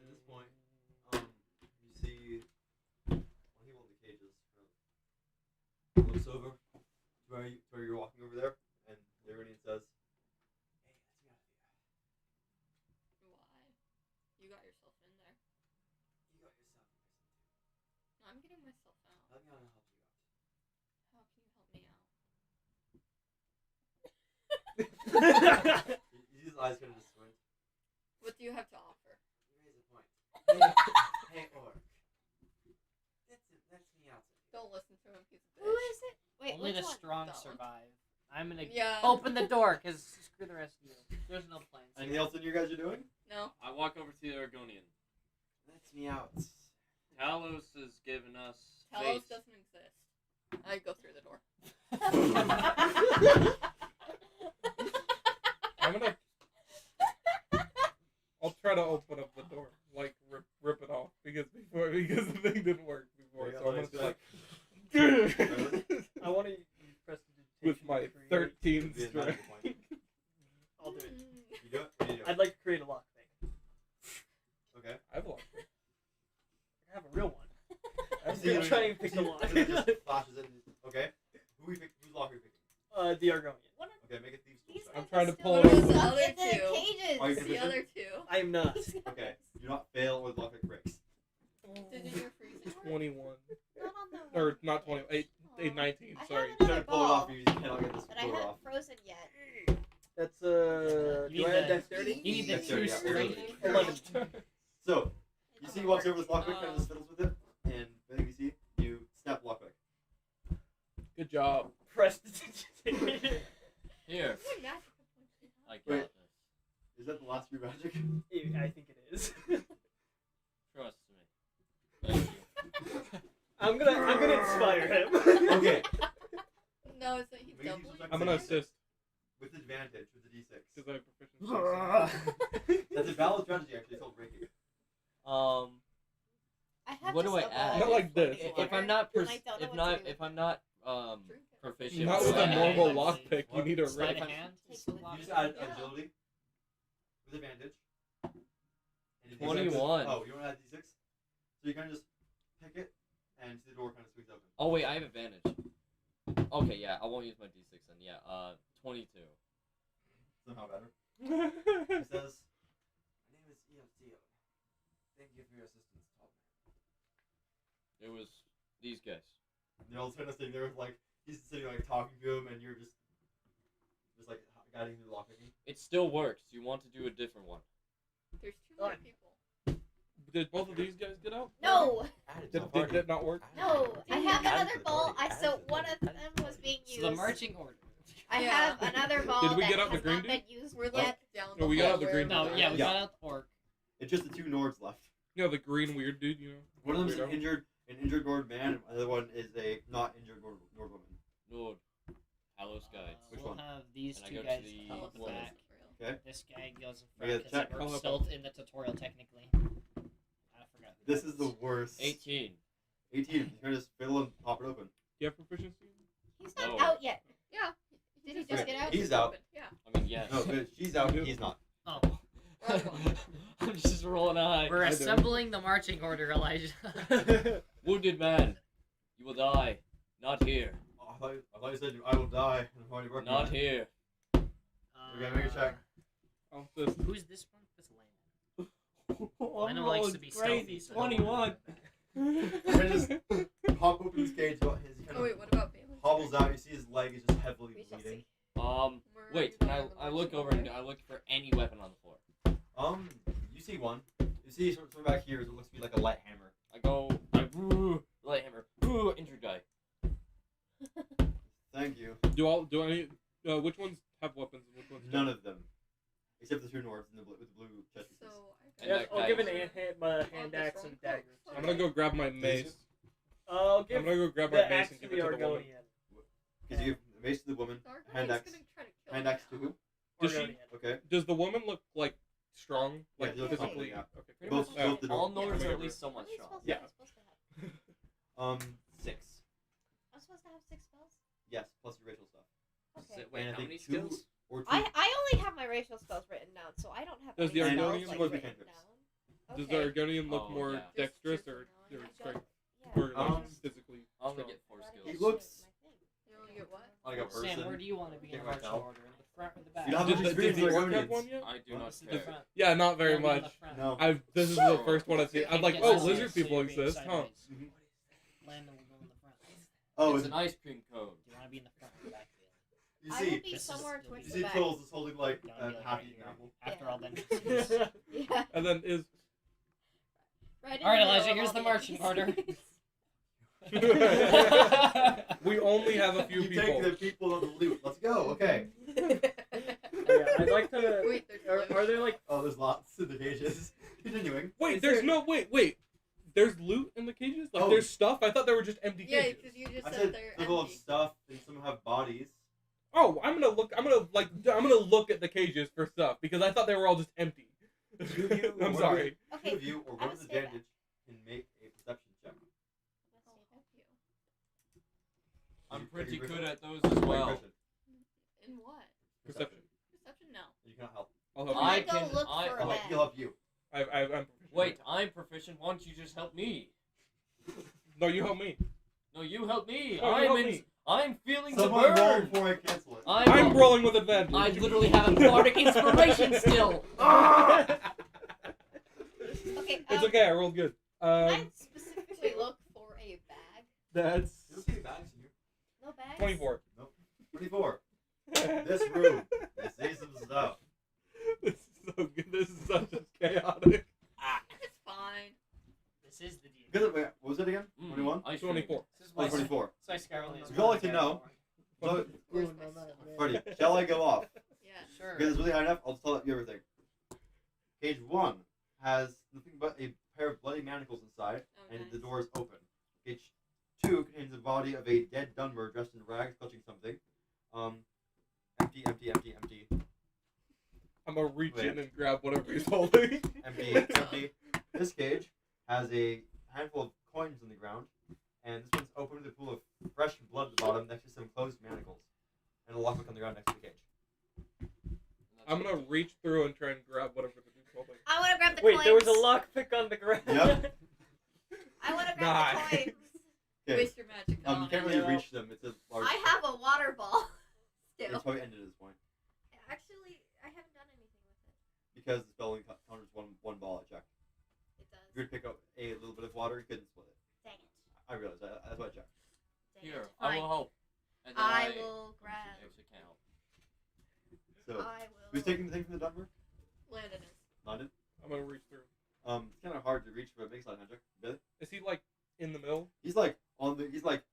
At this point, you see one people in the cages looks over to where you're walking over there, and the Iranian says, "Hey, let's get out of here. Why? You got yourself in there. You got yourself in prison too. No, I'm getting myself out. Let me out and help you out." How can you help me out? You see his eyes kind of just squint. What do you have to offer? You raise a point. Hey, Orc. Let's me out. Don't listen to him. He's a bitch. Who is it? Wait, Only which the one? strong That one. survive. I'm gonna Yeah. open the door, because screw the rest of you. There's no plans. Anything else that you guys are doing? No. I walk over to the Argonian. Let me out. Talos has given us Talos faith. doesn't exist. I go through the door. I'm gonna. I'll try to open up the door, like rip it off because the thing didn't work before. Yeah, So I'm gonna like be that. like I want to use prestidigitation with my to create- 13 Be a strength. magic point. I'll do it. You do it? What do you do? I'd like to create a lockpick. Okay. I've lost. I have a real one. I'm See, gonna try and pick the lock. It just flashes in. Okay. Whose lock are you picking? The Argonian. One of Okay, make a thieves tool these check. I'm guys trying are to still pull it stuck up. The other in the two. cages. Are you The proficient? other two. I'm not. Okay. Do not fail or the lockpick breaks. Did your freezing work? 21 Not on the or not 20. 8, 19. I Sorry. have Try another to pull it off, ball, you cannot get this but I floor haven't off. frozen yet. That's You do I need have the- dexterity? You need the Dexterity, 2 yeah, strength. 11. So, you see he walks over this lockpick, kind Oh. of just fiddles with it, and then you see, you snap the lockpick. Good job. Prestidigitation. Here, What magic points do you have? I got Wait. this. Is that the last of your magic? I think it is. Trust me. Thank you. I'm gonna inspire him. Okay. No, it's like he's Make a doubling. use of I'm gonna Six. assist With advantage, with the d6. because I have proficiency. That's a valid strategy, actually, it's called breaking. I have What this do I evolved add? Not like this. If I'm not, and I don't know what to do if I'm not Drink it. proficient, Not with with a Sleight of normal hand. lockpick. You What? need a Sleight ring. of hand. Take to the lock You just it. add Yeah. agility with advantage. And a D6. 21. Oh, you want to add d6? So you kind of just pick it, and the door kind of swings open. Oh wait, I have advantage. Okay, yeah, I won't use my d6 then. Yeah, 22. Somehow better. He says, "My name is EFTO. Thank you for your assistance, top man." It was these guys. And they're all kind of sitting there, like, he's sitting, like, talking to him, and you're just like, guiding through the lockpicking. It still works. You want to do a different one? There's too many Done. people. Did both of these guys get out? No, Did that not work? no. I have another ball. So one of them was being used. So the marching order. I Yeah. have another ball Did we that get out the has green not dude? been used We're yet. like down the No, we got hall the green where No, the- yeah, we Yeah. got out the orc. It's just the two Nords left. You know the green weird dude. You know. One of them's Weirdo. an injured Nord man, and the other one is a not injured Nord woman. Lord, Talos guides. Which We'll one? have these And I two go to guys the come up the woman. back. Okay. This guy goes in I front get because check. we're Call up. still in the tutorial technically. I forgot. Who This that is the worst. 18. 18. You kind of just fiddle and pop it open. Do you have proficiency? He's not No. out yet. Yeah. Did he just Okay, get out? he's out. Yeah. I mean, yes. No, but she's out. He's not. Oh, I'm just rolling eye. we're I do. assembling the marching order, Elijah. Wounded man, you will die. Not here. Oh, I thought you said I will die. I'm already working on Not it. here. Okay, make a check. I'll assist. Who's this one? This lame. Leno likes to be stealthy. So 21. I just pop open his cage. He kind Oh wait, of what about Bailey? hobbles out. You see his leg is just heavily We shall bleeding. see. Wait, and I look over and I look for any weapon on the floor. You see one. You see sort of back here. It looks to be like a light hammer. Light hammer, injured guy. Thank you. Do any? Which ones have weapons and which ones None don't? of them, except the two dwarves with the blue chest So pieces. I And Yeah, that I'll guy give an is- hand axe and dagger. I'm gonna go grab my mace. I'll I'm give gonna go grab my the mace axe and to give the it to the woman. Argonian. Because you give the mace to the woman, Dark hand Knight's axe. gonna try to kill Hand me axe to now. who? Does she? Argonian. Okay. Does the woman look like strong? Yeah, Like she looks physically? strong, Okay. Pretty Both- much both the all door- Nords yeah. are at least somewhat What are you strong. supposed Yeah. to have? I'm supposed to have? 6. I'm supposed to have 6 spells? Yes, plus your racial stuff. Okay. Wait, And I how think many 2 skills? or 2. I only have my racial spells written down, so I don't have Does any the spells Argonian like look- written cantrips? down. Does Okay. the Argonian look Oh, more yeah. dexterous Just or from now on. I strength? Yeah. Or like physically I only strong? get 4 skills. He looks- You only get what? Like a person. Sam, where do you want to be in Can't the quite marching tell. order? In the front or the back? You don't have Did much the, experience did the with orc have Argonians. one yet? I do What? not This is the care. front. Yeah, not You very wanna be in much. the front. No. This is the Sure. first one I've seen. I'm like, Get oh, this lizard here, so people you're being exist, huh? sideways. Mhm. Landon will go in the front. Oh, It's an ice cream code. Do you want to be in the front or the back? Bailey? you I will see, be This is- somewhere you'll towards be- you the see back. Trolls is holding like You wanna be a like happy right here. apple. After Yeah. all then. Yeah. And then is Right in All right, the middle Elijah, of here's all the marching order. NPCs. we only have a few You people. take the people of the loot. Let's go. Okay. Yeah, I'd like to. Wait, there's Are there like? Oh, there's lots in the cages. Continuing. Wait, Is there's there- no wait. There's loot in the cages? Like Oh. there's stuff? I thought they were just empty Yeah, cages. because you just I said said they're some full of empty. stuff and some have bodies. Oh, I'm gonna look at the cages for stuff because I thought they were all just empty. Two of you, I'm or sorry. Two Okay. of you, or I one would with stay back. advantage, can make a perception check. Oh, thank you. I'm Are pretty you good proficient? at those as Are you well. proficient? In what? Perception. Perception? No. You cannot help. I'll help I you. go can. look I, for a He'll bag. help, he'll help you. I'm proficient. Wait, I'm proficient. Why don't you just help me? No, you help me. No, you help me. No, you help me. I'm feeling Someone the roll burn. before I cancel it. I'm rolling with advantage. I literally have a bardic inspiration still. Okay. It's okay. I rolled good. Can I specifically look for a bag? That's You don't see any bags in here. No bags. 24. 24. This room. They say some stuff. This is so good. This is such a chaotic. It's fine. This is the D. Wait, what was it again? 21? Ice cream. 24. This is Oh, why 24. So I Skyrim is Would you like to know? So, Where's Ooh, my no, stuff? man. Freddie, shall I go off? Yeah. Sure. Because it's really high enough, I'll just tell you everything. Cage 1 has nothing but a pair of bloody manacles inside, Oh, and nice. the door is open. Cage 2 contains the body of a dead Dunmer dressed in rags, clutching something. Empty, empty, empty, empty, I'm gonna reach Wait. in and grab whatever he's holding. empty, empty. This cage has a handful of coins on the ground, and this one's open with a pool of fresh blood at the bottom next to some closed manacles, and a lockpick on the ground next to the cage. I'm gonna reach through and try and grab whatever the dude's holding. I want to grab the Wait, coins. there was a lockpick on the ground. Yep. I want to grab Nah. the coins. Okay. Waste your magic on You it. can't really Yeah. reach them. It's a large. I have a water ball. It's Still. probably ended at this point Actually, I haven't done anything with it. because the spell only counters one ball. I checked. It does. If you were to pick up a little bit of water, you couldn't split it. Dang it. I realized that. That's why I checked. Dang Here, it. I Fine. will help. And then I will grab. Actually, can't help. So, I will. who's taking the thing from the Dunmer? Landon is. London. I'm gonna reach through. It's kind of hard to reach, but it makes a lot of magic. Billy. Is he like in the middle? He's like on the. He's like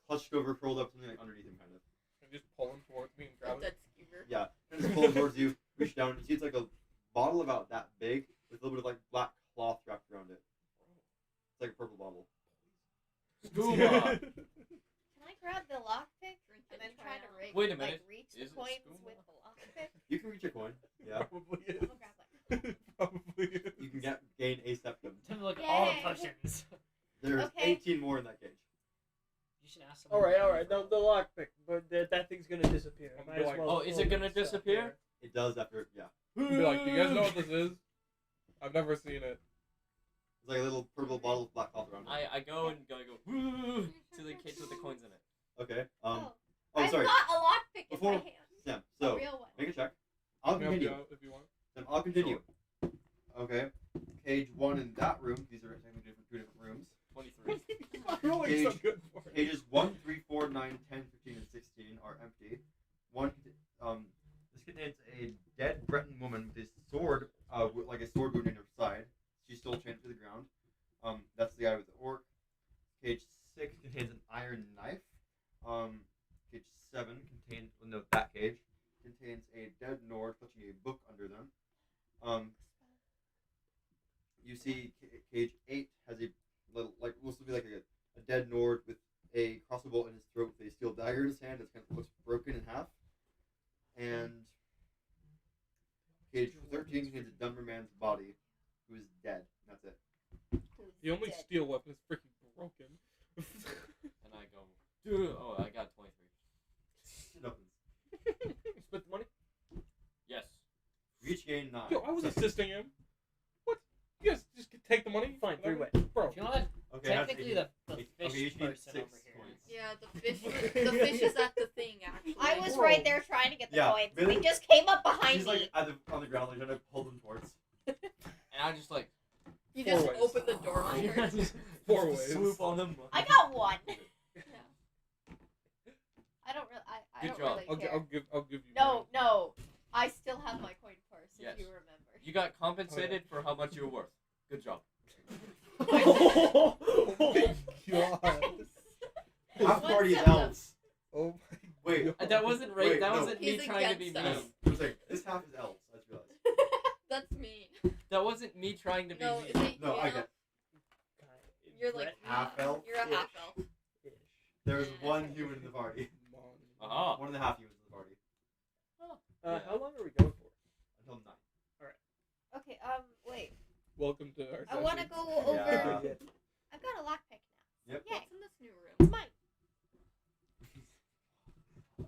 clutched over, curled up, something like underneath him, kind of. And just pull him towards me and grab it. Dead skewer. Yeah. And just pull him towards you. Reach down. You see, it's like a bottle about that big with a little bit of like black cloth wrapped around it. It's like a purple bottle. Scuba. Can I grab the lockpick Drink and it then and try try to out. reach, Wait a minute. reach Is the it coins scuba? with the lockpick? You can reach a coin. Yeah. Probably I'm is. gonna grab one. Probably is. You can gain a septum. Time to look at all the Yay. potions. There's Okay. 18 more in that cage. You should ask someone. All right. The lockpick, but that thing's gonna disappear. I'm Might as like- well Oh, is pull it gonna stuff, disappear? It does after, yeah. Be like, do you guys know what this is? I've never seen it. It's like a little purple bottle with black cloth around it. I go and go woo to the cage with the coins in it. Okay. Oh, Oh, I've sorry. got a lockpick in Before- my hand. Sam, A so real one. make a check. I'll Can I help you continue. out if you want. Sam, I'll continue. Okay. Cage Rolling's so good for it. Cages 1, 3, 4, 9, 10, 15, and 16 are empty. This contains a dead Breton woman with a sword, like a sword wound in her side. She's still chained to the ground. That's the guy with the orc. Cage 6 contains an iron knife. Cage 7 contains, that cage contains a dead Nord clutching a book under them. You see cage 8 has a little, like, will still be like a dead Nord with a crossbow bolt in his throat with a steel dagger in his hand that kind of looks broken in half. And cage 13 contains a Dumber man's body who is dead. That's it. The only steel weapon is freaking broken. And I go, dude, oh, I got 23. Shit happens. Split the money. Yes. We each gain 9. Yo, I was assisting him. What? You guys just take the money? Fine, three-way. Bro. You know what? Okay, Technically, the okay, fish you each need person 6 over here. points. Yeah, the fish is at the thing actually. I was right there trying to get the Yeah, coins. Billy- They just came up behind She's me. like on the ground, like trying to pull them towards. And I just like You just Four ways. open the door on her. just 4 ways. swoop on them. I got one. Yeah. I don't really. I Good don't job. really care. I'll give you. No. I still have my coin purse. Yes. If you remember. You got compensated for how much you were worth. Good job. Oh my god. Half One party is symptom. elves. Oh Wait, my god. That wasn't Wait, that no. wasn't me He's trying to be against mean. us. I'm saying this half is elves. I just realized. That's mean. That wasn't me trying to be No, mean. is it, No, you I know, get. You're like Half elf. You're a half elf. There's one human in the party. Aha. 1.5 humans in the party How long are we going for? until 9. Okay. Wait. Welcome to our. I want to session. go over. Yeah. I've got a lockpick now. Yep. Yay. What's in this new room? It's mine.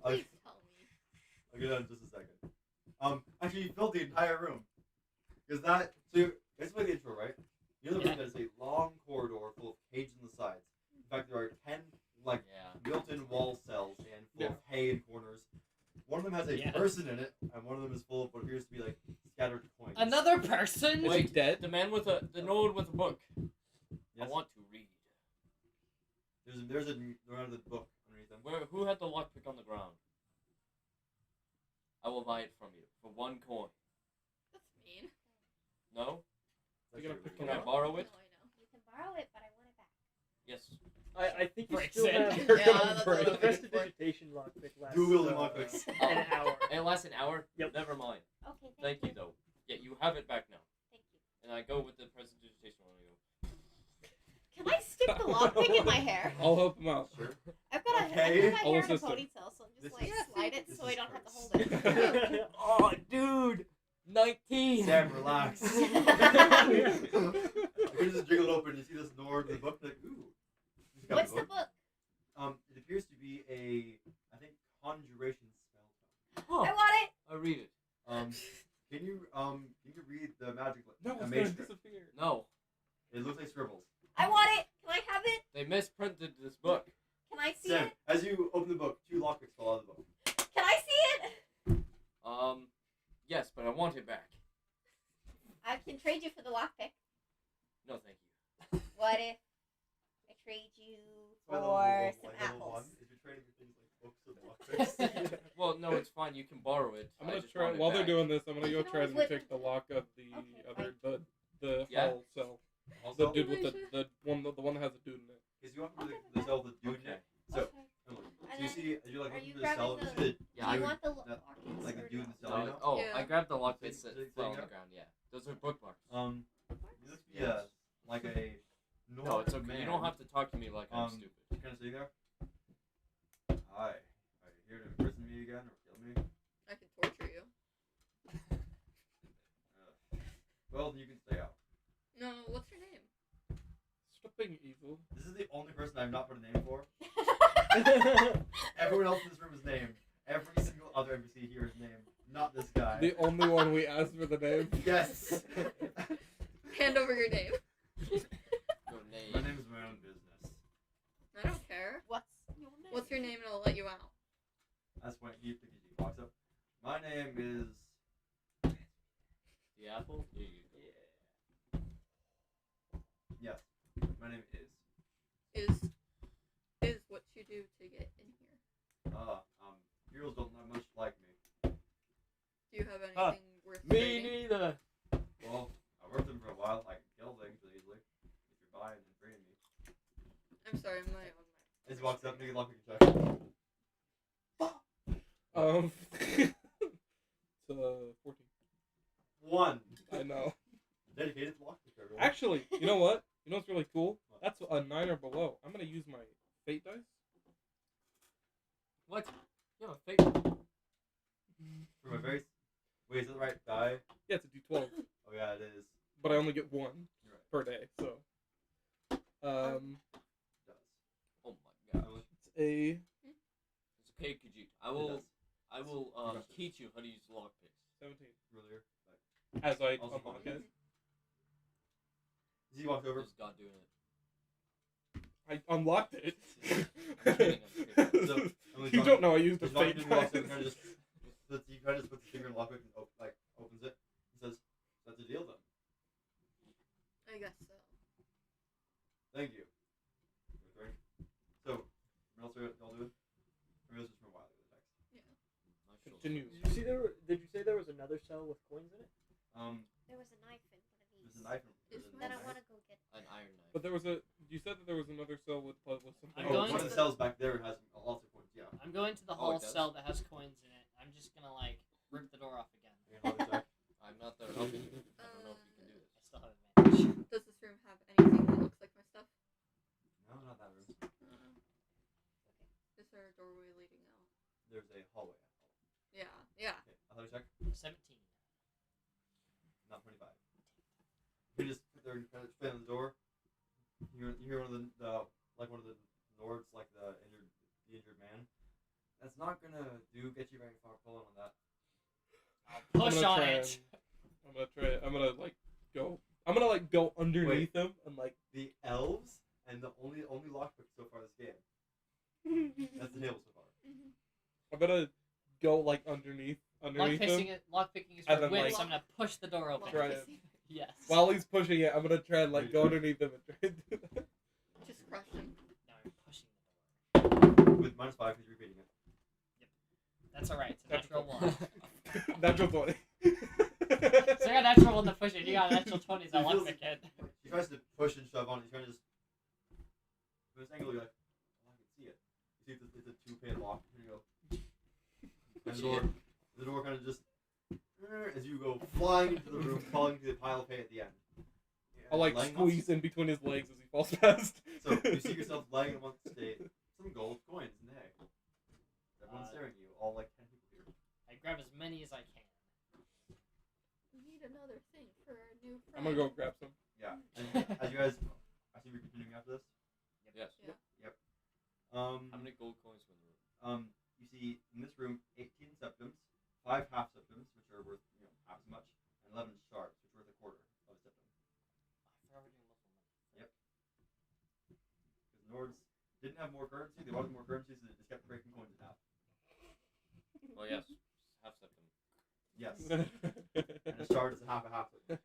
Please tell me. I'll get that in just a second. Actually, you filled the entire room. Because that. So, let's play the intro, right? You know the room that is a long corridor full of cages on the sides. In fact, there are 10, like, Yeah. built-in wall cells and full of hay in corners. One of them has a Yeah. person in it, and one of them is full of what appears to be, like, scattered coins. Another person? Is he Wait, dead? the man with the Nord with a book. I Yes. want to read. There's a book underneath them. Who had the lockpick on the ground? I will buy it from you for 1 coin. That's mean. No? You gonna pick Can it I up? borrow No, it? I know. You can borrow it, but I want it back. Yes. I think you Breaks still in. have You're Yeah, gonna that's break. what I'm looking for. Prestidigitation lockpick lasts Dual-wielding lockpicks. an hour. It lasts an hour? Yep. Never mind. Okay. Thank you, though. Yeah, you have it back now. Thank you. And I go with the prestidigitation one. I go, Can I stick the lockpick in my hair? I'll help him out. Sure. I've got a, Okay. I've got my I'll hair in a assist him. ponytail, so I'm This just like is- slide it this so I is don't have to first. hold it. oh, dude! 19! Sam, relax. You can just jiggle it open. You see this Nord in the book, like, ooh. He's got What's the the book. book? It appears to be I think, conjuration spell. Huh. I want it. I read it. Can you read the magic? No, it's mage gonna script? disappear. No. It looks like scribbles. I want it. Can I have it? They misprinted this book. Can I see Sam, it? as you open the book, 2 lockpicks fall out of the book. Can I see it? Yes, but I want it back. I can trade you for the lockpick. No, thank you. What if I trade you By for level some like level apples? 1, if you're trading for things like books and lockpicks. Well, no, it's fine. You can borrow it. I'm I gonna just try want it while they're back. doing this. I'm gonna You go can try always to whip- take the lock of the Okay, other the Yeah. hall cell. The Also, dude with the one that has a dude in it. because you want the cell with the dude in Okay. it. So, Okay. so And you then, see, as you're like are looking you for the cell, grabbing you see the Yeah, do you I- want the that- lockpicks like the or dude in no? the cell, you know? Oh, Yeah. I grabbed the lockpicks See- that see- fell on see the there? ground. Yeah, those are bookmarks. You look to be Yes. like a No, it's okay. man. You don't have to talk to me like I'm Um, stupid. Kind of sitting there. Hi, are you here to imprison me again or kill me? I can torture you. Well, you can stay out. No, what's your name? Stop being evil. This is the only person I've not put a name for. Everyone else in this room is named. Every single other NPC here is named. Not this guy. The only one we asked for the name. Yes. Hand over your name. Your My name. name is my own business. I don't care. What's your name? What's your name and I'll let you out. That's when he walks up. My name is. The apple? Yeah. Yes. My name is. Is do to get in here? Heroes don't have much like me. Do you have anything worth Me trading? neither. Well, I worked them for a while. I can kill things really easily. If you're buying and bringing me. I'm sorry, I'm not on my. As he walks up, make a lockpick check. It's 14. 1. I know. Dedicated to lockpick, everyone. Actually, you know what? You know what's really cool? That's a 9 or below. I'm gonna use my fate dice. What? You have a fake. For my very. Wait, is it the right die? Yeah, it's a D12, Oh yeah, it is. but I only get 1 You're right. per day. So, It does. Oh my god. it's a It's okay, Khajiit. I It will does. teach you how to use lockpicks. 17 Earlier. as I Also unlock fine. it. As he walks over. Just God doing it. I unlocked it. I'm kidding, I'm kidding. So, You don't know I used the He's walking fate in, walks dice. over, he kind of just puts his finger in the lockpick and opens it. He says, "That's a deal then." I guess so. Thank you. So, what else are y'all doing? Or was this from a while ago, the text? My shoulder. Continue. Did you say there was another cell with coins in it? There was a knife in one of these. There's a knife in Is That I want to go get. An iron knife. But there was a. You said that there was another cell with something. I'm Oh, going one to of the the- cells back there has lots of points, yeah. I'm going to the Oh, whole it does? cell that has coins in it. I'm just gonna like rip the door off again. You can hold it back. I'm not there helping you. I don't know if you can do this. I still have advantage. Does this room have anything that looks like my stuff? No, not that room. Is there a doorway leading out? There's a hallway. Yeah, yeah. Okay, athletic check. 17. Not 25. You just sit there and kind of stand on the door. You hear one of the one of the Nords, like the injured man. That's not gonna get you very far pulling on that. I'll push on try it. I'm gonna try. I'm gonna like go. I'm gonna like go underneath him and like. The elves and the only lockpick so far this game. That's the table so far. I'm gonna go like underneath him. Lockpicking is And for then, wins, like, so I'm gonna push the door open. Try it. Yes. While he's pushing it, I'm gonna try and like go underneath him and try and do that. Just crush him. No, I'm pushing the door. With -5 because you're repeating it. That's alright. It's a That's natural cool. 1. Natural 20. So I got a natural 1 to push it. You got a natural 20, so I He lock feels- the kid. He tries to push and shove on. He's trying to just. From this angle, you're like, oh, I can see it. You see it's a 2-pane lock. Here you go. And the door kind of just. As you go flying into the room, falling to the pile of hay at the end. I'll like Lying squeeze in between his legs as he falls past. So you see yourself lying in one state. Some gold coins in the hay. Everyone's staring at you. All like 10 people here. I grab as many as I can. We need another thing for our new friend. I'm gonna go grab some. Yeah. And as you guys, I see we're continuing after this. Yes. Yeah. Yep. How many gold coins were in the room? You see in this room 18 septums, 5 half septums, which are worth half as much, and 11 shards, which are worth a quarter of a septum. I've already muscle memory. Because the Nords didn't have more currency, they wanted more currency, so they just kept breaking coins in half. Well, yes. Half septum. Yes. And a shard is a half septum.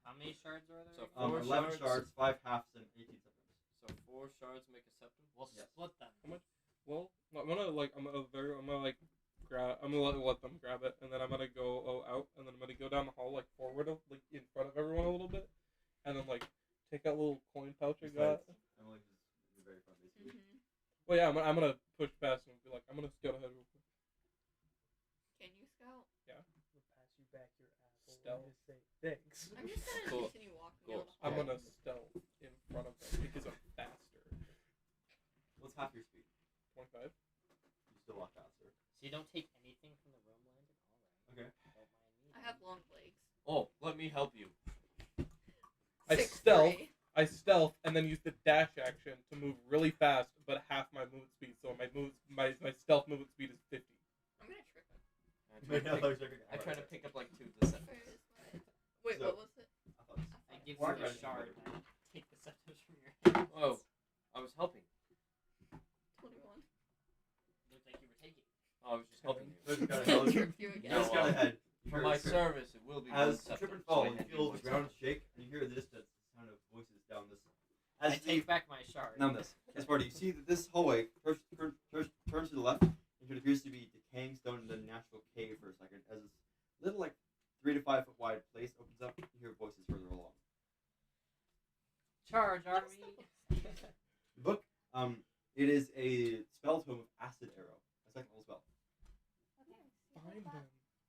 How many shards are there? So again? 11 shards, 5 halves, and 18 septums. So 4 shards make a septum? We'll Yes. split them. Well, I'm gonna let them grab it, and then I'm gonna go out, and then I'm gonna go down the hall like forward, like in front of everyone a little bit, and then like take out a little coin pouch I got. Emily is very fun, basically. Well, yeah, I'm gonna push past and be like, I'm gonna scout ahead real quick. Can you scout? We'll pass you back your apple Stealth. and just say thanks. I'm just gonna Cool. continue walking Cool. down the I'm hall. gonna stealth in front of them because I'm faster. What's half your speed? 25. You still walk faster. So you don't take anything from the room, Landon? Alright. Okay. Don't mind me. I have long legs. Oh, let me help you. I 6'3". stealth and then use the dash action to move really fast, but half my movement speed. So my stealth movement speed is 50. I'm gonna trip him. I try to pick up like 2 of the septums. Where is my... Wait, So- what was it? I give Why you a can't you shard. do And I take the scepters from your hands. Oh, I was helping. 21. Looked like you were taking. Oh, I was just helping you. Just kind I'll of trip you again. No, just kind of head. You For hear my a trip. service, it will be As one septum. trip and so fall, I you hand feel one the ground septum. shake, and you hear in the distance the sound of voices down this. I As take take back my shard. Now this party, you see that this hallway turns to the left into what appears to be decaying stone in the natural cave for a second, as this little, like, 3 to 5 foot wide place opens up. You hear voices further along. Charge, army. The book, it is a spell tome of Acid Arrow, a second level spell. Find them.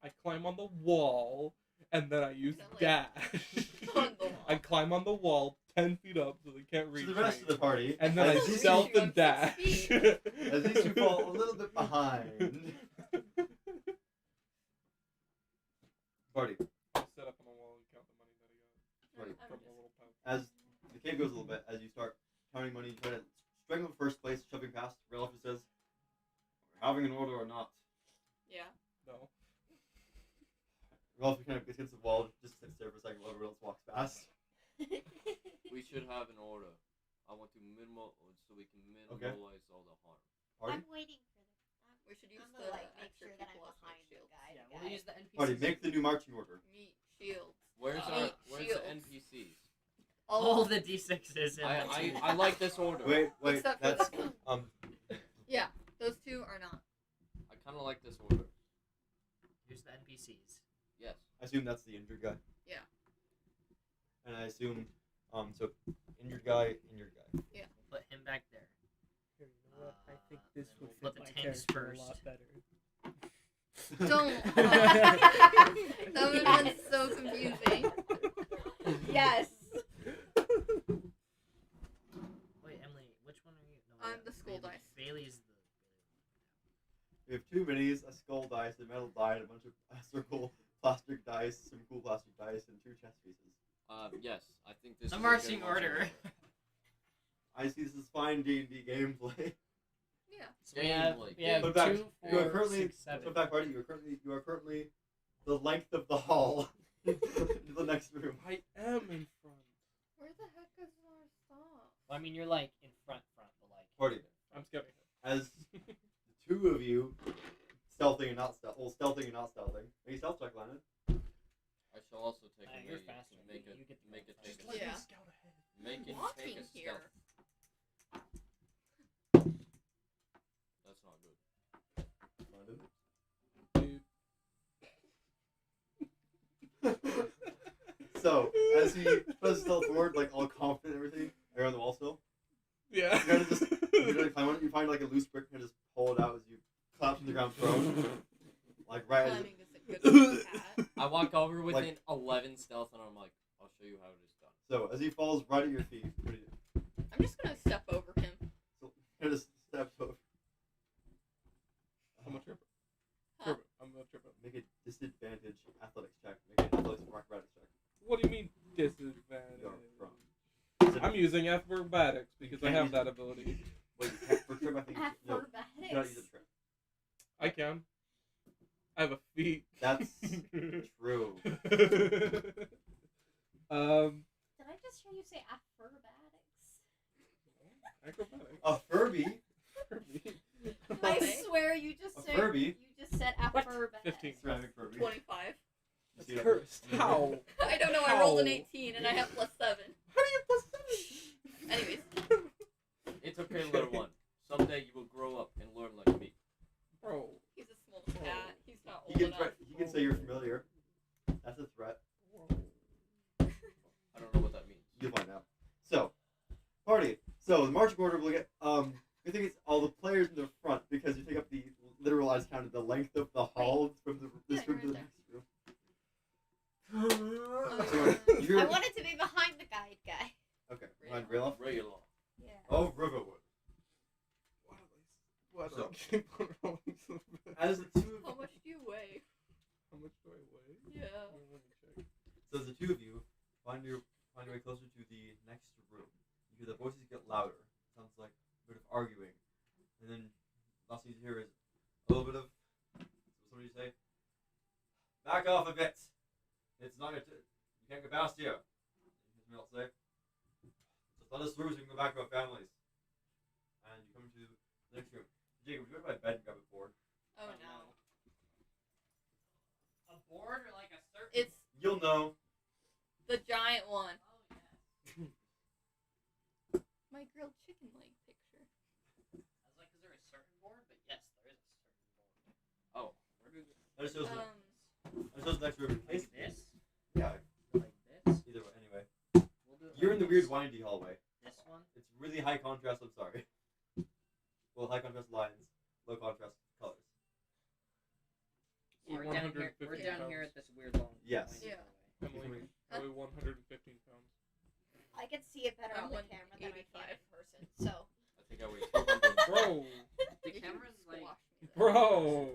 I climb on the wall, and then I use dash. On the wall. I climb on the wall 10 feet up so they can't reach So the rest me. of the party, And then I as these stealth two- and dash. as these two fall a little bit behind. Party. I set up on the wall and count the money that I got Party. from the little pouch. As the cave goes a little bit, as you start counting money, you try to strangle first place, shoving past. Ralph just says, "We're having an order or not." Yeah. No. Ralph kind of gets against the wall, just sits there for a second while everyone else walks past. We should have an order. I want to so we can Okay. minimize all the harm. Party, I'm waiting for them. We should use I'm the gonna like make extra sure that I'm people as behind the shields. guy. Yeah, the we'll guy. use the NPCs. party, make the new marching order. Meat shields. Where's Meat the shields. NPCs? All the D6s. I like this order. Wait, Except for that's this one. yeah. Those two are not. I kind of like this order. Here's the NPCs. Yes. I assume that's the injured guy. Yeah. And I assume, so injured guy. We'll put him back there. Here, you know what? I think this then would we'll fit put my the tanks character a first. lot better. Don't. That would have been so confusing. Yes. Wait, Emily, which one are you? No, I'm the skull Bailey. dice. Bailey's the. We have 2 minis, a skull dice, a metal die, and a bunch of circle plastic dice, some cool plastic dice, and 2 chess pieces. Yes. I think this The is marching a good marching order. I see this is fine D&D gameplay. Yeah. So we have Fun fact, 2, you are 4, currently 6, 7. fun fact, party. You are currently the length of the hall into the next room. I am in front. Where the heck is our stuff? Well, I mean, you're like in front, but like. Party. I'm skipping it. As the 2 of you stealthing and not stealthing. Make a stealth check, Landon. I shall also take a You're mage faster. to make it You get to make go it take first. a Yeah. Scout ahead. make it Walking take a here. stealth. That's not good. Dude. So, as he pushes stealth forward, like all confident and everything, are you on the wall still? Yeah. You gotta just you gotta climb on it. You find like a loose brick and just pull it out as you collapse on the ground prone. Like right as Climbing is a good hat. I walk over within 11 stealth and I'm like, I'll show you how it is done. so as he falls right at your feet, what do you do? I'm just gonna step over him. So you just step over. I'm a tripper. Huh. I'm a tripper. Make a disadvantage athletics check. Make an athletics acrobatics check. What do you mean disadvantage? You're from. I'm using acrobatics because I can't have use that it. ability. Wait, you can't, for trip I think no, you cannot use Acrobatics. a trip. I can. I have a feat. That's true. Did I just hear you say acrobatics? Acrobatics. A Furby. I Okay. swear you just A said Furby? you just said acrobatics. 15. Ceramic Furby. 25. You see that? Cursed. How? I don't know. I rolled an How? 18 and I have +7. How do you plus 7? Anyways, It's okay, little one. Someday you will grow up and learn like me. Bro. he's a small cat. He's not He old can, enough. he can say you're familiar. That's a threat. I don't know what that means. You'll find out. So, party. So the marching order will get. I think it's all the players in the front because you take up the literal as counted the length of the hall from this Yeah, room to you're the right next room. Oh, You're, I wanted to be behind the guide guy. okay, behind Rayloff. Regular. Yeah. Oh, Riverwood. Why do So- I keep on rolling so bad? As the two How of much do you weigh? How much do I weigh? Yeah. Let me check. so as the two of you find your way closer to the next room, you hear the voices get louder. Sounds like a bit of arguing, and then last thing you hear is a little bit of somebody say, "Back off a bit. It's not you can't go past here." Somebody else say, "Just let us through so we can go back to our families." And you come to the next room. Jacob, would you go to my bed and grab a board? Oh no. A board or like a certain. It's You'll know. the giant one. Oh yeah. my grilled chicken leg picture. I was like, is there a certain board? But yes, there is a certain board. Oh, where did it? That shows the next room. Like this? Yeah, Like this? either way. Anyway, We'll do it you're like in the this. weird windy hallway. This one? It's really high contrast. I'm sorry. Well, high contrast lines, low contrast colors. Yeah, we're down here. We're 115 down here pounds. at this weird long. Yes. windy Yeah. hallway. Emily, weigh 115 pounds. I can see it better I'm on the camera than I can 185. in person. So I think I weigh 200. Bro, The You can camera's like. squash me there. bro,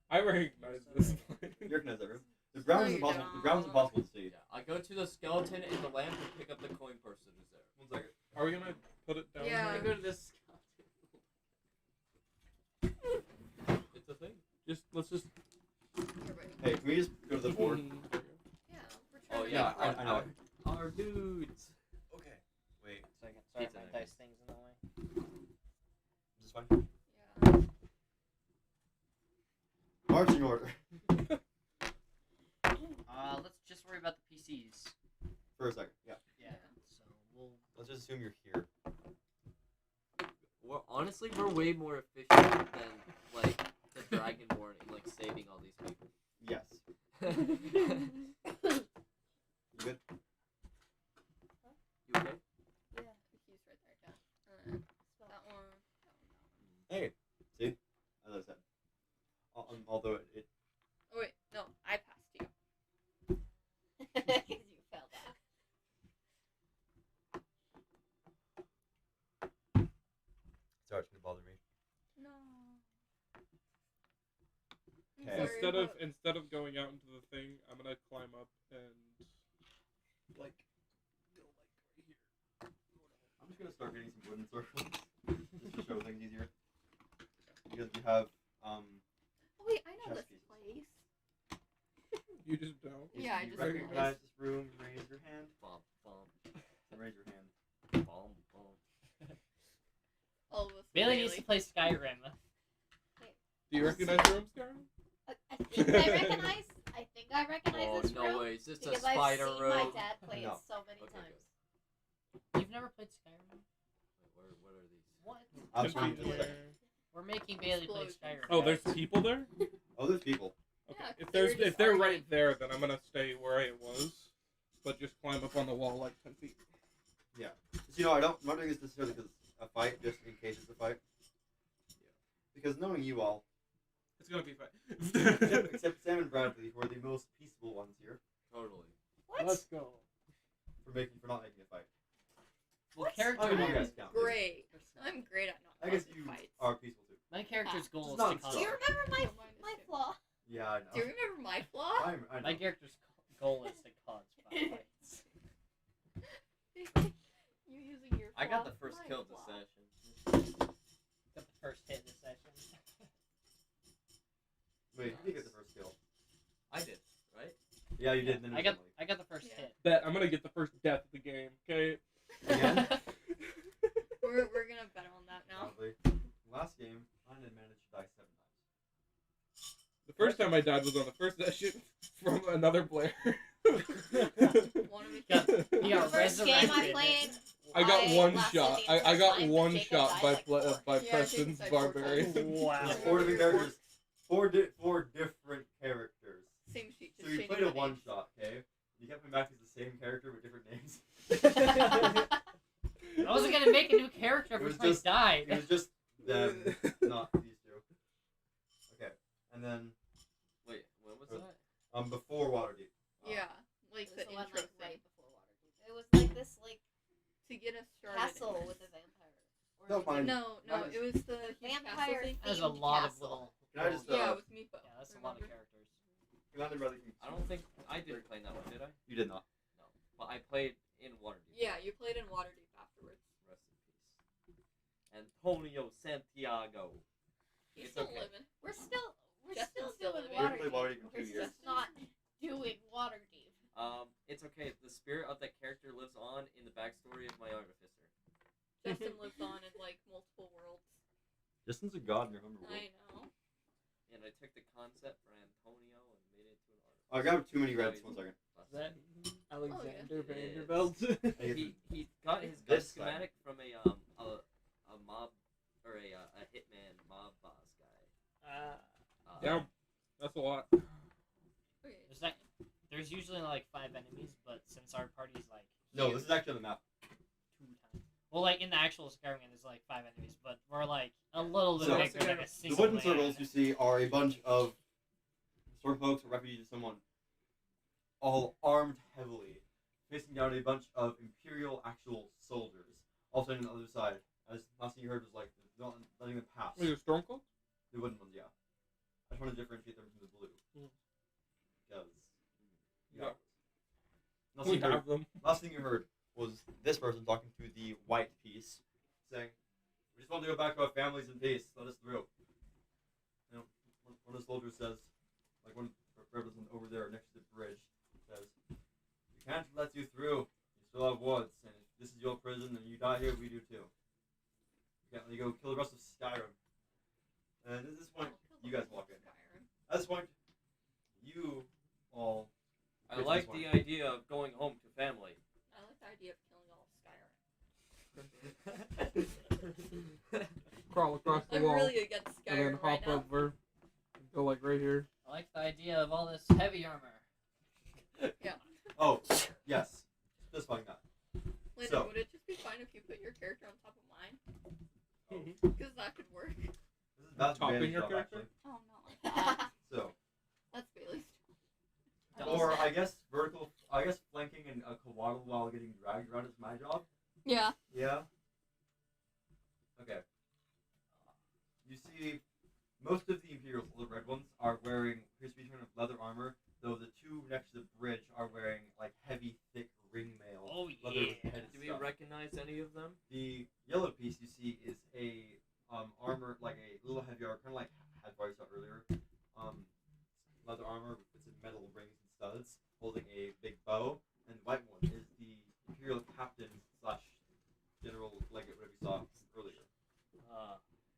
I recognize this. You recognize that room? The ground is No, you impossible. The don't. ground is impossible to see. Yeah, I go to the skeleton in the lamp and pick up the coin purse that is there. 1 second. Are we gonna put it down Yeah. I here? go to this. It's a thing. Let's just. Here, wait. Hey, can we just go to the board? Yeah, we're trying Oh to yeah, make I know. Our dudes. Okay. Wait. Sorry, Pizza my night. dice thing's in the way. Is this fine? Yeah. Marching order. Let's just worry about the PCs. For a second. Yeah. Yeah. So we'll. Let's just assume you're here. Well, honestly, we're way more efficient than like the Dragonborn in like saving all these people. Yes. You good? You okay? Yeah, he's right there. Yeah. That one. Hey. See? As I said. Although it Oh wait, no, I passed you. because you fell down. sorry, it's gonna bother me. No. I'm Okay. sorry, Instead of going out into the thing, I'm gonna climb up and like go like right here. I'm just gonna start getting some wooden circles just to show things easier. Because you have Oh wait, I know chess this pieces. place. You just don't. Yeah, I you just recognize this room, raise your hand. Bum, bum, Raise your hand. bum, bum. All of us. Bailey needs to play Skyrim. Do you recognize the room, Skyrim? I think I recognize Oh this no room way! Is this a because spider I've seen room? my dad play No. it so many Okay, times. You've never played Skyrim? Wait, what are these? What? I'll Can show you we- in a second. We're making Bailey play Explosion. Skyrim. Oh, guys. there's people there. Oh, there's people. Okay. Yeah, If 'cause they were there's just if they're arguing. right there, then I'm gonna stay where I was, but just climb up on the wall like 10 feet. Just, I'm not doing this necessarily because it's a fight, just in case it's a fight. Because knowing you all, It's gonna be fine. except Sam and Bradley, who are the most peaceful ones here, Totally. What? Let's go. for not making a fight. Well, What? character. I mean, you I'm guys count. great. I'm great at not I guess causing you fights. are peaceful too. My character's goal is Not to cause. Do you remember my No, mine is my too. flaw? Yeah, I know. Do you remember my flaw? I know. My character's goal is to cause fights. You using your I got flaw? the first My kill this flaw. session. Got the first hit this session. Wait, you did get the first kill. I did, right? Yeah, you did. Then it I was got Emily. I got the first Yeah. hit. Bet I'm gonna get the first death of the game. Okay. Again? We're gonna bet on that now. Probably. Last game, I didn't manage to die 7 times. The first time I died was on the first session from another player. One of Got- The he got first game I resurrected. played, I got one lasted shot. the I entire got time, one but Jacob shot died by like four. by Yeah, Preston's Jacob died 4 barbarian. times. Wow. Yeah. 4 different characters. Four different characters. Same sheet. So just you changing played a the one names. shot, okay? You kept coming back as the same character with different names. I wasn't gonna make a new character It every was time I just- died. It was just them, not these two. Okay, and then Wait, when was Uh, that? before Waterdeep. Yeah, like It was the the one intro like thing right before Waterdeep. It was like this like to get us started. castle with a vampire. Or Don't maybe- mind. No, Mine it is- was the huge castle Vampire thing. That was a themed lot of castle. little. Can I just, Yeah, with Meepo. Yeah, that's a lot of remember? characters. Commander Bradley, can you- I don't think I didn't play in that one, did I? You did not. No, but I played in Waterdeep. Yeah, you played in Waterdeep afterwards. Rest in peace. Antonio Santiago. He's It's still okay. living. We're still Justin's doing living. We haven't played Waterdeep. Waterdeep in 2 We're years. just not doing Waterdeep. It's okay. The spirit of that character lives on in the backstory of my artificer. Justin lives on in like multiple worlds. Justin's a god in your home world. I know. And I took the concept for Antonio and made it into an artificer. I grabbed too many reds. 1 second. Is that Alexander It is. Vanderbilt? He got his gun This guy. schematic from a mob or a hitman mob boss guy. Damn, that's a lot. Okay. There's usually like 5 enemies, but since our party's like No, huge, this is actually on the map. 2 times. Well, like in the actual Skyrim, there's like 5 enemies, but we're like a little bit So- bigger, like a The single wooden man. circles you see are a bunch of sword folks or refugees of someone, all armed heavily, facing down a bunch of Imperial actual soldiers. Also on the other side, as last thing you heard was like not letting them pass. Wait, Stormcloak? The wooden ones, yeah. I just want to differentiate them from the blue. Mm. Because Yeah. Last We thing you heard- have them. Last thing you heard was this person talking to the white piece, saying, "We just want to go back to our families in peace. Let us through." You know, one of the soldiers says, like one representative over there next to the bridge says, "We can't let you through. You still have wards, and if this is your prison, and you die here, we do too. We can't let you go kill the rest of Skyrim." And at this point, you guys walk in. At this point, you all. I like the idea of going home to family. I like the idea of killing all of Skyrim. Crawl across the I'm wall. really against and then Skyrim right hop now. over. And go like right here. I like the idea of all this heavy armor. Oh, yes. Just like that. Landon, So- would it just be fine if you put your character on top of mine? Oh. Because that could work. This is bad Topping advantage your job, character? actually. Oh, not like that. So, That's Bailey's. or I guess flanking and a Kawaddle while getting dragged around is my job. Yeah. Yeah. Okay. You see, most of the Imperials, the red ones, are wearing appears to be kind of leather armor, though the two next to the bridge are wearing like heavy, thick ring mail. Oh leather with yeah. head and Do we stuff. recognize any of them? The yellow piece you see is a armor, like a little heavier, kind of like had I saw earlier. Leather armor with some metal rings and studs, holding a big bow. And the white one is the Imperial captain slash general legate, whatever you saw earlier.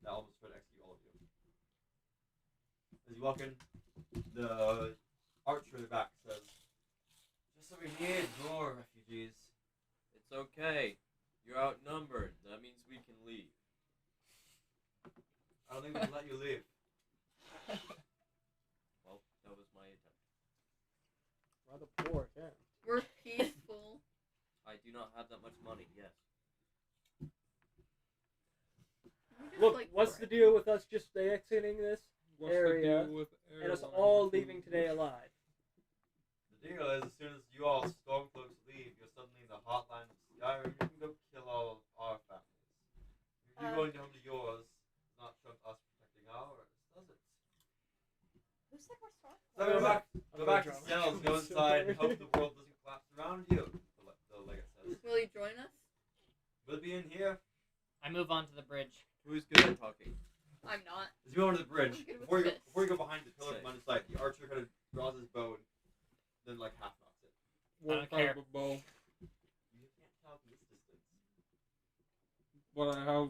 That almost tried to execute all of you. As you walk in, the archer in the back says, "Just so we need more refugees." It's okay. You're outnumbered. That means we can leave. I don't think we can let you leave. Well, that was my attempt. Rather poor, yeah. We're peaceful. I do not have that much money, yes. We just, Look, like, what's the pray. deal with us just exiting this What's area the deal with and us airline all food? leaving today alive? The deal is, as soon as you all Stormcloaks leave, you're suddenly in the hotline of Skyrim. You can go kill all of our families. If you're going home to yours, it's not from us protecting ours, does it? Who said we're storm? So go back, I'm go back to gonna cells, drown. go inside, and hope the world doesn't collapse around you. The legate says. Will you join us? We'll be in here. I move on to the bridge. Who's good at talking? I'm not. As you go onto the bridge, I'm good with before fists. you go behind the pillar Say. from on the side, the archer kind of draws his bow and then like half knocks it. One don't type care. of bow. You can't tell from this distance. But I have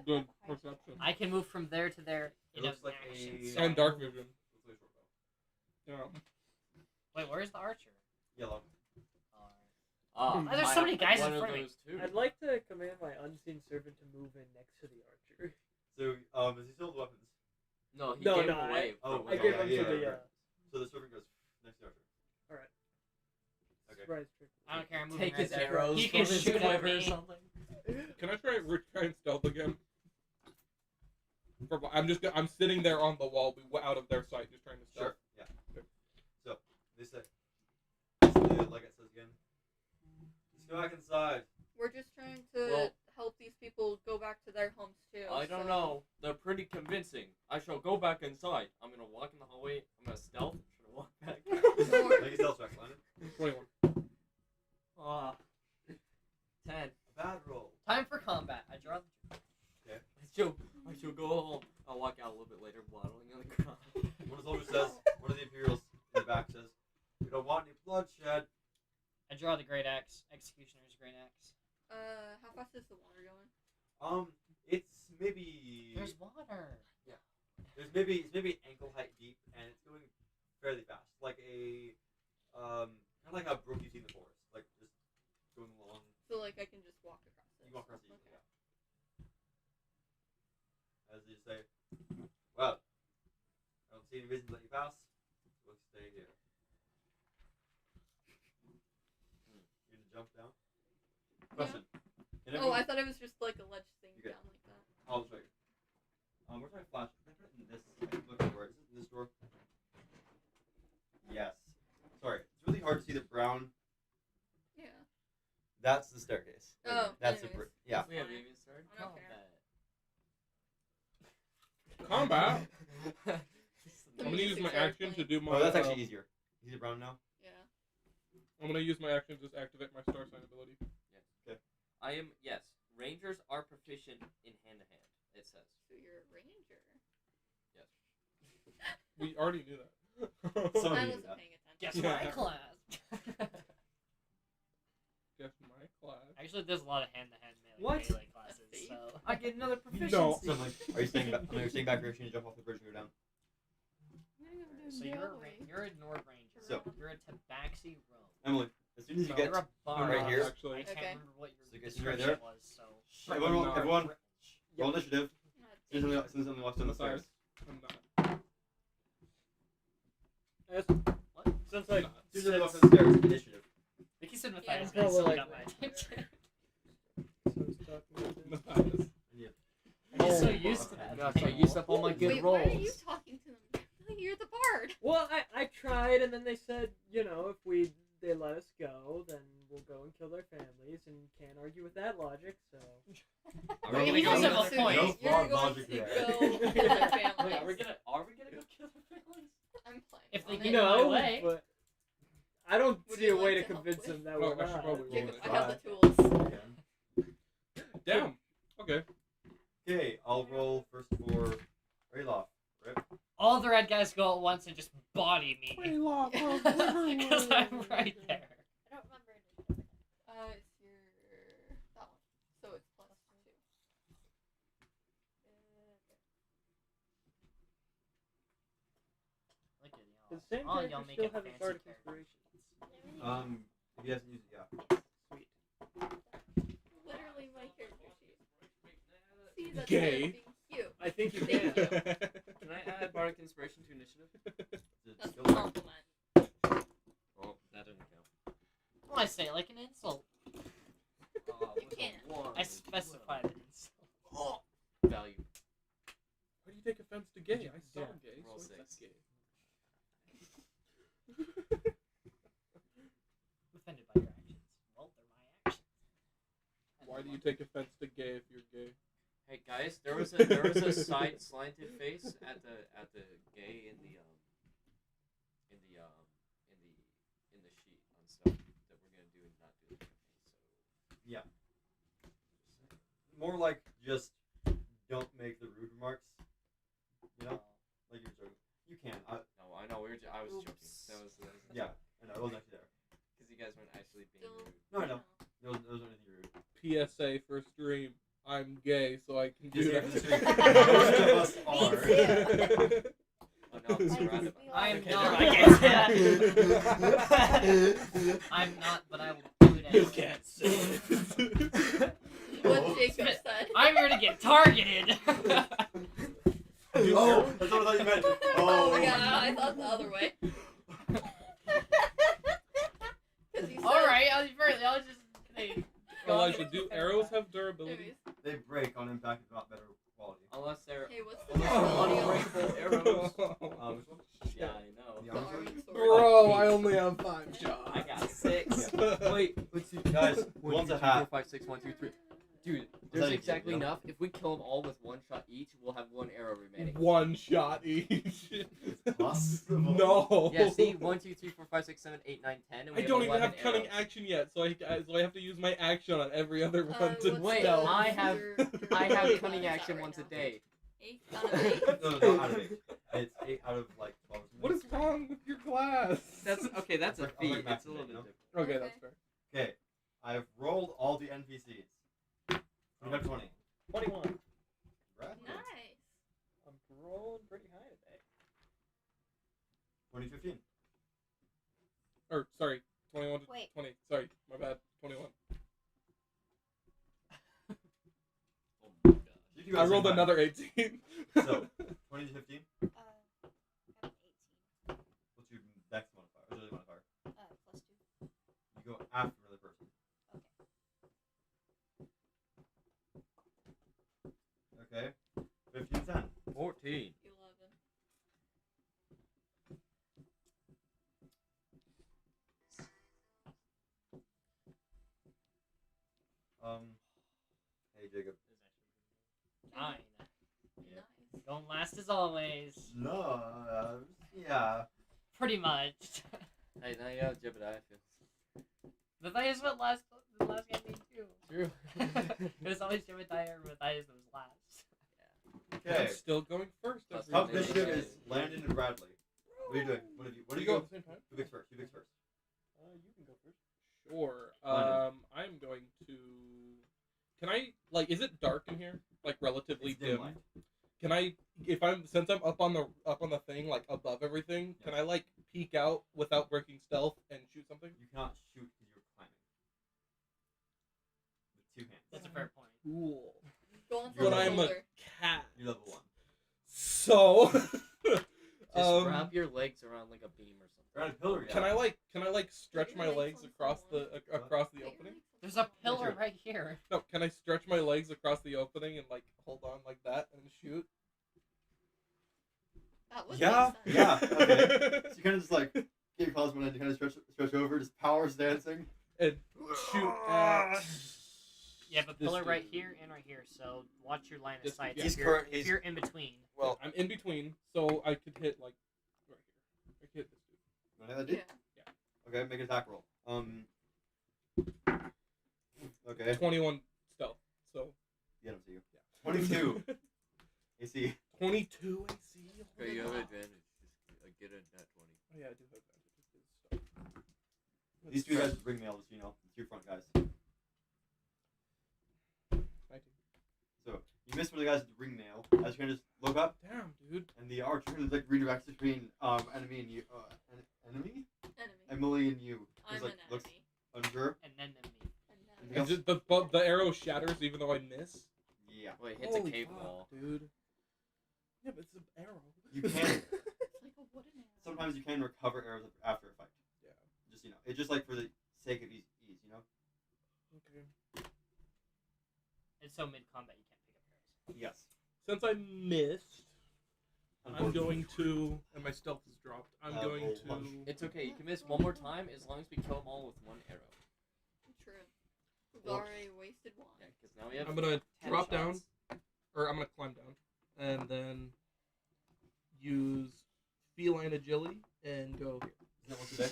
good perception. I can move from there to there It in looks like action. a- So And dark vision. It's a short bow. Yeah. Wait, where's the archer? Yellow. Oh, there's so many guys in one front of of me. those too. I'd like to command my unseen servant to move in next to the archer. So, is he still the weapons? No, he No, gave no, him away. Oh, from I okay, gave yeah, him yeah, to the yeah. So the servant goes next to the archer. Okay. surprise trick. I don't care. I'm moving Take right his there. arrows He from can his shoot at quiver or me. something. Can I try and stealth again? I'm sitting there on the wall, out of their sight, just trying to stealth. Sure. Yeah. So they say. The legate says again. Let's go back inside. We're just trying to Well- help these people go back to their homes too. I don't so- know. They're pretty convincing. I shall go back inside. I'm gonna walk in the hallway. I'm gonna stealth. I'm gonna walk back. Make a stealth check, Landon. 21. Ah. 10. Bad roll. Time for combat. I draw the. I shall go home. I'll walk out a little bit later, waddling on the ground. One of the soldiers says. One of the Imperials in the back says, "We don't want any bloodshed." I draw the great axe. Executioner's great axe. How fast is the water going? It's maybe. There's water. It's maybe ankle height deep, and it's going fairly fast, like a Kind of like how Brooke you see in the forest, like just going along. So like I can just walk across it. You walk across easily, Okay. yeah. As you say, well, I don't see any reason to let you pass. We'll stay here. You gonna jump down? Question. Can Oh, I everyone- thought it was just like a ledge thing You're good. down like that. I'll show you. Where's my flash? Can I put it in this? I can look for it. Is it in this drawer? Yes. Sorry, it's really hard to see the brown. Yeah. That's the staircase. Oh, That's the anyways. yeah. We haven't even started I don't care. Combat. The I'm gonna use my music's already action to playing. do my. Oh, that's actually easier. You see the brown now? Yeah. I'm gonna use my action to just activate my star sign ability. I am, yes. Rangers are proficient in hand-to-hand, it says. So you're a ranger. Yes. We already knew that. So- I you wasn't that. paying attention. Guess Yeah. my class. Guess my class. Actually, there's a lot of hand-to-hand What? melee classes. Thief. So I get another proficiency. No. So like, are you staying back? You're staying back here. You're jump off the bridge and go down. So you're a Nord Ranger. So- You're a Tabaxi rogue. Emily, as soon as you get You're a bard. right here. Actually. I can't Okay. remember what your So you guys see right description there? was. So everyone, Yep. roll initiative. As soon as somebody walks down the stairs. I'm not. What? Since like As soon as somebody walks down the stairs, initiative. Vicky said Yeah, Matthias it's got probably like- got my attention. Matthias. I'm so Oh, used to that. Gosh, I used up all my good Wait, rolls. why are you talking to them? You're the bard. Well, I tried, and then they said, you know, if they let us go, then we'll go and kill their families, and can't argue with that logic. So Are Wait, we he gonna does go have a kill point. their No You're flawed going logic to there. go kill their families. Wait, are we gonna go kill their families? I'm playing. If they on get it. in my no, way. but I don't Would see you a way like to to help convince with? them that Oh, we're I should not. probably roll Jacob, it. I have the tools. Damn. Okay. Okay, I'll roll first for Rayloff. Right? All the red guys go at once and just body me. Because I'm right there. I don't remember initiative. It's your that one. So it's +2. Look at The y'all. same Oh, character y'all make still it have a fancy bardic character. inspiration. If he hasn't used it, yeah. Sweet. Literally my character sheet. See, that's Gay. it, being cute. I think you Thank can. you. Can I add Bardic Inspiration to initiative? It's That's skill a check. compliment. Oh, that didn't count. Well, I say it like an insult. With a can't. one, I specified an insult. value. Why do you take offense to gay? I saw Yeah. gay, Roll so it's 6. gay. I'm offended by your actions. Well, they're my actions. Why do you take offense to gay if you're gay? Hey guys, there was a side slanted face at the gay in the sheet on stuff that we're gonna do and not do. Yeah. More like just don't make the rude remarks. You know, like you're joking. You can. No, I know I was joking. That was Yeah. I know. I wasn't actually there. because you guys weren't actually being Don't- rude. No, I know. There wasn't anything rude. PSA for stream. I'm gay, so I can do PSA that. for stream. Most of us Me are. too. Oh no, I'm surrounded by. I'm Okay, not. there I we can't go. say that. I'm not, but I will do it. You anyway. can't say it. What Jacob said. I'm here to get targeted. Oh, that's what I thought you meant. Oh yeah, I thought the other way. 'Cause you said- All right, I was just kidding. Elijah, do arrows have durability? Anyways, They break on impact, if not better quality. Unless they're hey, what's the Oh. audio? unbreakable arrows. Which one? Yeah, I know. The The armor sword? Armin sword. Bro, I only have 5 shots. I got 6. Yeah. Wait, let's see. Guys, One, one's two, a three, hat. 4, 5, 6, 1, 2, 3. Dude, that there's easy, exactly you know? enough. If we kill them all with 1 shot each, we'll have 1 arrow remaining. 1 shot each. Possible. No. Yeah, see, 1, 2, 3, 4, 5, 6, 7, 8, 9, 10, and we I have don't even 11 have cunning arrows. action yet, so I have to use my action on every other one What's to Wait, stealth. I have- I your have cunning stat action right once a now? day. 8 out of 8. No, not out of 8. It's 8 out of like 12. What is wrong with your class? That's okay. That's a I'll like feat. math It's a little today, bit you different. Okay, Okay. that's fair. Okay, I've rolled all the NPCs. We got 20. 21. Right? Nice. I'm rolling pretty high today. 2015. Or, sorry, you I at the rolled same time. another 18. So 20 to 15. Got an 18. What's your dex modifier? Agility modifier? +2. You go after another person. Okay. Okay. 15, 10. 14. 11. Hey Jacob. 9. Nice. Don't last as always. No. Yeah. Pretty much. Hey, now you have Jebediah feels. The thing is what the last game did too. True. It was always Jebediah or Matthias that was last. Okay. I'm still going first. Plus every Top one. day. initiative is Landon and Bradley. What are you doing? What do you go go? at the same time? Who picks first? Who picks first? You can go first. Sure. London. I'm going to. Can I is it dark in here? Like relatively It's dim. light. Can I, since I'm up on the thing, like above everything, can I like peek out without breaking stealth and shoot something? You cannot shoot because you're climbing. With 2 hands. That's a fair point. Cool. Go on You're But the I'm a shoulder. cat. You're level 1. So. Just wrap your legs around like a beam or something. You're on a pillar, yeah. Can I like stretch Put my your legs legs on across the someone. across the Put your opening? legs on There's a someone. pillar Sure. right here. No, can I stretch my legs across the opening and like hold on like that and shoot? That would Yeah, make sense. yeah. Okay. So you kind of just like get your claws one end, you kind of stretch over, just powers dancing. And shoot at. You have a this pillar right dude. here and right here, so watch your line of This- sight. yeah. He's If you're in between. Well, I'm in between, so I could hit like right here. I could hit this dude. You wanna hit that Yeah. dude? Okay, make an attack roll. Okay. 21 stealth. So Yeah, I don't see you. yeah. 22. AC. 22 AC. Okay, you have advantage. Just get a nat 20. Oh yeah, I do have advantage. These 2 guys bring mail, just so you know. The 2 front guys. 19. So you miss one of the guys with the ring mail. As you kind of just look up, Damn, dude. and the archer like redirects between enemy and you. Enemy? Enemy. Emily and you. I'm Just, like, an looks enemy. unsure. And then me. And Is it the arrow shatters even though I miss? Yeah. Well, it hits Holy a cave fuck, wall. dude. Yeah, but it's an arrow. You can. It's like a wooden arrow. Sometimes you can recover arrows after a fight. Yeah. Just it's just like for the sake of ease, you know. Okay. And so mid combat you can't pick up arrows. Yes. Since I missed, I'm Unfortunately. going to, and my stealth is dropped. I'm going roll to. punch. It's okay. You can miss one more time as long as we kill them all with 1 arrow. True. We've Well- already wasted one. Yeah, because now we have. I'm gonna 10 drop down, shots. or I'm gonna climb down, and then use feline agility and go here. Is that what's today?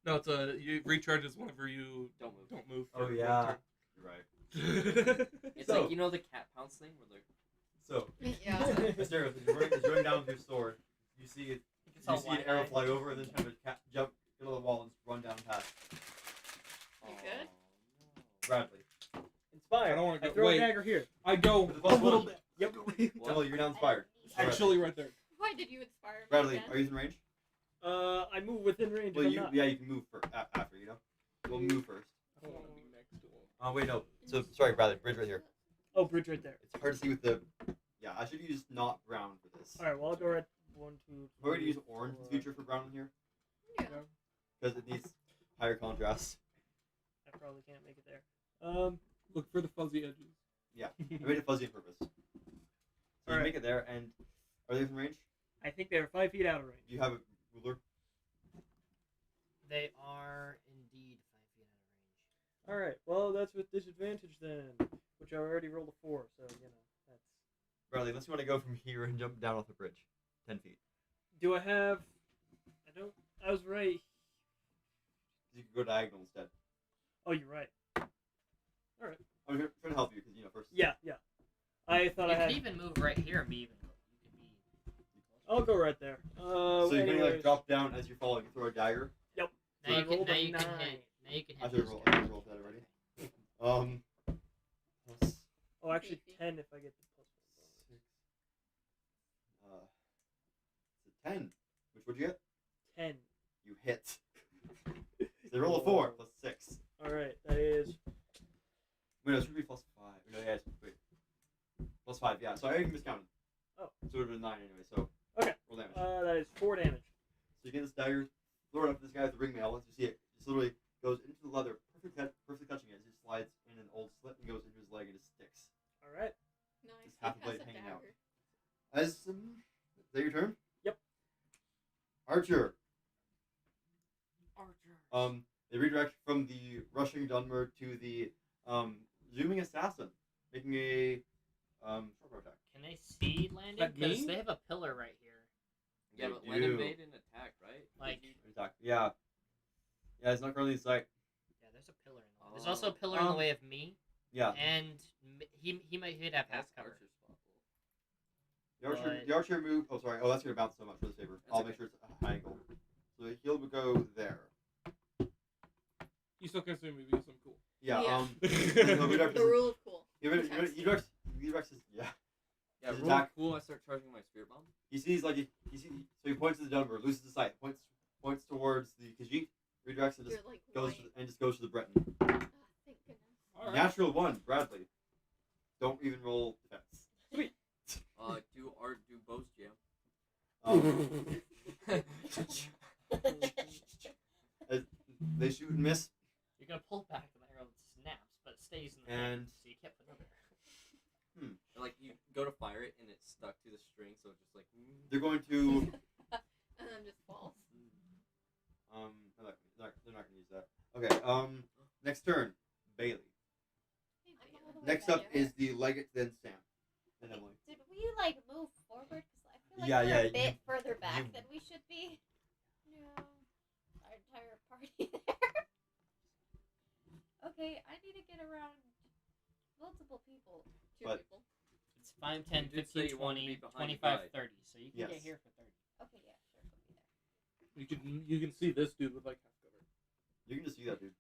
No, it's you recharges whenever you Don't move. don't move. Oh for yeah. You're right. one turn. It's So- like, you know the cat pounce thing where they're. So, Yeah. Asteros, as you're running down with your sword, you see It's you all see an wide arrow eyed. fly over, and then kind of jump into the wall and just run down past You good? Bradley. Inspired. I don't wanna go- throw wait. a dagger here. I go With the a plus little one. bit. Yep. Emily, you're now inspired. Actually, right there. Why did you inspire me Bradley, again? are you in range? I move within range. Well, if I'm not. you can move after, you know. We'll move first. I don't want to be next to him. Oh wait, no. So sorry, Bradley. Bridge right here. Oh, bridge right there. It's hard to see with the. Yeah, I should use not brown for this. All right. Well, I'll go red. 1, 2. We're going to use 3, orange in the 4. future for brown in here Yeah. because it needs higher contrast. I probably can't make it there. Look for the fuzzy edges. Yeah, I made it fuzzy on purpose. So you Alright. make it there, and are they within range? I think they're 5 feet out of range. Do you have a ruler? They are indeed 5 feet out of range. All right. Well, that's with disadvantage then, which I already rolled a 4, so you know that's. Bradley, unless you want to go from here and jump down off the bridge, 10 feet. Do I have? I don't. I was right. You could go diagonal instead. Oh, you're right. I'm trying to help you because first. Yeah, yeah. I thought You I had. could even move right here and be even. You could be. I'll go right there. So you're gonna anyways. drop down as you fall and throw a dagger. Now I you can. rolled Now a you can 9. hit. Now you can I hit. should this roll. guy. I should roll that already. Plus Oh, actually, Beefy. 10 if I get the plus 1 6. It's a 10. Which would you get? bonus. 10. You hit. They roll a 4 plus 6. All right, that is Wait, no, it should be plus 5. No, yeah, wait. Plus 5, yeah. So I already miscounted. Oh. So it would have been 9 anyway, so. Okay. Roll damage. That is 4 damage. So you get this dagger, throw it up to this guy with the ringmail. Once you see it, just literally goes into the leather, perfectly touching it. It just slides in an old slit and goes into his leg and just sticks. All right. Nice. Just half He the blade has a hanging out. dagger. Is that your turn? Yep. Archer. Archer. They redirect from the rushing Dunmer to the zooming assassin, making a short attack. Can they see Landon? Like me? Because they have a pillar right here. Yeah, They but Lennon do. made an attack, right? Like, Attack. Yeah. Yeah, it's not currently in sight. yeah, there's a pillar in the way. There's also a pillar in the way of me, Yeah. and he might have half That's cover. Archer's spot. The archer move. Oh, sorry. Oh, that's gonna bounce so much for the saber. That's I'll okay. make sure it's a high angle. So he'll go there. You still can see me because I'm cool. Yeah. Yeah. He'll redirect The his- rule of cool. he redirects his. Yeah. Yeah, His roll attack. cool. I start charging my spirit bomb. He sees like he sees. So he points to the Dunmer, loses the sight, points towards the Khajiit, redirects and You're just like goes white. to the Breton. Ah, thank goodness. Alright. Natural 1, Bradley. Don't even roll defense. Do bows jam? They shoot and miss, You're gonna pull back and the arrow snaps, but it stays in the and thing, so you can't put another. Like you go to fire it and it's stuck to the string, so it's just like. they're going to. And then just falls. They're not going to use that. Okay. Next turn, Bailey. I'm all the way Next back up here. is the Legate, then Sam, then Emily. Did we like move forward? Because I feel like Yeah, we're yeah, a bit you- further back you- than we should be. Yeah. Our entire party there. Okay, I need to get around multiple people. Two But- people. It's 5, 10, You did say 15, you wanted to 20, be behind the 25, guy. 30. So you can Yes. get here for 30. Okay, yeah, sure, put me there. You can see this dude with like half cover. You can just see that dude.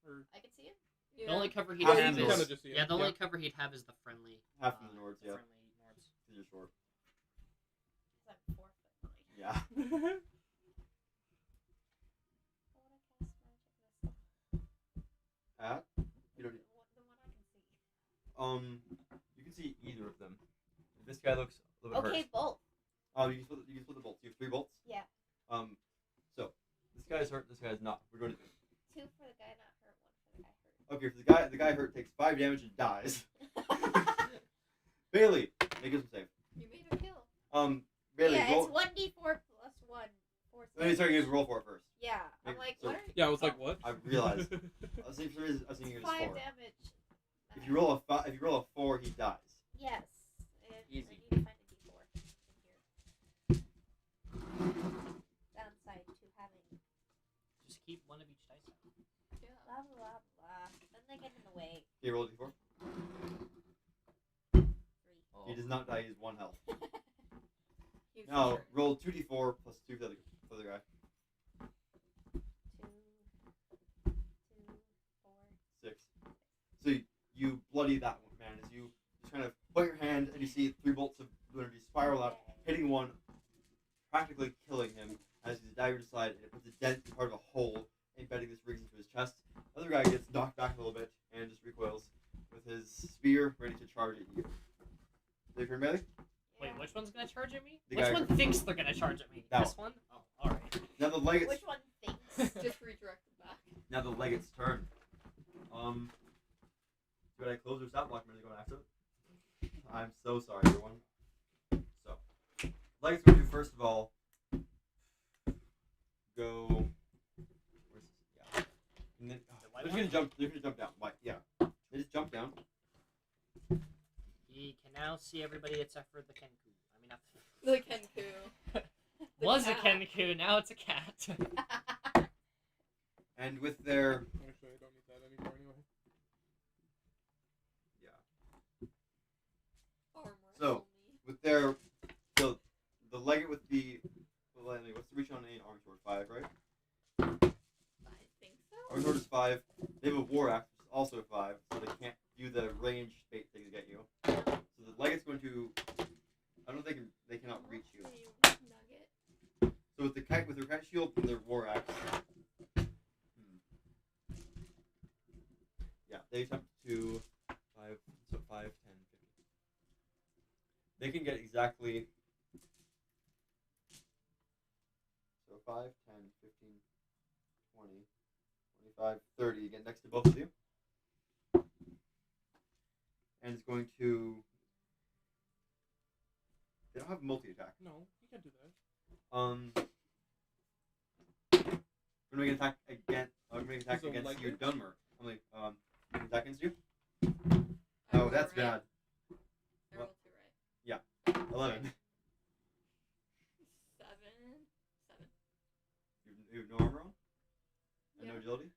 Or I can see him. The Yeah. only cover he'd Half have the is Nords. Kinda just see him, yeah. The only yeah. cover he'd have is the friendly. Half of the Nords, the yeah. friendly Nords. 'Cause you're short. Because I'm 4'9". Yeah. I want to cast magic missile. At? You don't need. The one I can see. You can see either of them. This guy looks a little bit Okay, hurt. both. You can split the bolts. You have 3 bolts. Yeah. So this guy is hurt. This guy is not. We're going to. 2 for the guy not hurt, 1 for the guy hurt. Okay, for the guy hurt takes 5 damage and dies. Bailey, make him save. You Made made a kill. Bailey, Yeah, roll. it's 1d4 plus 1 for Let me sorry, you roll for it first. Yeah, I'm Make- like, so- what are yeah, I was like, what? I realized. I was thinking for some reason I was thinking it was 5 4. damage? If you roll a 4, he dies. Yes. And Easy. I need to find a d4 in here. Downside to having Just keep one of each dice out. Yeah. blah blah blah. Then they get in the way. Can you roll a d4? 3. Oh. He does not die. He's 1 health. He's Now sure. roll 2d4 plus 2 for the other guy. 2, 4. 6. So you bloody that one, man. As you just kind of put your hand and you see 3 bolts of energy spiral out, hitting one, practically killing him as he's diving aside, and it puts a dent in part of a hole, embedding this rings into his chest. The other guy gets knocked back a little bit and just recoils with his spear ready to charge at you. Is it your melee? Wait, which one's gonna charge at me? The Which guy- one thinks they're gonna charge at me? That This one? Oh, all right. Now the legate's Which one thinks? Just redirected back. now the legate's turn. Should I close or stop block? I'm gonna go after it. I'm so sorry, everyone. So, legate's gonna do first of all. Go. Where's yeah. And then white they're one? gonna jump. They're gonna jump down. White, yeah. They just jump down. He can now see everybody except for the Kenku. I mean, not The Kenku. The was cat. a Kenku, now it's a cat. And with their Actually, I don't need that anymore anyway. Arm So, wrestle me. with their the legate with the what's the reach on an arm sword? 5, right? I think so. Arm sword is 5. They have a war axe, which is also 5, so they can't do the range bait thing to get you. So the legate's going to. I don't think they cannot reach you. Nugget. So with their kite shield and their war axe. Yeah, they attempt to 5, so 5, 10, 50. They can get exactly. So 5, 10, 15, 20, 25, 30. Again, next to both of you. And it's going to. They don't have multi-attack. No, you can't do that. I'm gonna make an attack again. I'm gonna make an attack So against you, Legger? Dunmer. I'm like, make an attack against you. I Oh, rolled that's right. bad. I rolled 2 right. 11. 7. You have no armor on? And Yeah. no agility?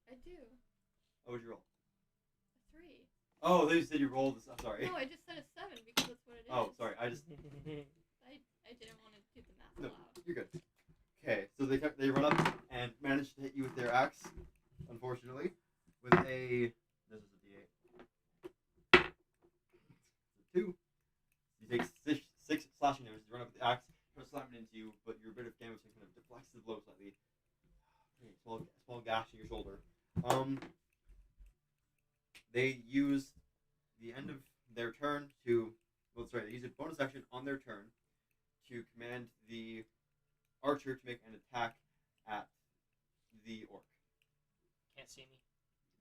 I do. Oh, what'd you roll? A 3. Oh, they said you rolled this. I'm sorry. No, I just said a 7 because that's what it is. Oh, sorry. I just. I didn't want to do the math No, aloud. you're good. Okay, so they run up and manage to hit you with their axe, unfortunately, with a. This is a D8. It's a 2. You take six slashing damage. You run up with the axe, try to slam it into you, but your bit of damage kind of deflects the blow slightly. Small gash in your shoulder. They use the end of their turn to. Well, sorry, they use a bonus action on their turn to command the archer to make an attack at the orc. Can't see me.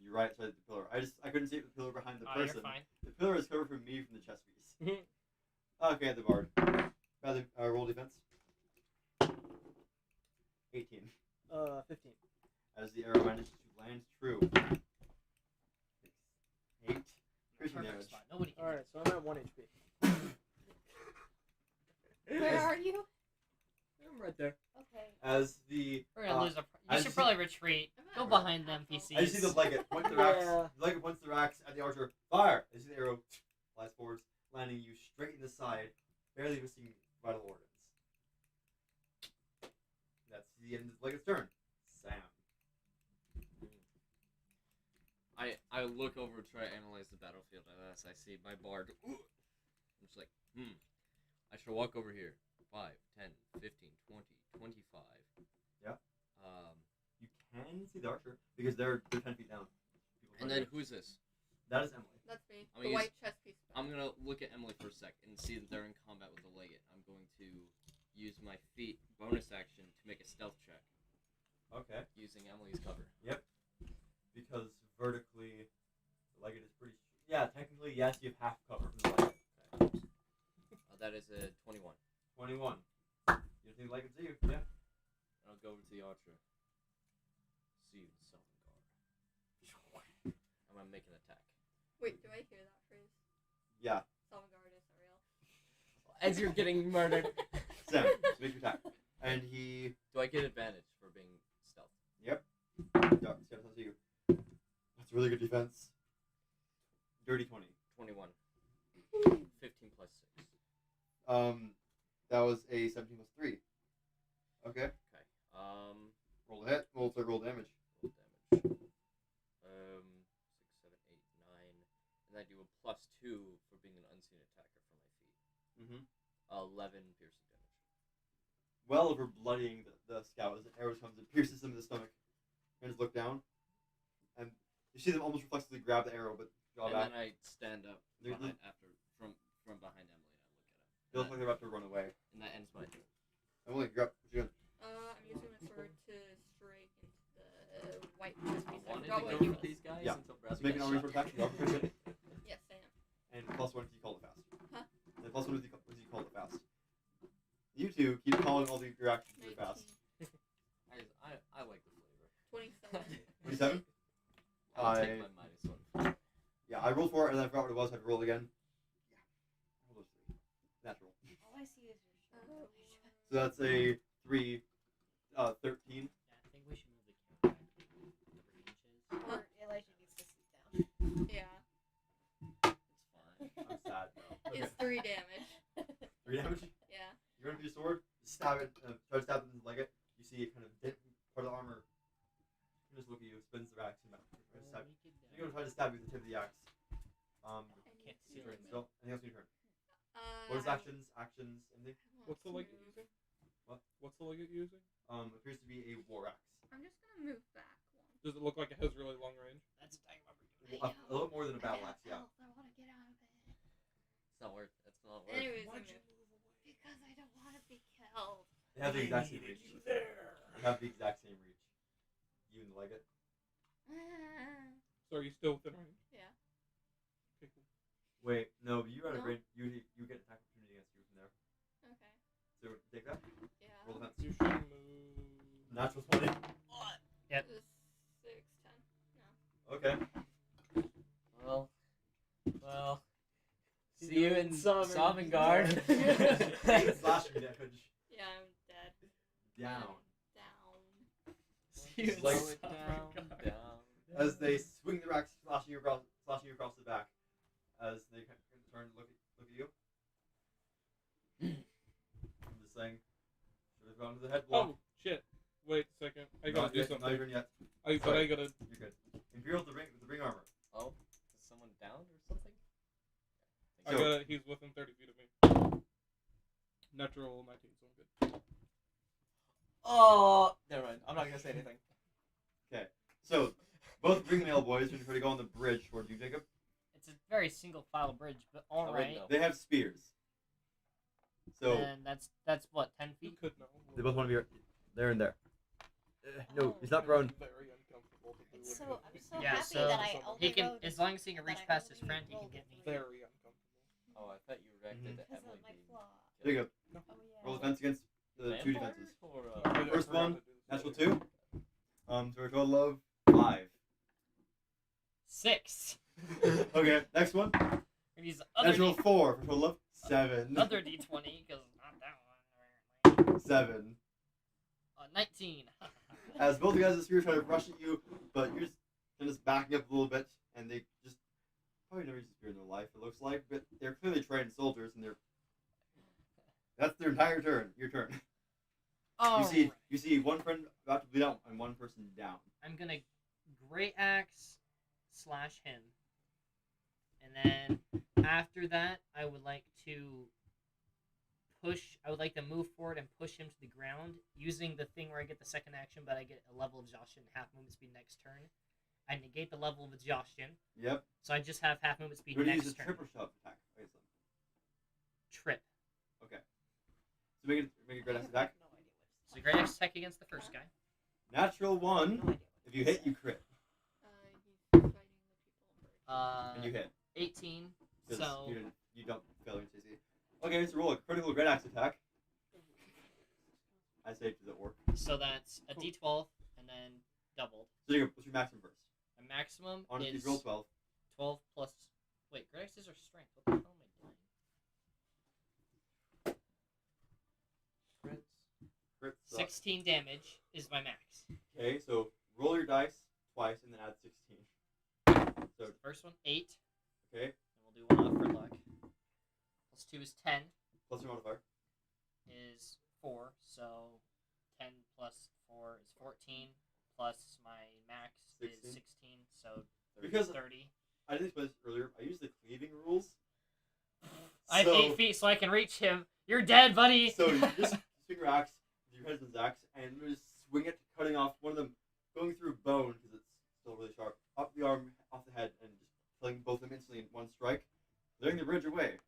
You're right outside the pillar. I couldn't see the pillar behind the Oh, person. you're fine. The pillar is covered from me from the chest piece. Okay, the bard. Rather, roll defense. 18. 15. As the arrow manages to land true. 8. Piercing Perfect damage. spot. Nobody can. Alright, so I'm at 1 HP. Where are you? I'm right there. Okay. As the We're gonna lose a. I You should just- probably retreat. I'm Go at behind half them, health. PCs. I just see the legate point their axe. Yeah. The legate points their axe at the archer. Fire! I see the arrow flies forwards, landing you straight in the side, barely missing vital organs. That's the end of the legate's turn. Sam. I look over, try to analyze the battlefield, and as I see my bard, I'm just like, I shall walk over here. 5, 10, 15, 20, 25. Yeah. Um, You can see the archer because they're 10 feet down. People and try then to- who's this? that is Emily. That's me. I'm The gonna white chest piece. I'm gonna look at Emily for a sec and see that they're in combat with the legate. I'm going to use my feat bonus action to make a stealth check Okay. using Emily's cover. Because vertically, the legate is pretty. Yeah, technically, yes, you have half cover from the legate. Okay. That is a 21. 21. You don't think the legate see you? Yeah. I'll go over to the archer. See you, Salvador. And I'm making an attack. Wait, do I hear that phrase? Yeah. Salvagard is real. As you're getting murdered. Sam, so make your attack. And he. Do I get advantage for being stealth? Yep. Yeah, Sam, that's you. That's really good defense. Dirty 20. 21. 15 plus 6. That was a 17 plus 3. Okay. Okay. Roll a hit. Roll damage. Roll damage. 6, 7, 8, 9. And I do a plus 2 for being an unseen attacker for my feet. 11 piercing damage. Well over bloodying the scout as an arrow comes and pierces them in the stomach. And just look down. And you see them almost reflexively grab the arrow, but draw And back. then I stand up They're- behind, from behind Emily They look like they're about to run away. and that ends my turn. Emily, grab. What you doing? I'm using my sword to strike into the white chest I piece. wanted to forgot go what he with was. these guys Yeah. until Let's Bradley make an got army shot. for attack. You are good. Yes, I am. And plus 1 if you call it fast. Huh? And plus 1 if you call it fast. You two keep calling all your actions really fast. 19, I like the flavor. 27. 27? I'll take my -1. Yeah, I rolled for it and then I forgot what it was. I had to roll again. Yeah. Roll those 3. Natural. All I see is your shirt. So that's a 3, 13. Yeah, I think we should move the camera back a couple inches. Or Elijah needs to sit down. Yeah. It's fine. I'm sad though. It's 3 damage. 3 damage? Yeah. You run up your sword, stab it, try to stab it in the legate. You see it kind of dent part of the armor. You just look at you, spins the axe, and try to stab you. You're gonna try to stab you with the tip of the axe. Can't see Your turn it. still. Anything else on your turn? Uh, Bonus I actions, anything? want What's the to legate move. using? What? What's the legate using? Appears to be a war axe. I'm just gonna move back one. Does it look like it has really long range? That's a dagger rubber. A little more than a battle axe, yeah. I want to get out of it. It's not worth it. It's not worth it. Anyways, Why'd you anyways. move away? Because I don't want to be killed. They have the exact same needed reach. you there. They have the exact same reach. You and the Leggett. So are you still within range? Yeah. Okay, cool. Wait, no, but you are No. a great. You get attack opportunity against you from there. Okay. So take that. Yeah. Roll the fence. You should move. Natural 20. Yep. It was 6, 10. No. Okay. Well. See See you you in in Sovngarde. Sovngarde. Slashing damage. Yeah, I'm dead. Down. Down. See you in Like- Sovngarde. Down. As they swing the axe, slashing you across the back. As they turn to look at you. I'm just saying. Should have gone to the head block. Oh shit! Wait a second. I gotta Not do yet, something. Not even yet. But I Sorry. gotta. You're good. Imperial with the ring armor. Oh, is someone down or something? I So- gotta. He's within 30 feet of me. Natural 19, so I'm good. Oh, never mind. I'm not gonna say anything. So, both ringmail boys are going to go on the bridge towards you, Jacob. It's a very single file bridge, but all I right. wouldn't know. They have spears. So, And that's what 10 You feet. could know. they both want to be there and there. No, Oh, he's not prone. Very uncomfortable to do It's it so with I'm me. so Yeah, happy so that I only He can, rode as long as he can that reach I past his only friend, he can rolled get me. three. Very uncomfortable. Oh, I thought you reacted to because Emily of my being flaw. Jacob, Oh yeah. roll defense against the two vampire defenses. or I First forgot one, to do this Natural earlier. 2. So a total of 5. 6. Okay, next one. And he's other Natural D, 4 for a total of 7. other D20 because not that one. apparently. 7. 19. As both the guys in the spear try to rush at you, but you're just backing up a little bit, and they just probably never used a spear in their life, it looks like, but they're clearly trained soldiers, and that's their entire turn. Your turn. Oh, You see one friend about to bleed out and one person down. I'm gonna great axe slash him, and then after that, I would like to move forward and push him to the ground using the thing where I get the second action, but I get a level of exhaustion, half movement speed next turn. I negate the level of exhaustion, Yep. so I just have half movement speed You're going to next use a turn. triple shot attack. Okay, Trip. so make a great axe attack. No idea what So great axe attack against the first guy. Natural 1. No idea what If you hit, you crit. He's fighting the people. And you hit. 18. 'Cause So you don't fail your CC. Okay, so roll a critical great axe attack. I say, does it work? so that's a D12 and then doubled. So you go, what's your maximum burst? A maximum On if is you roll 12. 12 plus. Wait, great axes are strength. What the hell am I doing? Crit sucks. 16 damage is my max. Okay, so roll your dice twice and then add 16. So, The first one 8, okay, and we'll do one off for luck. Plus 2 is 10. plus your modifier. Is 4, so 10 plus 4 is 14, plus my max 16. is 16, so Because 30. I didn't explain this earlier. I use the cleaving rules. I have So- 8 feet, so I can reach him. You're dead, buddy! So you just swing your axe, your husband's axe, and you just swing it, cutting off one of them, going through bone because it's still really sharp, up the arm, off the head, and just killing both of them instantly in one strike, clearing the bridge away.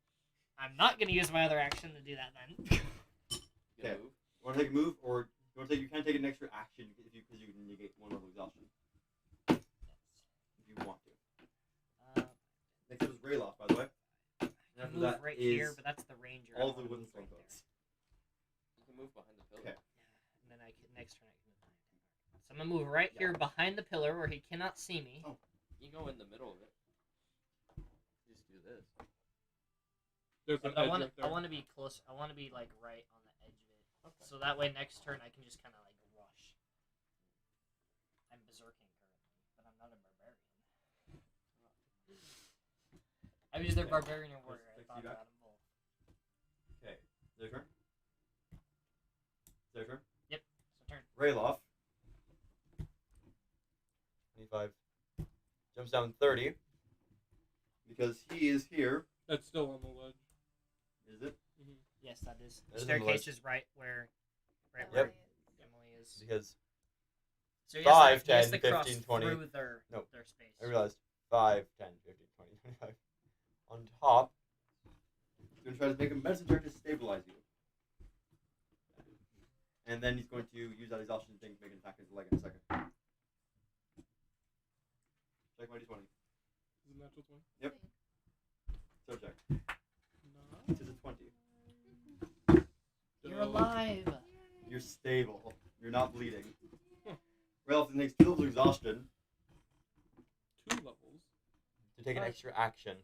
I'm not going to use my other action to do that then. You Okay. move? You want to take a move, or you can take an extra action because you can negate one level exhaustion if you want to. Next up is Rayloff, by the way. And I after move that right is here, but that's the ranger. I all don't the wanna wooden move right stone folks. You can move behind the pillar. Okay. And then I can, next turn I can move behind him. So I'm going to move right here behind the pillar where he cannot see me. Oh. You go in the middle of it. Just do this. There's Yeah, an but edge I right there. want to be close. I want to be like right on the edge of it. Okay. So that way next turn I can just kind of like rush. I'm berserking currently, but I'm not a barbarian. I'm either Okay. barbarian or warrior. I Let's thought take you about them both. Okay. Their turn. Their turn. So turn. Rayloff. 25. Jumps down 30. Because he is here. That's still on the ledge. Is it? Yes, that is. That The is on the staircase ledge. is right where Yep. Emily is. Because So he 5, has to, he has 10, to cross 15, 20. through their No. their space. I realized 5, 10, 15, 20, 25. On top going to try to make a medicine check to stabilize you. And then he's going to use that exhaustion thing to make an attack against the leg in a second. Check my d20. Is it natural 20? Yep. So check. No. It is a 20. You're alive. You're stable. You're not bleeding. Huh. Ralph takes 2 levels of exhaustion 2 levels. to take an extra action.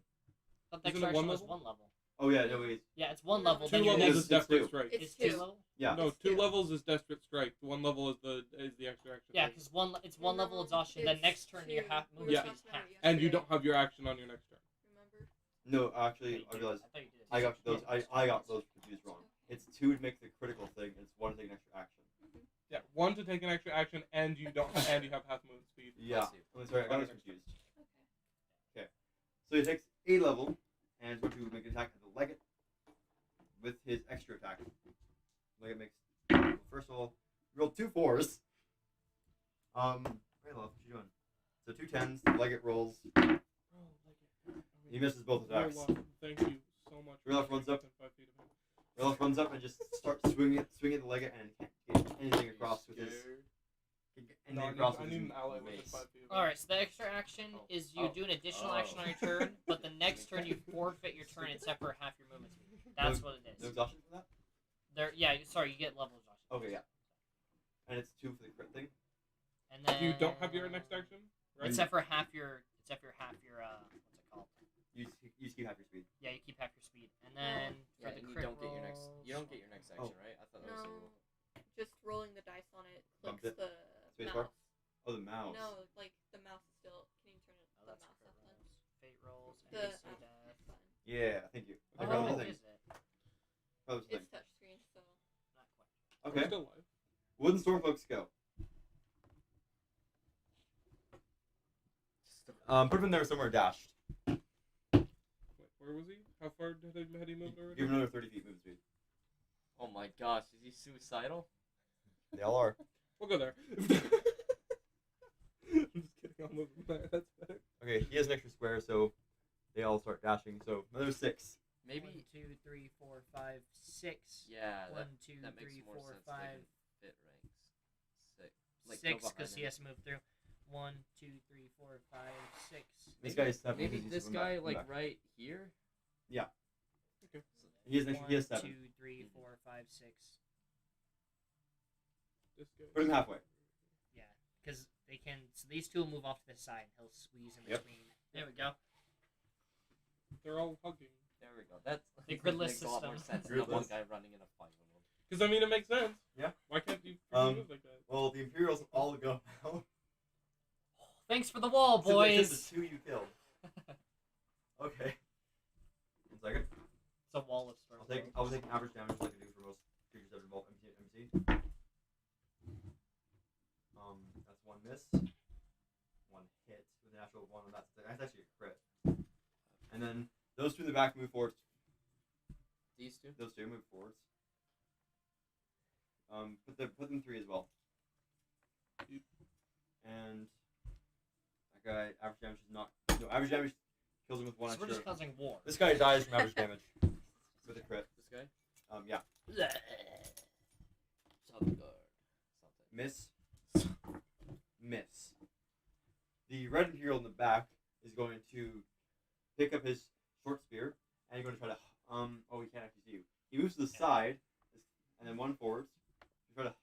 I thought the Isn't it extraction one was level? 1 level. Oh yeah, no wait. Yeah, it's 1 No, level. 2 Then your levels next is Desperate two. Strike. It's is 2. 2 level. Yeah. No, It's 2 two. levels is Desperate Strike. 1 level is the extra action. Yeah, thing. because it's 1 level exhaustion. Then It's next turn your two. half We move were Yeah. speed talking is about half. it And you yesterday. don't have your action on your next turn. Remember? No, actually, I I realized thought you did. I got those. I got those confused wrong. It's 2 to make the critical thing. It's 1 to take an extra action. Yeah, 1 to take an extra action, and you don't, and you have half move speed. Yeah. see. I'm sorry, I got this confused. Okay. So he takes a level and is going to make an attack at the Legate with his extra attack. Legate makes. Well, first of all, roll 2 4s. Right, love, what you doing? So 2 10s. The Legate rolls. He misses both attacks. Thank you so much. Rudolph runs up. within 5 feet of him. Ralph runs up and just starts swinging the Legate and can't get anything across with his. Can't get No, anything across I with need his an ally within mace. 5 feet of him. Alright, so the extra action is you Oh. do an additional Oh. action on your turn, but the next turn you forfeit your turn except for half your movement speed. That's what it No is. exhaustion for that? Sorry, you get level exhaustion. Okay, yeah. And it's 2 for the crit thing. And then You don't have your next action, right? except for half your what's it called? You just keep half your speed. Yeah, you keep half your speed. And then Yeah, for the and you crit don't get your next. rolls- You don't get your next action, right? I thought that was the No, rule. just rolling the dice on it Bump clicks it. the Space mouse. bar? Oh, the mouse. No, like the mouse is still. Can you turn it, Oh, the that's mouse crit up then? rolls, fate rolls, and The AC mouse death. is fine. Yeah, thank you. I Oh, forgot Oh, the thing. is it? That was the It's thing. touchscreen, so. Not quite. I'm Okay. still alive. Wooden Stormfolks go. Put him in there somewhere dashed. Wait, where was he? How far had he moved already? Give him another 30 feet move speed. Oh my gosh, is he suicidal? They all are. We'll go there. I'm just kidding. I'll move him there. That's better. Okay, he has an extra square, so they all start dashing. So another 6. Maybe. 1, 2, 3, 4, 5, 6. Yeah, 1, 2, that makes 3, more 4, sense. 5, Fit ranks. 6. 6 because he has to move through. 1, 2, 3, 4, 5, 6. This guy is 7. Maybe because he's this come guy back- come like back. right here. He has an extra. He has 1, 7. 2, 3, 4, 5, 6. This guy. Put him halfway. Yeah, because they can. So these two will move off to the side. And he'll squeeze in Yep. between. There we go. They're all hugging. There we go. That's The that gridless makes a lot more system. sense than the one Gridless. guy running in a fight with him. Because, I mean, it makes sense. Yeah. Why can't you move like that? Well, the Imperials all go now. Thanks for the wall, Except boys. the 2 you killed. Okay. 1 second. It's a wall of storm. I'll take average damage like I do for most creatures that involve MC. That's 1 miss. 1 hit with an actual 1 on that. That's actually a crit. And then those 2 in the back move forwards. These two. Those 2 move forwards. Put them 3 as well. And that guy average damage is not. No, average damage kills him with 1 So we're extra. just causing war. This guy dies from average damage with a crit. This guy. Yeah. Something good. Something. Miss. Miss. The red Imperial in the back is going to pick up his short spear and he's going to try to. Oh, he can't actually see you. He moves to the side and then 1 forwards. Try to.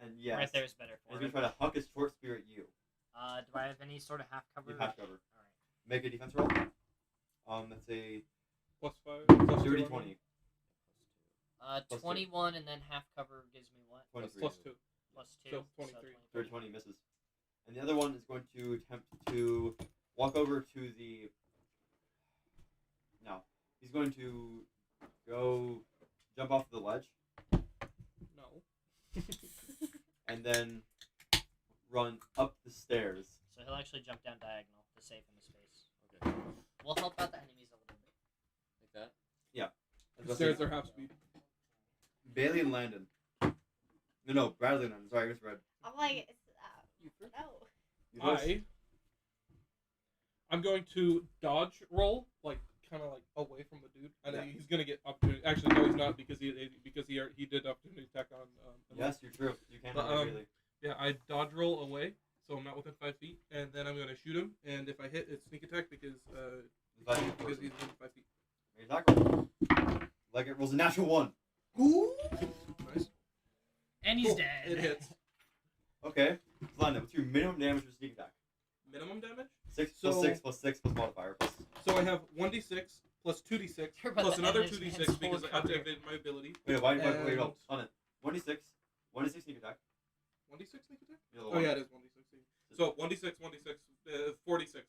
And yes. Right there is better And for he's going to try to huck his short spear at you. Do I have any sort of half cover? You have cover. Alright. Make a defense roll. That's a +5. Plus dirty 2, 20. Plus 2. 21 and then half cover gives me what? 23. Plus 2. Plus 2. So 23. Dirty 20 misses. And the other one is going to attempt to walk over to the. No. He's going to go jump off the ledge No. and then run up the stairs. So he'll actually jump down diagonal to save him a space. Okay. We'll help out the enemies a little bit. Like that. The stairs are half speed. Bailey and Landon. No, Bradley and Landon. Sorry, I misread. I'm like, it's, no. You both- I'm going to dodge roll, like kind of like away from the dude, and Yeah. he's gonna get opportunity. Actually, no, he's not because he did opportunity attack on. Yes, you're true. You can But, really. Yeah, I dodge roll away, so I'm not within 5 feet, and then I'm gonna shoot him. And if I hit, it's sneak attack because because he's within 5 feet. Make an attack roll. Like it rolls a natural 1. Ooh, nice. And he's Cool. dead. It hits. Okay. Fine. What's your minimum damage for sneak attack? Minimum damage. 6 So- plus 6 plus 6 plus modifier. Plus. So I have 1d6 plus 2d6 You're about plus to another end this 2d6 man's because I whole career. activated my ability. Wait, wait, And- hold on it. 1d6 sneak attack. 1d6 sneak attack. The other Oh one. yeah, it is 1d6. So 1d6, 46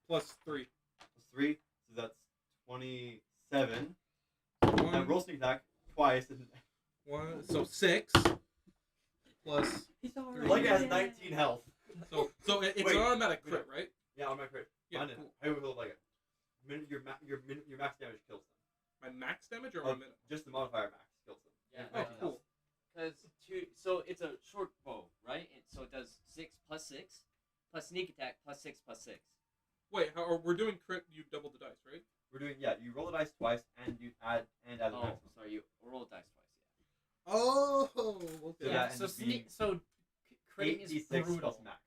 plus 3. Plus 3, so that's 27. One, Now roll sneak attack twice. And so 6 plus. He's already Three. like it has dead. 19 health. So it's Wait, an automatic crit, right? Yeah, on my crit. Yeah, Mine is. cool. I will like it. Your max damage kills them. My max damage or Oh, my minimum? just the modifier max kills them. Yeah. Oh, cool. Because so it's a short bow, right? So it does 6 plus 6 plus sneak attack plus 6 plus 6. Wait, we're doing crit? You double the dice, right? We're doing you roll the dice twice and you add the Oh, maximum. sorry, you roll dice twice. Oh, So okay. that So ends up being critting is 8d6 brutal. plus max.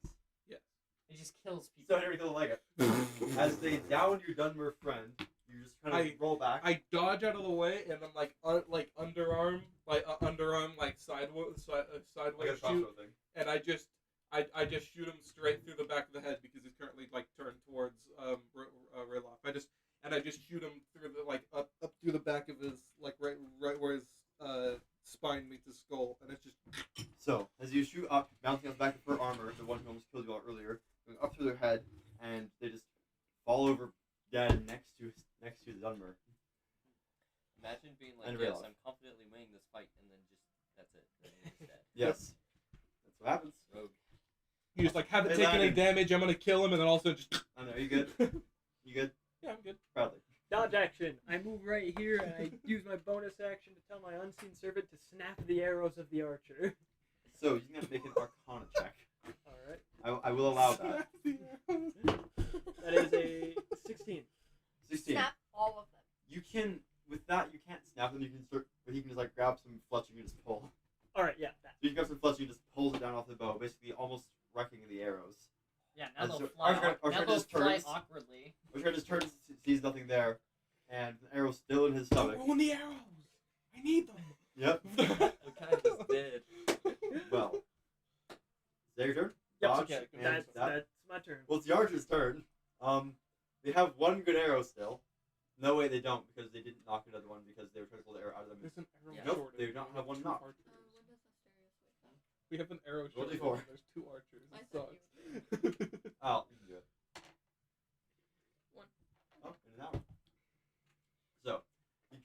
It just kills people. So Henry doesn't like it. As they down your Dunmer friend, you just kind of roll back. I dodge out of the way and I'm like underarm, sideways like a shoot, crossbow thing. and I just shoot him straight through the back of the head because he's currently like turned towards Rayloff. I just shoot him through the up through the back of his right where his spine meets his skull, and it's just So, as you shoot up, bouncing off the back of her armor, the one who almost killed you all earlier, going up through their head, and they just fall over dead next to the Dunmer. Imagine being like, And yes, Rayloff. I'm confidently winning this fight, and then just that's it. Then you're just dead. Yes. That's what happens. Rogue. you just haven't Hey, taken any Landon. damage. I'm gonna kill him, and then also just I know, you good? You good? yeah, I'm good. Proudly. Dodge action. I move right here and I use my bonus action to tell my unseen servant to snap the arrows of the archer. So, you can make an Arcana check. Alright. I will allow that. That is a 16. 16. Snap all of them. You can, with that, you can't snap them, you can start, but he can just grab some fletching and just pull. Alright, yeah, that. So you grab some fletching and just pulls it down off the bow, basically almost wrecking the arrows. Yeah, now And they'll so fly. Archer Now they'll just fly turns. awkwardly. Archer just turns, sees nothing there, and the arrow's still in his stomach. Ruin the arrows. I need them. Yep. We kind of just did. Well. Is that your turn? Yep, Dodge, okay, and That's that. my turn. Well, it's the archer's turn. They have one good arrow still. No way they don't, because they didn't knock another one because they were trying to pull the arrow out of them. There's an arrow Yeah. Nope, shortage. they do not have one Two knock. archers. What does Asterius wake up? We have an arrow Roll shortage. D4. There's 2 archers. I It thought sucks. Oh, you can do it. 1. Oh, in an hour. So, he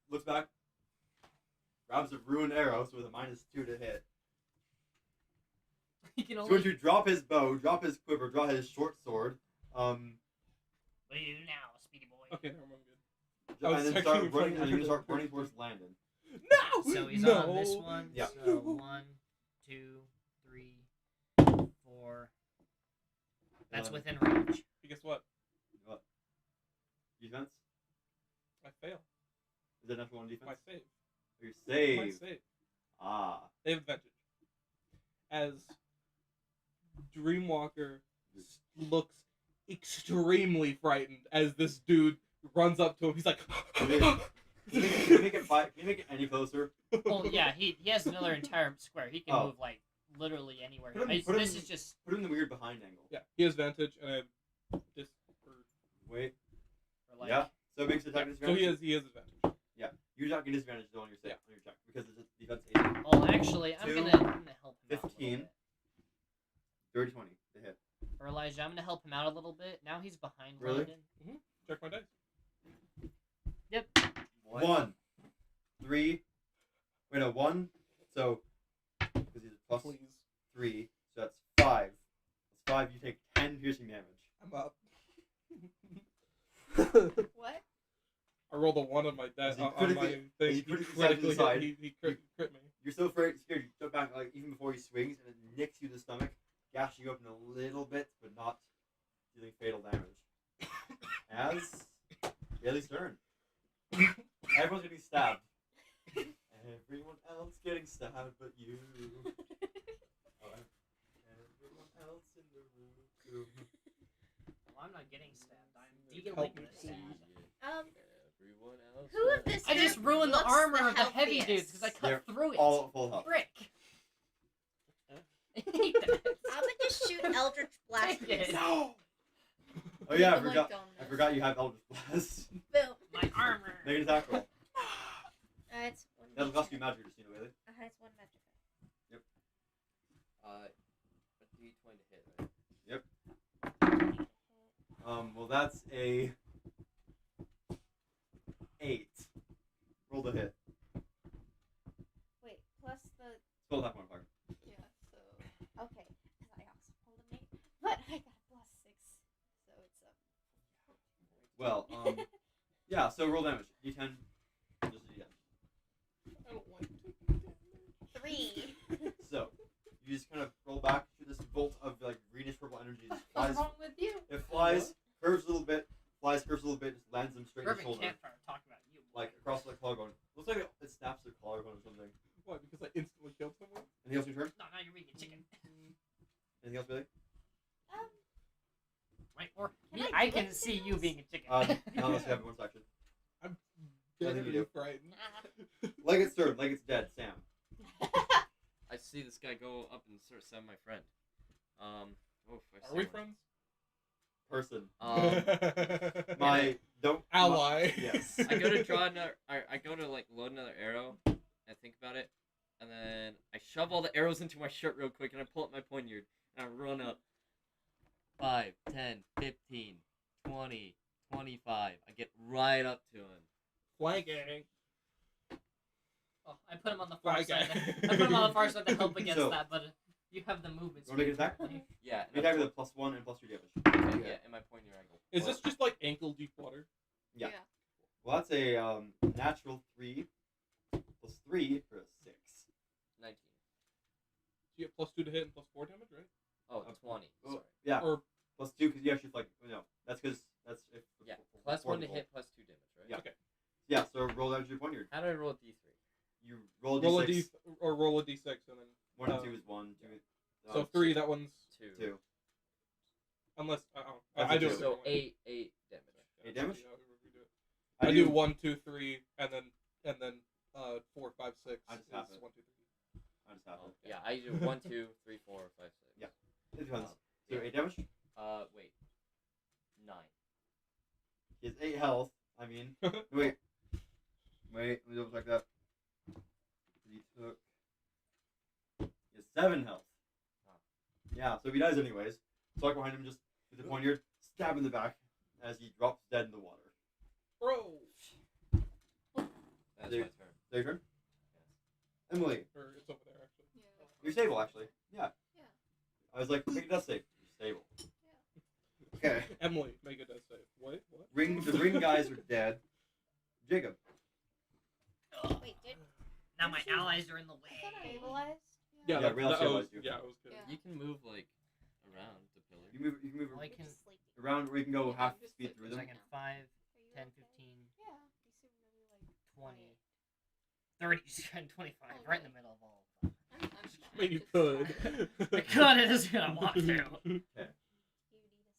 looks back, grabs a ruined arrow, so with a -2 to hit. He can He's only. going to drop his bow, drop his quiver, draw his short sword, What do you do now, speedy boy? Okay, never mind, I'm good. I was and then checking start if running, I and you're going to start heard running it. towards Landon. No. So he's no. on this one. Yeah. So 1, 2, 3, 4. That's within range. But guess what? What? Defense? I fail. Is that enough for one defense? My save. Your My save. save. Ah. They have advantage. As Dreamwalker looks extremely frightened as this dude runs up to him. He's like, Can you make it can you make it any closer? Well, yeah, he has another entire square. He can Oh. move literally anywhere. Put him- This put him- is just Put him in the weird behind angle. yeah, he has advantage, and I have this. Wait. for Yeah. So it makes attack So disadvantage. he has advantage. You're not getting disadvantage though on your Yeah. check because it's a defense 8. Well, actually, I'm 2, gonna help him out a 15. little 30 20. They hit. bit. For Elijah, I'm gonna help him out a little bit. Now he's behind Really? Landon. Check my dice. Yep. 1, 3. Wait, no, 1. So because he's a plus Please. 3, so that's 5. That's 5. You take 10 piercing damage. I'm up. What? I rolled a 1 on my Is he on my critically- thing. is he He critically critically side? hit. He crit me. You're so scared you jump back even before he swings and it nicks you in the stomach, gashing you open a little bit, but not dealing fatal damage. As Bailey's turn. Everyone's getting stabbed. Everyone else getting stabbed but you. Everyone else in the room. Well, I'm not getting stabbed. I'm dealing with stabbed. Everyone else. Who of this I just group ruined the looks armor of the heavy healthiest? dudes because I cut They're through it. all at full health. Frick. I hate that. I'm gonna just shoot Eldritch Blast. Take it. No! Oh yeah, The light on I this. forgot you have Eldritch Blast. Boom. My armor. Make an attack roll. It's one. That'll cost you magic, Christina Bailey. It's one magic. A D20 to hit, right? Well that's a 8. Roll the hit. Wait, plus the. Spell that one part. Yeah, so Okay, because I also rolled an 8, but I got a plus 6, so it's Well, yeah, so roll damage. D10. Just a D10. I don't want to. 3. So, you just kind of roll back to this bolt of like greenish purple energy. Just What's flies. wrong with you? It flies, curves a little bit, curves a little bit, just lands them straight in the Perfect shoulder. campfire talking about you. Like across the collarbone. Looks like it snaps the collarbone or something. Why? Because I instantly killed someone? Anything else in your turn? No, now you're being a chicken. Anything else, Billy? Right? Or Can me, I I do can anything see you else? being a chicken. Not unless you have one section. I'm I think you deadly do. frightened. Like it's turn, like it's dead, Sam. I see this guy go up and start stabbing my friend. Are we friends? Person. My don't ally. Yes. I go to draw another. I go to like load another arrow. I think about it, and then I shove all the arrows into my shirt real quick, and I pull up my poignard, and I run up. 5, 10, 15, 20, 25. I get right up to him. Flanking. Oh, I put him on the far Fly side. guy. I put him on the far side to help against So- that, but you have the movement. Wanna make an attack? speed. Yeah. You And attack I with a +1 and +3 damage. okay, yeah, and my poignard I go. Is this just like ankle deep water? Yeah. Well, that's a natural 3 plus 3 for a 6. 19? So you get +2 to hit and +4 damage, right? Oh, 20. Oh, Sorry. yeah. Or +2 because you actually like no. That's because that's if. Yeah. for +1 to portable. hit, +2 damage, right? Yeah. Okay. Yeah. So roll damage your poignard. How do I roll a D3? You roll a roll a d6. D or roll a D6 and then 1 and uh, 2 is 1. 2. so 3. That one's 2. 2. unless That's I a do two. it. So 8 damage. 8 damage? Yeah, we do it. I do 1, 2, 3, and then 4, 5, 6. I just have is it. 1, 2, 3. I just have Oh, it. yeah, I do 1, 2, 3, 4, 5, 6. Yeah. It depends. Um, So yeah. 8 damage. Wait. 9. He has 8 health. I mean, wait. Let me double check that. He took. He has 7 health. Oh. Yeah, so if he dies anyways, walk behind him just with the poignard, stab in the back as he drops dead in the water. Bro. That's Dude. my turn. Is that your turn? Yes. Emily, Or it's over there actually. Yeah. you're stable actually. Yeah. Yeah. I was like, make a death save. You're stable. Okay. Emily, make a death save. Wait, what? The ring guys are dead. Jacob. Wait, did Now my allies are in the I way. thought stabilized? Yeah, that, real that estate was, was you. yeah, I was good. Yeah. You can move like around the pillar. You can move Well, I can Just sleepy. around, or you can go Yeah, half just speed like through a them. Second, 5, Are you 10, okay? 15, Yeah. You seem really like 20, quiet. 30, and 25. Right in the middle of all of them. I'm I mean, you just could. I could, it is gonna walk through. You need to sleep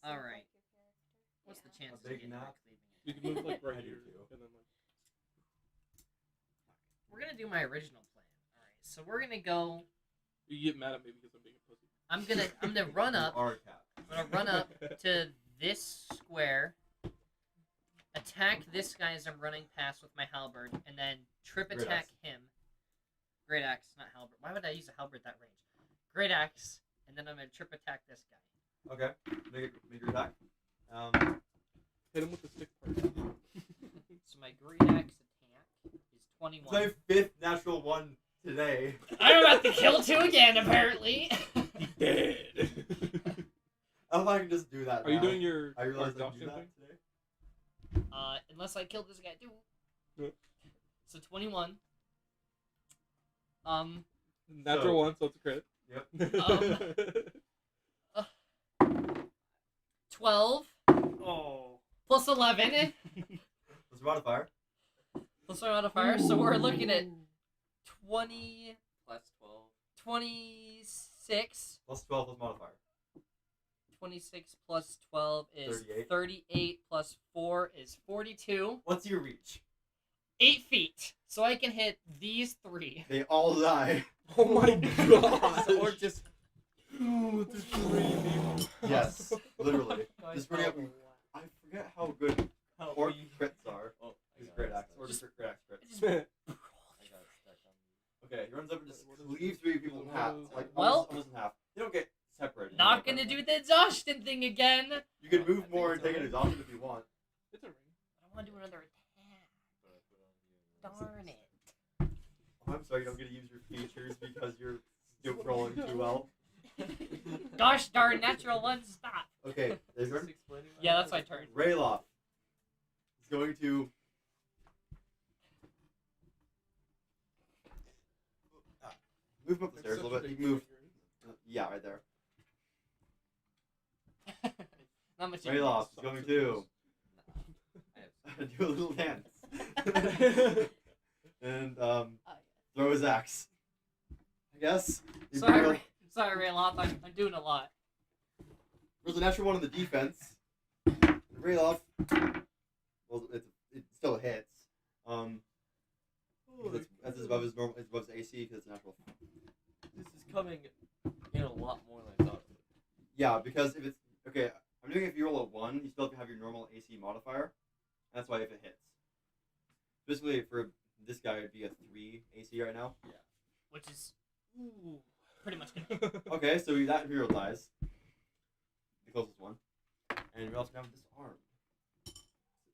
Alright. like your character. What's the Yeah. chance of big getting nap. Rick leaving You it? can move like right I do here, too. and then like. We're gonna do my original plan. Alright, so we're gonna go. You get mad at me because I'm being a pussy. I'm gonna run up. Our cat. I'm gonna run up to this square, attack this guy as I'm running past with my halberd, and then trip Great attack axe. him. Great axe, not halberd. Why would I use a halberd that range? Great axe, and then I'm gonna trip attack this guy. Okay. Make your attack. Hit him with the stick part. So my great axe attack is It's 21. my 5th natural one today. I'm about to kill 2 again, apparently. Dead. I don't know if I can just do that. Are you now. doing your I realized I can exhaustion do that thing? today. Unless I kill this guy too. Yeah. So 21. Natural So- one, so it's a crit. Yep. 12 Oh. plus 11. your modifier. Plus my modifier. So we're looking at 20, Plus 12. 26. Plus 12 plus modifier. 26 plus 12 is 38. 38 plus 4 is 42. What's your reach? 8 feet. So I can hit these 3. They all die. Oh my god! Or just. Ooh, there's 3 people. Yes, literally. Guys, Just bring up. I forget how good Help orc me. crits are. Oh, His great axe. Or just great axe crits. Just I got it stuck on me. Okay, he runs up and just cleaves 3 people in half. Like Well- almost in half. They don't get separated. not gonna do the exhaustion thing again. You can I move think more it's and take an alright. exhaustion if you want. It's a ring. I want to do another attack. But I put on the- Darn it. Oh, I'm sorry, you don't get to use your features because you're rolling too well. Gosh darn, natural one, stop. Okay, there's Just turn. explaining my Yeah, that's my turn. Rayloff is going to. Move him up the stairs a little bit. You can move. Yeah, right there. Not much. Rayloff is going to I have do a little dance and throw his axe. I guess. Sorry, Rayloff, I'm doing a lot. There's a natural one on the defense. Rayloff. Well, it still hits. That's above his normal. It's above his AC because it's natural. This is coming in a lot more than I thought. Yeah, because if it's okay, I'm doing it if you roll a 1, you still have to have your normal AC modifier. That's why if it hits. Basically, for this guy, it'd be a 3 AC right now. Which is pretty much good. Okay, so that hero dies. The closest one. And we also have disarmed.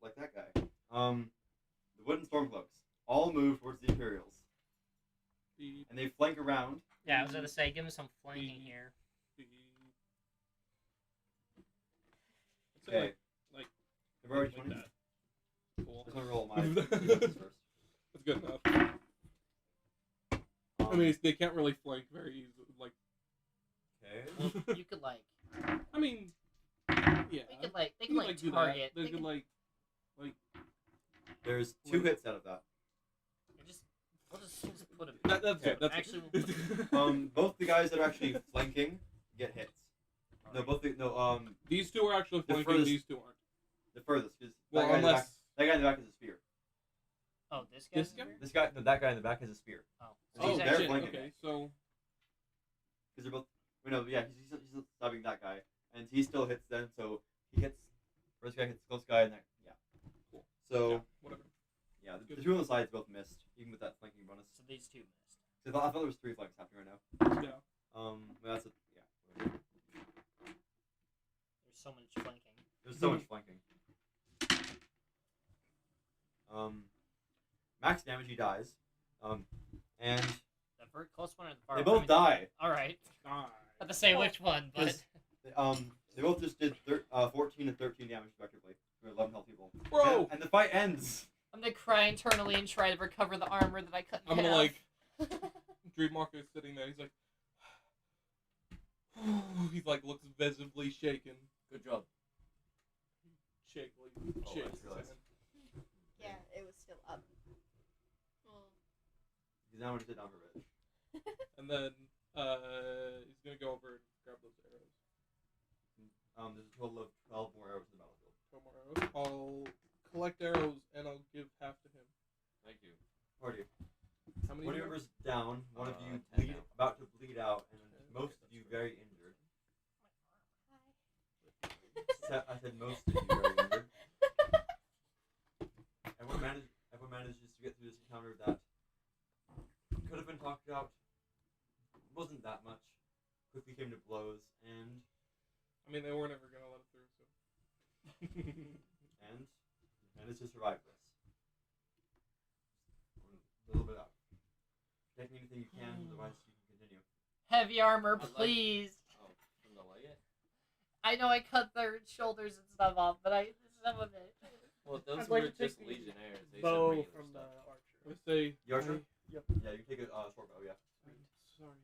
Like that guy. The wooden stormcloaks all move towards the Imperials. And they flank around. Yeah, I was gonna say, give him some flanking here. Okay. Like They've already like 20. that. Cool. Just want to roll my defenses first. That's good enough. I mean, they can't really flank very easily. Like, Okay. Well, you could like, I mean, yeah. they could like, they You can like do that. target. They They could can, like, There's 2 hits out of that. we'll just put him. that's Okay. it. That's Actually, it. we'll Both the guys that are actually flanking get hits. No, both the These two are actually The flanking. furthest- These two aren't. the furthest because Well, that unless guy in the back has a spear. Oh, this guy. This guy? This guy, that guy in the back has a spear. Oh, So Oh, they're shit. flanking Okay, so because they're both. Wait, no, yeah, he's stabbing that guy, and he still hits them. So he hits first guy hits close guy, and that Cool. So yeah, whatever. yeah, the 2 on the sides both missed, even with that flanking bonus. So these two missed. So I thought there was 3 flanks happening right now. Yeah. But that's yeah. There's so much flanking. There's so much flanking. Max damage, he dies. And The very close one or the far they one? both die. All right. Die. Not to say which one, but Yes. They both just did 14 and 13 damage respectively. For 11 health people. Bro! And the fight ends. I'm gonna cry internally and try to recover the armor that I cut in I'm gonna half. like. Dreamwalker is sitting there. He's like. He's like looks visibly shaken. Good job. Shake. Oh, I Shake. just realized. Yeah, it was still up. Well, Because now I'm gonna sit down for a bit. And then he's gonna go over and grab those arrows. There's a total of 12 more arrows in the battlefield. 12 more arrows. I'll collect arrows and I'll give half to him. Thank you. Party. How many? One do you member's down, one of you 10 now. about to bleed out, and most of you very injured. I said most of you very injured. Everyone manages to get through this encounter that could have been talked about. Wasn't that much. Quickly came to blows, and I mean, they weren't ever gonna let it through. So. and managed to survive this. A little bit out. Take anything you can, otherwise you can continue. Heavy armor, I'd like- please. Oh, from the Leggett? I know I cut their shoulders and stuff off, but some of it. Well, those I'd like were to take just the Legionnaires. They said Bow regular from the stuff. archer. I say. The archer? Yep. Yeah, you take a short bow, yeah. I'm sorry.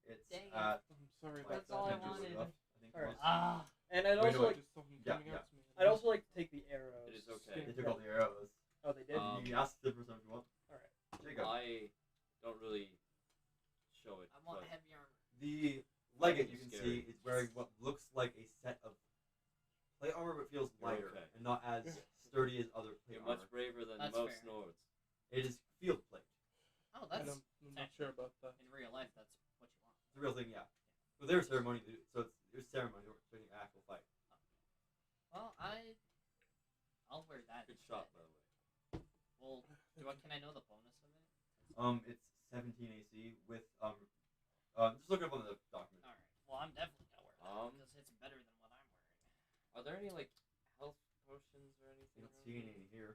It's Dang it. at I'm sorry. like That's all I 10 inches wanted. left, I think. Alright. it was. Ah. And I'd Wait, also no, like Just something Yeah, coming yeah. out to me. I'd also like to take the arrows. It is okay. They took all the arrows. Oh, they did. Um, You asked the person if you want. Alright. Jacob. I don't really show it. I want but heavy armor. The legate you can Scary. see is wearing what looks like a set of plate armor, but feels You're lighter okay. and not as sturdy as other plate You're armor. much braver than That's most fair. Nords. It is field plate. Oh, I'm that's not sure about that. in real life. That's what you want. It's a real thing, yeah. But their ceremony, so it was ceremony. They weren't expecting an actual fight. Well, I'll wear that. Good instead. shot, by the way. Well, can I know the bonus of it? It's 17 AC with just look it up on the document. All right. Well, I'm definitely gonna wear that because it's better than what I'm wearing. Are there any like health potions or anything? You don't around see here? any here.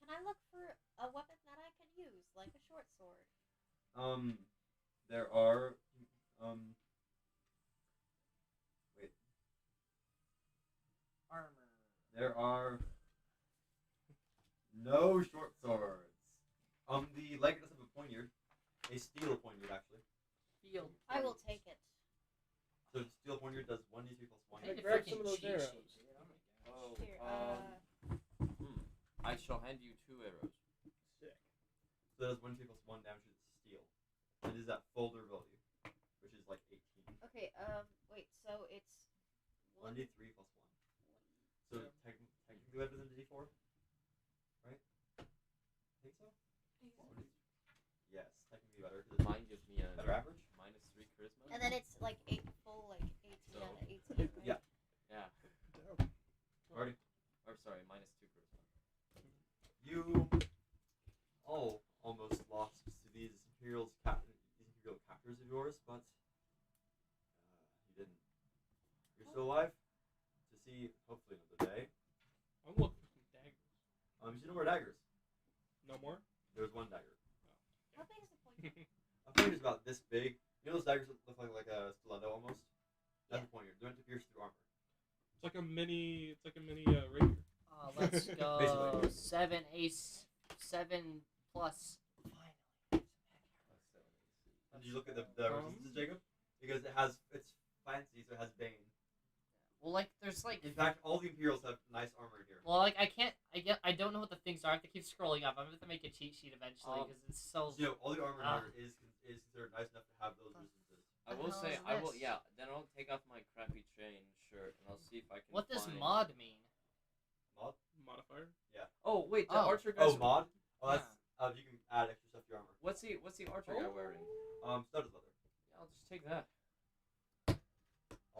Can I look for a weapon that I can use, like a short sword? There are wait. Armor. There are no short swords. The legate does have a poignard, a steel poignard actually. Field. I will take it. So the steel poignard does 1d3 plus 1. I need a grab freaking some of those cheat arrows. sheet, dude. Oh my gosh. Oh, Here, I shall hand you 2 arrows. Sick. So that does 1d3 plus 1 damage to the steel. It is at full durability, which is like 18. okay, wait, so it's 1d3 plus 1. So technically better than the d4, right? I think so. Yes, technically better. 'Cause it's Mine gives me a better average. -3 charisma. And then it's like 18 So, out of 18, right? yeah. Yeah. Already. Or sorry, -2 charisma. You all almost lost to these imperial captors of yours, but you didn't. You're still alive to see hopefully another day. I'm looking for some daggers. You see no more daggers. No more? There's one dagger. How big is the point? A pointer's about this big. You know those daggers that look like a stiletto almost? That's a pointer. They're meant to pierce through armor. It's like a mini rapier. Let's go. Basically. 7 ace, 7 plus. Finally. Did you look at the resistances, Jacob? Because it's fancy, so it has bane. Well, like there's like. In fact, all the Imperials have nice armor in here. Well, like I don't know what the things are. I have to keep scrolling up. I'm gonna have to make a cheat sheet eventually because it's so. So, all the armor in here is considered nice enough to have those resistances. I will hell say, is I will, this? yeah, then I'll take off my crappy chain shirt and I'll see if I can What does find... mod mean? Mod? Modifier? Oh, wait, the Oh. archer guy's... Oh, mod? Oh, that's you can add extra stuff to your armor. What's the archer guy wearing? Studded leather. Yeah, I'll just take that.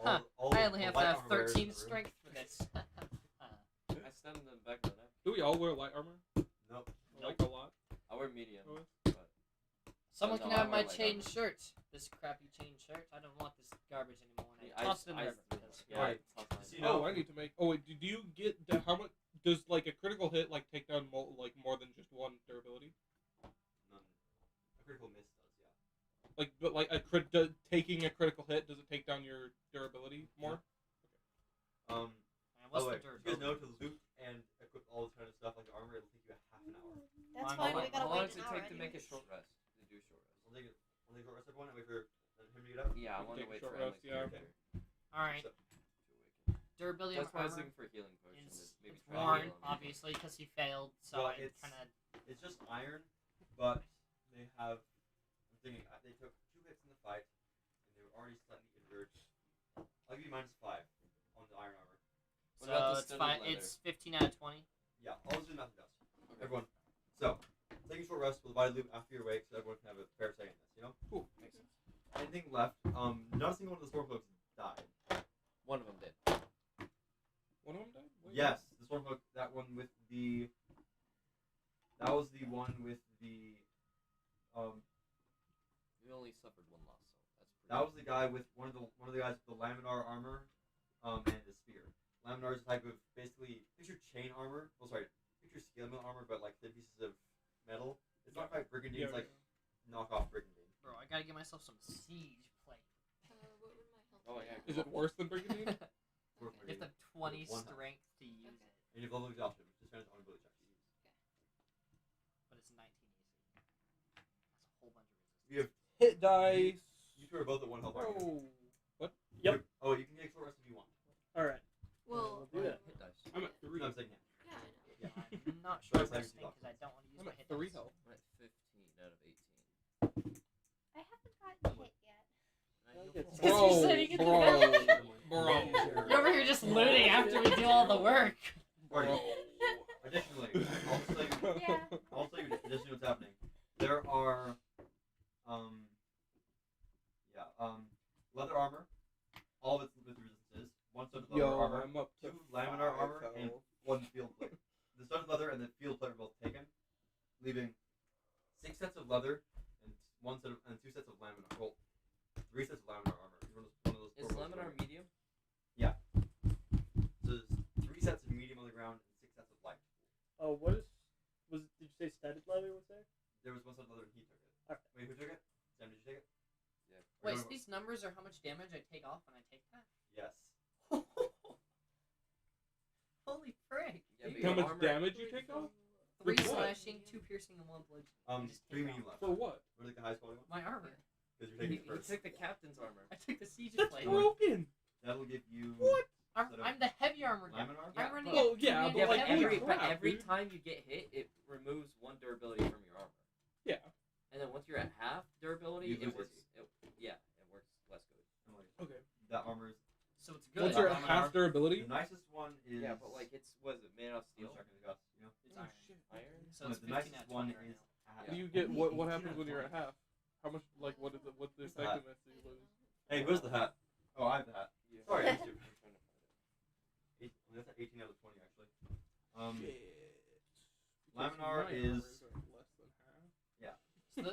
I only the have to light have armor wearers 13 in the room. strength for this. I stand them back on that. Do we all wear light armor? Nope. Like a lot? I wear medium. Oh, But Someone No, can I have my wear light chain armor. shirt. This crappy chain shirt. I don't want this garbage anymore. And I I tossed it in the I- river. because- yeah, Right. I tossed mine. So you know- I need to make. Oh wait, do you get how much? Does like a critical hit like take down more than just one durability? None. A critical miss does, yeah. Like, but like taking a critical hit, does it take down your durability more? And By what's the way, the dirt? you guys know to loot and equip all this kind of stuff like armor, it'll take you a half an hour. That's How fine, long- we gotta How long wait does an it hour take to make a anyways. short rest? To do short rest? We'll take it. We'll take a rest everyone and wait for him to get up. Yeah, I We want to can take a wait short for rest, Alex yeah. to get here. Alright. So- To awaken. Durability That's of why I was armor looking for a healing potion. is Maybe it's try to worn, heal him. obviously, because he failed. So Well, I it's- kind of. It's just iron, but they have. I'm thinking they took 2 hits in the fight, and they were already slightly injured. I'll give you -5 on the iron armor. What about So the it's studded fine. leather? It's 15 out of 20. Yeah, I'll just do nothing else. Okay. Everyone. So, taking a short rest will divide loot after your wake, so everyone can have a fair say in this. You know. Cool. Makes sense. Anything left? Not a single one of the stormcloaks died. One of them did. One of them died. Wait, Yes, the stormcloak. That one with the. That was the one with the. We only suffered one loss, so that's pretty That was the guy with one of the guys with the laminar armor, and the spear. Laminar is a type of basically picture chain armor. Well, sorry, picture scale mill armor, but like thin pieces of metal. It's not quite brigandine. It's like knockoff brigandine. Bro, I gotta get myself some siege plate. What would my health Oh, be yeah. at? Is it worse than brigandine? Worth You have to have 20 One health. strength to use Okay. it, And you have level exhaustion, which depends on ability checks you use. but it's 19 AC. That's a whole bunch of resistance. You have Hit dice. you two are both at 1 health. aren't you? Oh. Yep. Oh, you can take short rest if you want. All right. Well, We'll do that. Hit dice. I'm at 3. No, I'm saying Yeah, I know. yeah. I'm not sure Right, if so this thing because I don't want to use I'm my at hit 3 dice. health. I'm at 15 out of 18. I haven't gotten hit yet. And I Don't heal get full. Because you're sitting in the Bro. You're over here just looting after we do all the work. Party. Additionally, I'll tell you. Yeah. I'll tell you additionally what's happening. There are, leather armor. All of it's with resistances. One studded leather Yo, armor, I'm up to 2 laminar 5 armor, and health. 1 field plate. The studded leather and the field plate are both taken, leaving 6 sets of leather and 2 sets of laminar. Well, 3 sets of laminar armor. One of those. Is laminar medium? So there's 3 sets of medium on the ground and 6 sets of light. Oh, what is? Did you say studded leather was there? There was 1 set of leather and he took it. Alright. Wait, who took it? Sam, did you take it? Yeah. Or Wait, no, so these numbers are how much damage I take off when I take that? Yes. Holy frick! Yeah, but How your much armor- damage you take off? 3 With what? slashing, 2 piercing, and 1 bludgeoning. I just 3 take medium off left. For what? What is the highest quality one? My armor. Because you're He, taking it he first. took the captain's armor. I took the siege That's plate. broken. That'll give you. What? I'm the heavy armor guy. Laminar? I'm running Well, at yeah, 2 but Yeah, but like, heavy holy every, armor. but crap, every dude. time you get hit, it removes 1 durability from your armor. Yeah. And then once you're at half durability, You it lose works. It works less good. I'm like, Okay. that armor's. So it's good. Once you're at Laminar. half durability. The nicest one is. Yeah, but like it's was it made out of Steel. steel? You know? It's Oh, iron. shit. Iron? So it's the 15 nicest out of one 20 right is. now. At, Do you get what? What Only happens 18 when you're out at of half? How much? Like, what is it? What's the What's the hat? effectiveness that you lose? 20. Hey, where's the hat? Oh, I have the hat. Yeah. Sorry, I'm stupid. I'm trying to find it. That's at 18 out of 20 actually. Shit. Laminar Because my is- armor less than half.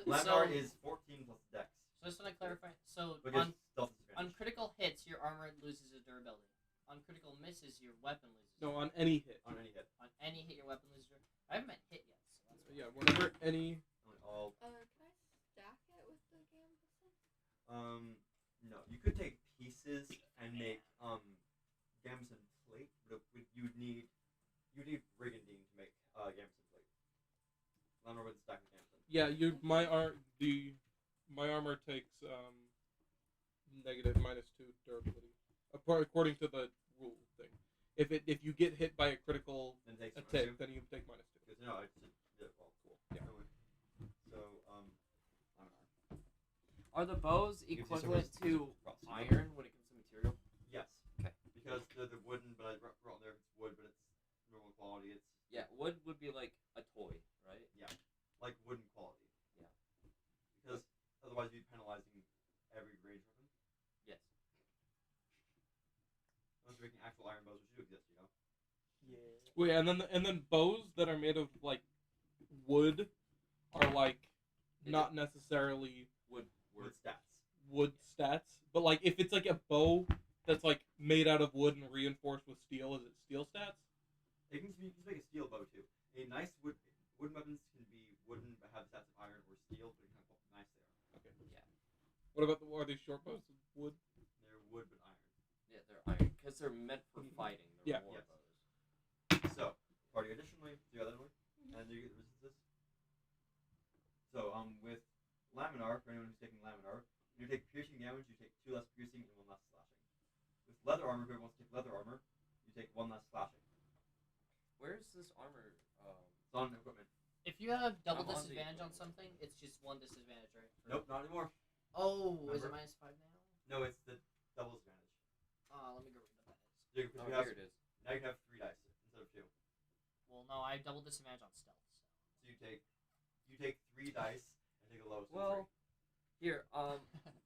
Laminar So is 14 plus dex. just want to clarify. So But on it's stealth on disadvantage. critical hits, your armor loses a durability. On critical misses, your weapon loses. No, on any hit. On any hit. On any hit, your weapon loses. I haven't been hit yet, so that's fine. Yeah, whenever any. Only all. Can I stack it with the gambeson? No. You could take pieces and make gambeson plate, but you'd need brigandine to make gambeson plate. Laminar would stack with gambeson. Yeah, my armor takes negative -2 durability, according to the rule thing. If you get hit by a critical Then takes attack, then you take -2. Good to know. It's well, cool. Yeah. Anyway. So Laminar. Are the bows Gives you some equivalent resistance to across the iron when it comes to material? Yes. Okay. Because they're the wooden, but I wrote on there it's wood, but it's normal quality. It's Yeah, wood would be like a toy, right? like wooden quality. Yeah. Because otherwise you'd be penalizing every range weapon. Yes. Unless you're making actual iron bows, which do exist, you know. Yeah. Well, yeah, and then bows that are made of like wood are like not necessarily Wood. Wood stats. wood stats, but like if it's like a bow that's like made out of wood and reinforced with steel, is it steel stats? You can make a steel bow too. A nice wooden weapons can be wooden but have stats of iron or steel, but kind of nice they are. Okay. Yeah. What about are these short bows? Wood? They're wood but iron. Yeah, they're iron because they're meant for fighting. They're Yeah. war Yes. bows. So, party additionally, do the other one, and do you get the resistances? So, with Laminar, for anyone who's taking Laminar, you take piercing damage, you take 2 less piercing and 1 less slashing. With leather armor, whoever wants to take leather armor, you take 1 less slashing. Where's this armor? It's on equipment. If you have double I'm on the disadvantage on equipment. something, it's just 1 disadvantage, right? Nope, not anymore. Oh, is it Remember? -5 now? No, it's the double disadvantage. Let me go read what that is. Because Oh, you have, here it is. now you can have 3 dice instead of 2. Well, no, I have double disadvantage on stealth. So you take 3 dice and take the lowest of Well, here,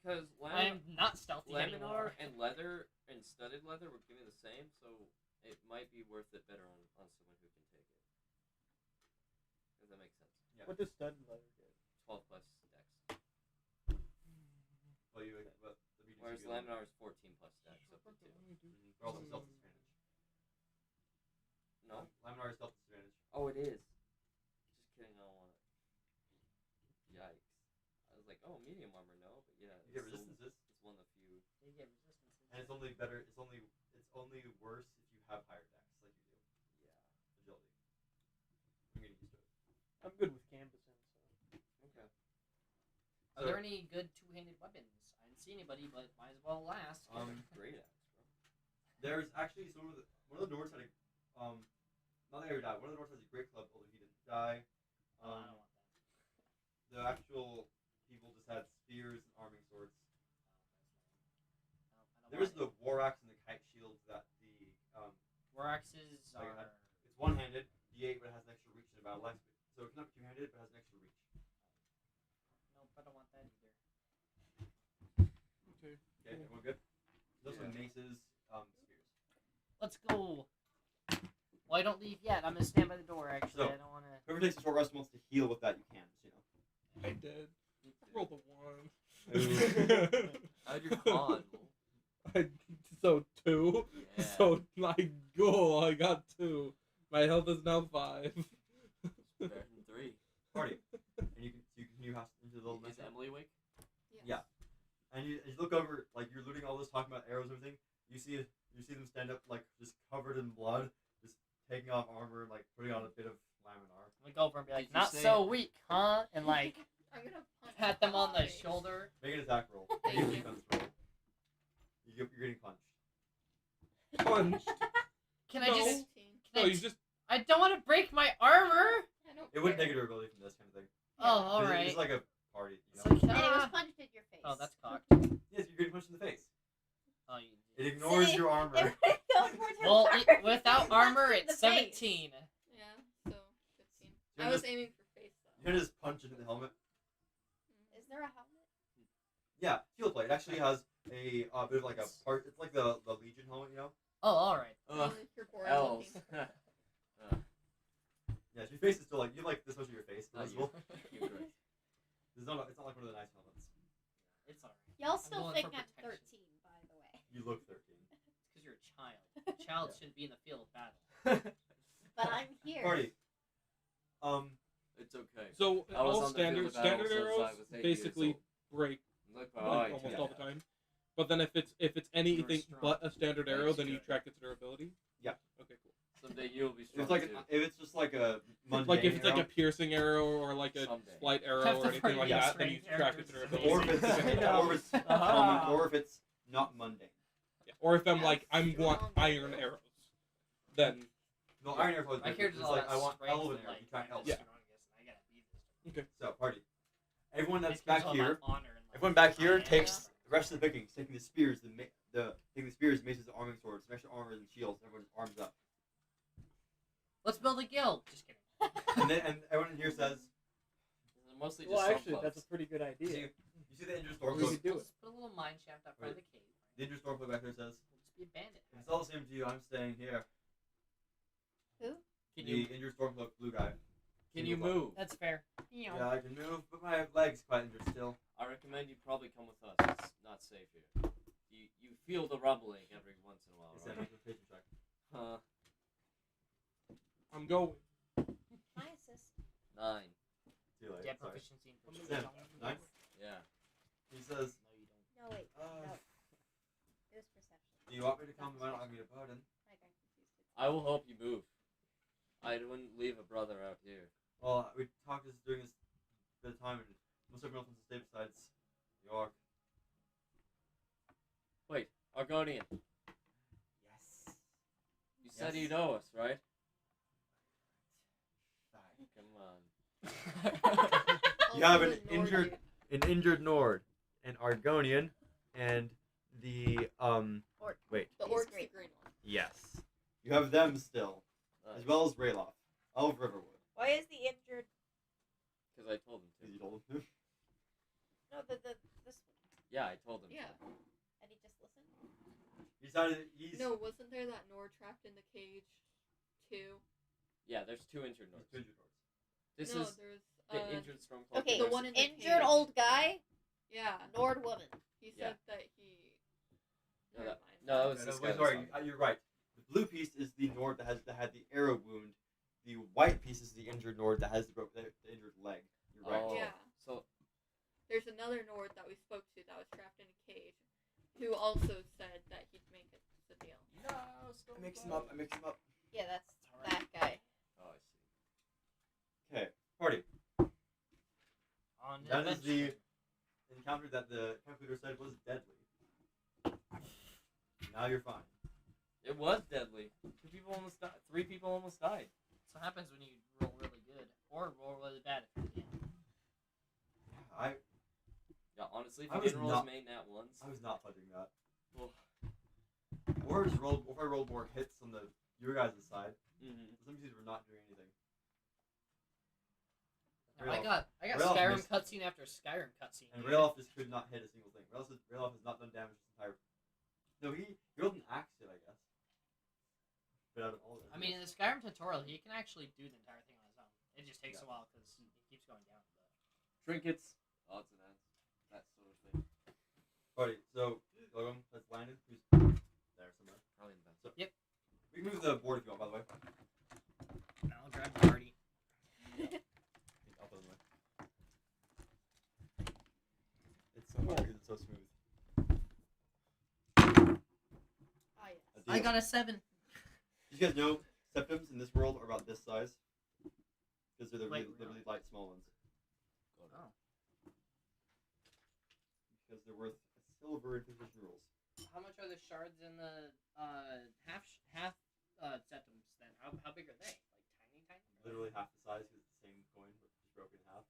because I am not stealthy anymore. laminar and leather and studded leather would give me the same, so it might be worth it better on someone who can take it. Does that make sense? Yeah. What does studded leather get? 12 plus dex. Well, but the medium Whereas should be laminar is 14 plus dex, up to 2. They're also stealth disadvantage. No? Laminar is stealth disadvantage. Oh, it is. Just kidding, I don't want it. Yikes. I was like, oh, medium armor, no, but yeah. You get it's still- resistances, It's one of the few. They get resistances. and it's only better. It's only worse if you have higher dex, like you do. Yeah. Agility. I'm getting used to it. I'm good with canvassing, so. Okay. Are there any good two-handed weapons? I didn't see anybody, but might as well ask. Great axe, bro. There's actually one of the Nords had not that he died. One of the Nords has a great club, although he didn't die. Oh, I don't want that. The actual people just had spears and arming swords. There's the war axe and the kite shields that the War axes like are. it's one-handed, D8, but it has an extra reach in the battle axe. So it's not two-handed, but it has an extra reach. Nope, I don't want that either. Okay. Okay, everyone good? There's also maces, spears. Let's go. Well, I don't leave yet. I'm gonna stand by the door. Actually, So- I don't want to. Whoever takes a short rest wants to heal with that, you can. Just, I did. Roll the one. How'd your con? So 2. Yeah. So I go. I got 2. My health is now 5. Better than 3. Party. And you can house into the little Is mess. Emily awake? Yeah. And you look over, like you're looting all this, talking about arrows and everything. You see them stand up, like just covered in blood, just taking off armor and like putting on a bit of laminar. I'm gonna go over and be like, Did you "Not say- so weak, huh?" And like I'm gonna punch pat them on the face. shoulder. Make an attack roll. Make Thank a you. defense roll. You're getting punched. Punched. Can No. I just? 15. No, Can I, you just. I don't want to break my armor. I don't It wouldn't care. take a durability from this kind of thing. Oh, all It's- right. It's like a party. You It's know? like, And it was ah. punched in your face. Oh, that's cocked. Yes, you're getting punched in the face. Oh, you. It ignores See? your armor. It wouldn't go for your Well, armor. without Punched armor, in the it's face. 17. Yeah, so 15. You're I was just- aiming for face though. You're gonna just punch into the helmet. Is there a helmet? Yeah, shield plate. It actually has a bit of like a part. It's like the Legion helmet, you know. Oh, all right. Ugh. You're bored Elves. looking. Yeah, so your face is still like you have like this much of your face Not visible. you. You great. It's not like one of the nice helmets. It's all right. Y'all I'm still going think for I'm protection. 13, by the way. You look 13. It's because you're a child. A child shouldn't be in the field of battle. But I'm here. Party. It's okay. So I was all on the field standard of battle since I arrows was 8 years basically old. break Look, like, alright, almost yeah. all the time. But then if it's anything strong. but a standard arrow, That's then you good. track its durability. Yeah. Okay, cool. Someday you'll be strong If like too. if it's just like a mundane Like if it's like arrow, a piercing arrow or like a Someday. flight arrow Have or to anything like forget that, then you strange track its characters. durability. or if it's Yeah. or if it's common, or if it's not mundane. Yeah. Or if I'm Have like I want strong iron arrows, then No, iron arrow is My different. character's It's all like about I want strength elven and, arrow. like, You track elves. Yeah. strongest, and I gotta beat this. So party. Everyone My that's character's back all here. about honor and, like, Everyone back here I am. takes the rest of the pickings, taking the spears, taking the spears, maces, the arming swords, some extra armor and shields. Everyone just arms up, Let's build a guild. Just kidding. and everyone in here says, Mostly just Well, some actually, that's a clubs. pretty good "You idea. see the injured We stormcloak? could do We'll it. just put a little mine shaft up front of the cave. The injured stormcloak back there says, We'll just be a bandit. if it's all the same to you, I'm staying here." Can The you? injured stormcloak blue guy. Can you move? That's fair. Yeah, I can move, but my leg's quite injured still. I recommend you probably come with us. It's not safe here. You feel the rumbling every once in a while, He said, right? "Make a patient check." I'm going. My assist. 9. Too late. Get Sorry. proficiency in Seven. persuasion. Nine. Yeah. He says, No, you don't. No, wait. uh, No. It was perception. "Do you want me to come? I don't have me a burden." I got confused. I will help you move. I wouldn't leave a brother out here. Well, we talked this during this bit of time, and most everyone else wants to stay besides York. Wait, Argonian. Yes. You said Yes. you know us, right? Fine. Come on. You have Also an the Nord injured- dude. An injured Nord, an Argonian, and the Orc. Wait. The He's orc's the great. green one. Yes. You have them still, as well as Rayloff of Riverwood. Why is the injured? Because I told him Because you to. told him. No, this one. Yeah, I told him Yeah. to. And he just listened. He decided he's. No, wasn't there that Nord trapped in the cage too? Yeah, there's 2 injured He's Nords. two injured Nords. This no, is there's the injured Stormcloak. Okay, The versus- one in the Injured cage. old guy, Yeah, Nord woman. he Yeah. said that he. No, Never that- mind. no, that was No, this no, guy. wait, sorry, you're right. The blue piece is the Nord that had the arrow wound. The white piece is the injured Nord that has the injured leg. You're right. Oh, Yeah. So There's another Nord that we spoke to that was trapped in a cage, who also said that he'd make it the deal. no, I mix them up. Yeah, that's that guy. Oh, I see. Okay, party. On That is the adventure. encounter that the camp leader said was deadly. Now you're fine. It was deadly. 2 people almost died. 3 people almost died. That's what happens when you roll really good or roll really bad if you can. Yeah, honestly, if I you was didn't roll not- as many nat ones, I was not touching that. well, Or just rolled. If I rolled more hits on your guys' side, mm-hmm. some of these were not doing anything. I got Rail Skyrim missed. cutscene after Skyrim cutscene. And dude. Rayoff just could not hit a single thing. Rayoff has not done damage this entire. No, he rolled an axe hit, I guess. But out of all of it, I mean, in the Skyrim tutorial, he can actually do the entire thing on his own. It just takes a while because he keeps going down. Trinkets, odds and ends, that sort of thing. alright, so Logan has landed. Who's there somewhere? Probably in the best. So, Yep. We can move the board if you want, by the way. I'll grab the party. I'll put it away. It's so hard because it's so smooth. Ah, yes. A I deal. got a 7. You guys know septums in this world are about this size? Because they're the Wait, really, the really light, small ones. Oh. Because they're worth a silver in position rules. How much are the shards in the half septums then? How big are they? Like tiny? Literally half the size because it's the same coin, but just broken in half.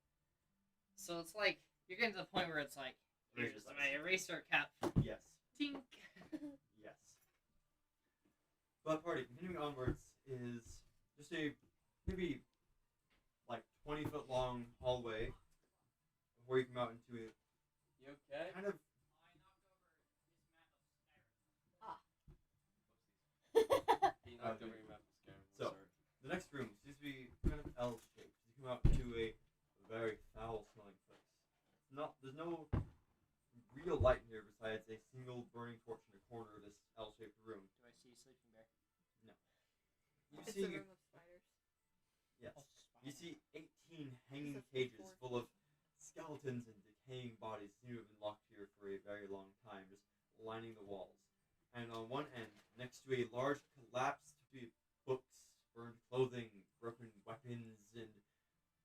So it's like you're getting to the point where it's like here's Eraser my eraser cap. Yes. Tink. Yes. But party, continuing onwards, is just a maybe like 20-foot long hallway before you come out into a You okay? kind of He knocked over your map of Skyrim. So- the next room seems to be kind of L-shaped. You come out to a very foul-smelling place. There's no real light here besides a single burning torch in the corner of this L-shaped room. Do I see Sleeping Bear? You It's see, a room of spiders. yes, Oh, you see 18 hanging It's a cages fourth. full of skeletons and decaying bodies seem to have been locked here for a very long time, just lining the walls. And on one end, next to a large collapsed books, burned clothing, broken weapons, and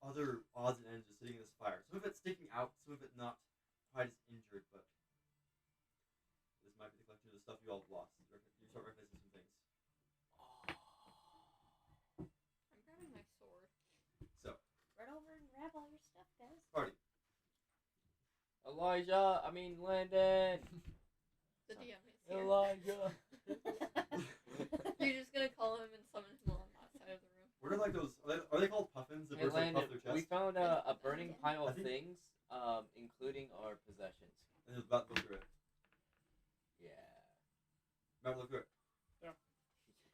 other odds and ends just sitting in this fire. Some of it sticking out, some of it not quite as injured, but this might be the collection of the stuff you all have lost. You start recognizing some things. I'm grabbing my sword. So, Run over and grab all your stuff, guys. party. Landon! The DM is here. Elijah! You're just gonna call him and summon him on that side of the room. What are like those? Are they called puffins? The Hey birds that Landon, puff their chest? we found a burning pile I of think- things, including our possessions. And just about to look through it. Yeah. About to look through it. Yeah.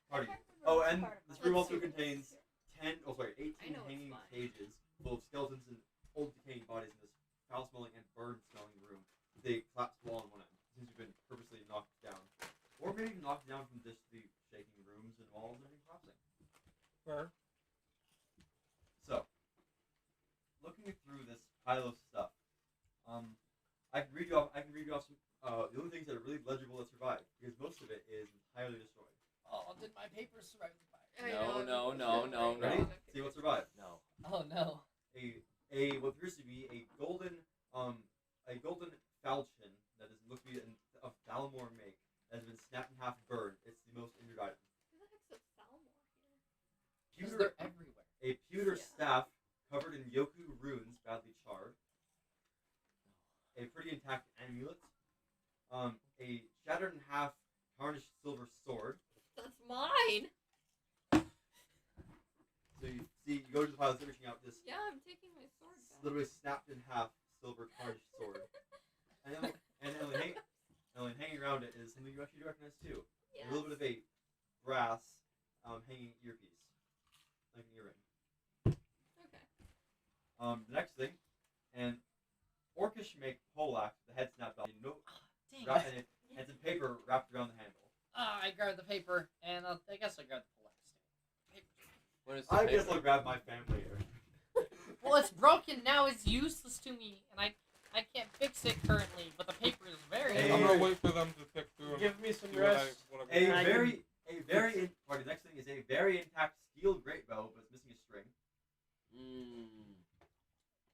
Party. I can't remember Oh, which and part of this my- room Let's also see what contains this is. 18 I know it's hanging fine. cages full of skeletons and old decaying bodies in this foul-smelling and burn-smelling room. They collapsed wall on one end. It seems to have been purposely knocked down. Or maybe knocked down from just the shaking rooms and walls and collapsing. Fair. So, looking through this pile of stuff, I can read you off some, the only things that are really legible that survive, because most of it is entirely destroyed. Oh, did my paper survive the fire? I No, know, no, it's no, just no, Ready? like- See what survived. No. Oh no. A what appears to be a golden falchion that is looks to be of Thalamore make that has been snapped in half and burned. It's the most injured item. Who the heck's a Thalmor here? Because Pewter, they're everywhere. a pewter Yeah. staff covered in Yoku runes, badly charred. A pretty intact amulet. A shattered in half tarnished silver sword. That's mine! So you see, you go to the pile, reaching out this Yeah, I'm taking my sword back. literally snapped in half silver tarnished sword. And then hanging around it is something you actually recognize too. Yes. A little bit of a brass hanging earpiece, like an earring. Okay. The next thing, an orcish make poleaxe with the head snapped off. You know, Dang. and it had some paper wrapped around the handle. I grabbed the paper, and I guess I grabbed the poleaxe too. What is the I guess paper? I'll grab my family here. Well, it's broken now. It's useless to me, and I can't fix it currently. But the paper is very. Hey, I'm important. gonna wait for them to pick through and Give me some see what rest. what I A I can- very the next thing is a very intact steel great bow, but it's missing a string.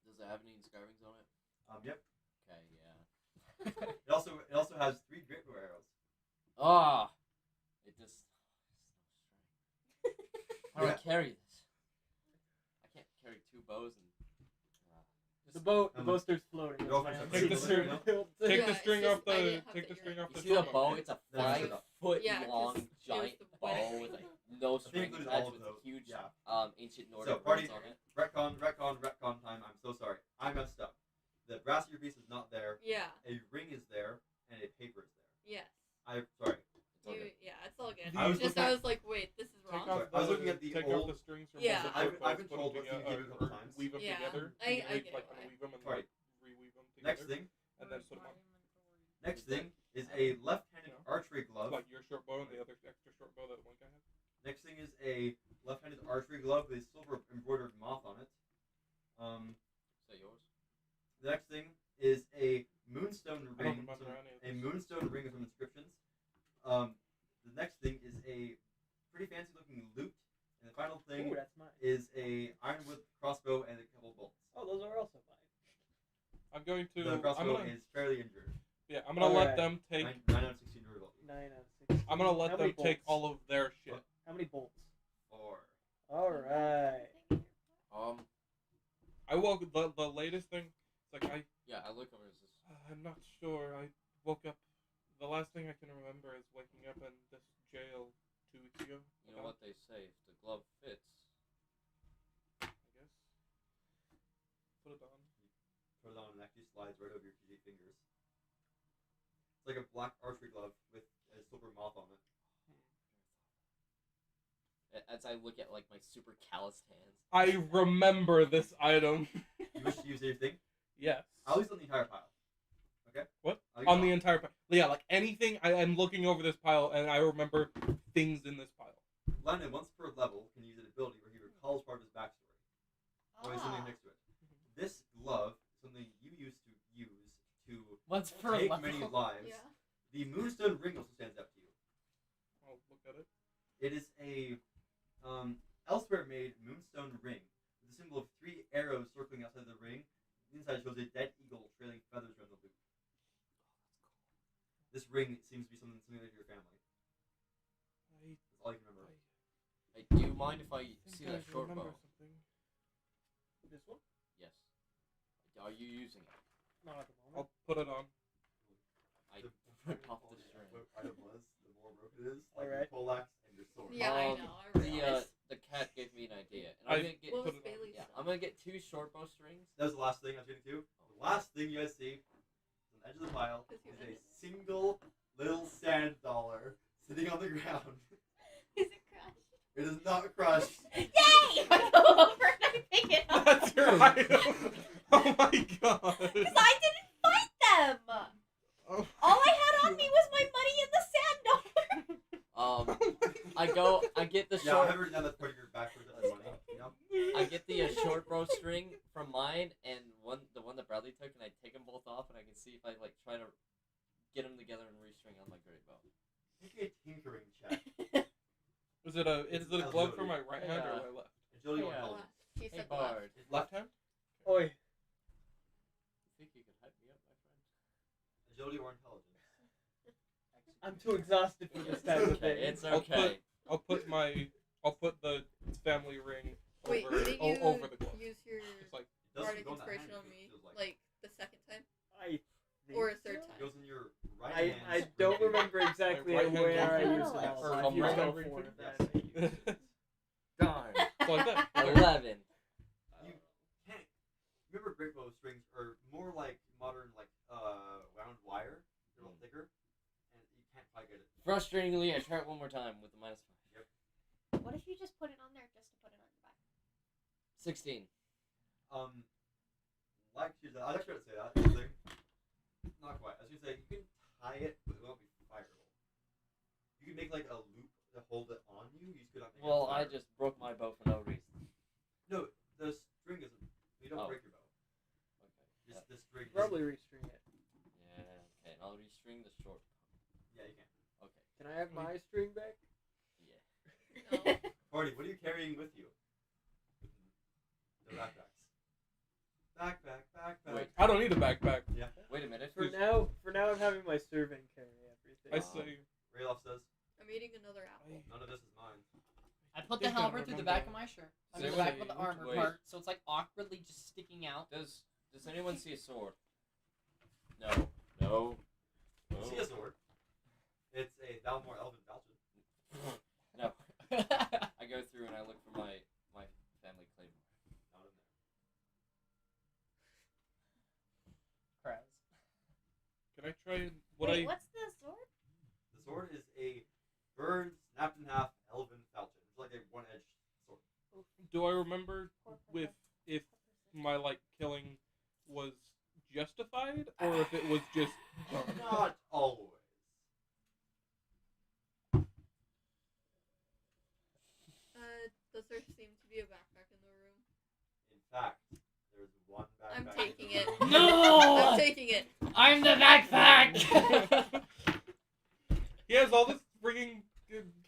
Does it have any inscribings on it? Yep. Okay, yeah. It also has 3 great bow arrows. Ah! It just How do I Yeah. carry this? I can't carry 2 bows and. The bow Um, starts floating. go That's for my it. Take the answer. string. Take Yeah, the it's string just- off I the didn't have take the the string ear. off You the see the short bow? bow. It's a That's 5-foot Yeah, 'cause long it was giant the bow way. with like no string included attached all of with those, huge yeah. ancient Nordic So, party- runes on it. retcon time. I'm so sorry. I messed up. The brass earpiece is not there. Yeah. A ring is there, and a paper is there. Yes. I'm sorry. It's okay. Yeah, it's all good. I was Just looking- I was like, wait, this is Take wrong. off I was looking at the take old- off the strings from Yeah. both the I've short bows, been put told them what you together, give it a couple or times. weave them Yeah, together. I get like why. unweave them and Right. like reweave them together. Next thing. And then put them on. Next thing is a left-handed No. archery glove. Like your short bow and the other extra short bow that one guy had. Next thing is a left-handed archery glove with a silver embroidered moth on it. Is that yours? The next thing is a moonstone I don't ring. remember any of A this. moonstone ring with some inscriptions. The next thing is a pretty fancy-looking lute, and the final thing Ooh, that's mine. is a ironwood crossbow and a couple bolts. Oh, those are also mine. I'm going to. The I'm crossbow gonna. is fairly injured. Yeah, I'm gonna let Alright. them take. 9 out of 16 durability. 9 out of 16. I'm gonna let How them many take bolts? all of their shit. How many bolts? 4. All right. I woke the latest thing. It's like Yeah, I look over. Is this? I'm not sure. I woke up. The last thing I can remember is waking up in this jail 2 weeks ago. You know what they say? If the glove fits. I guess. Put it on. Put it on and it actually slides right over your fingers. It's like a black archery glove with a silver moth on it. As I look at like my super calloused hands. I remember this item. You wish to use anything? Yes. I'll use on the entire pile. Okay? What? I'll use On it the all. entire pile. Yeah, like anything. I'm looking over this pile and I remember things in this pile. Landon, once per level, can use an ability where he recalls part of his backstory. Or something next to it. This glove is something you used to use to Once per take level. many lives. Yeah. The moonstone ring also stands out to you. I'll look at it. It is a elsewhere made moonstone ring with a symbol of 3 arrows circling outside the ring. The inside shows a dead eagle trailing feathers around the loop. This ring seems to be something like your family. That's all you can remember. Hey, do you mind if I see that short bow? Something. This one? Yes. Are you using it? Not at the moment. I'll put it on. I The rip off the string. What item was, the more broken it is, like Alright. your poleaxe and your sword. Yeah, I Um, know. I The realized. the cat gave me an idea, and I I'm gonna get What put was it on. Bailey's yeah, stuff? I'm gonna get 2 short bow strings. That was the last thing I was getting to. The last thing you guys see on the edge of the pile is a single little sand dollar sitting on the ground. Is it crushed? It is not crushed. Yay! I go over and I pick it up. That's your item. Oh my god. Because I didn't fight them. Oh. All I had on me was my money and the sand dollar. I get the Yeah, I short, haven't done that part of your backwards at the money. You know? I get the short bow string from mine, and the one that Bradley took, and I take them both off, and I can see if I like try to get them together and restring on my great bow. Make a tinkering check. Is it a glove for my right hand or Yeah. my left? Agility or Yeah. intelligence. He Hey said left. Bard, Left hand? Oi. you think you could hype me up, my friend? Agility or intelligence. I'm too exhausted for this type of thing. It's I'll okay. I'll put the family ring Wait, over didn't you over the glove. use your It's like It doesn't bardic go in that hand, inspiration on it me feels like the second time I think or a third so? It time? goes in your right I hand. don't remember exactly My right hand where I goes used in it. the all, middle. so if you Right go hand for ring it, Yes. then I use it. Darn. so like that. 11. You can't remember great bow strings are more like modern wound wire. They're a little thicker, and you can't quite get it. Frustratingly, I try it one more time with the -5. What if you just put it on there just to put it on your back? 16. Like I was actually going to say that. Thing. Not quite. I was going to say you can tie it, but it won't be fireable. You can make like a loop to hold it on you. You just could not make Well, it I fire. just broke my bow for no reason. No, the string isn't. You don't Oh. break your bow. Okay. Just the string. Probably restring it. Yeah, okay. And I'll restring the short. Yeah, you can. Okay. Can I have my string back? Yeah. No. Party, what are you carrying with you? The backpacks. Backpack. Wait. I don't need a backpack. Yeah. Wait a minute. For now, I'm having my servant carry everything. I say Rayloff says, I'm eating another apple. none of this is mine. I put think the I halberd through the back of remember. my shirt. I Does mean, the back anyone- of the armor wait. part, so it's like awkwardly just sticking out. Does anyone see a sword? No. No. You see a sword. It's a Valmore Elven Falchion. No. I go through and I look for my family claymore. Not in there. Kraz. Can I try Wait, what's the sword? The sword is a bird snapped in half Elven Falchion. It's like a one-edged sword. do I remember Poor with person. if my killing was justified or if it was just Not always. Does there seem to be a backpack in the room? In fact, there's one backpack. I'm taking in it. the room. No! I'm taking it. I'm the backpack! he has all this freaking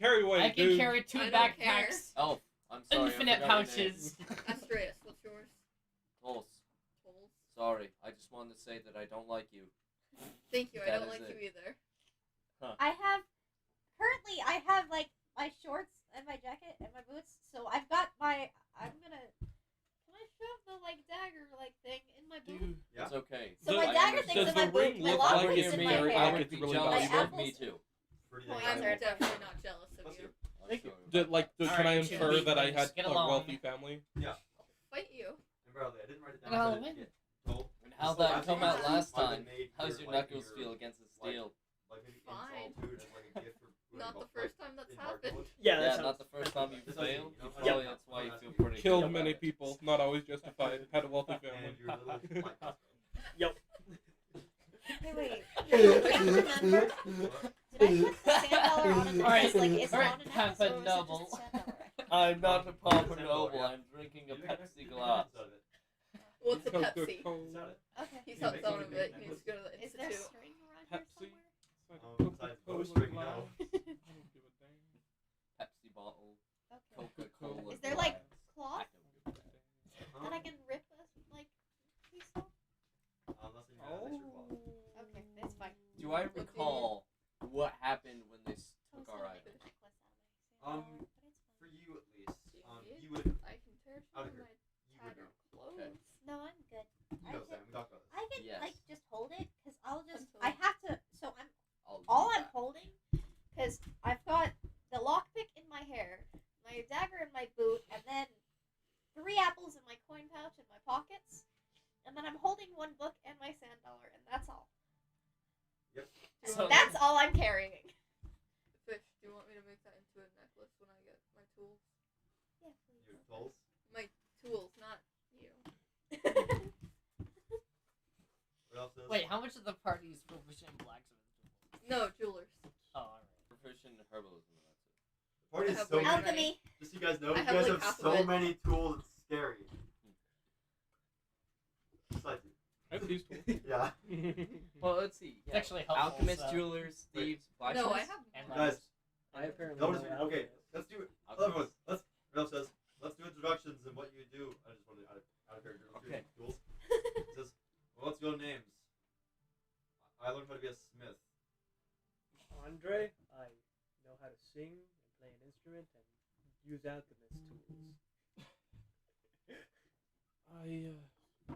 carry weight. I can dude. carry 2 I don't care. backpacks. Oh, I'm sorry. Infinite I forgot your name. pouches. Astreus, what's yours? Tulse. Tolls. Sorry, I just wanted to say that I don't like you. Thank you. I That don't is like it. you either. I have like my shorts and my jacket and my boots. So I've got my. I'm gonna. Can I shove the dagger thing in my boot? Dude, Yeah. It's okay. So The- my dagger understand. thing's Does in my the boot. ring My look lock like pick's it's in made my of hair. like I would it's be really jealous valuable. of me too. Pretty I'm dang valuable. definitely not jealous of Bless you. you. I'll Thank show you. you. can I Alright, infer two that I weaklings, had get a along. wealthy family? Fight you. And Bradley, I didn't write it down. And so I I'll didn't win. get told. And how'd So I that think come my out boot last might have time? been made How's for, your like, knuckles your, feel against the like, steel? Like maybe Fine. insult as like a gift for Not the first time that's in happened. Hardwood. Yeah, Yeah, that not sounds. the first time you This doesn't- failed. you know, Probably yeah. that's why you feel pretty Killed good many about it. people, not always justified. Had a wealthy family. And your little light custom. Hey, wait. I remember. Did I put the sand dollar on a necklace? Alright, Like, is it alright, on a necklace Papa or was it Noble. just a sand dollar? I'm not a Papa Sand Noble. dollar, yeah. I'm drinking a You can Pepsi make glass. sense out of it. What's a Coca-Cola. Pepsi? Is that it? Okay. He's You not make selling something of it. big He needs to go to the Is there institute. string around Pepsi. here Besides bowstring, no. I don't give a damn. Pepsi bottle. somewhere? Okay. Coca-Cola. Is there, like, glass. cloth I don't give a damn. that I can rip a piece off? Unless you have extra cloth. Okay, that's fine. Do I recall what happened when they took I was our gonna make item? a necklace out of my sand dollar, but it's fine. For you at least, Dang you it. would I can tear Out some of of here. my you would tattered know. clothes. No, I'm good. You know, Sam. We talked about this. I can Yes. just hold it because I'll just. Until- I have to. So I'm I'll all do I'm that. holding because I've got the lockpick in my hair, my dagger in my boot, and then 3 apples in my coin pouch in my pockets, and then I'm holding 1 book and my sand dollar, and that's all. Do you So- want- That's all I'm carrying. Fish, do you want me to make that into a necklace when I get my tools? Yeah, please. Your tolls. My tools, not you. What else is? Wait, how much of the party is proficient in blacksmith tools? No, jewelers. Oh, alright. Proficient in herbalism. That's it. The party I is have so way many. too many. Alchemy. Just so you guys know, I you have, guys like, have half of so it. many tools. It's scary. Besides you. I have these tools. Yeah. Well, let's see. It's actually helpful. Alchemists, so. jewelers, thieves, No, I blacksmiths. have. And Guys, letters. I apparently Notice know okay, alchemist. let's do it. Alchemists. Ralph says, let's do introductions and what you do. I just wanted out of character. Okay. Tools. He says, well, what's your names? I learned how to be a smith. Andre, I know how to sing and play an instrument and use alchemist tools.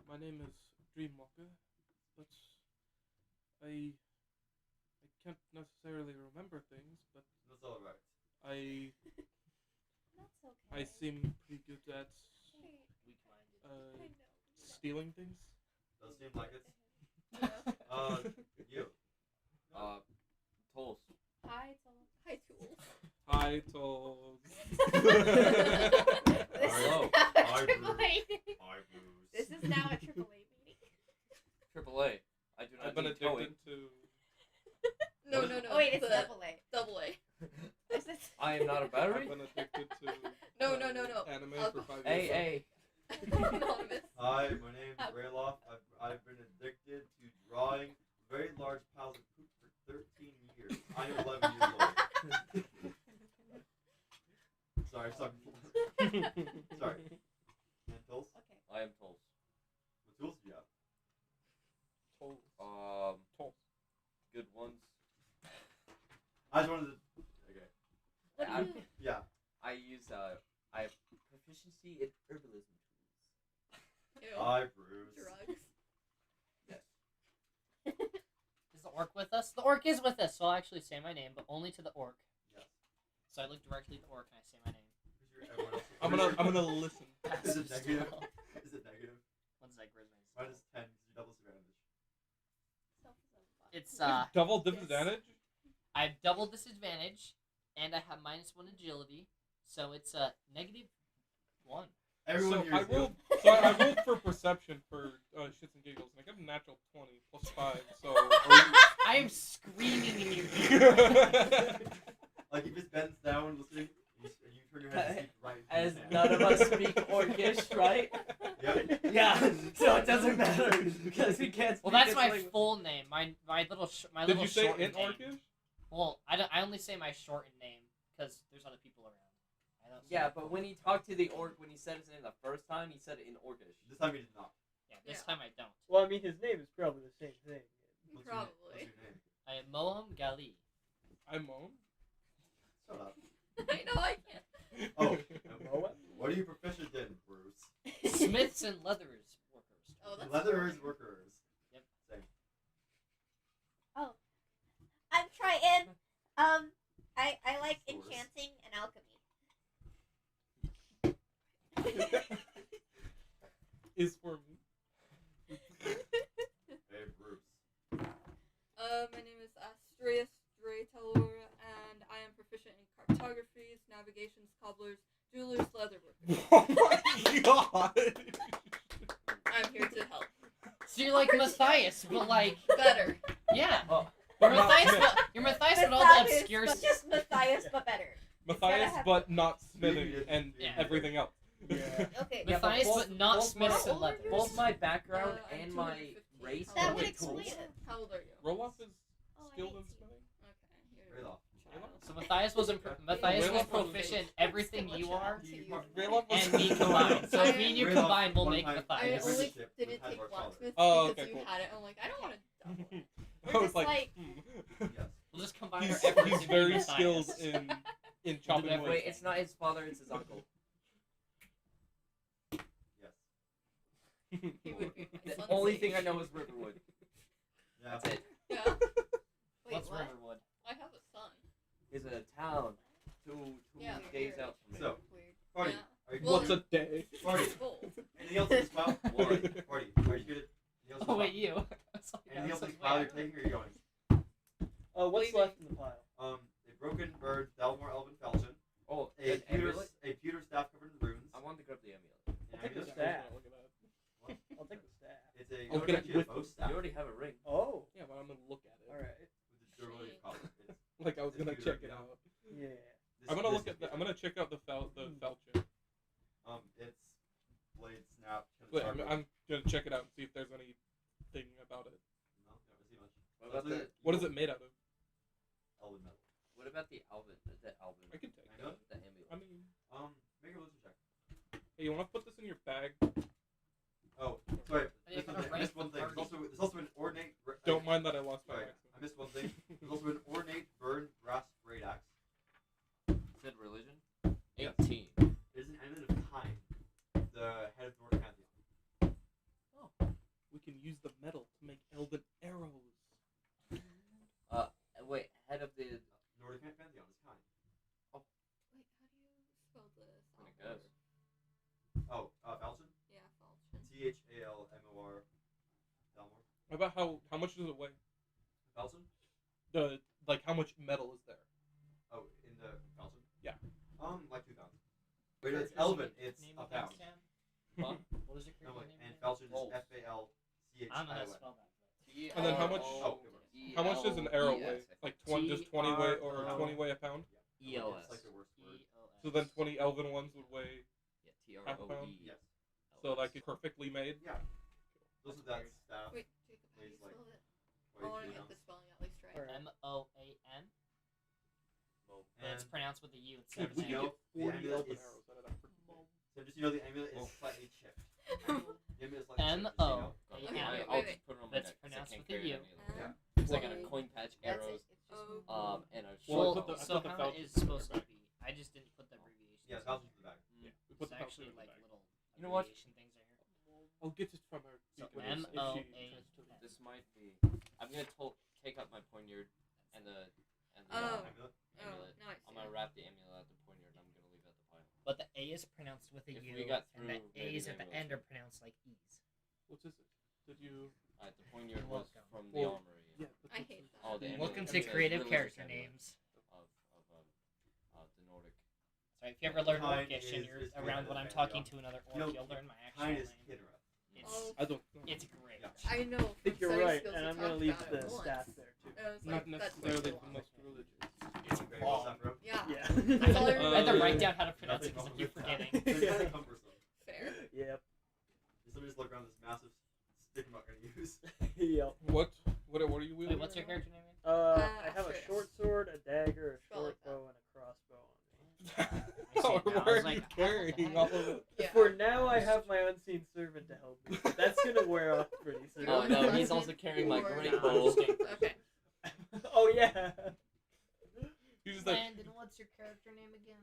My name is Dreamwalker, but I can't necessarily remember things, but That's all right. I That's okay. seem pretty good at Weak-minded. stealing things. Does seem like it. Yeah. You. Tolls. Hi, Tom. Hi, tools. Hi, Tolls. This Hello. is now a Hi, triple Bruce. A. Hi, Bruce. This is now a triple A meeting. Triple A. I do not I've been need towing. addicted to. No, no, no. Oh wait, it's the double A. double A. Is it- I am not a battery. I've been addicted to. No, no, no, no. Anime I'll for go- 5 years. Hey, Anonymous. Hi, my name's Rayloff. I've been addicted to drawing very large piles of poop for 13 years. I am 11 years old. Sorry. Sorry. And tools? Okay. I am Tolls. What tools do you have? Tolls. Good ones. I just wanted to. Okay. What do I'm- you? Yeah. I use I have proficiency in herbalism tools. Ew. Hi, Bruce. Drugs. Is the orc with us? The orc is with us, so I'll actually say my name, but only to the orc. Yes. So I look directly at the orc and I say my name. I'm gonna listen. Is it Passive negative? spell. Is it negative? What's that charisma? Minus 10 because you double disadvantage. It's Double disadvantage. I have double disadvantage, and I have -1 agility, so it's -1. Everyone So here I is rolled. So I rolled for perception for shits and giggles, and I got a natural 20 plus 5. So. I am screaming in your ear. Like, he just bends down, listening, and you turn your head and speak right. into As his hand. none of us speak Orcish, right? Yep. Yeah, so it doesn't matter because he can't speak Well, that's his my language. full name. My little my Did little you say shortened in name. Orcish? Well, I only say my shortened name because there's other people around. I don't say Yeah, my but full when he talked to the orc, when he said his name the first time, he said it in Orcish. This time he did not. Yeah, this Yeah. time I don't. Well, I mean, his name is probably the same thing. What's Probably. your name? I am Moham Gali. I'm Moan. Shut up. I know I can't. Oh, Moab? what are you proficient in, Bruce? Smiths and leathers workers. Oh, that's Leatherers, boring. workers. Yep. Same. I'm trying. I like Stores. enchanting and alchemy. Is for me. Hey, Bruce. My name is Astrea Straytelor, and I am proficient in cartographies, navigations, cobblers, jewelers, leatherworkers. Oh my god! I'm here to help. So you're like Matthias, but like Better. yeah. Oh, You're Not Matthias, Smith. you're Matthias with all the Matthias, obscure. but just Matthias, but better. Matthias, have- but not smithing and Yeah. everything else. Yeah. Okay. Yeah, Matthias, both- but not both Smiths my- and leathers. Both my background I'm and my 215. race How That are would with explain tools. it. How old are you? Roloff is Oh, I'm skilled in 18. smithing. Okay. Right off. So Matthias was Matthias was Rayloff was- proficient in everything Still a you child are, to you. Rayloff was and me combined. So if me and you Rayloff, combined, we'll one make time- I Matthias. only Apprenticeship didn't with take Hedward blacksmith Oh, because okay, you cool. had it. I'm like, I don't want to double it. I We're was just like, like- Yes. We'll just combine he's, our efforts he's to be very Matthias. skilled in chopping whatever. wood. Wait, it's not his father, it's his uncle. Yes. He would be my The son's only age. thing I know is Riverwood. Yeah. That's it. Yeah. Wait, What's what? Riverwood? I have a son. He's a town two Yeah, days weird. out from me. So, Weird. Party. Yeah. Are you Well, What's a day? Party. Cool. Anything else in this pile? What? Party. Are you good? Anything else in Oh this wait, pile? you. I was like, I Anything was else in this like, pile wait, you're taking or are you going? What's Leaving. left in the pile? A broken bird, Delmore Elven Falchion, Oh, a an amulet? pewter staff covered in runes, I wanted to grab the amulet. an I'll take the amulet. staff. Look at that. I'll take the staff. It's a I'll it's get it actually a with bow the- staff You already have a ring. Oh, Yeah, but I'm gonna look at it. alright. with the durability of copper. It's, Like I was gonna It's check beautiful, it yeah. out. Yeah. this, I'm gonna this look is at the. I'm beautiful. gonna check out the falchion. It's blade snap. Kind of Wait, sharp. I'm gonna check it out and see if there's anything about it. No, never see much. What about the What is it made out of? Elven metal. What about the Alvin? The Alvin. I can take I it. know. The amulet. I mean, Make a illusion check. hey, you wanna put this in your bag? Oh, sorry. you Missed can one thing. I rank missed one the thing. party. There's also an ornate. Don't mind that I lost my Sorry, accent. I missed one thing. There's also an ornate burned brass great axe. Said religion? Yes. 18. It is an amulet of time. The head of Nordic Pantheon. We can use the metal to make elven arrows. Wait, head of the. Nordic Pantheon is kind. Wait, how do you spell this? I'm gonna guess. Oh, Falchion? Yeah, Falchion. Thalmor. Thalmor. How about how much does it weigh? Falchion? The like how much metal is there? Oh, in the Falchion? Yeah. Like 2 pounds. Wait, it's Elven. It's Name a of pound. Sam? Huh? What is your No, character wait, name? and again? Falchion is Rolls. Falchion. I don't know how to spell that. And then how much- How much does an arrow ELES, weigh? I think. Like 20? Does 20 weigh or TRO. 20 weigh a pound? ELS. It's like the worst word. So then 20 elven ones would weigh. Yeah, half a pound? TROE. Yes. So like it's perfectly made. Yeah. Those are that staff. Wait, Jacob, how do you Weighs like spell it? I weighs want to 2 get pounds. the spelling at least right. Alright. Moan, but it's And pronounced with a U Dude, instead of we an can A. get 40 amulet elven is- arrows out of that. for free. so just so you know, the amulet is Oh. slightly chipped. The amulet is slightly M chipped, just so you O. know. Okay, Okay, I'll wait, just wait. put it on my That's neck 'cause I pronounced can't with a carry U. an amulet. Yeah. Because I got a Okay. coin patch, That's arrows, it. It's just Oh. and a Well, I short put the- bow. So I put the how Falchion. is supposed to be? I just didn't put the abbreviation. Yeah, pouch is the bag. Yeah, we put It's the pouch actually in the like bag. little You know what? abbreviation things right here. I'll get it from her. So because M if O she A. tries to read This might be. I'm gonna take up my poignard and the Oh. Amulet. Oh, amulet. nice. I'm gonna wrap the amulet at the poignard. And I'm gonna leave it at the pile. But the A is pronounced with a If U, we got and the through, maybe A's they at the will end too. are pronounced like E's. What is it? Did you? The poignard You're was welcome. from the Well, armory. Yeah. But I what's hate it? that. Oh, the amulet. Welcome It to says creative religious character amulet names. of the Nordic. Sorry, if you ever learn Kind Orcish and is- you're is around good, when I'm yeah. talking to another You know, orc, you'll learn my actual Kind is name. Kidra. It's, Oh, I don't know. it's great. Yeah. I know. I think from you're study right, skills and we I'm gonna talked leave about the it once. staff there too. I was Not like, that's way necessarily too the long. most religious. Very well set, bro. Yeah. Yeah. That's all I I had to Uh, write down how to pronounce it Nothing because I keep wrong with forgetting. that. They're kind of cumbersome. Fair. Yep. Somebody just look around this massive stick I'm not gonna use. Yep. What are you wielding? Wait, what's your right now? character name? I have a Astrid. short sword, a dagger, a Spell short like that. bow, and a crossbow on me. I see Oh, it now. I where was are you like, carrying how all the of it? Yeah. For now, I have my unseen servant to help me. But that's gonna wear off pretty soon. Oh no, he's also carrying my Or- great Nah, I'm bow. just kidding. Okay. Oh yeah. You just like, Landon, what's your character name again?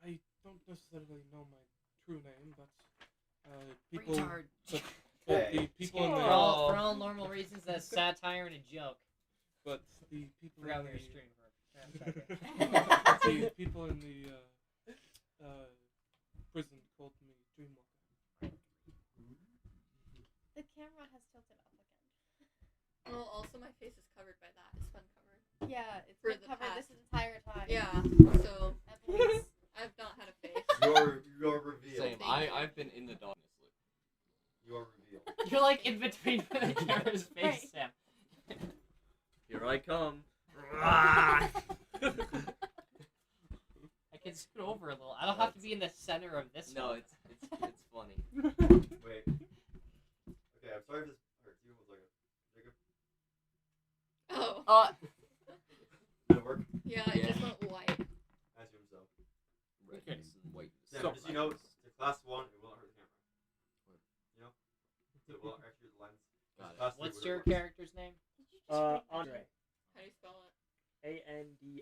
I don't necessarily know my true name, but people, Retard. but the people in For the, all normal reasons, that's satire and a joke. but the people Forgot in we were the, streaming for the people in the prison called me Dreamwalker. The camera has tilted up again. Well, also my face is covered by that. It's been covered. Yeah, it's For been the covered past. this entire time. Yeah. So At least. I've not had a face. You're revealed. Same. I've been in the darkness. You are revealed. You're like in between the camera's face, Right. Sam. Here I come. I can scoot over a little. I don't have to be in the center of this No, one. it's funny. Wait. Okay, I'm sorry if this hurts you. Was like a Oh. Did it work? Yeah, it just went white. As you himself. Redness and whiteness. Sam, So- just so you know, to class 1, it will not hurt the camera. You know? So it will not actually hurt the lens. Got it. Class 2 What's would your hurt worse. character's name? Did you just read that? Andre. How do you spell it? Andre.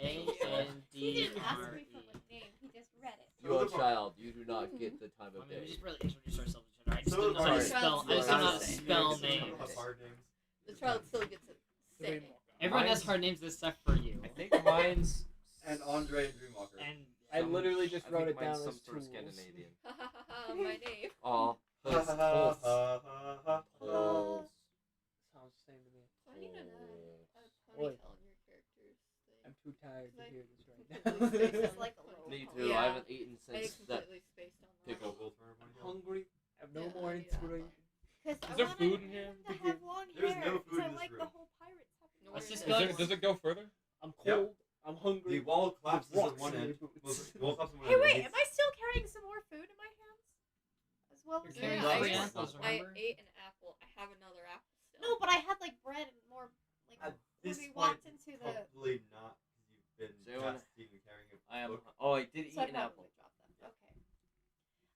A He N D didn't ask R me E. for my name. He just read it. You are a child. You do not get the time I of mean, we day. just really introduce ourselves to each other. I just Some don't of know how to the spell. I just don't know how to spell names. Have hard names. The child still gets to say. Everyone has Mine's- hard names except for you. I think mine's And Andre and Dreamwalker. And I literally just I wrote think it down mine's as some sort of tools. Scandinavian. Ha ha ha ha, my name. Aw. Ha ha ha ha ha ha. Holes. Sounds the same to me. Why do you know that? A Oi. ponytail in your character's thing. I'm too tired to Like- hear this right Completely now. spaced It's on like the a little ponytail. Me Yeah. too. I haven't eaten I since that. completely spaced on that. Pickle will turn one. Hungry. Have no Yeah, more I do that, inspiration. Because Is I there wanted food in here? him to have long There's hair. no 'cause food I in this like the room. whole pirates having No, Let's where just is go- it? Does it go further? I'm cold. I'm hungry. The wall collapses Rocks at one in end. my Well, boots. the wall collapses at one Hey, end. wait, It's- am I still carrying some more food in my hands? As well You're as carrying Yeah, three I apples, I remember? ate an apple. I have another apple still. No, but I had like bread and more. Like At when this we point, walked into the. probably not, because you've been So you wanna- testing and carrying a I am. book. Oh, I did eat So I an probably apple. dropped them. Okay.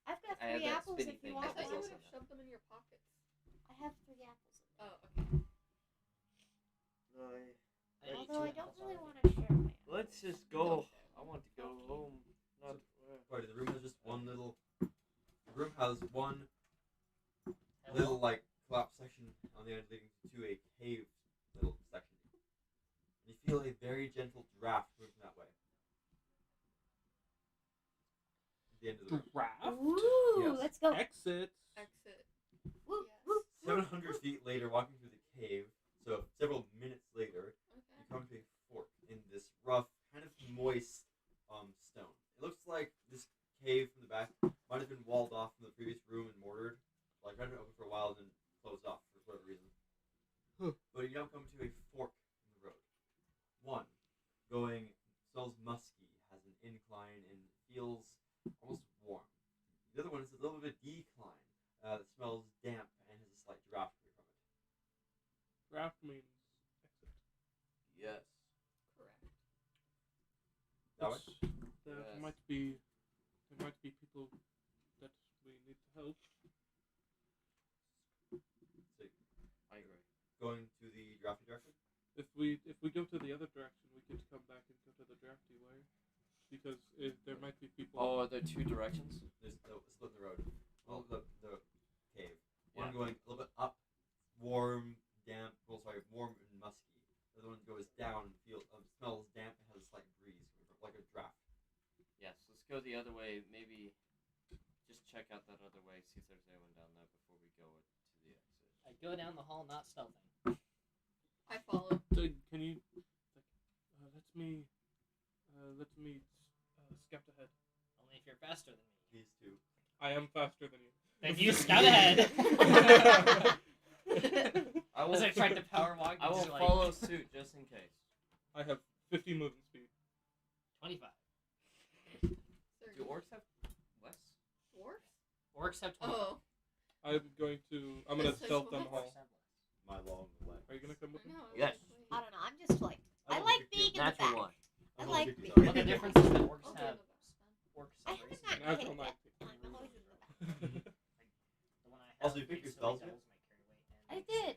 I've got I had 3 that apples spinny if you thing I want thought you one. would have shoved them in your pockets. I have 3 apples. Oh, okay. I ate Although I 2 don't apples really already. want to share my apples. Let's just go. I want to go home. Not. Sorry, the room has just one little. The room has one Hello? little like collapsed section on the end leading to a cave little section. And you feel a very gentle draft moving that way. At the end of the room. Draft? Ooh, Yes. let's go. Exit. Exit. Woo, Yes. woo, woo. 700 feet later, walking through the cave, so several minutes later, you Okay. come to a fork in this rough, kind of moist stone. It looks like this cave from the back might have been walled off from the previous room and mortared. Like, had been open for a while and then closed off for whatever reason. But you now come to a fork in the road. One, smells musky, has an incline, and feels almost warm. The other one is a little bit of a decline that smells damp and has a slight draft coming from it. Draft means exit. Yes. Correct. That way? There Yes. might be people that we need to help. So, I agree. going to the drafty direction? If we go to the other direction, we could come back and go to the drafty way, because there might be people. Oh, are there two directions? There's split in the road. Well, the cave. Yeah. One going a little bit up, warm, damp. Well, sorry, warm and musky. The other one goes down and smells damp and has a slight breeze, like a draft. Yes, let's go the other way. Maybe just check out that other way, see if there's anyone down there before we go to the exit. I go down the hall, not stealthing. I follow. So can you? Let me scout ahead. Only if you're faster than me. These two. I am faster than you. Then you scout ahead. I will. As I tried to power walk, I will just like follow suit just in case. I have 50 movement speed. 25. Do orcs have less? Dwarfs? Orcs have 25. Oh. I'm gonna That's so stealth down the small. hall. Orcs have less. My long legs. Are you gonna come with me? No. Yes. I don't know. I'm just like I I'm like only 50. being in the Natural back. one. I I'm like only 50, being. sorry. Well, the difference is that orcs I'll do have the best then. orcs I have haven't races. not Natural hit it yet. 19. I'm always in the back. The one I have Also, you pick your makes spells so yet? many devils may carry weight, I and did.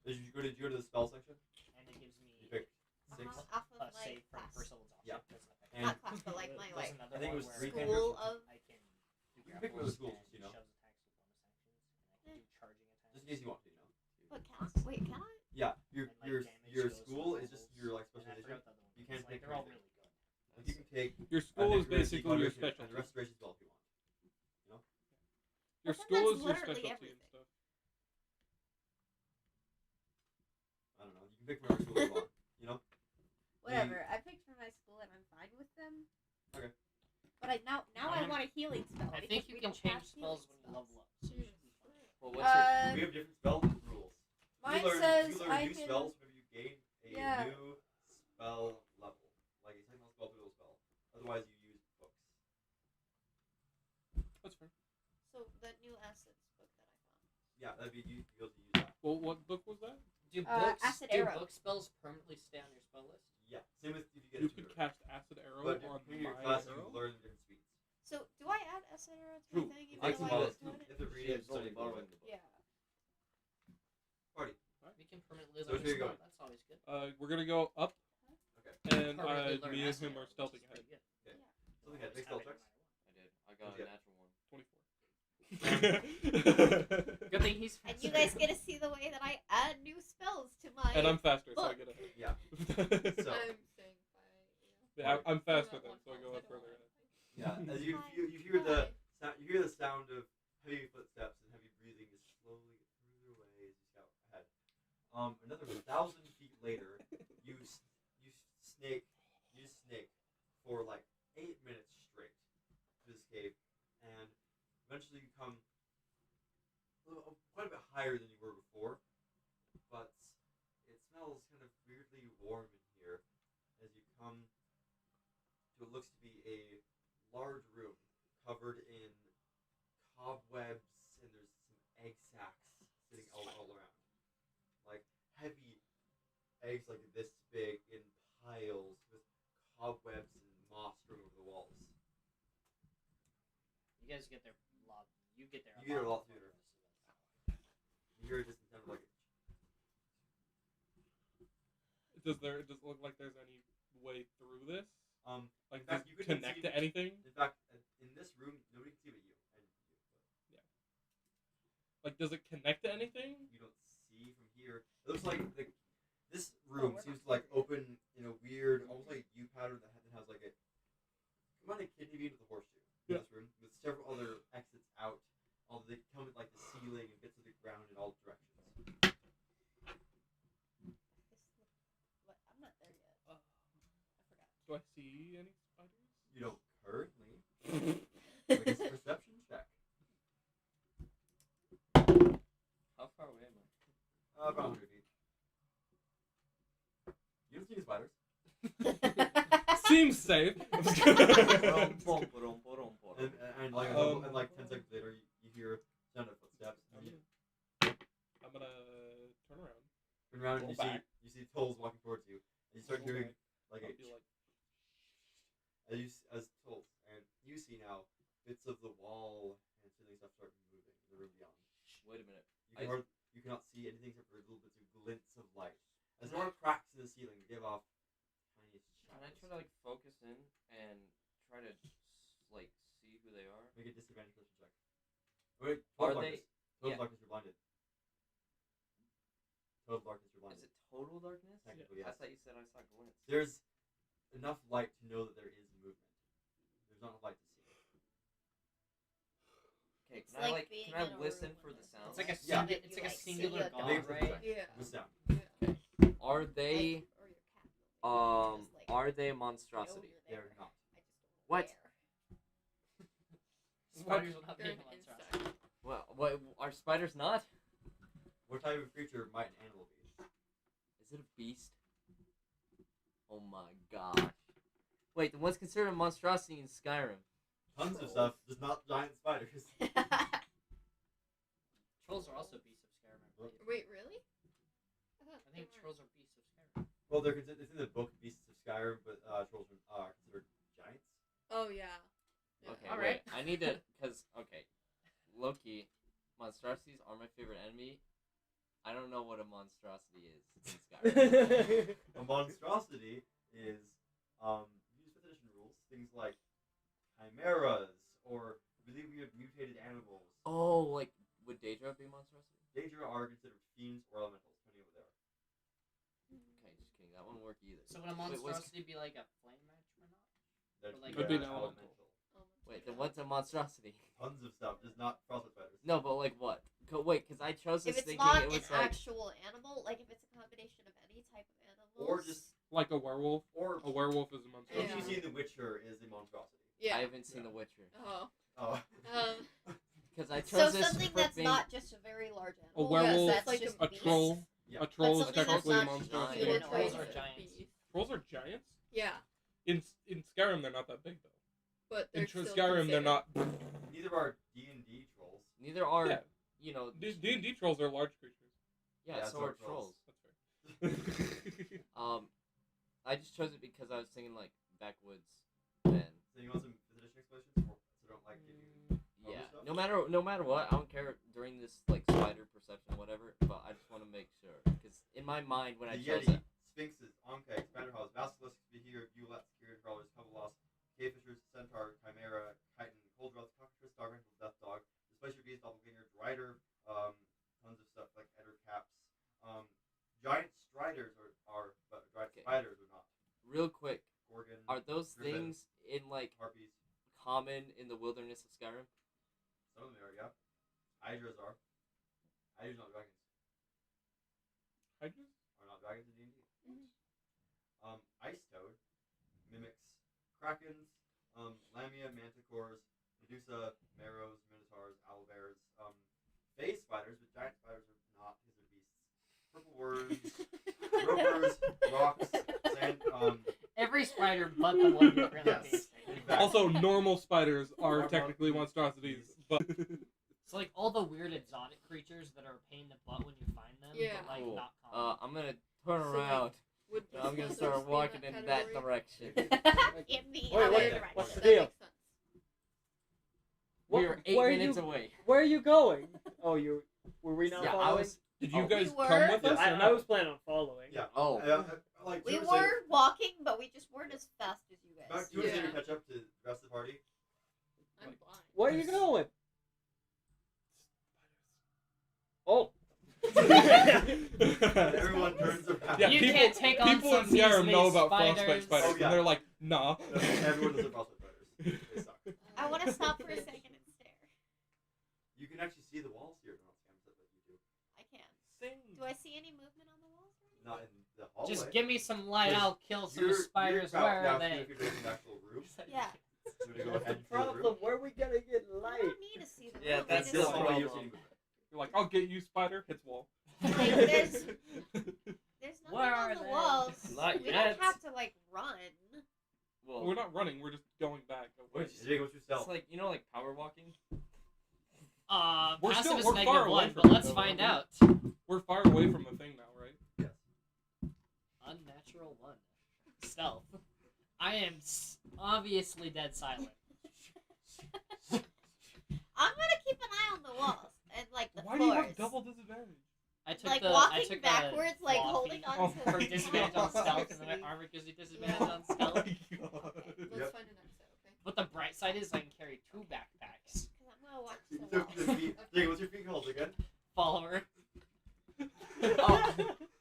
Did you go to the spell section? and it gives me You pick Uh-huh, 6. off of a my save from class. first level exhaustion. Yeah. Doesn't affect And- Not class, but like my There's like another I think it one was where 3 school of. I can do You can pick one of the schools, and you know. shoves attacks with bonus actions, and I can do charging attacks. Just in case you want to, you know. But can I? Wait, can I? Yeah, your And, like, damage your goes school with is just levels, your like and I specialization. forgot the other one. You can't It's like pick they're all anything. really good. Like, you can take Your school is necromancy, basically your conjuration, and specialty. restoration spell if you want. Your But then school that's is your literally specialty and everything. stuff. I don't know. You can pick whatever school you want. You know. Whatever. I picked for my school and I'm fine with them. Okay. But now I want a healing spell. I because think you we can don't change have spells healing when you level up. Jesus. Well, what's your? We have different spell rules. Mine you learn, says you learn I new can. spells whenever you gain a Yeah. new spell level, like a second level spell, third level spell. Otherwise, you use books. That's fair. So the new assets book that I found. Yeah, that'd be you be able to use that. Well, what book was that? Do Acid do Arrow. book spells permanently stay on your spell list? Yeah. Same with if you get You a could tutor. cast Acid Arrow But on depending on your my class, arrow. you learn different speeds. So do I add acid arrow to True. my thing? I Even can though do I it. don't If the She reading is only borrowing the book. Yeah. Party. We can permanently So level where you spell. going? That's always good. We're gonna go up, Okay. and Permanently learn me and acid him arrow, are which is stealthing ahead. pretty good. Something like Always make spell have it checks. no matter what. I did. I got Okay. a natural one. 24. Good thing he's And faster. you guys get to see the way that I add new spells to my. And I'm faster, so I Book. get ahead. Yeah. So I'm saying Yeah, I'm faster That then, one so I go falls, ahead further ahead. yeah, as you Hi. you hear the sound, you hear the sound of heavy footsteps and heavy breathing is slowly getting further away as you scout ahead. Another 1,000 feet later, you snake for like 8 minutes straight to this cave, and eventually you come quite a bit higher than you were before, but it smells kind of weirdly warm in here as you come to what looks to be a large room covered in cobwebs, and there's some egg sacs sitting all around. Like heavy eggs like this big in piles with cobwebs and moss growing over the walls. You guys get there a lot. You get there. You get there a lot before sooner. this event. You hear it just kind of like Does it look like there's any way through this? Like, in fact, does you it couldn't connect see- to anything? in fact, in this room, nobody can see but you. And Like, does it connect to anything? you don't see from here. It looks like this room seems to like open in a weird, almost like U pattern that has like a kind of kidney bean with a horseshoe. In Yeah. this room with several other exits out. Although they come with like the ceiling and bits of the ground in all directions. What? I'm not there yet. I forgot. Do I see any spiders? You don't currently. Like it's a perception check. How far away am I? About 100 feet. You don't see any spiders. Seems safe. And like and like 10 seconds later, you hear sound of footsteps. And you I'm gonna turn around. turn around and Roll you see back. Tolls walking towards you, and you start Roll hearing back. like I'll a be like, as Tolls, and you see now bits of the wall and ceiling stuff start moving in the room beyond. Wait a minute. You cannot see anything except for little bits of glints of light. As there are cracks in the ceiling give off tiniest Can I shadows. try to like focus in and try to like see who they are? Make a disadvantage perception check. Wait, Are total they- darkness. Total yeah. darkness, you're blinded. Total darkness, you're blinded. Is it total darkness? Technically, I yes. thought you said I saw glints. There's enough light to know that there is movement. There's not enough light to see. Okay, It's can I like like being can I in a listen room for when the there's sound? It's like a Yeah. singu- it's like a You, like, see singular a god, Make a right? check. Yeah. The sound. Yeah. Are they Like, or your cat will just, like, are they a know monstrosity? you're They're there. not. I just don't know What? where. Spiders will not be They're a an monstrosity. insect. What are spiders not? What type of creature might an animal be? Is it a beast? Oh my gosh. Wait, the one's considered a monstrosity in Skyrim. Tons of stuff, just not giant spiders. Trolls are also beasts of Skyrim, I believe. Wait, really? I they think weren't. trolls are beasts of Skyrim. Well, they're considered, it's in the book Beasts of Skyrim, but trolls are considered giants. Oh yeah. Yeah. Okay, All wait. right. I need to, cause okay, Loki, monstrosities are my favorite enemy. I don't know what a monstrosity is in Skyrim. A monstrosity is, use 5th edition rules, things like chimeras or really weird mutated animals. Oh, like would Daedra be a monstrosity? Daedra are considered fiends or elementals, depending on what they are. Okay, just kidding. That wouldn't work either. So would a Wait, what's- monstrosity be like a flame match or not? That'd Like- Would be an elemental. Wait, then what's a monstrosity? Tons of stuff, just not frosted spiders. No, but like what? Wait, because I chose this If it's thinking not it an was like. actual animal, like if it's a combination of any type of animals, Or just, Like a werewolf. or A werewolf is a if monstrosity. you see The Witcher is a monstrosity. Yeah. I haven't seen The Witcher. Oh. Oh. Because I so chose this something for that's being. not just a very large A animal. werewolf, that's like just a beast. troll. Yeah. A troll But is something that's technically a not monstrosity. giant. Yeah, trolls are Beast. giants. Trolls are giants. Yeah, In Skyrim, they're not that big though. but they're In still Skyrim, they're considered- not. Neither are D&D trolls. Neither are, Yeah. you know. D&D trolls are large creatures. Yeah, Yeah, so so are are trolls. That's fair. I just chose it because I was thinking like backwoods men. So you want some 5th edition explanations? So don't like give you Yeah. stuff? No matter what, I don't care during this like spider perception, whatever. But I just want to make sure because in my mind when I The chose Yeti, it, Sphinxes, Ankh, Spiderhouse, Basilisks, Behir, Bulat, Security Crawlers, Cobbleloss, Cavefishers, Centaur, Chimera, Chitin, Coldroth, Cockatrice, Dogwing, Death Dog, Displacer Beast, Doppelganger, Drider, tons of stuff like Eder Caps. Giant Striders are but giant Okay. spiders are not. real quick, Gorgon, are those Griffin. things in like Harpies, common in the wilderness of Skyrim? some of them are, yeah. Hydras are. Hydras are not dragons. Hydras? Are not dragons in D&D. Ice Toad mimics Krakens, Lamia, Manticores, Medusa, Marrows, Minotaurs, Owlbears, phase spiders, but giant spiders are not because they're beasts. Purple worms, ropers, rocks, sand, Every spider but the one you're currently Yes. facing. exactly. Also, normal spiders are Are technically monstrosities. monstrosities, but So like all the weird exotic creatures that are a pain in the butt when you find them, Yeah. but like Cool. not common. I'm gonna turn So, like, around. Would and I'm gonna those start be walking in that category? direction. in the Wait, other what- direction. what's the That deal? makes sense. We were 8 where are minutes you, away. Where are you going? Oh, were we not Yeah, following? I was. did you Oh. guys We come were? with us? or I not? was planning on following. Yeah. Oh. Like We 2 minutes later, were walking, but we just weren't as fast as you about guys. 2 minutes later, Yeah. catch up to the rest of the party. I'm blind. Where are you going? Oh. Everyone turns around. Yeah, You people, can't take on people in some Skyrim know measly about frostbite spiders. spiders, Oh, yeah. and they're like, nah. Everyone knows about spiders. They suck. I want to stop for a second and stare. You can actually see the walls here. Not scams like you do. I can. Sing. Do I see any movement on the walls? Or anything? Not in the hallway. Just give me some light, Yes. I'll kill some You're- spiders. you're Where now are they? if you're in the actual room. Yeah. So we're gonna go That's the ahead and do the room. problem. Where are we gonna get I light? don't need to see the Yeah, room. that's I the This just, is why you're problem. seeing movement. You're like, I'll get you, spider. Hits wall. like, there's nothing Where on are the they? walls. Not we yet. don't have to like run. Well, We're not running. We're just going back. What's your it's stealth? like like power walking. We're Passive still- is we're negative far away 1, from but it, let's though, find aren't out. We're far away from the thing now, right? Yes. Unnatural 1. Stealth. I am obviously dead silent. I'm gonna keep an eye on the walls and like the Why do you floors. have double disadvantage? I took like the walking I took backwards, like floppy holding on Oh. to for disadvantage on stealth, and then my Sweet. armor gives you disadvantage Yeah. on stealth. Okay. Let's Yep. find an exit, okay? But the bright side is I can carry 2 backpacks. Because I'm gonna watch You the took walls. the feet. Jake, what's your feet called again? Follower. Oh,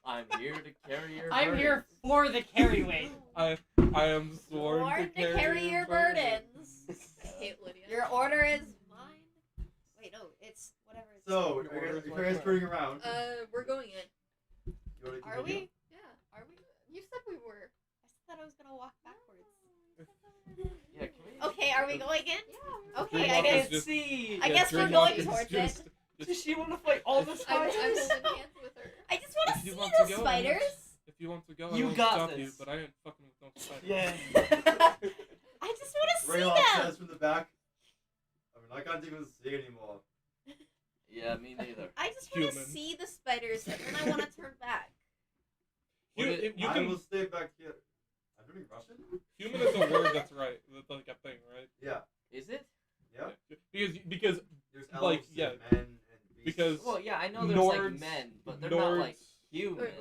I'm here to carry your I'm here burdens. for the carry weight. I am sworn Sworn to carry your burdens. I hate Lydia. Your order is mine. Wait, no, it's whatever. It's So, Your are order you is guys what? turning around? We're going in. You wanna Are continue? we? Yeah. Are we? You said we were. I thought I was gonna walk backwards. Yeah, can we? Okay, are we going in? Yeah. Okay, Dream I walk is guess. just- see. I guess we're Dream going walk is towards just- it. Does she want to fight all the I'm spiders? holding hands with her. I just want If to you see want the to go, spiders. If you want to go, You I won't got stop this. you, but I ain't fucking with no spiders. Yeah. I just want to see Raylock them. says from the back. I mean, I can't even see anymore. Yeah, me neither. I just want to Human. see the spiders, and then I want to turn back. You, What if you I can. will stay back here. I'm doing Russian? Human is a word that's right. That's like a thing, right? Yeah. Is it? Yeah. Because There's Like, elves yeah, and men and beasts. because Well, yeah, I know there's Nords- like men, but they're not like human. Wait.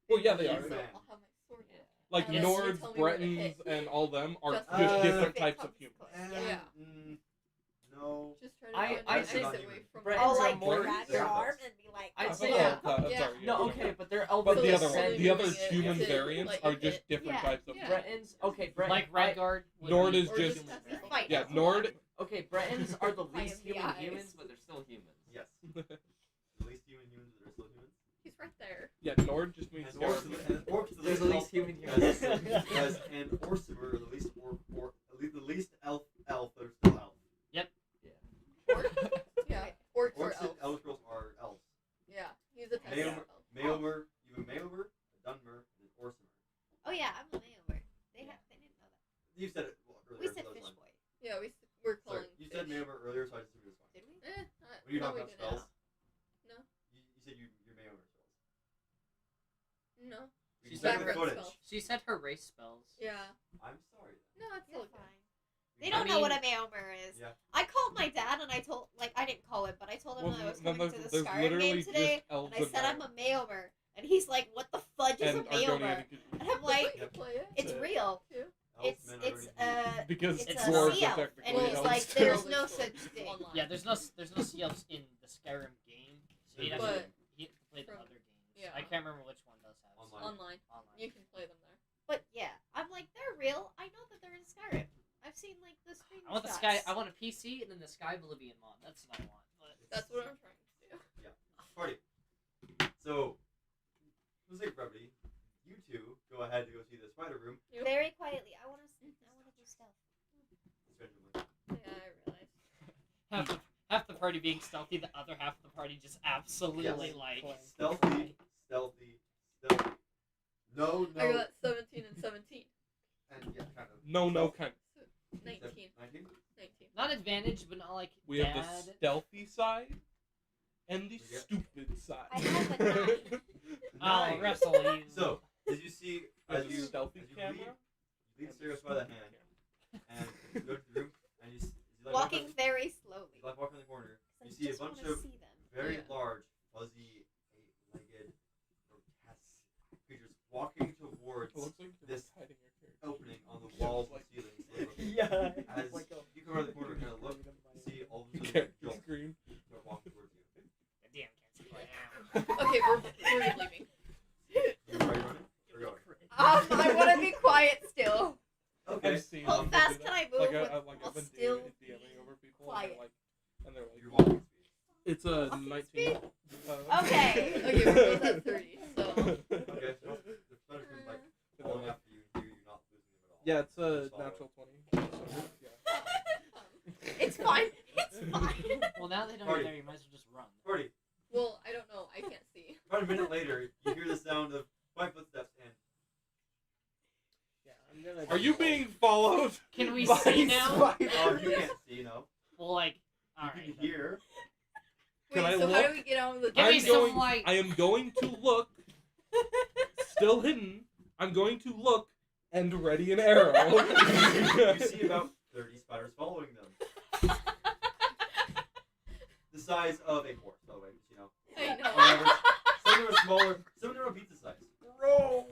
Well, yeah, they You are. man. I'll have my sword Yeah. now. like Unless you Nords, tell me where to Bretons, hit. and all them are Just- just different If it types of comes humans. close. Yeah. No. Just try to I- find I'd an say exit away from Bretons Oh, are like more- grab your Yeah. arm and be like. I'd I say thought yeah. that- Yeah. sorry, No, yeah. okay, but they're But elven. the So other slowly one, the other moving it human to, variants like, are hit- just different Yeah. types of. Yeah. Bretons. Okay, Like Redguard. would Nord be is Or just- just He's attack. fighting. Yeah, Nord. Okay, Bretons are the Fight least in the human eyes. humans, but they're still humans. Yes. At least human humans that are still humans. He's right there. Yeah, Nord just means And orcs, scarab. and orcs are They're the least human Guys, humans. guys, and Orsimer are the least the least elf that are still elf. Yeah. Orcs or Orcs and elves. elf girls are elves. Yeah. He's a test Mail- elf. Mailmer, you have a Mailmer, a Dunmer, and an Orsimer. Oh yeah, I'm a mayover. They didn't know that. You said it earlier. We so said that's fish fine. boy. Yeah, we're Sorry, calling. you said fish. Mailmer earlier, so I just assumed it was fine. Did we? When you no, not we have didn't. spells, No. you said your Mailmer spells. No. We She's can check got the red footage. spells. She said her race spells. Yeah. I'm sorry. No, it's You're all good. fine. They don't know what a mailmer is. Yeah. I called my dad and I told, like, I didn't call him, but I told him Well, that I was then coming to the there's Skyrim literally game just today, elves and I said I'm and a mailmer, and he's like, "What the fudge is a mailmer?" Argonian. And I'm like, Yep. Play it. "It's So- real. Too. Elves, It's men, it's Argonian Because it's It's a dwarves sea are elf," and technically he's elves. like, too. "There's no such thing." Online. Yeah, there's no sea elves in the Skyrim game, so you'd have to, But- you'd have to play the from- other games. yeah. I can't remember which one does have. Online. Online. Online. You can play them there. But yeah, I'm like, they're real. I know that they're in Skyrim. I've seen like the screen. I want the Sky. I want a PC and then the Sky Oblivion mod. That's what I want. But That's what I'm trying to do. Party. So, for the sake of brevity, you two go ahead to go see the spider room. very quietly. I want to do stealth. Eventually. Yeah, I realized. half the party being stealthy, the other half of the party just absolutely Yes. like. Stealthy. No, I got 17 and 17. and yeah, kind of. No, kind of. So 19. 19? 19. Not advantage, but not like We bad. have the stealthy side and the Yeah. stupid side. I have a knife. I'll Nice. wrestle you. So, as you see, There's as a you stealthy lead camera. Sarah by the hand, and you go to the room, and you like Walking very slowly. You like walk in the corner. 'Cause You I see a just bunch wanna of see them. very Yeah. large, fuzzy, eight-legged, grotesque creatures walking towards It looks like this hiding your character. opening on the walls and ceilings. Yeah. As you come around the corner and kind of look, you see all of a sudden Character jump screen. start walking towards you. Damn, can't see right now. Okay, we're leaving. You try running or going? I want to be quiet still. Okay. I've seen How them fast do can that. I move Like, with- I've while been still DMing over people, quiet? and they're like, Your walking speed. it's a Walking 19. Okay. Okay, we're both at 30, so. Okay, so the spider comes like falling after you, and you're not losing them at all. Yeah, it's a Just follow natural it. 20. So, yeah. It's fine. It's fine. Well, now they know Party. you're there. You might as well just run. Party. Well, I don't know. I can't see. About a minute later, you hear the sound of 5 footsteps and Yeah, I'm gonna. Are you being followed? Can we by see now? spiders? oh, you can't see, no. Well, like, You all can right. hear. Can Wait, I so how look? do we get out of the Give I'm me going- some light. I am going to look, still hidden. I'm going to look and ready an arrow. You see about 30 spiders following them. The size of a horse, by the way, you know. I know. On average, of them are smaller. Some of them are pizza size. Bro.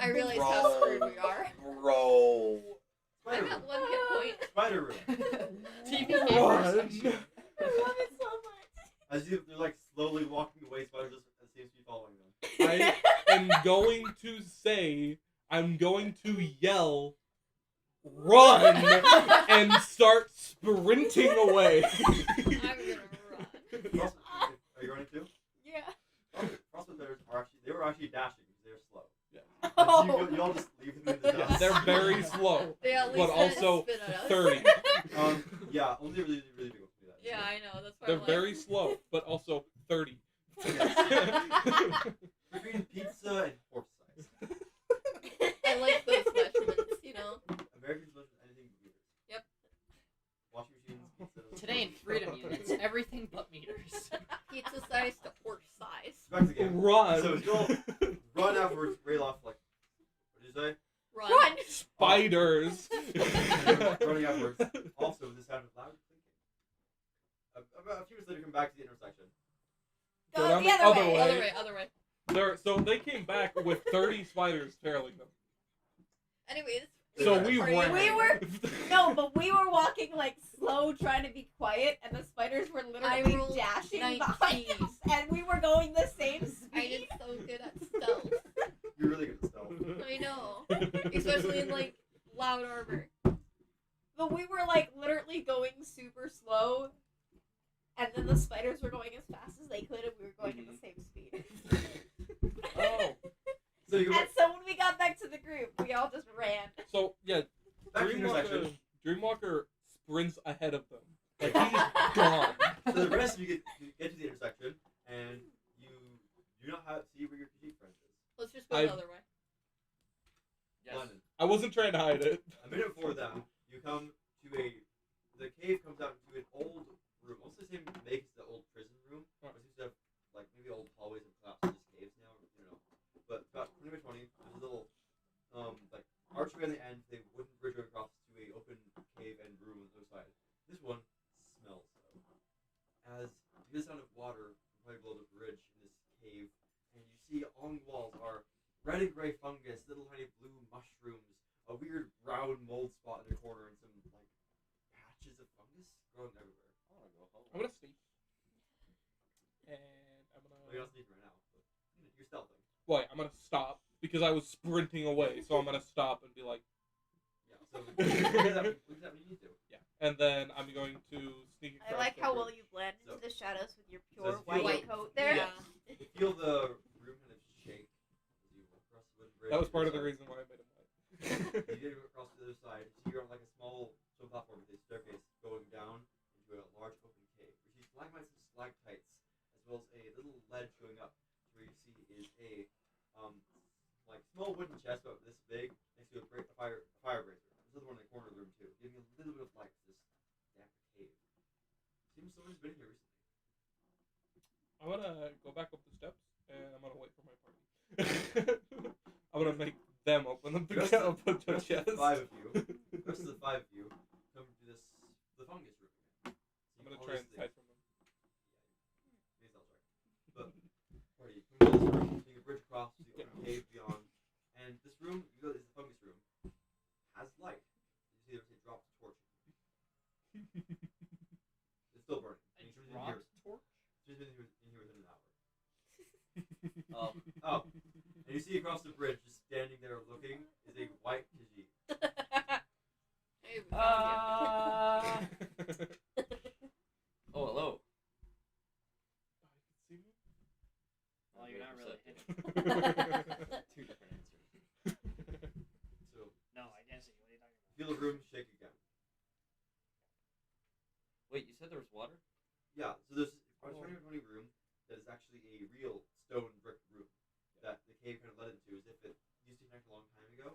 I realize how screwed we are. Bro. I Spider room. got 1 hit point. Spider room. TV Run. gamers. I love it so much. As you, they're like slowly walking away, spiders just seems to be following them. I am going to say, I'm going to yell, run, and start sprinting away. I'm gonna run. Frost, are you running too? Yeah. Frostbite spiders they were actually dashing because they're slow. Yeah. Oh. You all just leave them in the dust. They're very slow, They at least but didn't also spit at us. 30. Yeah, only really big ones do that. Yeah, I know. That's why They're I'm like, very slow, but also 30. Between pizza and horse size. I like those measurements, you know? Americans measure anything but meters. Yep. Washing machines, pizza. Today in freedom units, everything but meters. Pizza size to horse size. Back to the game. Run. So still run afterwards, rail off like. What did you say? Run. Run. Spiders. Running afterwards. Also, this sounded loud thinking. About a few minutes later, come back to the intersection. Go So the I'm other other way. way. Other way. So they came back with 30 spiders trailing them. Anyways. So were we the party ran. We were no, but we were walking like slow, trying to be quiet, and the spiders were I literally rolled dashing 19. behind us, and we were going the same I did speed. so good at stealth. You're really good at stealth. I know. Especially in like loud armor. But we were like literally going super slow, and then the spiders were going as fast as they could, and we were going at the same speed. Oh. So you go And so when we got back to the group, we all just ran. So yeah, back to the intersection. Dreamwalker sprints ahead of them. Like he's gone. So the rest of you get to the intersection, and you do not see where your petite friend is. Let's just go I- the other way. Yes. London. I wasn't trying to hide it. A minute before them, you come to the cave comes out into an old room. Almost the same make as the old prison room. It seems to have like maybe old hallways and collapsed into caves now. I don't know. But about 20 by 20, there's a little like archway on the end, a wooden bridge going across to a open cave and room on the other side. This one smells though. As you hear the sound of water from probably below the bridge in this cave, and you see along the walls are red and gray fungus, little tiny blue mushrooms, a weird brown mold spot in the corner, and some like patches of fungus growing everywhere. I wanna go home. I'm gonna sneak. And I'm Well, gonna. you're not sneaking right now, but you're stealthing. Wait, I'm gonna stop because I was sprinting away. So I'm gonna stop and be like, Yeah, so look at that when you need to. yeah. And then I'm going to sneak I across. like the how bridge. well you blend into the shadows with your So pure it's pure white white. coat there. Yeah. You feel the room kind of shake as you walk across the wooden bridge. That was to part of the other reason why I made him white. side. You get across to the other side. So you're on like a small stone platform with a staircase going down into a large open cave. You see stalagmites and stalactites, as well as a little ledge going up. Where you see is a like small wooden chest about this big next to a fire brazier. There's another one in the corner of the room too, giving a little bit of light to this damp cave. Seems someone's been here recently. I'm gonna go back up the steps and I'm gonna wait for my party. I'm gonna make them open up the, The open the rest chest. of the five of you, the rest of the five of you, come to the fungus room again. I'm gonna All try these and hide things. from them. Maybe I'll try. But party, you come to this room, taking a bridge across to the open cave beyond, and this room, you know, is the fungus room, has light. You see there's a dropped torch. It's still burning. A And dropped torch? She's been in here within an hour. Oh. And you see across the bridge, just standing there looking, is a white Khajiit. Hey, we found Oh, hello. See me? Well, you're not really hidden. Two different answers. So No, I didn't see. What are you talking about? feel the room shake again. Wait, you said there was water? Yeah, so there's a 20 room that is actually a real stone brick room that the cave kind of led into as if it used to connect a long time ago.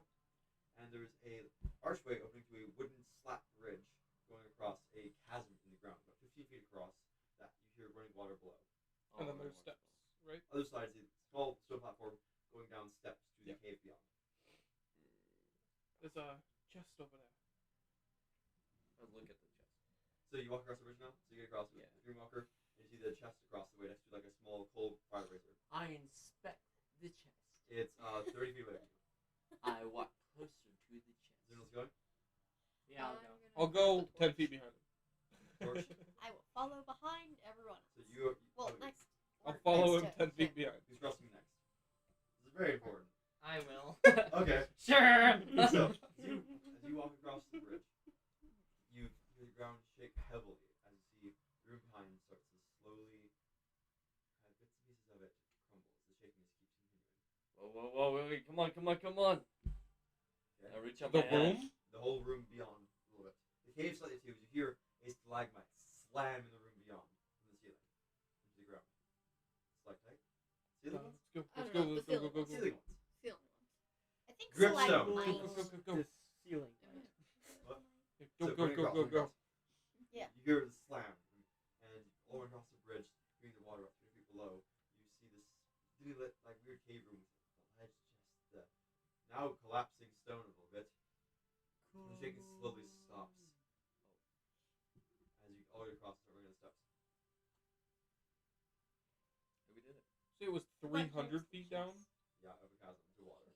And there's a archway opening to a wooden slat bridge going across a chasm in the ground, about 15 feet across, that you hear running water below. And then Oh, there's water. steps, right? Other side is a small stone platform going down steps to the cave beyond. There's a chest over there. I'll look at the chest. So you walk across the bridge now? So you get across with Yeah. the Dreamwalker, and you see the chest across the way next to like a small coal fire razor. 10 feet behind him. Torch. I will follow behind everyone So else. you. Well, okay. next. I'll or follow him next 10 to feet him. behind. Who's crossing next? This is very important. I will. Okay. Sure. So as you walk across the bridge, you hear the ground shake heavily as you see the room behind starts to slowly, bits and pieces of it crumble as the shakiness keeps continuing. Whoa, wait, come on. Okay? I reach up The my hand. room? The whole room beyond a little bit. The cave slightly too, as you hear a stalagmite slam in the room beyond from the ceiling into the ground. Stalactite? Ceiling ones? Let's go. I Let's don't go. know, Let's the go. Go. Go. Go. Ceiling ones. Ceiling ones. I think Gripstone. Go. stalagmites. Go. Go. Go. The ceiling. What? Go. So Go. going Go. across, Go. going Go. across. Yeah. You hear the slam, and all across the bridge, hearing the water up 20 feet below, you see this dimly lit, like weird cave room with the ledge just now collapsing stone a little bit. The shaking slowly stops as you all get across the regular steps. We did it. Say it was 300 feet down. Yeah, of a chasm to water.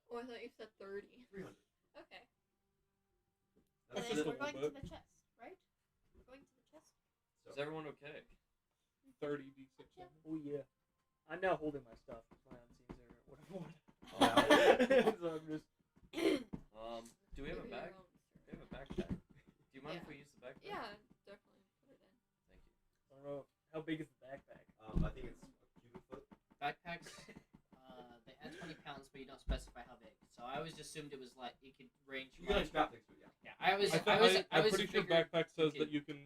Oh, I thought you said 30. 300. Okay. And That's then just a we're little going to bit. the chest, right? We're going to the chest. So, Is everyone okay? 30 d6. Oh yeah. I'm now holding my stuff. My unseen are what I want. So I'm just. Do we have a Maybe bag? your own Do we have a backpack? Do you mind if Yeah. we use the backpack? Yeah, definitely put it in. Thank you. I don't know how big is the backpack. I think it's a cubic foot. Backpacks, they add 20 pounds, but you don't specify how big. So I always assumed it was like it could range You from. can strap things to it, yeah. Yeah, I I'm was pretty sure figuring- backpack says okay. that you can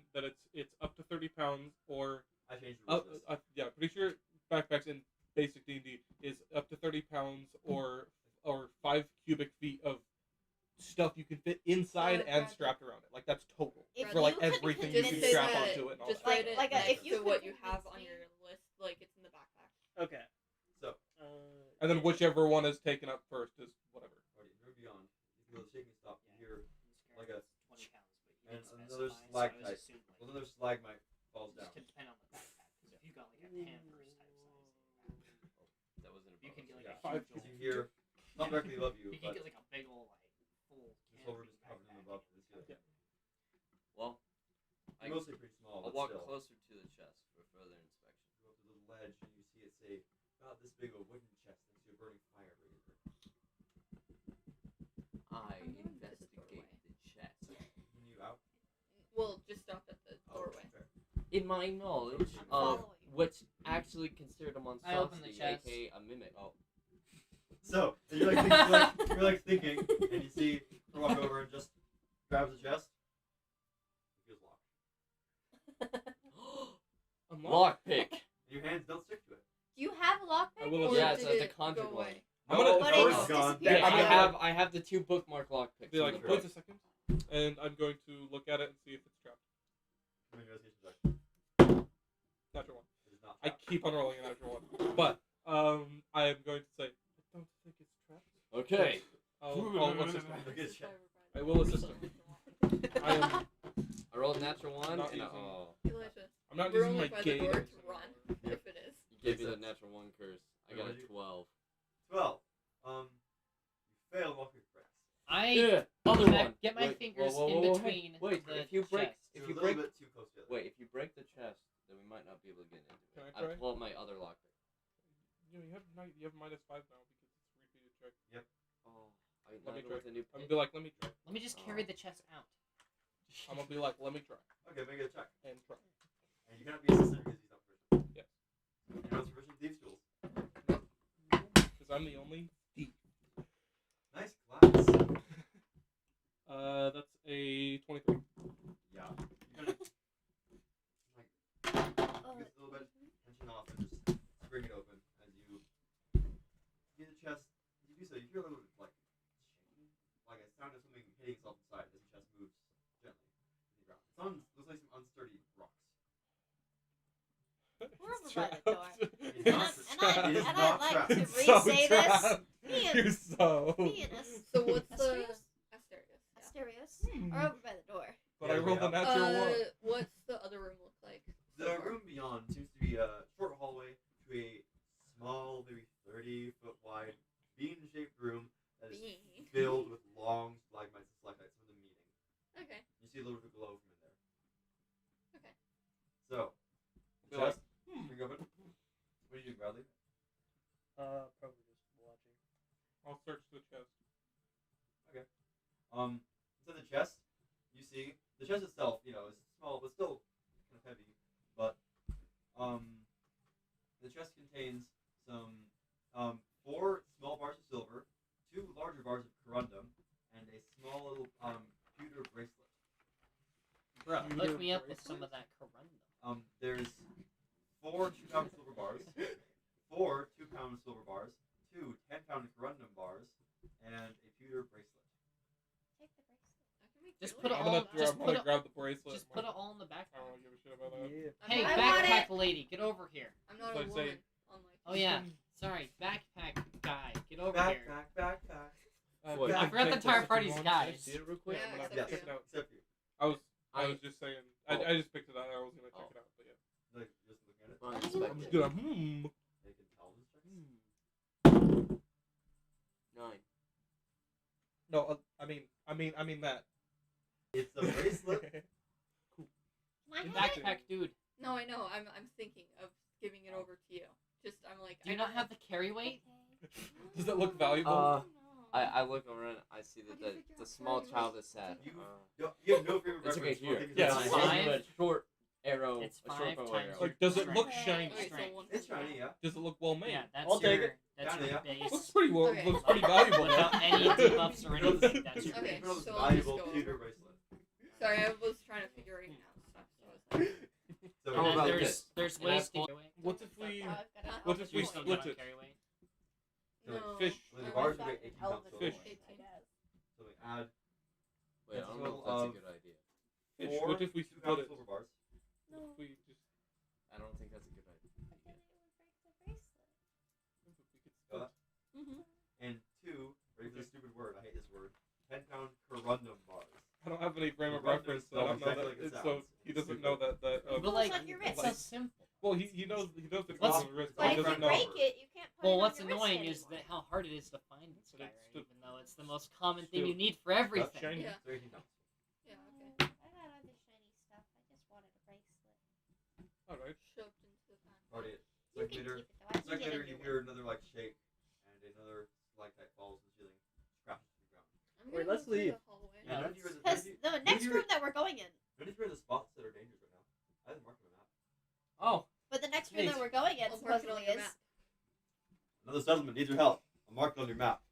it's up to 30 pounds or I changed the rules. to this. yeah, pretty sure backpacks in basic D&D is up to 30 pounds or 5 cubic feet of stuff you can fit inside Oh, and gotcha. strapped around it. Like that's total If for like you could everything you Just can say strap that onto it and all just that. write it Like, next if you to what could you have on convince your me- list, like it's in the backpack. Okay. So, And then whichever one is taken up first is whatever. already, move beyond. You feel the shaking stop. You Yeah. hear Like like a 20 pounds, but you and didn't another specify, so I was stalactite. assuming like, another stalagmite falls just down. could depend on the backpack. Because if you got like a Pampers type size, That wasn't a you can get like Yeah. a huge Because old. you hear not directly above you, You can but get like a big old like full. this whole room is canopy covered in backpack. above the ceiling. Yeah. Well, It's mostly pretty small, I'll but walk still. closer to the chest for further inspection. You go up to the ledge and you see it's about this big of a wooden chest next to a burning fire razor. I I'm going to the investigate doorway. the chest. Continue out. We'll just stop at the Oh, doorway. fair. In my knowledge I'm of following. what's actually considered a I open the monstrosity, chest. aka a mimic. Oh, So you're like thinking, and you see her walk over and just grabs the chest. It feels locked. Unlock. lockpick. And your hands don't stick to it. Do you have a lockpick? I will or Yeah, did so it's a it- conjured go one. away? I'm gonna But first it's gone. disappeared. Yeah, I I'm gonna- have the 2 bookmark lockpicks. Be like, in the wait book. a second, and I'm going to look at it and see if it's trapped. Give me an investigation check. Natural one. It is not I trapped. keep on rolling a natural one, but I am going to say I don't think it's trapped. Okay. I'll assist him. Look at his check. I will assist him. I am. I rolled a natural 1, Not and using- Elijah, I'm not we're using only my by the door gauge. to run, Yep. if it is. you gave me Makes the sense. natural 1 curse. I Wait, got what a did you- 12. 12. You fail lockpick breaks. I Yeah, other can I one. get my Wait, fingers whoa, in whoa, whoa, between Wait, the if you break, chest. if You're you a break, little bit too close together. wait, if you break the chest, then we might not be able to get into it. Can I try? pull out my other lockpick. You have -5 now because it's a repeated check. Oh, I Let me landed try. with a new I'm gonna pick. be like, let me try. Let me just carry the chest out. I'm gonna be like, let me try Okay, make it a check. and try. And you cannot be assisted because he's not proficient. Yes. You're not proficient in thieves' tools. Because I'm the only thief. Nice class. That's a 23. Yeah. You're gonna like get a little bit tension off and just spring it open as you get the chest. As you do so, you hear a little bit like shaking, like a sound of something hitting itself inside as the chest moves gently to the ground. Looks like some unsturdy rocks. We're over by the door. It's not trapped. It is and not I'd like trapped. to It's so re-say this. trapped. Me and- You're so. Me and So what's the Asterios? Asterios? Asterios are over by the door. But I rolled a Yeah. natural one. What's the other room look like? so The far? room beyond seems to be a short hallway to a small, maybe 30-foot wide, bean-shaped room that is Bean. filled with long stalagmites and stalactites from the meeting. Okay. You see a little bit of glow from in Bradley? Probably just watching. I'll search the chest. Inside the chest, you see the chest itself. You know, is small but still kind of heavy. But the chest contains some 4 small bars of silver, 2 larger bars of corundum, and a small little pewter bracelet. Bro, You hook hear me up with bracelet? some of that corundum. There's 4 2-pound silver bars, 4 2-pound silver bars, 2 10-pound corundum bars, and a pewter bracelet. Take the bracelet. I can make Just jewelry. put it I'm all- gonna, just I'm put gonna it- grab the bracelet. Just put it all in the I backpack. don't give a shit about that. Yeah. I'm Hey, not, I want backpack lady, get over here. I'm not So a I'd woman. say- Unlike Oh yeah, sorry, backpack guy, get over here. Backpack. Wait, I forgot the entire party's guys. See it real quick. Yeah, I'm gonna except check you. it out. Except you. I was just saying. I just picked it out. I was gonna check it out, but yeah. Like, just looking at it. Well, I it's think like I'm just it- gonna They can tell this checks. 9. No, I mean that. It's a bracelet. My The hand. backpack dude, No, I know. I'm thinking of giving it over to you. Just I'm like. do you not have the carry weight? Does it look valuable? Uh, I look around. I see How that do you the, figure the out small carry child weight? is sad. You have no frame of It's okay reference. for here. things Yeah, that it's are fine. lying. A short arrow. It's a short 5 bow times arrow. Like, does it look Strength. shiny? Okay, so Strength. one It's shiny, yeah. Does it look well made? Yeah, that's I'll take your it. that's Kinda, your yeah. base. Looks pretty well. Okay. Looks pretty valuable. Without any debuffs or anything, that's your Okay, base. Most so I'll just valuable go pewter over. bracelet. Sorry, I was trying to figure it out stuff. So I was like, So How And about then this? there's And I ways to pull- carry weight. What if we? Oh, I've got an What if we You elven still split don't it? carry weight? So no. Fish. Well, the I bars was- are 18 pounds silver. Fish. 18. So we add Wait, I That's don't know if all, that's a um, good idea. Fish. 4 What if we 2-pound split it? silver bars. No. What if we just? I don't think that's a good idea. But then it would break the bracelet. We could split. Mhm. And 2, ready for this stupid word, I hate this word, 10-pound corundum bars. I don't have any frame of Corundum reference, so I don't know spells that. exactly like it So sounds. he doesn't know that. But Well, like, it's on your it's wrist. so simple. Well, he knows that it What's- goes on the wrist. But He if you doesn't know. break it, you can't put Well, it what's on your annoying wrist is anymore. that how hard it is to find in But it's Skyrim, still- even though it's the most common thing still- you need for everything. shiny. Yeah. So 18 pounds. Yeah. Okay. I got other shiny stuff. I just wanted a bracelet. All right. Shoved into the back. Already, You can keep later, it though. I can get later a you new hear one. another like shake, and another stalactite falls to the ceiling, crashes to the ground. I'm Wait, gonna let's go through leave. the hallway. Yeah, none of you are the, Because the next you're- room that we're going in, none of you are the spots that are dangerous right now. I haven't marked them on the map. Oh, but the next room Wait. that we're going in I'll mark it on supposedly your is. map. Another settlement needs your help. I'm marked on your map.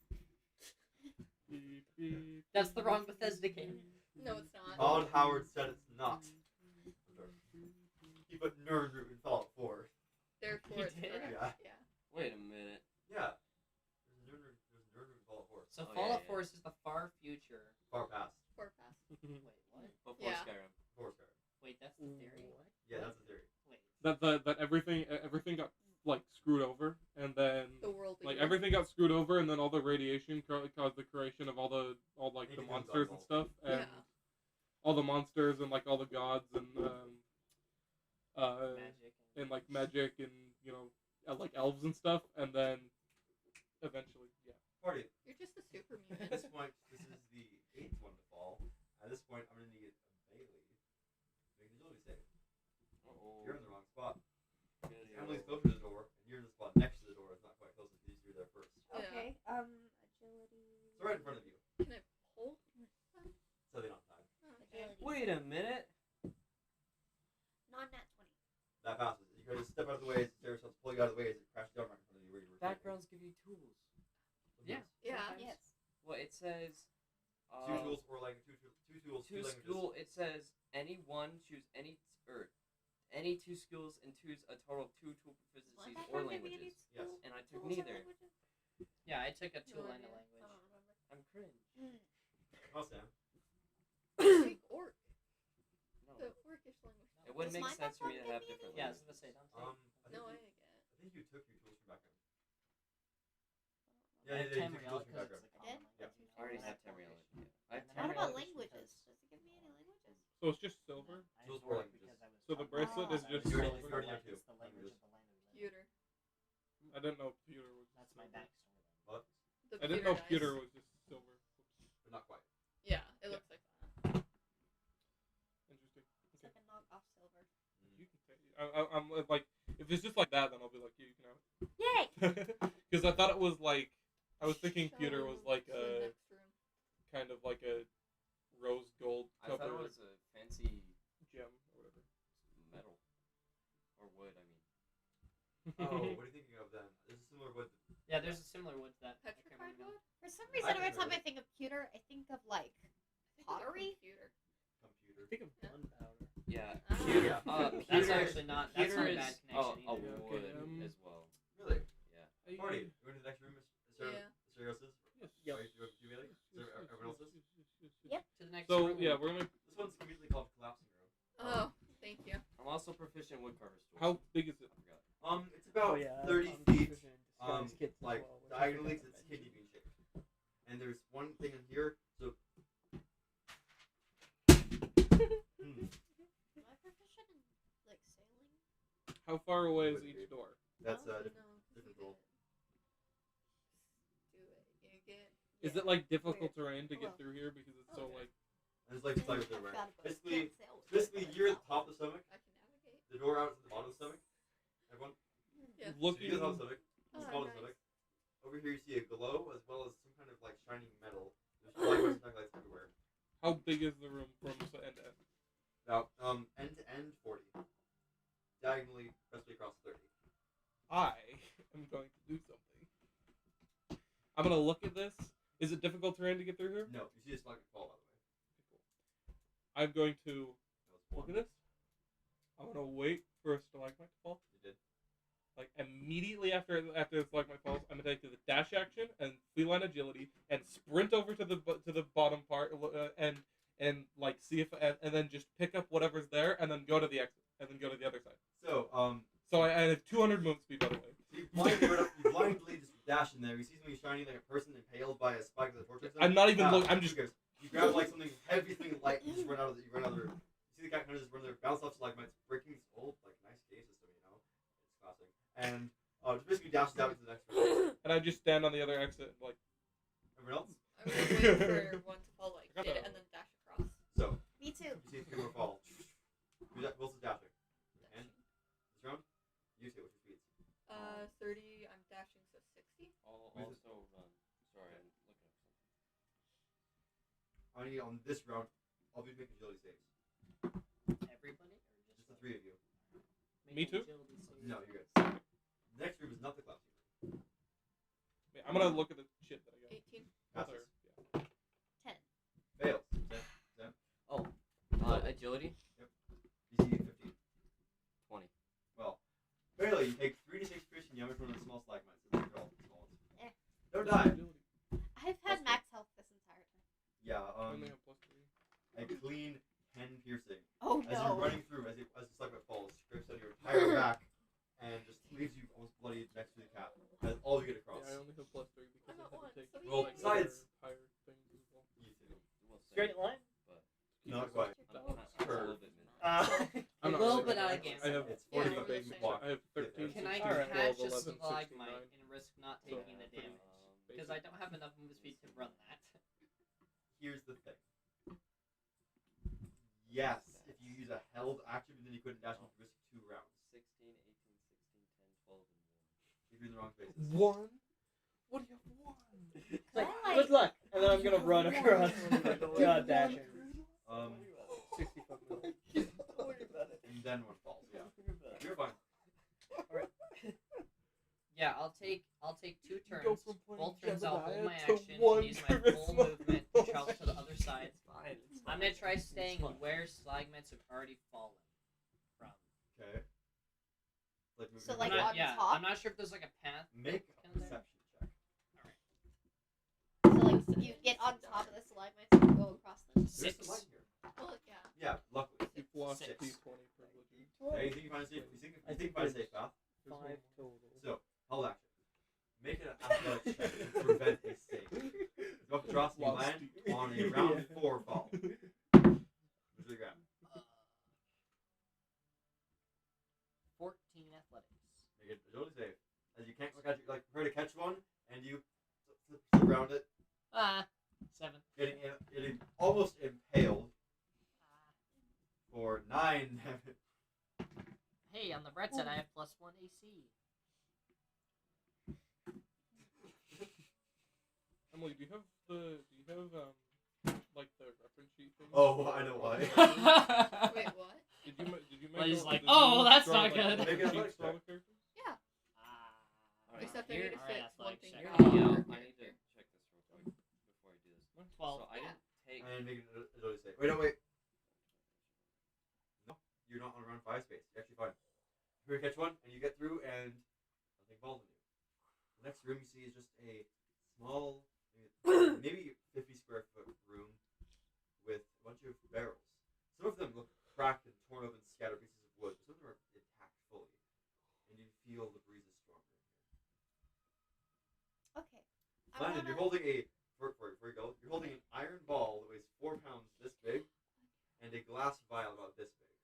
Beep, beep, That's the wrong Bethesda game. No, it's not. Todd Howard said it's not. He put Nerdroot in Fallout 4. Therefore, You it's did? correct. Yeah. Yeah. Wait a minute. Yeah. There's Nerdroot in Fallout 4. So Oh, Fallout yeah. 4 is the far future. Far past. Four pass. wait, what? Before Yeah. Skyrim. Before Skyrim. Wait, that's the theory. Yeah, that's a theory. Wait. that everything got like screwed over, and then The world. like began. everything got screwed over, and then all the radiation caused the creation of all the Anything monsters and comes stuff, and Yeah. all the monsters and like all the gods and Magic. and like magic and like elves and stuff, and then eventually Party. You're just a super At mutant. this point, this is the 8th one to fall. At this point, I'm going to need a Bailey. Make an agility save. Uh-oh. You're in the wrong spot. Good Emily's deal. close to the door, and you're in the spot next to the door. It's not quite close. It's these two there first. Yeah. Okay. Agility. It's right in front of you. Can I pull? So they don't have time. Oh, okay. Agility. Wait a minute. Non-nat 20. That passes. You guys just step out of the way. Sarah starts pulling you out of the way as it crashes down right in front of you where you were. Backgrounds give you tools. Yeah. Yeah. Yes. Well, it says. Two tools or like two tools. Two languages. school. It says any one choose any two schools and choose a total of 2 tool proficiencies or languages. Yes. And I took neither. Yeah, I took a No two-line idea. language. I don't remember. I'm cringe. Oh, Sam. Speak orc. No. The orcish language. It wouldn't Does make mine sense for have me to one? have Give me different Yeah, I was languages. gonna say, don't take. No, I I get it. think you took your tools from background. I have Yeah, you took Tamriel tools from 'cause background. it's like a Did? common Yeah. language. I already And have then Tamriel. Polish. Yeah. I have And then What Tamriel. about Polish languages? because- Does it give me any languages? so it's just silver. I Those just were know it languages. because I was So the taught bracelet it. is I just was silver. told You already have like two it's the language languages. of the land we live in. Pewter. I didn't know pewter was. That's my silver. backstory. What? The I didn't know dice. pewter was just silver. But not quite. Yeah, it looks like that. Interesting. It's like a knockoff silver. You can take. I'm like, if it's just like that, then I'll be like, you can have it. Because I thought it was like I was thinking pewter was like To the a next room. kind of like a rose gold I thought cover it was a fancy gem or whatever. metal or wood. I mean, Oh, what are you thinking of then? There's a similar wood. Yeah, there's a similar wood to that. I can't Petrified remember. wood? For some reason, every prefer time I it. think of pewter, I think of like I think of Pottery? computer. Computer. Think of gunpowder. yeah. Ah. Pewter. That's Pewter actually not. That's Pewter not a is bad a connection either. wood Okay, as well. Really? Yeah. Party. You go to the next room, Yeah. Sarah's? Yes. Yep. Are you Amelia? Is there everyone else's? Yep. To the next So room. yeah, we're gonna. This one's conveniently called collapsing room. Oh, thank you. I'm also proficient in woodcarver's tools. How big is it? I forgot. It's about Oh, yeah, 30 I'm feet. proficient in disguise kits as Like well, which I diagonally, forgot it's to kidney mention. bean shaped. And there's one thing in here. So. Am I proficient in like sailing? How far away is Would each be. door? That's No, different you rule. Do it. You get. Is yeah. it like difficult Weird. terrain to get Well. through here because it's so Okay. like And there's like slides I've everywhere. got a boat. Basically, Can't sail with it, basically but you're it's at the top of the stomach. I can navigate. The door out to the bottom of the stomach. Everyone. Yeah. So looking? you get the top of the stomach. Oh, It's bottom of the nice. stomach. Over here you see a glow as well as some kind of like shining metal. There's lights and backlights everywhere. How big is the room from end to end? About end to end 40. Diagonally, best across 30. I am going to do something. I'm gonna look at this. Is it difficult terrain to get through here? No, you see a stalagmite fall by the way. I'm going to That was look one. at this. I'm gonna wait for a stalagmite to fall. You did. Like immediately after the stalagmite falls, I'm gonna take the dash action and feline agility and sprint over to the bottom part and like see if and then just pick up whatever's there and then go to the exit and then go to the other side. So, So I have 200 movement speed by the way. you blindly just dash in there. You see something shiny like a person impaled by a spike of the torch. I'm not even looking. I'm just You grab like something heavy, something light, and just run out of the room. You see the guy kind of just run there, bounce off stalagmites, breaking this old like nice cave system, you know. It's classic. And just basically dashes out into the next room. and I just stand on the other exit like Everyone else? I was waiting for one to fall, like I got hit it that. and then dash across. So Me too. you see 3 more fall. Who else is dashing? And this round, you two. What's your speeds? 30. I'm dashing, so 60. I'll Who's it? also run. Sorry, I'm looking up something. I need on this round. I'll be making agility saves. Everybody or Just just the 3 of you. Me too? agility saves? No, you guys. The next room is not the collapsing room. I'm gonna look at the shit that I got. 18. Passes. Yeah. 10. Fails. Agility. You see 15. 20. Well, barely. You take 3 to 6 piercing damage from the small stalagmites. They're all small ones. Eh. Don't die. Agility. I've had max health this entire time. Yeah. I only have +3. A clean 10 piercing. Oh As you're no. running through, as the stalagmite falls, scrapes on your entire back, and just leaves you almost bloody next to the cap. That's all you get across. Yeah, I only have +3 because I'm I at had one, to take so Well, like, besides- higher things as well. You two. We'll say, Straight line. but Not quite. I'm a little bit mid. I'm A not little really bit good. out of I game. have It's 40 Yeah, base we're the block. I have 13, Can I 16, 12, catch a 11, stalagmite 69. and risk not taking the pretty damage? Because I don't have enough movement speed to run that. Here's the thing. Yes, if you use a held action, then you couldn't dash, you risk 2 rounds. 16, 18, 16, 10, 12, and 1. If you're in the wrong spaces. One? What do you have one? It's like, I good luck. And then I'm gonna run across dashing. 60-foot move. And then one falls. Yeah. You're fine. Yeah, I'll take 2 turns. Go from playing Both turns I'll hold my Jebediah to action one and use my full charisma. movement to travel to the other side. It's fine. It's I'm gonna try staying where stalagmites have already fallen from. Okay. Like, move So, your like, I'm hand. not, on yeah, top? I'm not sure if there's like a path. Make a in there. perception check. So like you get on top of the stalagmites and go across them. There's 6. some light here. Well, yeah. Yeah, luckily. You've lost 6. D20 privilege. Hey, you think you find a safe? You think you find a safe path? There's one 5 more. total. So, hold action. Make an athletics check to prevent a save. Go up across and you Lost land D- on a round 4 fall. Which will you grab? 14 athletics. Make it agility save. As you can't catch, like prepare to catch one, and you flip around it, 7. getting almost impaled for 9 damage. Hey, on the bright side, I have +1 AC. Emily, do you have like the reference sheet thing? Oh, I know why. Wait, what? Did you make? Well, he's a- like, did "Oh, you that's draw, not good." Like, Make it reference sheets for all the characters? Yeah. Alright, Except I here- need to alright, fit one athletic thing check. down. Yeah, per I need to character. check this real quick before I do this. 12. So I didn't take. And make it a say. Wait, no, wait. No, you're not on round 5 space. You're actually fine. You're gonna catch one, and you get through, and nothing falls on you. The next room you see is just a small, maybe 50 square foot room with a bunch of barrels. Some of them look cracked and torn open, scattered pieces of wood. Some of them are intact fully, and you feel the breeze is stronger. Okay. I Landon, you're wanna- holding a before you go. You're holding an iron ball that weighs 4 pounds, this big, and a glass vial about this big.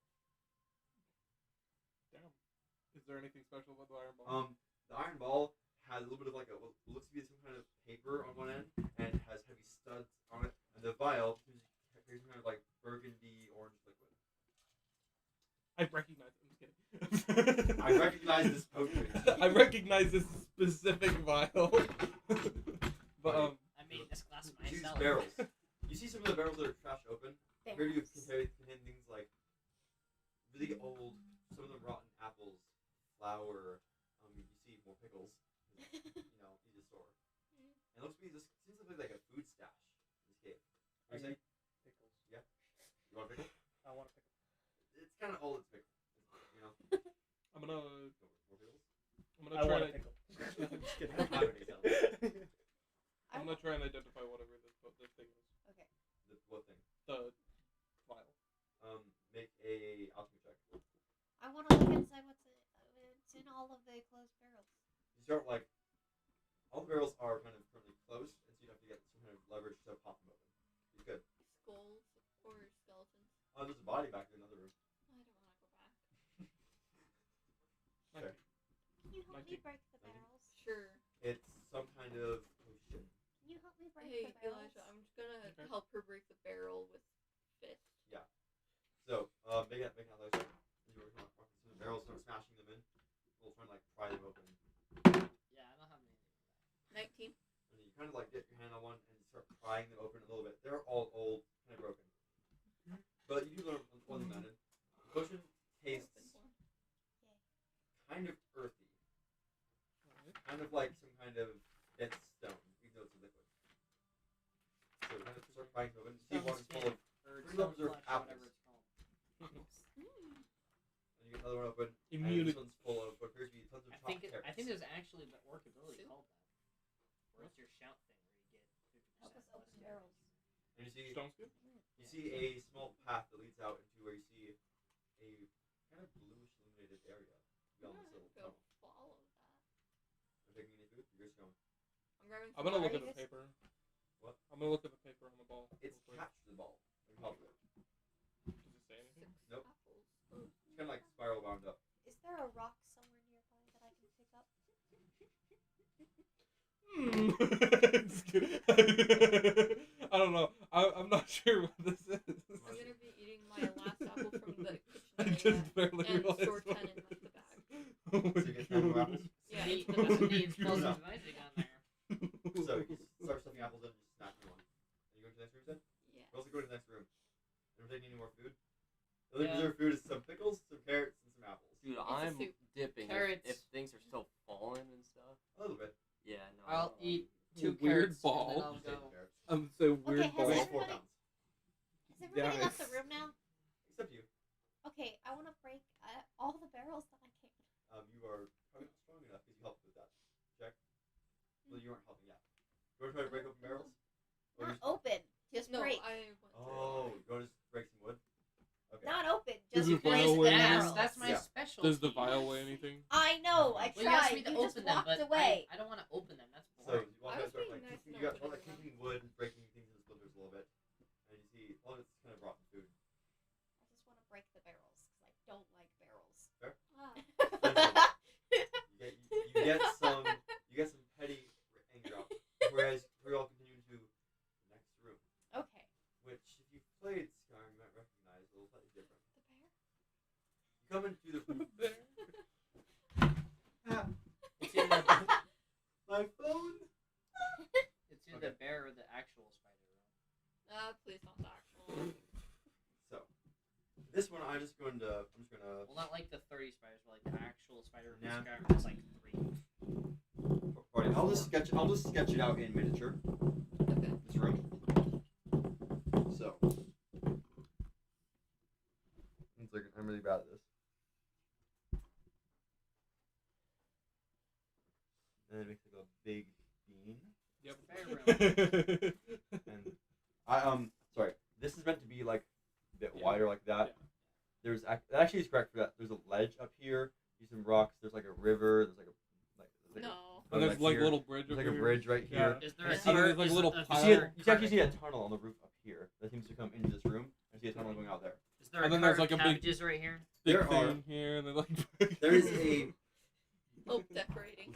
Damn. Is there anything special about the iron ball? The iron ball has a little bit of like what looks to be some kind of paper on one end, and has heavy studs on it. And the vial carries some kind of like burgundy orange liquid. I recognize it. I'm just kidding. I recognize this potion. I recognize this specific vial. But I made this glass You see these myself. barrels. You see some of the barrels that are trash open. Here you Barrels. contain things like really old, some of them rotten apples, flour. You see more pickles. Easy to store. And it looks to be this seems to be like a food stash in this cave. What do you say? pickles. Yeah. You want a pickle? I want a pickle. It's kind of old. It's pickle. I'm gonna More pickles. I'm gonna try to pickle. Just kidding. I don't think so. I'm gonna try and identify whatever this thing is. Okay. What thing? The vial. Make a alchemy check. I want to look inside what's in all of the closed barrels. You start like all the barrels are kind of currently closed, and so you have to get some kind of leverage to pop them open. It's good. Skulls or skeletons. Oh, there's a body back in another room. I don't want to go back. Okay. Can you help me 19. break the barrels? Sure. It's some kind of potion. Can you help me break Hey, the barrels? Elijah, I'm just gonna Okay. help her break the barrel with fist. So, make an athletic check. You work on some of the barrels, start smashing them in. We'll try and like pry them open. Yeah, I don't have anything. 19. And you kind of like get your hand on one and start prying them open a little bit. They're all old, kind of broken. But you do learn one thing, Landon. The potion tastes kind of earthy. Kind of like some kind of dead stone, even though it's a liquid. So you kind of start prying them open. See one's full of, Or Pretty stone well preserved flesh, or whatever apples. it's called. and you get another one open. And Immunity. this one's full of what appears to be tons of I chopped think carrots. I think there's actually the orc ability Soup? called that. Where it's your shout thing where you get 50% Help us plus open damage. barrels. And you see Stone scoop? You see a small path that leads out into where you see a kind of bluish illuminated area beyond this little Go tunnel. follow that. Are you taking any food? You're just going. I'm grabbing I'm some gonna look Are at you the guys- paper. What? I'm gonna look at the paper on the ball. It's real quick. attached to the ball. Like, help it. Does it say anything? 6 Nope. apples. It's kind of like spiral wound up. Is there a rock somewhere nearby that I can pick up? Just kidding. I don't know. I'm not sure what this is. I'm gonna be eating my last apple from the I kitchen just barely and realized store 10 what in it the bag. is. So you get 10 more apples. Yeah, Neat, it's that's the a neat explosive No. device they got in there. So you start stuffing apples in and just snacking one. Are you going to the next room then? Yeah. We're also going to the next room. Never taking any more food? The only Yeah. reserved food is some pickles, some carrots, and some apples. Dude, a I'm soup. dipping Carrots. if things are still falling and stuff. A little bit. Yeah, no. I'll eat 2 Weird carrots ball. and then I'll Just take go. the carrots. So weird Okay, has ball. Weighs it- 4 everybody- pounds. Has everybody left the Yes. room now? Except you. Okay, I want to break all the barrels that I can. You are probably not strong enough because you helped with that. Check. Well, you weren't helping yet. You want to try to break open barrels? Or Not just- open, just No, break. I went through Oh, you want to just break some wood? Okay. Not open, Does just the break vial the weigh barrels. That's my Yeah. specialty. Does the vial weigh anything? I know, I Well, you asked tried. me to You open just them, walked but away. I don't want to open them. That's So boring. you walk I out was and start being like nice kicking, and you got opening like them. kicking wood and breaking things into splinters a little bit. And you see, well, it's kind of rotten food. I just want to break the barrels because I don't like barrels. Ah. You get some petty anger out. Whereas we all continue to the next room, Okay. which if you played Skyrim, you might recognize a little slightly different. The bear? You come into the room. It's either, My phone. it's either bear I'm just gonna. Well, not like the 30 spiders, but like the actual spider from Yeah. Skyrim has like 3. Party. I'll just sketch it out in miniature. Okay. This room. So. It's like I'm really bad at this. And it makes like a big bean. Yep. And sorry. This is meant to be like a bit Yeah. wider like that. Yeah. There's that actually is correct for that. There's a ledge up here. There's some rocks. There's like a river. There's like a No. And there's like here. little bridge There's over like a here. bridge right Yeah. here. Is there I a see cart? there's, like, is little a- You pile- see, is there you actually cart- see a tunnel on the roof up here that seems to come into this room. I see a tunnel going out there. Is there And a then cart there's, like, of a big- cabbages right here? Big There are- thing here, and then like. There is a Oh, decorating.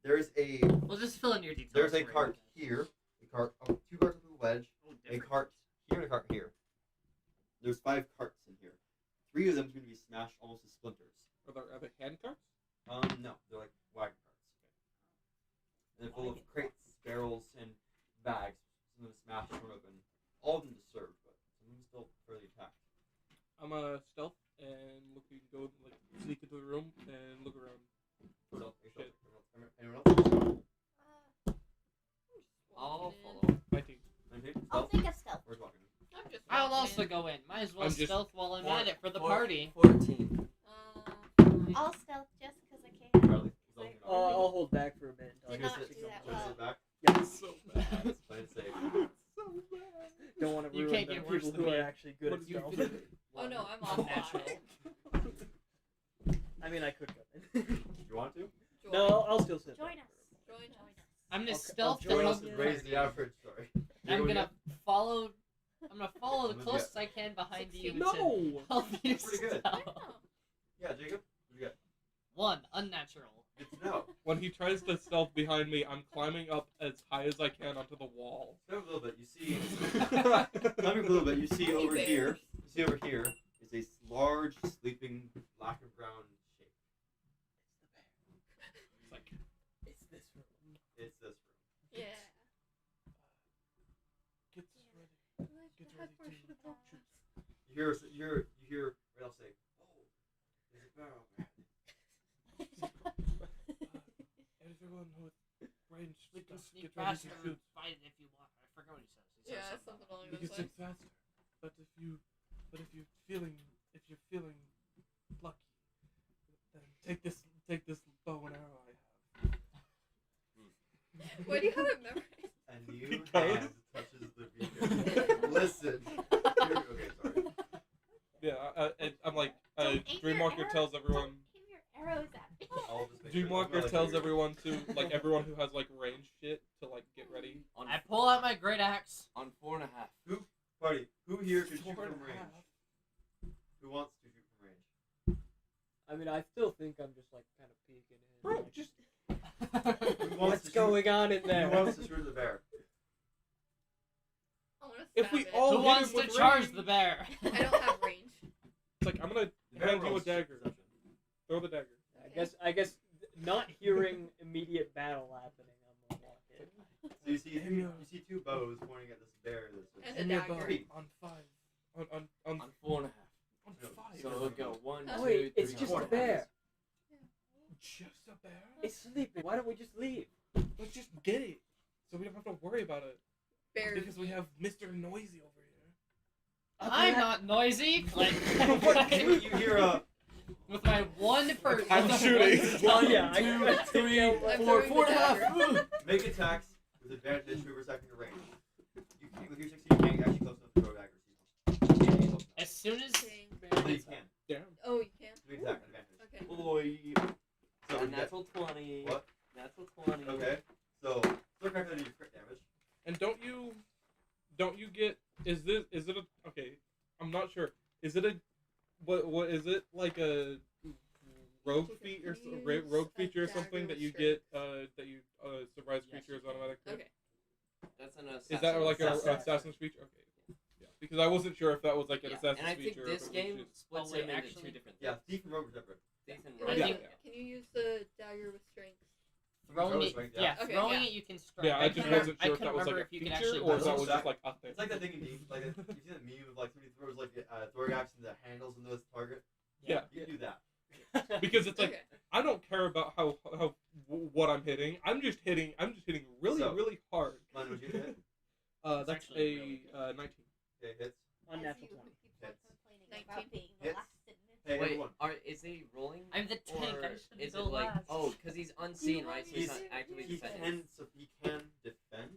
there is a We'll just fill in your details. there's a for you, cart okay. here. A cart. Oh, 2 carts on the ledge. Oh, A different. cart here and a cart here. There's 5 carts in here. 3 of them are going to be smashed almost to splinters. Are they hand carts? No, they're like wagon carts. And they're full of crates, barrels, and bags. Some of them smashed, torn open. All of them disturbed, but some of them still fairly intact. I'm a stealth and looking go like sneak into the room and look around. So, Shit. anyone else? I'll Walking in. follow. 19. 19? I'll Stealth? take a stealth. Where's walking? I'm just. I'll walking also in. go in. Might as well I'm just- stealth while I'm at it for the party. 14. I'll stealth just because I can. Charlie? Like, I'll hold back for a bit. Did Until not I do see that someone. well. Sit back. Yeah. So bad. It's plain safe. So bad. Don't want to You ruin can't the get worse people than who me. are actually good What at did you stealth. do? Oh no, I'm on Natural. I mean, I could go in. Do you want to? No, I'll still sit. Join back. us. Join Join us. us. I'm gonna I'll stealth to join Join help us you. and the raise party. the average. Sorry. I'm gonna follow. I'm gonna follow the I'm gonna closest I can behind you to No. help you Pretty good. stealth. Yeah, Jacob? What do you got? 1. Unnatural. Good to know. When he tries to stealth behind me, I'm climbing up as high as I can onto the wall. Climbing a little bit, you see. Climbing a little bit, you see Tiny over bears. here. You see over here is a large, sleeping, black and brown shape. It's like, It's this room. It's this room. Yeah. get this ready. Get ready to shoot. You hear Rail say, "Oh, there's a bear over Everyone with range We can stuff, sneak get ready faster to and shoot. fight it if you want. I forgot what he says. He says Yeah, something something along You those can stick lines. faster, but if you're feeling lucky, then take this bow and arrow I have. Why do you have it memorized? A new Because- hand touches the beacon. Listen. Okay, sorry. Yeah, I'm like, Don't aim your Dreamwalker arrow- tells everyone. Don't aim your arrows at me. I'll just make sure. Dreamwalker tells everyone to like everyone who has like range shit to like get ready. On, I pull out my great axe. on 4.5. Party, who here can shoot Four from and a range? half. Who wants to shoot from range? I mean, I still think I'm just like kind of peeking in. Bro, like, just Who wants what's to shoot- going on in Who there? wants to shoot the bear? I want to If stab we it. all- Who hit wants him to with charge range. the bear? I don't have range. it's like I'm gonna The bear hand you a rolls dagger. perception. Throw the dagger. I guess, not hearing immediate battle happening, I'm gonna walk in. So you see 2 bows pointing at this bear. And Give a me a dagger. bow on 5. On On 4.5. on No, 5. So it'll go 1, Oh, 2, wait, 3, it's just 4. a bear. Just a bear? It's sleeping. Why don't we just leave? Let's just get it, so we don't have to worry about it. Bears. Because we have Mr. Noisy over here. I'm not noisy. Like, You hear a. with my one person. I'm shooting. Yeah, I 3, I'm 4, throwing the 4.5. Make attacks with advantage whoever's attacking your range. With your 60, you can't actually close enough to throw daggers. You can't get close enough. As soon as Dang. So you can. Damn. Oh, you can? Make attack advantage. Okay. Boy. So A you get- natural 20. What? Natural 20. Okay. So, still correct that you crit damage. And don't you get? Is it a? Okay, I'm not sure. Is it a? What is it like a rogue You can feat or use rogue a feature or dagger something that with you strength. get surprise Yes, creatures you can. automatically? Okay. That's an Is that like an assassin. assassin's feature? Okay, cool. Yeah, because I wasn't sure if that was like an Yeah, assassin's And I think feature. or this if it was game just- splits Oh, wait, them into actually- 2 different Yeah, things. thief and rogue are separate. Thief and Can I you, Yeah. think can you use the dagger with strength? throwing throw it, strength, yeah, Okay, throwing yeah. it you can strike. Yeah, I just couldn't- wasn't sure if that was remember like a if you could feature actually or if do that it. was just like a thing. It's like that thing in Deep, like you've seen that meme of like somebody throws like throwing axe and the handles in the target. Yeah. You can do that. Because it's like Okay. I don't care about how what I'm hitting. I'm just hitting really So- really hard. Mine, would you hit? It's That's actually really a 19. Okay, hits. Unnatural As you 20. who keeps on Hits. complaining 19. about being Hits. last in this. Hey, Wait, everyone. is he rolling? I'm the tank. Or I should is go it like last. because he's unseen, right? So he's He's- not actively He defending. can defend,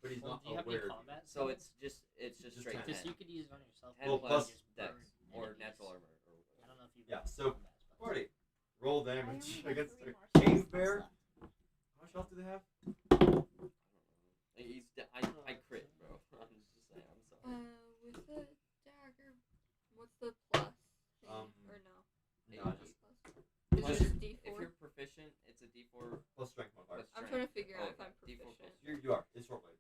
but he's Well, not do you have aware. any of you. combat? So it's just Just straight 10. Because 10. you could use it on yourself. 10 Well, plus plus just dex burn or enemies. natural armor. I don't know if you. Yeah, so- combats, but- Party. Roll I damage only have against 3 a more spell cave slots bear. left. How much health do they have? I crit, bro. I'm just saying. I'm sorry. With the dagger, what's the plus? Thing? Um, or no? No, D just plus. Plus, Is it just if D4? you're proficient, it's a D4 plus strength modifier. plus I'm strength. trying to figure out Oh, if I'm D4 plus proficient. You are. It's short blade.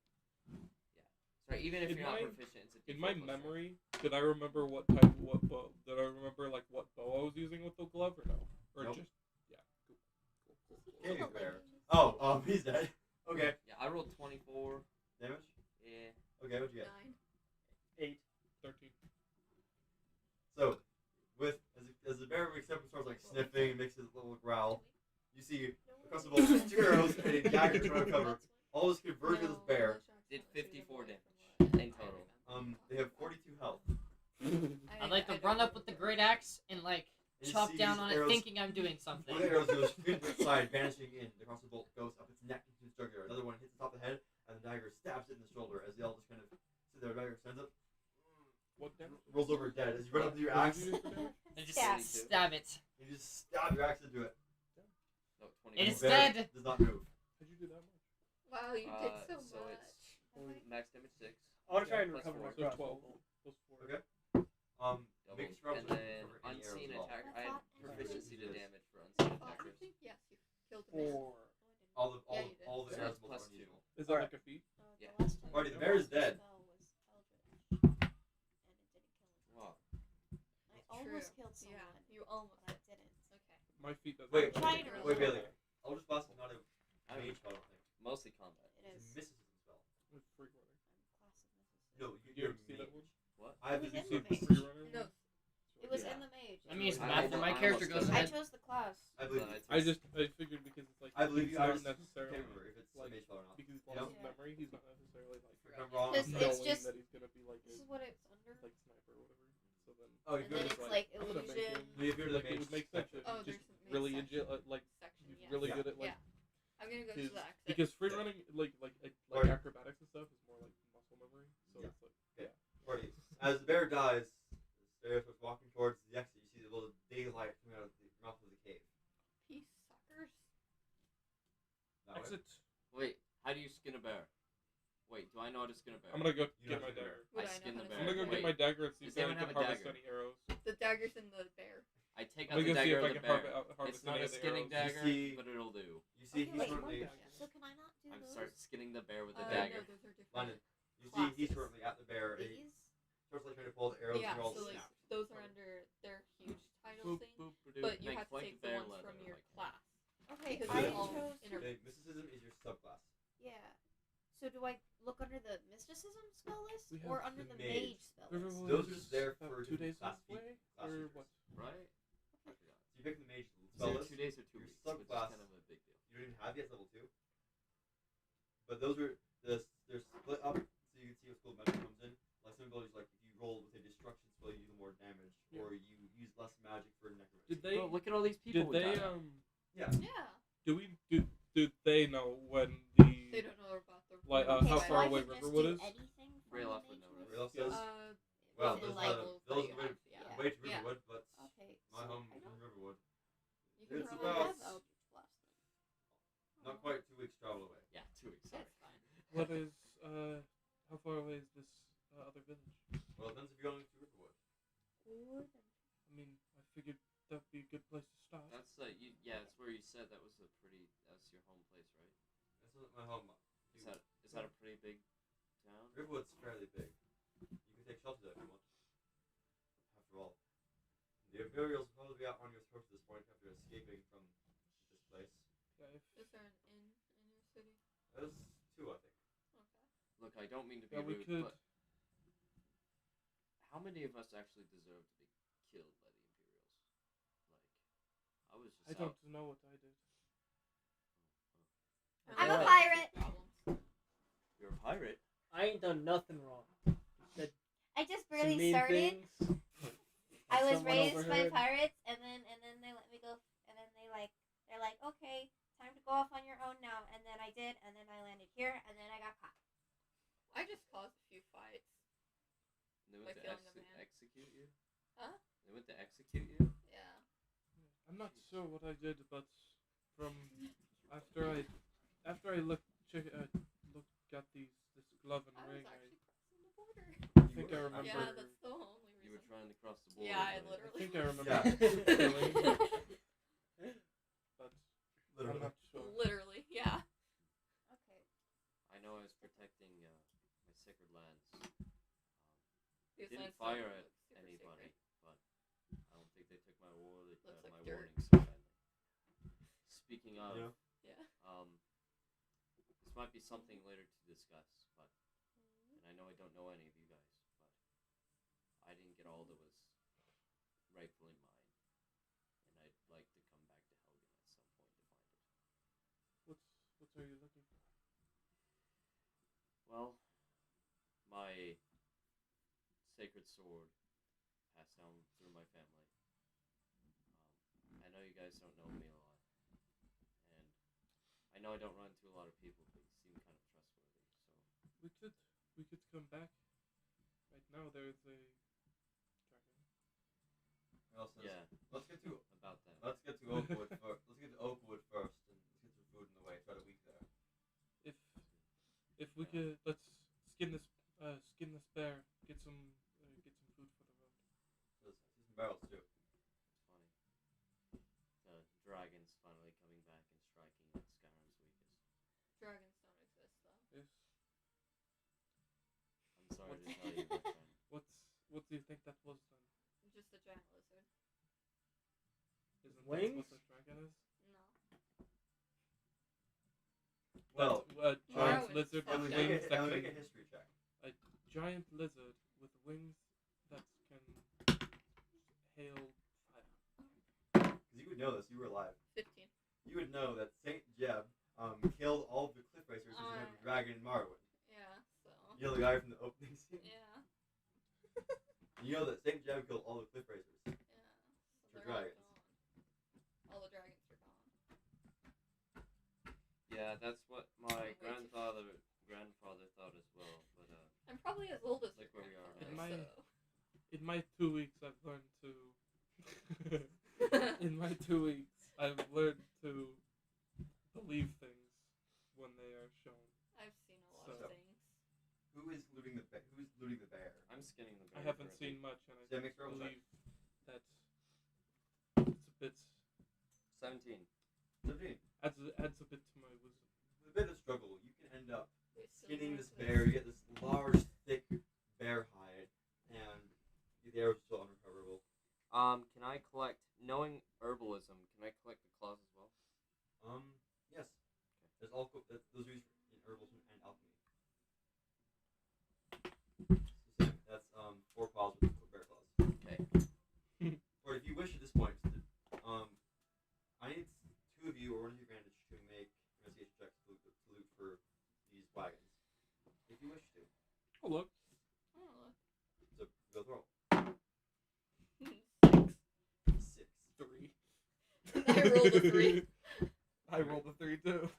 Sorry, even if In you're not my- proficient, it's a D4 In my plus strength. memory, did I remember what bow? Did I remember like what bow I was using with the glove or no? Or Nope. just yeah. Cool. Cave Kill bear. it. Oh, he's dead. Okay. Yeah, I rolled 24. Damage? Yeah. Okay, what'd you get? 9. 8. 13. So, as the bear wakes up and starts like sniffing and makes his little growl, you see across the bowl there's 2 arrows and a dagger trying to cover. All this converge of this bear. Did 54 in total. They have 42 health. I'd like to run up with the great axe and like And you chop see down these on it, arrows- thinking I'm doing something. One of the arrows goes straight to its side, vanishing in. The crossbow bolt goes up its neck into its jugular. Another one hits the top of the head, and the dagger stabs it in the shoulder as they all just kind of sit there. The dagger stands up, What damage? rolls over dead. As you run up to your What axe, did you do for damage? And just Stab. stab it. you just stab your axe into it. No, It 24. is The bear dead. does not move. How'd you do that much? Wow, you did so so much. it's max damage 6. I want to try and Plus recover my 4. So crossbow 12 bolt. plus 4. Okay. Double. Make sure And then unseen attack. I had proficiency to damage for unseen attackers. Yes, you killed a man. 4. All the Yeah, you did. all the So arrows it's plus are 2. unusable. Is that Alright. like a feat? Yeah. Marty, the bear is dead. Wow. I almost killed someone, Yeah, you almost. but I didn't. Okay. My feet doesn't. Wait, have trying to anything. wait, remember. Bailey. Eldritch Blast is not a I mean, mage spell, I don't think. mostly combat. It It's is. a mysticism spell. It's free running. No, Did you you're ever see that one? What? I have It was the in See the the mage. free runner? No. It was Yeah. in the mage. Let me use the I bathroom. My almost character did goes it. I ahead. chose the class. I believe Then you. I figured because it's like I believe he's you. I not just can't necessarily remember if it's a like mage spell or not. because he's You lost know? his memory. He's not necessarily like If I'm wrong, Because no. it's knowing just- that he's gonna be like This a is what it's under. like sniper or whatever. So then Oh, And if then you're it's just like I'm gonna make illusion. him- if you're the like it mage would make sense section. if Oh, he's there's just some really section. like Section, he's yeah. really Yeah. good at like Yeah. I'm gonna go his, to the accent. because free running like Right. acrobatics and stuff is more like muscle memory. So Yeah. it's like Party. As the bear dies, the bear starts walking towards the exit. You see the little daylight coming out of the mouth of the cave. Peace suckers. That way. exit. Wait, how do you skin a bear? Wait, do I know how to skin a bear? I'm gonna go You get know my the bear. dagger. Would I I skin know the how bear. I'm gonna go Wait, get my dagger and see does if I anyone can have a harvest dagger? any arrows. The dagger's in the bear. I take I'm out the gonna see dagger if I of the can bear. harvest It's not any a of the skinning arrows. dagger, see- but it'll do. You see, Okay, he's wait, currently. So can I not do I'm those? start skinning the bear with the No, dagger. those are different. London. You see, he's Classes. currently at the bear. And he These? starts like trying to pull the arrows Yeah, and all so like snap. those are under their huge title Boop, thing, boop, ba-doo. but you And I have to clank take the the bear ones leather, from your like- class. Okay, Because I they're all chose. inter- Okay, mysticism is your subclass. Yeah. So do I look under the mysticism spell list We or have under the the mage. mage spell list? Riverwood Those are is there about for 2 days class away, class or features. what? Right? I forgot. So you pick the mage It's spell either list. 2 days or 2 Your weeks, which is subclass- kind of a big deal. You don't even have yet level 2. But those are they're split up so you can see what school magic comes in. Like some abilities, like if you roll with a destruction spell, you do more damage, Yeah. or you use less magic for necromancy. Did they? Bro, look at all these people Did we they? got. Yeah. Do we? Do they know when They the? don't know about the. Like, real how life. so far I away can just Riverwood do is? anything from Rayloff the would know, mage right? Everybody else Yes. does? Well, the those levels that those you are have, the yeah. way to Yeah. Riverwood, but Okay. my so home I is don't, Riverwood. You can It's I probably don't about- have Eldritch Blast then. Not quite 2 weeks travel away. Yeah, 2 weeks. Sorry. It's fine. What is? How far away is this other village? Well, it depends if you're going to Riverwood. Good. I mean, I figured that'd be a good place to start. That's yeah, that's where you said that was a pretty. That's your home place, right? This isn't my home. Is that a pretty big town? Riverwood's fairly big. You can take shelter there if you want. After all, the Imperials will probably be out on your throat at this point after escaping from this place. Yeah, Is there an inn in your city? There's two, I think. Okay. Look, I don't mean to be yeah, we rude, could. but how many of us actually deserve to be killed by the Imperials? Like, I was just I don't know what I did. I'm a That's pirate. Problems. You're a pirate. I ain't done nothing wrong. Said I just some barely mean started. things. I was Someone raised by overheard. pirates, and then they let me go, and then they're like, okay, time to go off on your own now, and then I did, and then I landed here, and then I got caught. I just caused a few fights. They By went to killing a man. execute you? Huh? They went to execute you? Yeah. I'm not sure what I did, but from after I looked got this glove and I was ring, actually crossing the border. I think I remember. Yeah, that's the only reason. You were trying to cross the border. Yeah, I but- I literally. think I remember Yeah. killing, but I'm Literally. not sure. Literally, yeah. Okay. I know I was protecting my sacred lands. These Didn't lands fire don't at look super anybody, sacred. but I don't think they took my Looks like my dirt. warning so badly. Speaking of, Yeah. Yeah. this might be something later to discuss, but and I know I don't know any of you guys, but I didn't get all that was rightfully mine, and I'd like to come back to Helgen at some point to find it. What are you looking for? Well, my sacred sword passed down through my family. I know you guys don't know me a lot, and I know I don't run into a lot of people, but you seem kind of trustworthy. So We could come back. Right now there's a dragon. Well, says, yeah, let's get to about that. let's get to Oakwood first. Let's get to Oakwood first, and let's get some food in the way. Try to week there. If we could, let's skin this bear. Get some food for the road. There's some barrels too. It's funny. The dragon's finally coming back and striking at Skyrim's weakest. Dragons don't exist though. If I'm sorry to tell you, my friend. what do you think that was then? Just a giant lizard. Isn't Wings? that what the dragon is? No. Well, giant Morrowind's lizard fucked with up. wings that make a can history check. giant lizard with wings that can hail fire. Because you would know this. You were alive. 15. You would know that Saint Jeb killed all the cliff racers who had the dragon in Morrowind. Yeah, so. You know the guy from the opening scene. Yeah. You know that Saint Jeb killed all the cliff racers. Yeah. For So they're all dragons. gone. All the dragons are gone. Yeah, that's what my Wait to- grandfather thought as well. But I'm probably as old as Like your where we are grandfather, now. so. In my 2 weeks, I've learned to. In my 2 weeks, I've learned to believe things when they are shown. I've seen a lot So- of things. Who's looting the bear? I'm skinning the bear. I haven't currently. seen much, and I Does that make roll check? believe that it's a bit 17. 17. adds a bit to my wisdom. With a bit of struggle, you can end up Wait, so skinning where's this bear. You get this large, thick bear hide, and the arrows are still unrecoverable. Can I collect, knowing herbalism, can I collect the claws as well? Yes. There's all those are used in herbalism and alchemy. So that's 4 claws with bear claws. Okay. Or if you wish at this point, I need 2 of you or one of your grandkids to make investigation checks to loot for these wagons. If you wish to. Oh look, Oh, So go throw. look. 6. 3. I rolled a 3. I rolled a 3 too.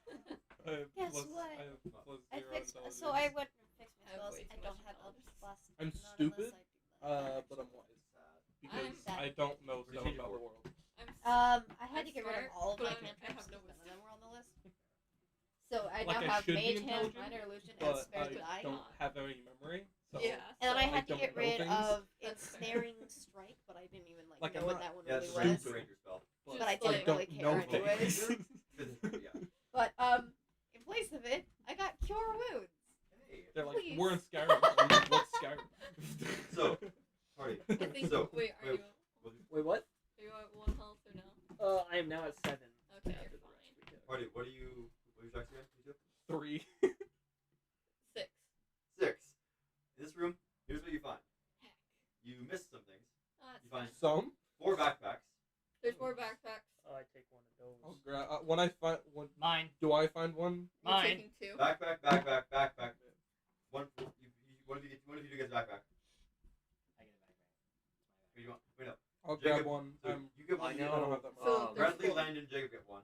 I have Guess plus, what? I have plus I 0 fixed. intelligence. So I went and fixed my I have spells. way too I don't much have knowledge. Eldritch Blast. I'm not stupid, unless I do that. but I'm wise Sad. because sad. I don't know What did stuff you about do? the world. I had I'm to get rid of smart, all of my but I cantrips have no because none of wisdom. them were on the list. So I Like, now I have should be Mage Hand, intelligent, Minor Illusion, and But Spare I the Die. don't have any memory. So Yeah. And then I so- had to don't get know rid things. of That's Ensnaring Strike, but I didn't even Like, know I'm what not- that one Yeah, really it's a was. ranger spell. Just But I like- didn't really don't know care anyways. things. Yeah. But in place of it, I got Cure Wounds. Hey. They're like, Please. we're in Skyrim. What's Skyrim? So, party. I think. So, wait, are wait. you Wait, what? at 1 health or no? I am now at 7. Okay, after you're the fine. rest we took. Party, you. What are your checks again? You two? 3. 6. 6. In this room, here's what you find. You missed some things. You find Some. 4 backpacks. There's more backpacks. I take one of those. I'll when I find one. Mine. Do I find one? You're Mine. taking 2. Backpack. One of you two gets a backpack. I get it back. Wait, you want? Wait, no. I'll Jacob, grab one. So you get one. I I don't know. have that much. So there's Bradley, 4. Landon, Jacob get one.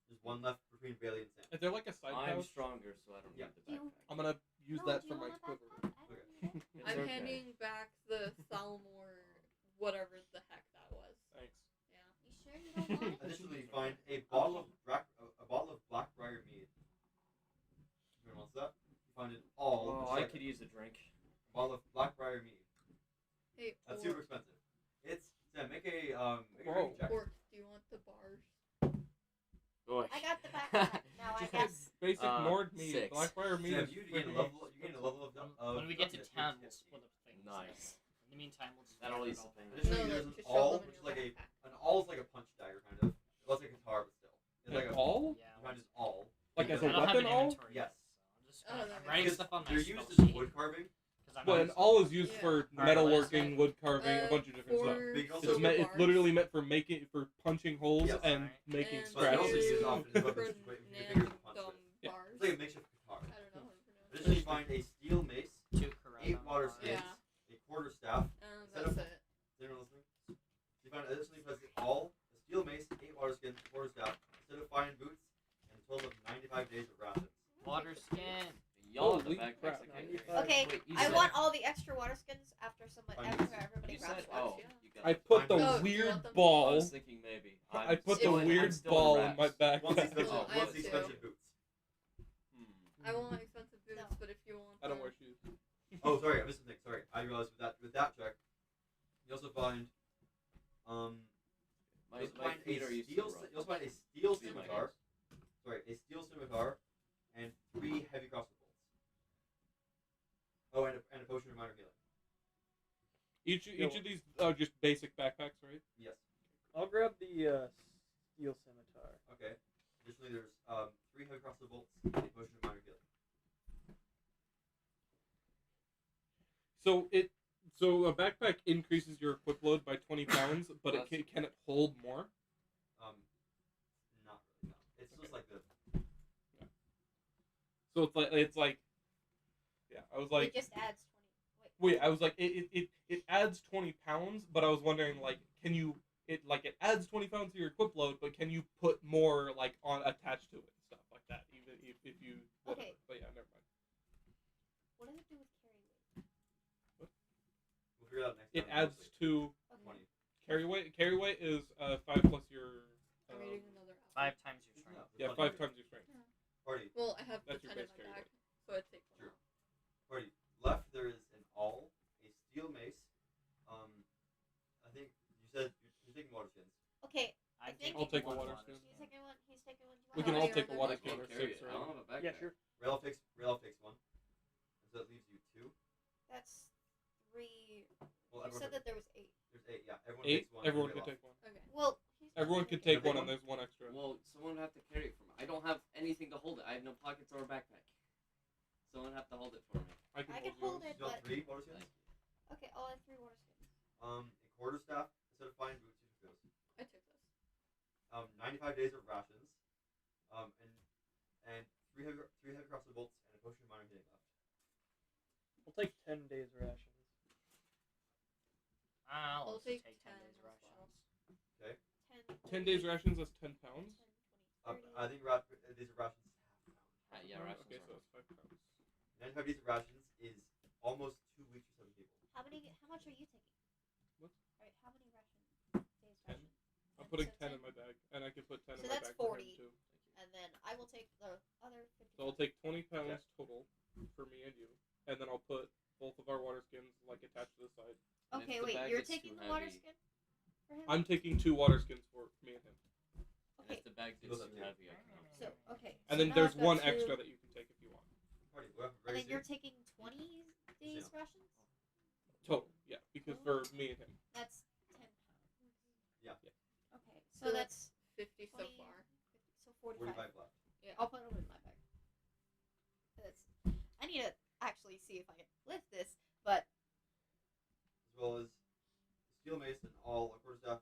There's one left between Bailey and Sam. Is there like a side I'm pouch? stronger, so I don't Yeah. need the Do you- backpack. I'm gonna use No, that do for you my want a quiver. backpack? I don't Okay. need it. It's I'm okay. handing back the Thalmor, whatever the heck that was. Thanks. Yeah. You sure you don't want it? Additionally, you find a bottle of Blackbriar mead. Anyone wants that? You find it all. Oh, it's I like could use a drink. a bottle of Blackbriar mead. Hey, That's Orc, super expensive. It's Sam. Make a Whoa. drinking check. Orc, do you want the bars? Boy. I got the backpack now. I Just guess. basic Nord meat. 6. Blackbriar meat Sam, is you gain a freaking level. You gain a level of. When we get to yes, 10, yes, we'll yes. split up things. Nice. In the meantime, we'll just That'll gather it ease all the pain. together. Additionally, No, there's like, an just shove awl, them in which is your like backpack. an awl is like a punch dagger kind of. It looks like a guitar, but still. It's like An a all? Yeah. You find his awl. Like as I a don't have weapon an all? inventory Yes. yet, so I'm just Oh, that I'm makes writing Because stuff on my they're spell used as sheet, wood carving. 'cause I'm But not an used awl is used Yeah. for Alright, metalworking, let's- wood carving, a bunch of different stuff. for But you can also It's, silver it's bars literally meant for punching holes Yes. and Alright. making and But you also scratches. use often as weapons to put your fingers and punch with. Yeah. bars. It's like a makeshift guitar. I don't know how to pronounce it. Additionally, you find a steel mace, 2 correct 8 on the water bar. skins, Yeah. a quarter staff. That's it. Is anyone listening? You find additionally finds all a steel mace, 8 water skins, a quarter staff, a set of fine boots, and a total of 95 days of rations. Water skin. Y'all have the Holy backpacks. crap. I can't carry. Okay, Wait, you I said- want all the extra water skins after Fine. everybody You grabs said, one. oh, yeah. you got I it. put the Oh, do you want weird them? I ball. was thinking maybe. I put the still in- weird ball in my Once the backpack. expensive, Oh, I once have the two. expensive boots. I want expensive boots, No. but if you want I don't them- wear shoes. Oh, sorry, I missed something. Sorry, I realized with that check, you also find My, you also my find feet a are used to steel. the rough. You also find a steel Be my scimitar. Sorry, a steel scimitar, and 3 heavy crossbow bolts. Oh, and a potion of minor healing. Each of these are just basic backpacks, right? Yes. I'll grab the steel scimitar. Okay. Additionally, there's 3 heavy crossbow bolts and a potion of minor healing. So a backpack increases your equip load by 20 pounds, but can it hold more? Not really. No. It's just like the. So it's like yeah. I was like It just adds 20. wait. I was like it adds 20 pounds, but I was wondering like can you it adds 20 pounds to your equip load, but can you put more like on attached to it and stuff like that? Even if you whatever. Okay. But yeah, never mind. What does it do with carry weight? We'll figure it out next It time. adds to Okay. 20. carry weight. Carry weight is 5 plus your. I'm eating another apple. 5 times your strength. No, Yeah, there's 5 plenty times your strength. Party. Well, I have the That's your 10 in base my carry bag, so I take one Sure. out. Party. Left there is an awl, a steel mace. I think you said you're taking water skins. Okay, I'm think- I'll take a one water water skin. he's taking one. He's taking one. We How can all many take are a there? water I skin can't or carry 6, it. I right? don't have a backpack. Yeah, sure. Ralph takes one. So that leaves you 2. That's 3. Well, You everyone said that there was 8. there's 8. Yeah, everyone 8. takes one. Everyone Ralph. can take one. Okay. Well, he's not Everyone taking can take Can I one, take and there's one extra. Well, someone would have to carry it for me. I don't have anything to hold it. I have no pockets or a backpack. Someone have to hold it for me. I can yours. hold it, You want but 3 water skins? Thank you. okay, I'll add 3 water skins. A quarter staff instead of fine boots. You took those. I took this. 95 days of rations. And 3 heavy crossbow bolts and a potion of minor healing left. I'll take 10 days rations. I'll I'll also take take 10 days 10 as well. rations. 10. 10 days rations. That's 10 pounds. 10, 20, 30. I think these are rations half pound. Yeah, rations Okay, are- so it's 5 pounds. 95 days of rations is almost 2 weeks for 7 people. How much are you taking? What? Alright, how many days 10. ration? I'm putting So 10 in my bag, and I can put 10 So in my that's bag for 40. him too. And then I will take the other 50. So I'll take 20 pounds Yeah. total for me and you, and then I'll put both of our water skins like attached to the side. And if Okay, the wait, bag you're gets too taking the water heavy- skin for him? I'm taking 2 water skins for me and him, And Okay, if the bag He gets goes too up to- heavy, I can help. so, okay. and so then now there's I've got one 2, extra that you can take if you want. Party, well, And very then you're soon. taking 20 days rations? Total, yeah, because for me and him. That's 10 pounds. Yeah. Okay, So so that's 50 so 20, far. So 45. 45 left. Yeah. I'll put them in my bag. 'Cause I need to actually see if I can lift this, but As well as steel mace and all quarterstaff,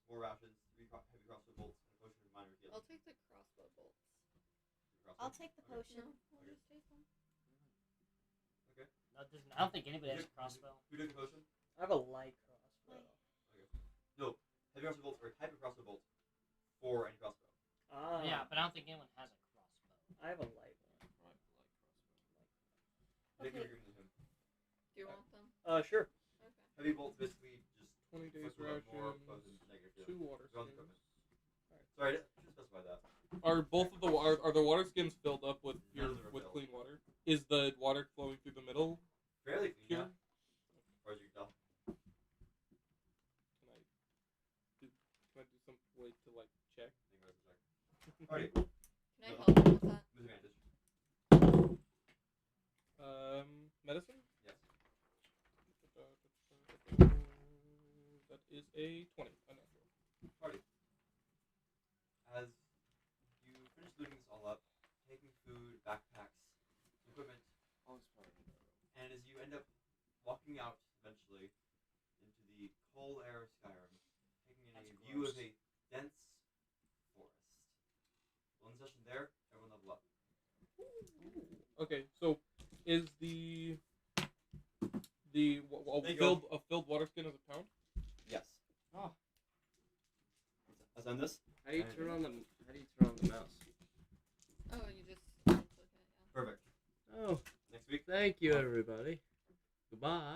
more rations, 3 heavy crossbow bolts, and a potion of minor healing. I'll take the crossbow bolts. I'll take the Okay. potion. No, I'll just take them. No, I don't think anybody has a crossbow. Who took the potion? I have a light crossbow. No, heavy crossbow bolts are a type of crossbow bolt for any crossbow. Ah. Yeah, but I don't think anyone has a crossbow. I have a light one. They can Okay. give them to him. Do you want them? Sure. Okay. Heavy bolts basically just 20 days inflict a lot more ration, poison negative healing. 2 water Go on the skins. equipment. Sorry, I should specify that. Are both of the are the water skins filled up with None of them are with filled. clean water? Is the water flowing through the middle? Fairly clean, Pure? yeah. As far as you can tell. Can I do some way to like check? Alrighty, Can I help you with that? with advantage. Medicine? Yes. That is a 20, unnatural. Alrighty. As you finish looting this all up, taking food, backpacks, equipment, and as you end up walking out eventually into the cold air of Skyrim, taking in That's a view of gross. a dense forest. One session there, everyone level up. Okay, so is the There you go. filled water skin as a pound? Yes. Oh. Let's end this. How do you turn on the mouse? Oh, you just click it, yeah. Perfect. Oh, Next week. thank you, everybody. Goodbye.